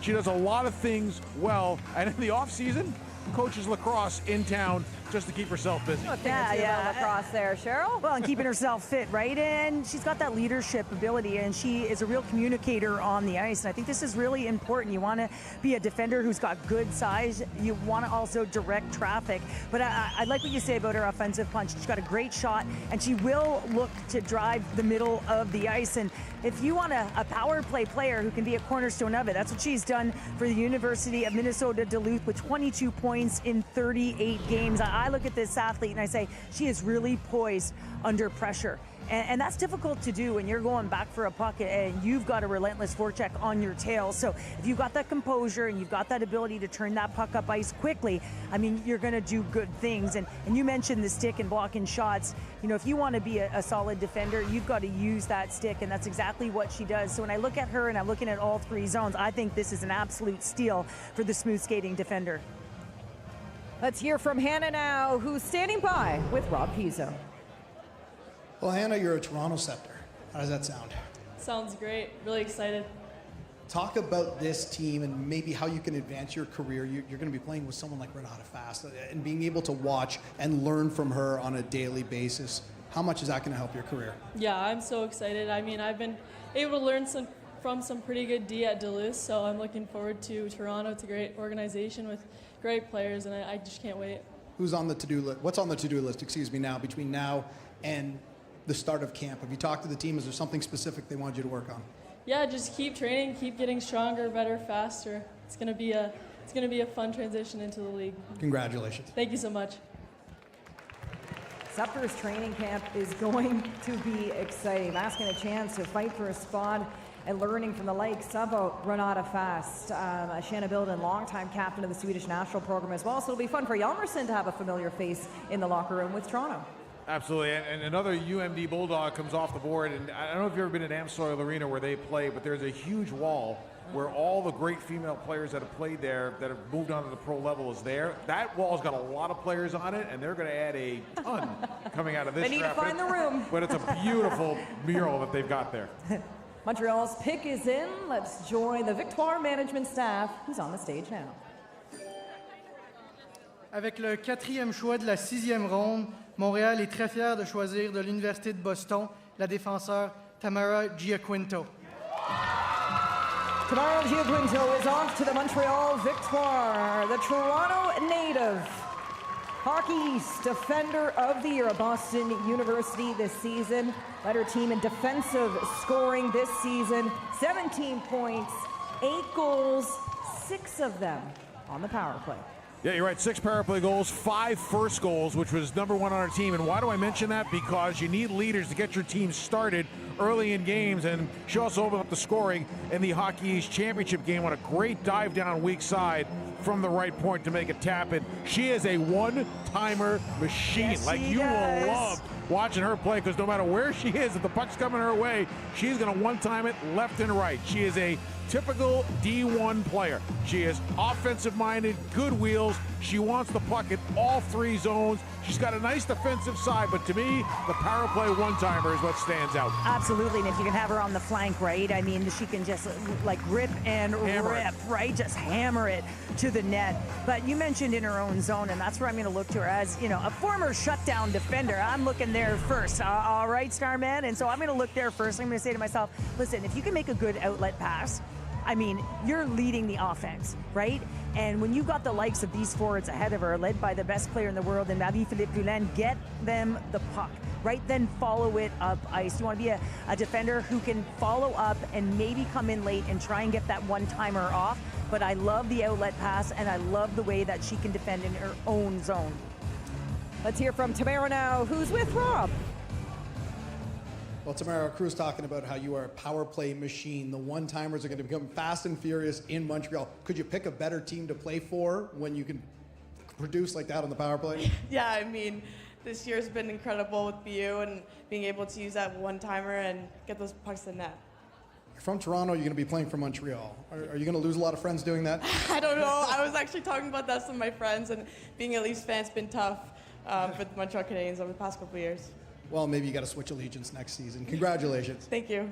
C: She does a lot of things well. And in the offseason, coaches lacrosse in town just to keep herself busy.
A: Lacrosse there, Cheryl.
D: Well, and keeping herself fit, right? And she's got that leadership ability, and she is a real communicator on the ice. And I think this is really important. You want to be a defender who's got good size. You want to also direct traffic. But I like what you say about her offensive punch. She's got a great shot, and she will look to drive the middle of the ice. And if you want a power play player who can be a cornerstone of it, that's what she's done for the University of Minnesota Duluth with 22 points in 38 games. I look at this athlete and I say she is really poised under pressure. And that's difficult to do when you're going back for a puck and you've got a relentless forecheck on your tail. So if you've got that composure and you've got that ability to turn that puck up ice quickly, I mean, you're going to do good things. And you mentioned the stick and blocking shots. You know, if you want to be a solid defender, you've got to use that stick, and that's exactly what she does. So when I look at her and I'm looking at all three zones, I think this is an absolute steal for the smooth skating defender.
A: Let's hear from Hannah now, who's standing by with Rob Pizzo.
F: Well, Hannah, you're a Toronto Scepter. How does that sound?
O: Sounds great. Really excited.
F: Talk about this team and maybe how you can advance your career. You're going to be playing with someone like Renata Fast and being able to watch and learn from her on a daily basis. How much is that going to help your career?
O: Yeah, I'm so excited. I mean, I've been able to learn from some pretty good D at Duluth, so I'm looking forward to Toronto. It's a great organization with great players, and I just can't wait.
F: Who's on the to-do list? What's on the to-do list, now, between now and the start of camp? Have you talked to the team? Is there something specific they want you to work on?
O: Yeah, just keep training, keep getting stronger, better, faster. It's gonna be a fun transition into the league.
F: Congratulations.
O: Thank you so much.
A: Scepter's training camp is going to be exciting. Asking a chance to fight for a spot and learning from the likes of Renata Fast, Shanna Bilden, longtime captain of the Swedish national program as well. So it'll be fun for Hjalmarsson to have a familiar face in the locker room with Toronto.
C: Absolutely, and another UMD Bulldog comes off the board, and I don't know if you've ever been at Amsoil Arena where they play, but there's a huge wall where all the great female players that have played there, that have moved on to the pro level, is there. That wall's got a lot of players on it, and they're going to add a ton coming out of this
A: They need
C: draft.
A: to find the room.
C: But it's a beautiful mural that they've got there.
A: Montreal's pick is in. Let's join the Victoire management staff, who's on the stage now.
T: Avec le 4e choix de la 6e ronde, Montréal est très fier de choisir de l'Université de Boston la défenseur Tamara Giaquinto.
A: Tamara Giaquinto is off to the Montreal Victoire, the Toronto native. Hockey East Defender of the Year at Boston University this season. Led her team in defensive scoring this season. 17 points, 8 goals, 6 of them on the power play.
C: Yeah, you're right. 6 power play goals, 5 first goals, which was number 1 on our team. And why do I mention that? Because you need leaders to get your team started early in games. And she also opened up the scoring in the Hockey East Championship game on a great dive down weak side from the right point to make a tap. And she is a one-timer machine.
A: Yes,
C: like you will love watching her play, because no matter where she is, if the puck's coming her way, she's going to one-time it left and right. She is a typical D1 player. She is offensive-minded, good wheels. She wants the puck in all 3 zones. She's got a nice defensive side, but to me, the power play one-timer is what stands out.
D: Absolutely, and if you can have her on the flank, right? I mean, she can just like rip and rip, right? Just hammer it to the net. But you mentioned in her own zone, and that's where I'm going to look to her as, you know, a former shutdown defender. I'm looking there first. All right, Starman. And so I'm going to look there first. I'm going to say to myself, listen, if you can make a good outlet pass, I mean, you're leading the offense, right? And when you've got the likes of these forwards ahead of her, led by the best player in the world, and Marie-Philippe Poulin, get them the puck, right? Then follow it up ice. You want to be a defender who can follow up and maybe come in late and try and get that one-timer off. But I love the outlet pass, and I love the way that she can defend in her own zone.
A: Let's hear from Tamara now, who's with Rob.
F: Well, Tamara, Crew's talking about how you are a power play machine. The one-timers are going to become fast and furious in Montreal. Could you pick a better team to play for when you can produce like that on the power play?
W: Yeah, I mean, this year's been incredible with BU and being able to use that one-timer and get those pucks in net.
F: You're from Toronto, you're going to be playing for Montreal. Are you going to lose a lot of friends doing that?
W: I don't know. I was actually talking about that with some of my friends, and being a Leafs fan's been tough for the Montreal Canadiens over the past couple of years.
F: Well, maybe you got to switch allegiance next season. Congratulations.
W: Thank you.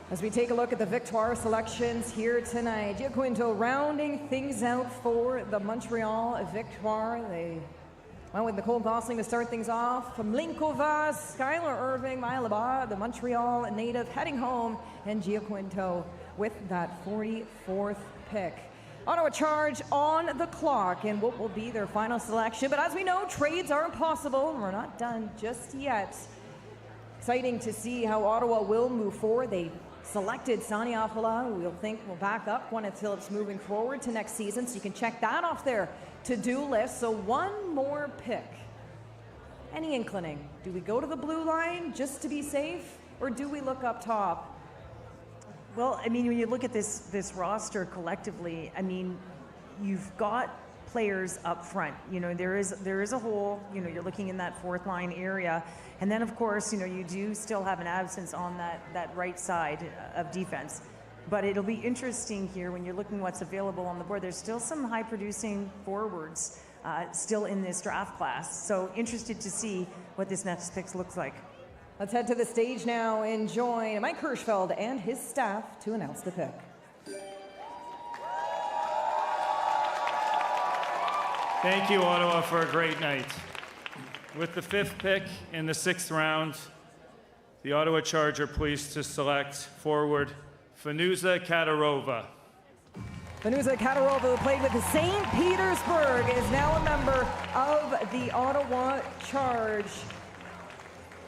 A: As we take a look at the Victoire selections here tonight, Giaquinto rounding things out for the Montreal Victoire. They went with Nicole Gosling to start things off. Mlinkova, Skylar Irving, Mailaba, the Montreal native heading home, and Giaquinto with that 44th pick. Ottawa Charge on the clock and what will be their final selection. But as we know, trades are impossible and we're not done just yet. Exciting to see how Ottawa will move forward. They selected Sani Afala, we'll back up one until it's moving forward to next season, so you can check that off their to-do list. So one more pick. Any inclining? Do we go to the blue line just to be safe, or do we look up top?
D: Well, I mean, when you look at this roster collectively, I mean, you've got players up front. You know, there is a hole. You know, you're looking in that fourth line area. And then, of course, you know, you do still have an absence on that right side of defense. But it'll be interesting here when you're looking what's available on the board. There's still some high-producing forwards still in this draft class. So interested to see what this next pick looks like.
A: Let's head to the stage now and join Mike Hirschfeld and his staff to announce the pick.
I: Thank you, Ottawa, for a great night. With the 5th pick in the 6th round, the Ottawa Charge are pleased to select forward Fanuza Katarova.
A: Fanuza Katarova, who played with the St. Petersburg, is now a member of the Ottawa Charge.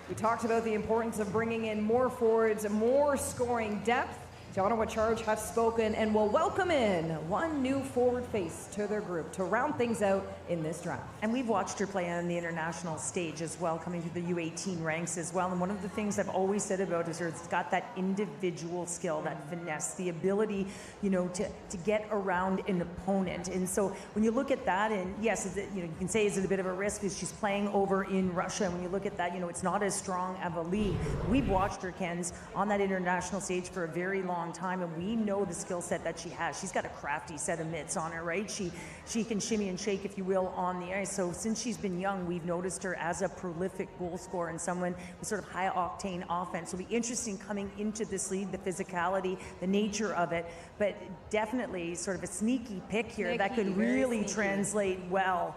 A: We talked about the importance of bringing in more forwards and more scoring depth. The Ottawa Charge have spoken and will welcome in one new forward face to their group to round things out in this draft.
D: And we've watched her play on the international stage as well, coming through the U18 ranks as well. And one of the things I've always said about her is it's got that individual skill, that finesse, the ability, you know, to get around an opponent. And so when you look at that, and yes, you know, you can say is it a bit of a risk because she's playing over in Russia. And when you look at that, you know, it's not as strong of a league. We've watched her, Kens, on that international stage for a very long time, and we know the skill set that she has. She's got a crafty set of mitts on her, right? She can shimmy and shake, if you will, on the ice. So since she's been young, we've noticed her as a prolific goal scorer and someone with sort of high octane offense. It'll be interesting coming into this league, the physicality, the nature of it, but definitely sort of a sneaky pick here that could really translate well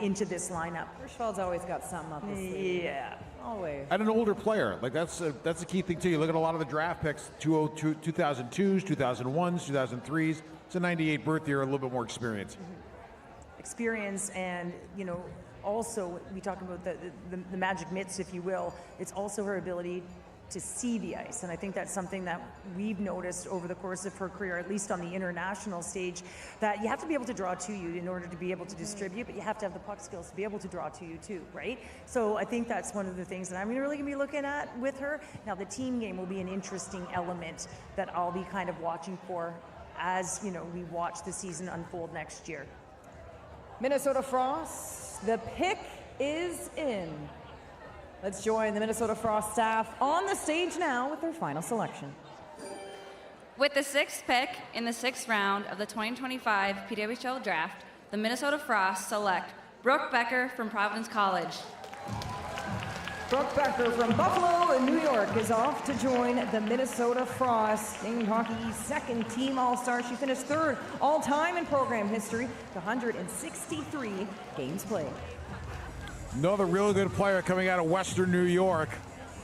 D: into this lineup.
A: Hirschfeld's always got something up his sleeve.
D: Yeah.
A: Always.
C: And an older player. Like that's a key thing too. You look at a lot of the draft picks, 2002s, 2001s, 2003s. It's a 98 birth year, a little bit more experience.
D: Experience, and you know, also we talk about the magic mitts, if you will. It's also her ability to see the ice, and I think that's something that we've noticed over the course of her career, at least on the international stage, that you have to be able to draw to you in order to be able to distribute, but you have to have the puck skills to be able to draw to you too, right? So I think that's one of the things that I'm really gonna be looking at with her. Now the team game will be an interesting element that I'll be kind of watching for as, you know, we watch the season unfold next year.
A: Minnesota Frost, the pick is in. Let's join the Minnesota Frost staff on the stage now with their final selection.
K: With the 6th pick in the 6th round of the 2025 PWHL draft, the Minnesota Frost select Brooke Becker from Providence College.
A: Brooke Becker from Buffalo, New York, is off to join the Minnesota Frost. Canadian Hockey's second team All-Star. She finished 3rd all-time in program history, 163 games played.
C: Another really good player coming out of Western New York.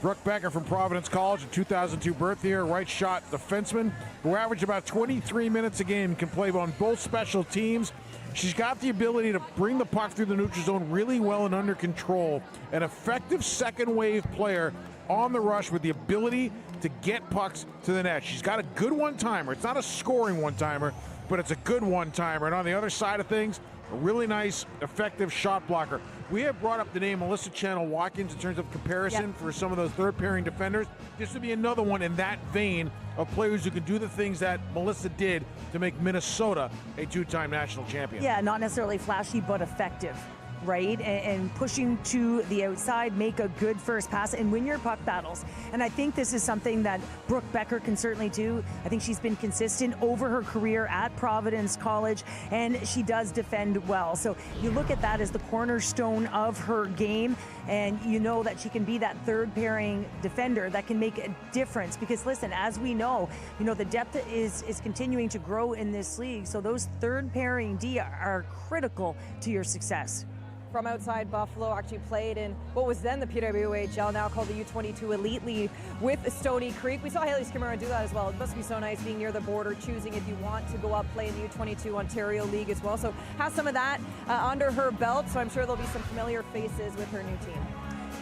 C: Brooke Becker from Providence College, a 2002 birth year, right shot defenseman who averaged about 23 minutes a game, can play on both special teams. She's got the ability to bring the puck through the neutral zone really well and under control. An effective second wave player on the rush with the ability to get pucks to the net. She's got a good one-timer. It's not a scoring one-timer, but it's a good one-timer. And on the other side of things, a really nice, effective shot blocker. We have brought up the name Melissa Channel-Watkins in terms of comparison for some of those third-pairing defenders. This would be another one in that vein of players who can do the things that Melissa did to make Minnesota a 2-time national champion.
D: Yeah, not necessarily flashy, but effective. right? And pushing to the outside, make a good first pass and win your puck battles. And I think this is something that Brooke Becker can certainly do. I think she's been consistent over her career at Providence College, and she does defend well. So you look at that as the cornerstone of her game, and you know that she can be that third pairing defender that can make a difference. Because listen, as we know, the depth is continuing to grow in this league. So those third pairing D are critical to your success.
A: From outside Buffalo, actually played in what was then the PWHL, now called the U22 Elite League with Stony Creek. We saw Haley Skimmer do that as well. It must be so nice being near the border, choosing if you want to go up, play in the U22 Ontario League as well. So has some of that under her belt, so I'm sure there'll be some familiar faces with her new team.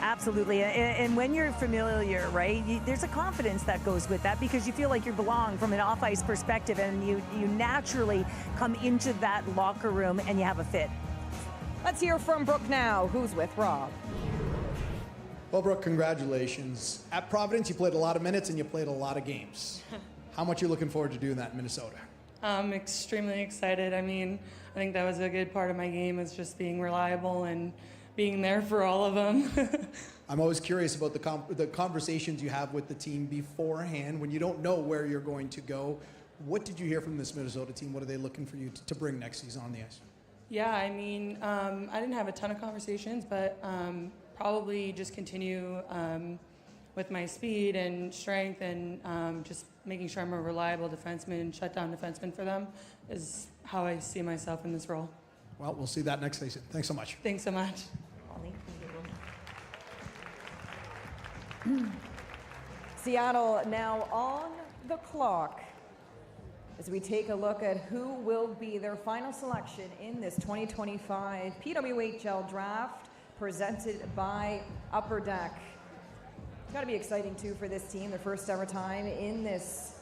D: Absolutely. And when you're familiar, right, there's a confidence that goes with that because you feel like you belong from an off-ice perspective, and you naturally come into that locker room and you have a fit.
A: Let's hear from Brooke now, who's with Rob.
F: Well, Brooke, congratulations. At Providence, you played a lot of minutes and you played a lot of games. How much are you looking forward to doing that in Minnesota?
W: I'm extremely excited. I mean, I think that was a good part of my game, is just being reliable and being there for all of them.
F: I'm always curious about the conversations you have with the team beforehand when you don't know where you're going to go. What did you hear from this Minnesota team? What are they looking for you to bring next season on the ice?
W: Yeah, I mean, I didn't have a ton of conversations, but probably just continue with my speed and strength and just making sure I'm a reliable defenseman, shutdown defenseman for them is how I see myself in this role.
F: Well, we'll see that next season. Thanks so much.
W: Thanks so much.
A: Seattle now on the clock as we take a look at who will be their final selection in this 2025 PWHL draft presented by Upper Deck. It's got to be exciting too for this team, their first ever time in this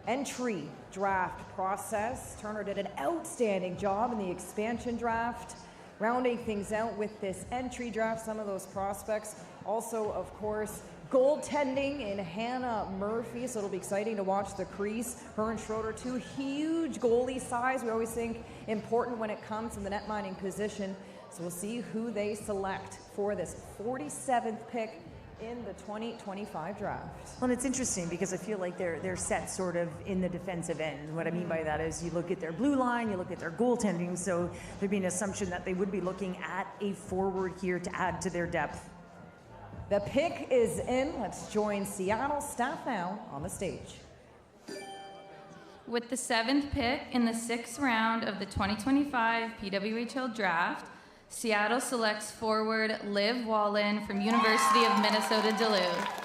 A: entry draft process. Turner did an outstanding job in the expansion draft, rounding things out with this entry draft. Some of those prospects also, of course, goaltending in Hannah Murphy, so it'll be exciting to watch the crease. Her and Schroeder, two huge goalie size. We always think important when it comes to the net minding position. So we'll see who they select for this 47th pick in the 2025 draft.
D: Well, it's interesting because I feel like they're set sort of in the defensive end. What I mean by that is you look at their blue line, you look at their goaltending, so there'd be an assumption that they would be looking at a forward here to add to their depth.
A: The pick is in. Let's join Seattle staff now on the stage.
K: With the 7th pick in the 6th round of the 2025 PWHL draft, Seattle selects forward Liv Wallen from University of Minnesota Duluth.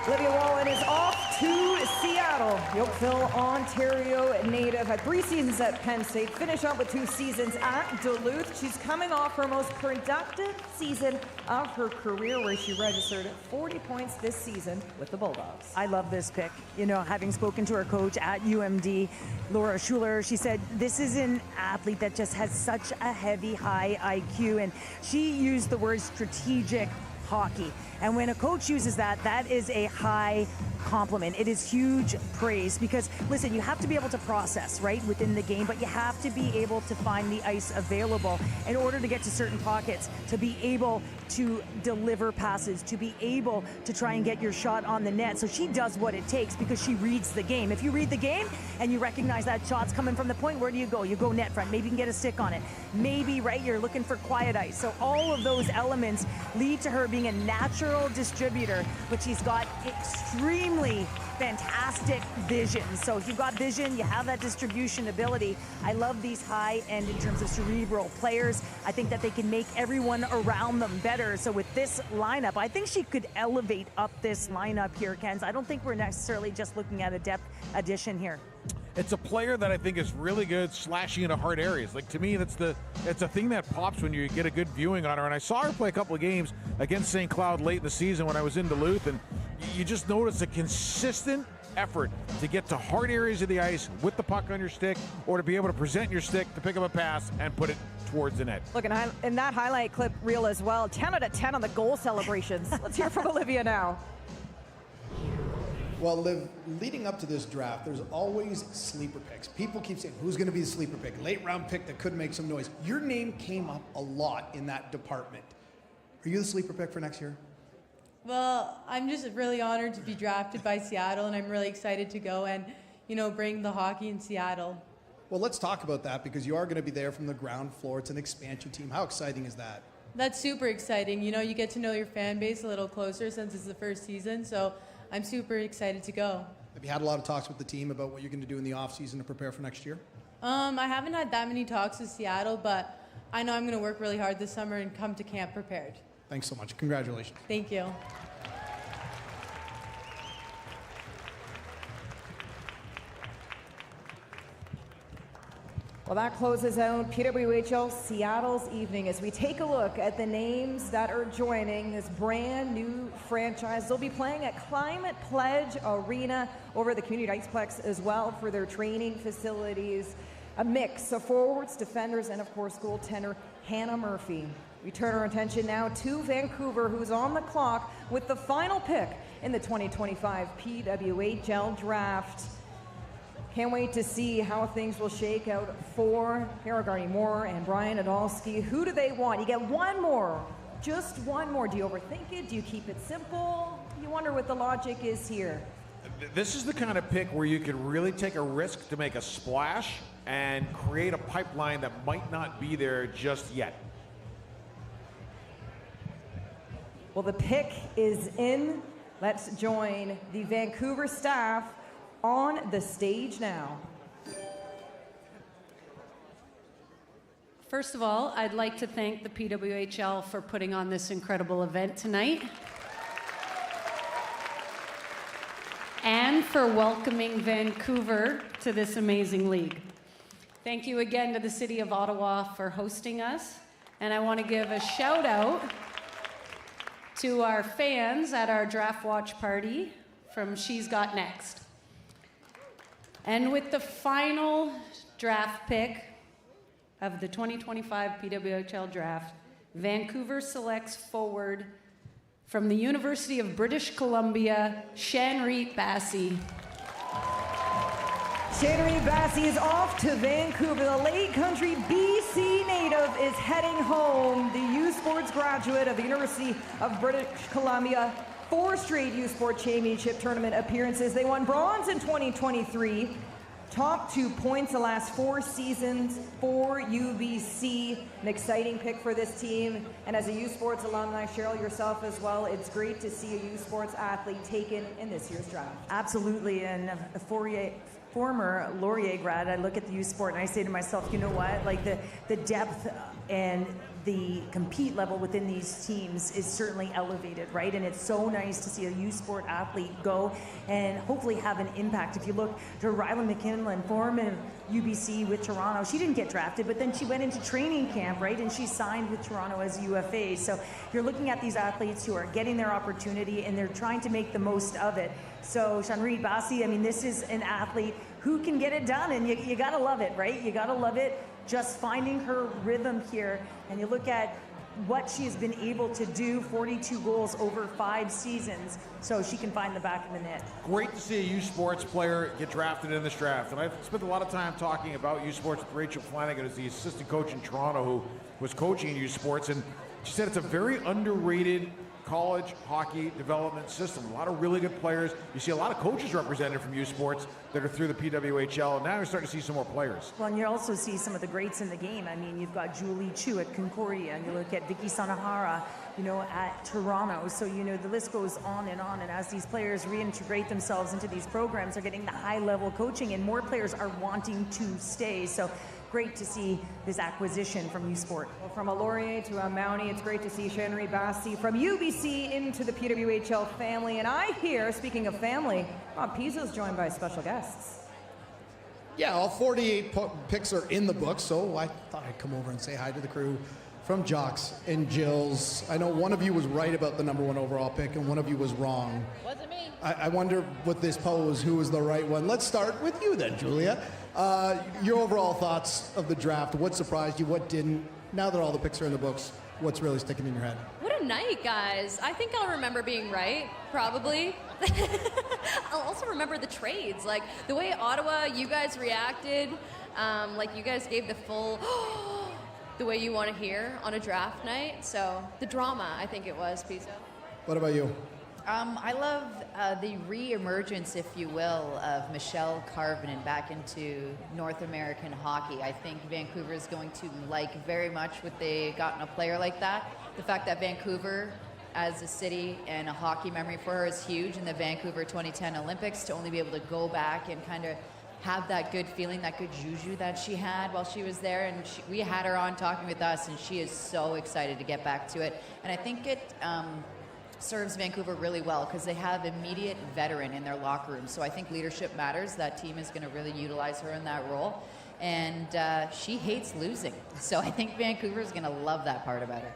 A: Olivia Wallen is off to Seattle. Yorkville, Ontario native, had 3 seasons at Penn State, finished up with 2 seasons at Duluth. She's coming off her most productive season of her career, where she registered 40 points this season with the Bulldogs.
D: I love this pick. Having spoken to her coach at UMD, Laura Schuler, she said this is an athlete that just has such a heavy, high IQ, and she used the word strategic hockey. And when a coach uses that, that is a high compliment. It is huge praise because, listen, you have to be able to process, right, within the game, but you have to be able to find the ice available in order to get to certain pockets, to be able to deliver passes, to be able to try and get your shot on the net. So she does what it takes because she reads the game. If you read the game and you recognize that shot's coming from the point, where do you go? You go net front. Maybe you can get a stick on it. Maybe, right, you're looking for quiet ice. So all of those elements lead to her being a natural distributor, but she's got extremely fantastic vision. So if you've got vision, you have that distribution ability. I love these high end in terms of cerebral players. I think that they can make everyone around them better. So with this lineup, I think she could elevate up this lineup here, Kenz. I don't think we're necessarily just looking at a depth addition here.
C: It's a player that I think is really good slashing into hard areas. Like, to me, it's a thing that pops when you get a good viewing on her. And I saw her play a couple of games against St. Cloud late in the season when I was in Duluth, and you just notice a consistent effort to get to hard areas of the ice with the puck on your stick, or to be able to present your stick to pick up a pass and put it towards the net.
A: Look, and in that highlight clip reel as well, 10 out of 10 on the goal celebrations. Let's hear from Olivia now.
F: Well, Liv, leading up to this draft, there's always sleeper picks. People keep saying, who's going to be the sleeper pick? Late round pick that could make some noise. Your name came up a lot in that department. Are you the sleeper pick for next year?
L: Well, I'm just really honored to be drafted by Seattle, and I'm really excited to go and, bring the hockey in Seattle.
F: Well, let's talk about that because you are going to be there from the ground floor. It's an expansion team. How exciting is that?
L: That's super exciting. You get to know your fan base a little closer since it's the first season, so I'm super excited to go.
F: Have you had a lot of talks with the team about what you're going to do in the offseason to prepare for next year?
L: I haven't had that many talks with Seattle, but I know I'm going to work really hard this summer and come to camp prepared.
F: Thanks so much. Congratulations.
L: Thank you.
A: Well, that closes out PWHL Seattle's evening as we take a look at the names that are joining this brand new franchise. They'll be playing at Climate Pledge Arena over the Community Iceplex as well for their training facilities. A mix of forwards, defenders, and of course goaltender Hannah Murphy. We turn our attention now to Vancouver, who's on the clock with the final pick in the 2025 PWHL draft. Can't wait to see how things will shake out for Harry Moore and Brian Adolski. Who do they want? You get one more, just one more. Do you overthink it? Do you keep it simple? You wonder what the logic is here.
C: This is the kind of pick where you can really take a risk to make a splash and create a pipeline that might not be there just yet.
A: Well, the pick is in. Let's join the Vancouver staff on the stage now.
N: First of all, I'd like to thank the PWHL for putting on this incredible event tonight and for welcoming Vancouver to this amazing league. Thank you again to the City of Ottawa for hosting us, and I want to give a shout out to our fans at our draft watch party from She's Got Next. And with the final draft pick of the 2025 PWHL draft, Vancouver selects forward from the University of British Columbia, Shanreet Bassey.
A: Shanreet Bassey is off to Vancouver. The Lake Country, BC native is heading home. The U Sports graduate of the University of British Columbia. 4 straight U Sport Championship tournament appearances. They won bronze in 2023. Top 2 points the last 4 seasons for UBC. An exciting pick for this team. And as a U Sports alumni, Cheryl, yourself as well, it's great to see a U Sports athlete taken in this year's draft.
H: Absolutely, and a former Laurier grad, I look at the U Sport and I say to myself, you know what, like the depth and the compete level within these teams is certainly elevated, right? And it's so nice to see a U Sport athlete go and hopefully have an impact. If you look to Rylan McKinley, former UBC with Toronto, she didn't get drafted, but then she went into training camp, right? And she signed with Toronto as UFA. So you're looking at these athletes who are getting their opportunity and they're trying to make the most of it. So Shanreet Bassey, I mean, this is an athlete who can get it done, and you gotta love it, right? You gotta love it. Just finding her rhythm here, and you look at what she has been able to do, 42 goals over 5 seasons, so she can find the back of the net.
C: Great to see a U Sports player get drafted in this draft. And I've spent a lot of time talking about U Sports with Rachel Flanagan, who's the assistant coach in Toronto, who was coaching in U Sports, and she said it's a very underrated college hockey development system. A lot of really good players. You see a lot of coaches represented from U Sports that are through the PWHL, and now you're starting to see some more players.
H: Well, and you also see some of the greats in the game. I mean, you've got Julie Chu at Concordia, and you look at Vicky Sanahara, at Toronto. So, the list goes on, and as these players reintegrate themselves into these programs, they're getting the high-level coaching, and more players are wanting to stay. So, great to see this acquisition from U Sport.
A: Well, from a Laurier to a Mountie, it's great to see Shanreet Bassey from UBC into the PWHL family. And I hear, speaking of family, Bob Pizzo's joined by special guests.
F: Yeah, all 48 picks are in the book, so I thought I'd come over and say hi to the crew from Jocks and Jills. I know one of you was right about the #1 overall pick, and one of you was wrong.
U: Wasn't me.
F: I wonder with this pose, who was the right one? Let's start with you then, Julia. Your overall thoughts of the draft. What surprised you? What didn't? Now that all the picks are in the books, What's really sticking in your head?
E: What a night, guys. I think I'll remember being right, probably. I'll also remember the trades, like the way Ottawa, you guys reacted, like you guys gave the full, the way you want to hear on a draft night. So the drama, I think it was, Pizzo.
F: What about you?
J: I love the re-emergence, if you will, of Michelle Carvinen back into North American hockey. I think Vancouver is going to like very much what they got in a player like that. The fact that Vancouver, as a city and a hockey memory for her, is huge in the Vancouver 2010 Olympics. To only be able to go back and kind of have that good feeling, that good juju that she had while she was there. And we had her on talking with us, and she is so excited to get back to it. And I think it serves Vancouver really well because they have immediate veteran in their locker room. So I think leadership matters. That team is going to really utilize her in that role. And she hates losing. So I think Vancouver is going to love that part about her.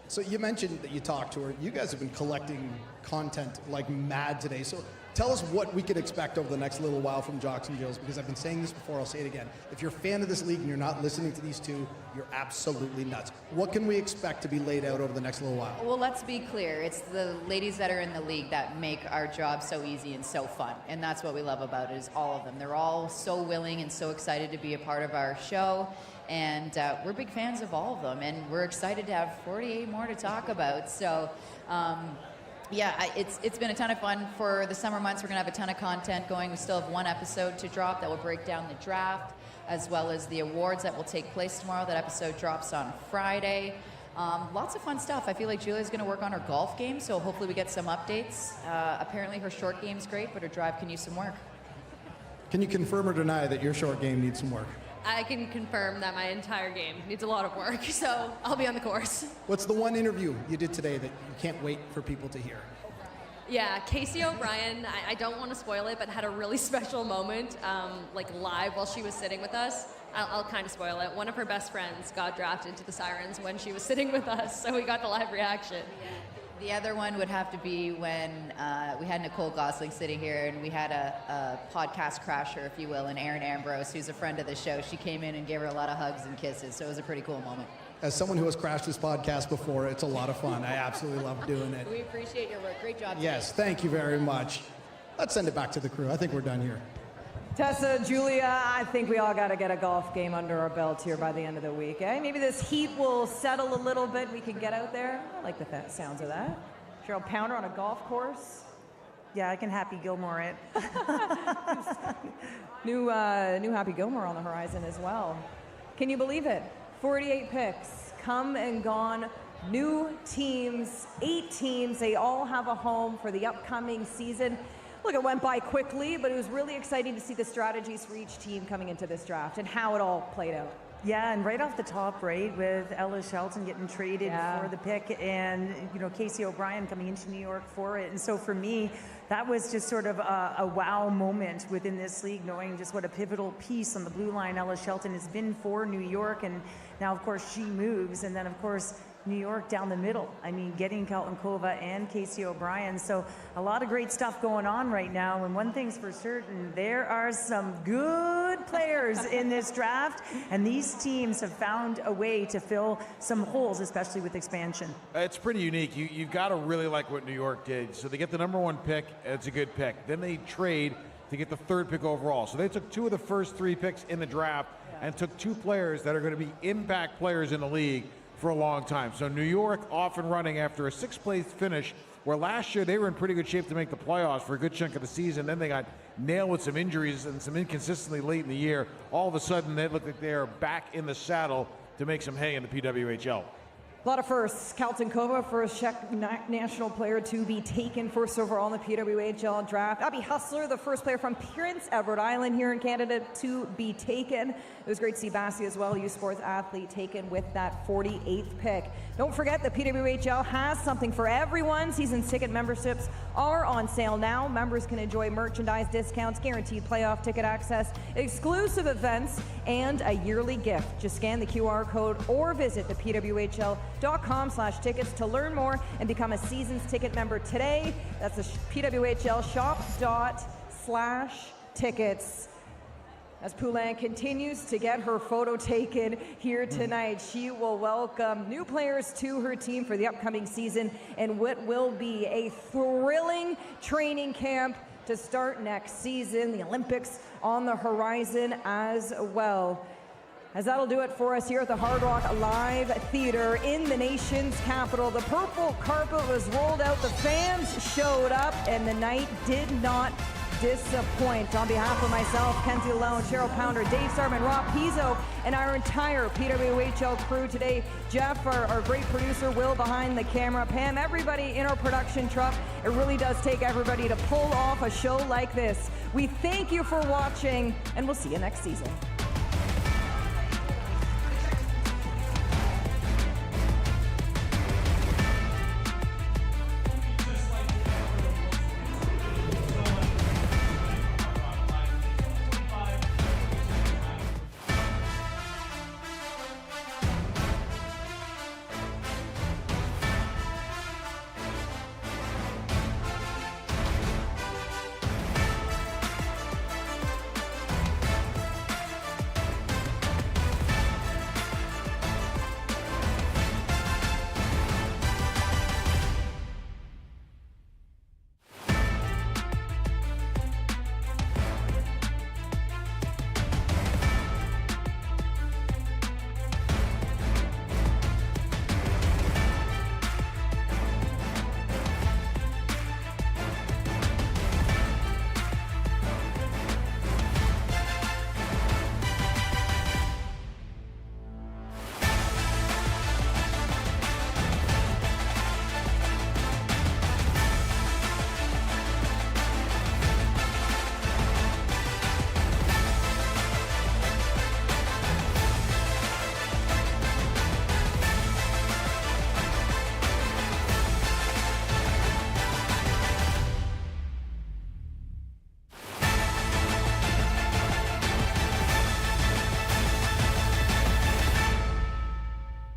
F: So you mentioned that you talked to her. You guys have been collecting content like mad today. So tell us what we could expect over the next little while from Jocks and Jills, because I've been saying this before, I'll say it again. If you're a fan of this league and you're not listening to these two, you're absolutely nuts. What can we expect to be laid out over the next little while?
J: Well, let's be clear. It's the ladies that are in the league that make our job so easy and so fun. And that's what we love about it, is all of them. They're all so willing and so excited to be a part of our show. And we're big fans of all of them. And we're excited to have 48 more to talk about. So, yeah, it's been a ton of fun. For the summer months, we're going to have a ton of content going. We still have one episode to drop that will break down the draft, as well as the awards that will take place tomorrow. That episode drops on Friday. Lots of fun stuff. I feel like Julia's going to work on her golf game, so hopefully we get some updates. Apparently her short game's great, but her drive can use some work.
F: Can you confirm or deny that your short game needs some work?
E: I can confirm that my entire game needs a lot of work, so I'll be on the course.
F: What's the one interview you did today that you can't wait for people to hear?
E: Yeah, Casey O'Brien, I don't want to spoil it, but had a really special moment, like live while she was sitting with us. I'll kind of spoil it. One of her best friends got drafted to the Sirens when she was sitting with us, so we got the live reaction.
J: The other one would have to be when we had Nicole Gosling sitting here, and we had a podcast crasher, if you will, and Erin Ambrose, who's a friend of the show. She came in and gave her a lot of hugs and kisses, so it was a pretty cool moment.
F: As someone who has crashed this podcast before, it's a lot of fun. I absolutely love doing it.
J: We appreciate your work. Great job.
F: Yes, thank you very much. Let's send it back to the crew. I think we're done here.
A: Tessa, Julia, I think we all got to get a golf game under our belt here by the end of the week, eh? Maybe this heat will settle a little bit. We can get out there. I like the sounds of that. Cheryl Pounder on a golf course.
D: Yeah, I can Happy Gilmore it.
A: New Happy Gilmore on the horizon as well. Can you believe it? 48 picks, come and gone. New teams, 8 teams. They all have a home for the upcoming season. Look, it went by quickly, but it was really exciting to see the strategies for each team coming into this draft and how it all played out.
D: Yeah, and right off the top, right, with Ella Shelton getting traded for the pick and, you know, Casey O'Brien coming into New York for it. And so for me, that was just sort of a wow moment within this league, knowing just what a pivotal piece on the blue line Ella Shelton has been for New York. And now, of course, she moves. And then, of course, New York down the middle. I mean, getting Kaltenkova and Casey O'Brien. So a lot of great stuff going on right now. And one thing's for certain, there are some good players in this draft. And these teams have found a way to fill some holes, especially with expansion.
C: It's pretty unique. You've got to really like what New York did. So they get the number 1 pick. It's a good pick. Then they trade to get the 3rd pick overall. So they took 2 of the first 3 picks in the draft and took 2 players that are going to be impact players in the league for a long time. So New York off and running after a 6th place finish, where last year they were in pretty good shape to make the playoffs for a good chunk of the season. Then they got nailed with some injuries and some inconsistency late in the year. All of a sudden they look like they're back in the saddle to make some hay in the PWHL.
A: A lot of firsts. Kaltenkova, first Czech national player to be taken first overall in the PWHL draft. Abby Hustler, the first player from Prince Edward Island here in Canada to be taken. It was great to see Bassi as well, a youth sports athlete, taken with that 48th pick. Don't forget the PWHL has something for everyone. Season ticket memberships are on sale now. Members can enjoy merchandise discounts, guaranteed playoff ticket access, exclusive events, and a yearly gift. Just scan the QR code or visit the PWHL.com/tickets to learn more and become a season's ticket member today. That's the PWHL shop./tickets. As Poulin continues to get her photo taken here tonight, she will welcome new players to her team for the upcoming season and what will be a thrilling training camp to start next season. The Olympics on the horizon as well. As that'll do it for us here at the Hard Rock Live Theater in the nation's capital. The purple carpet was rolled out, the fans showed up, and the night did not disappoint. On behalf of myself, Kenzie Lone, Cheryl Pounder, Dave Starman, Rob Pizzo, and our entire PWHL crew today, Jeff, our great producer, Will behind the camera, Pam, everybody in our production truck. It really does take everybody to pull off a show like this. We thank you for watching, and we'll see you next season.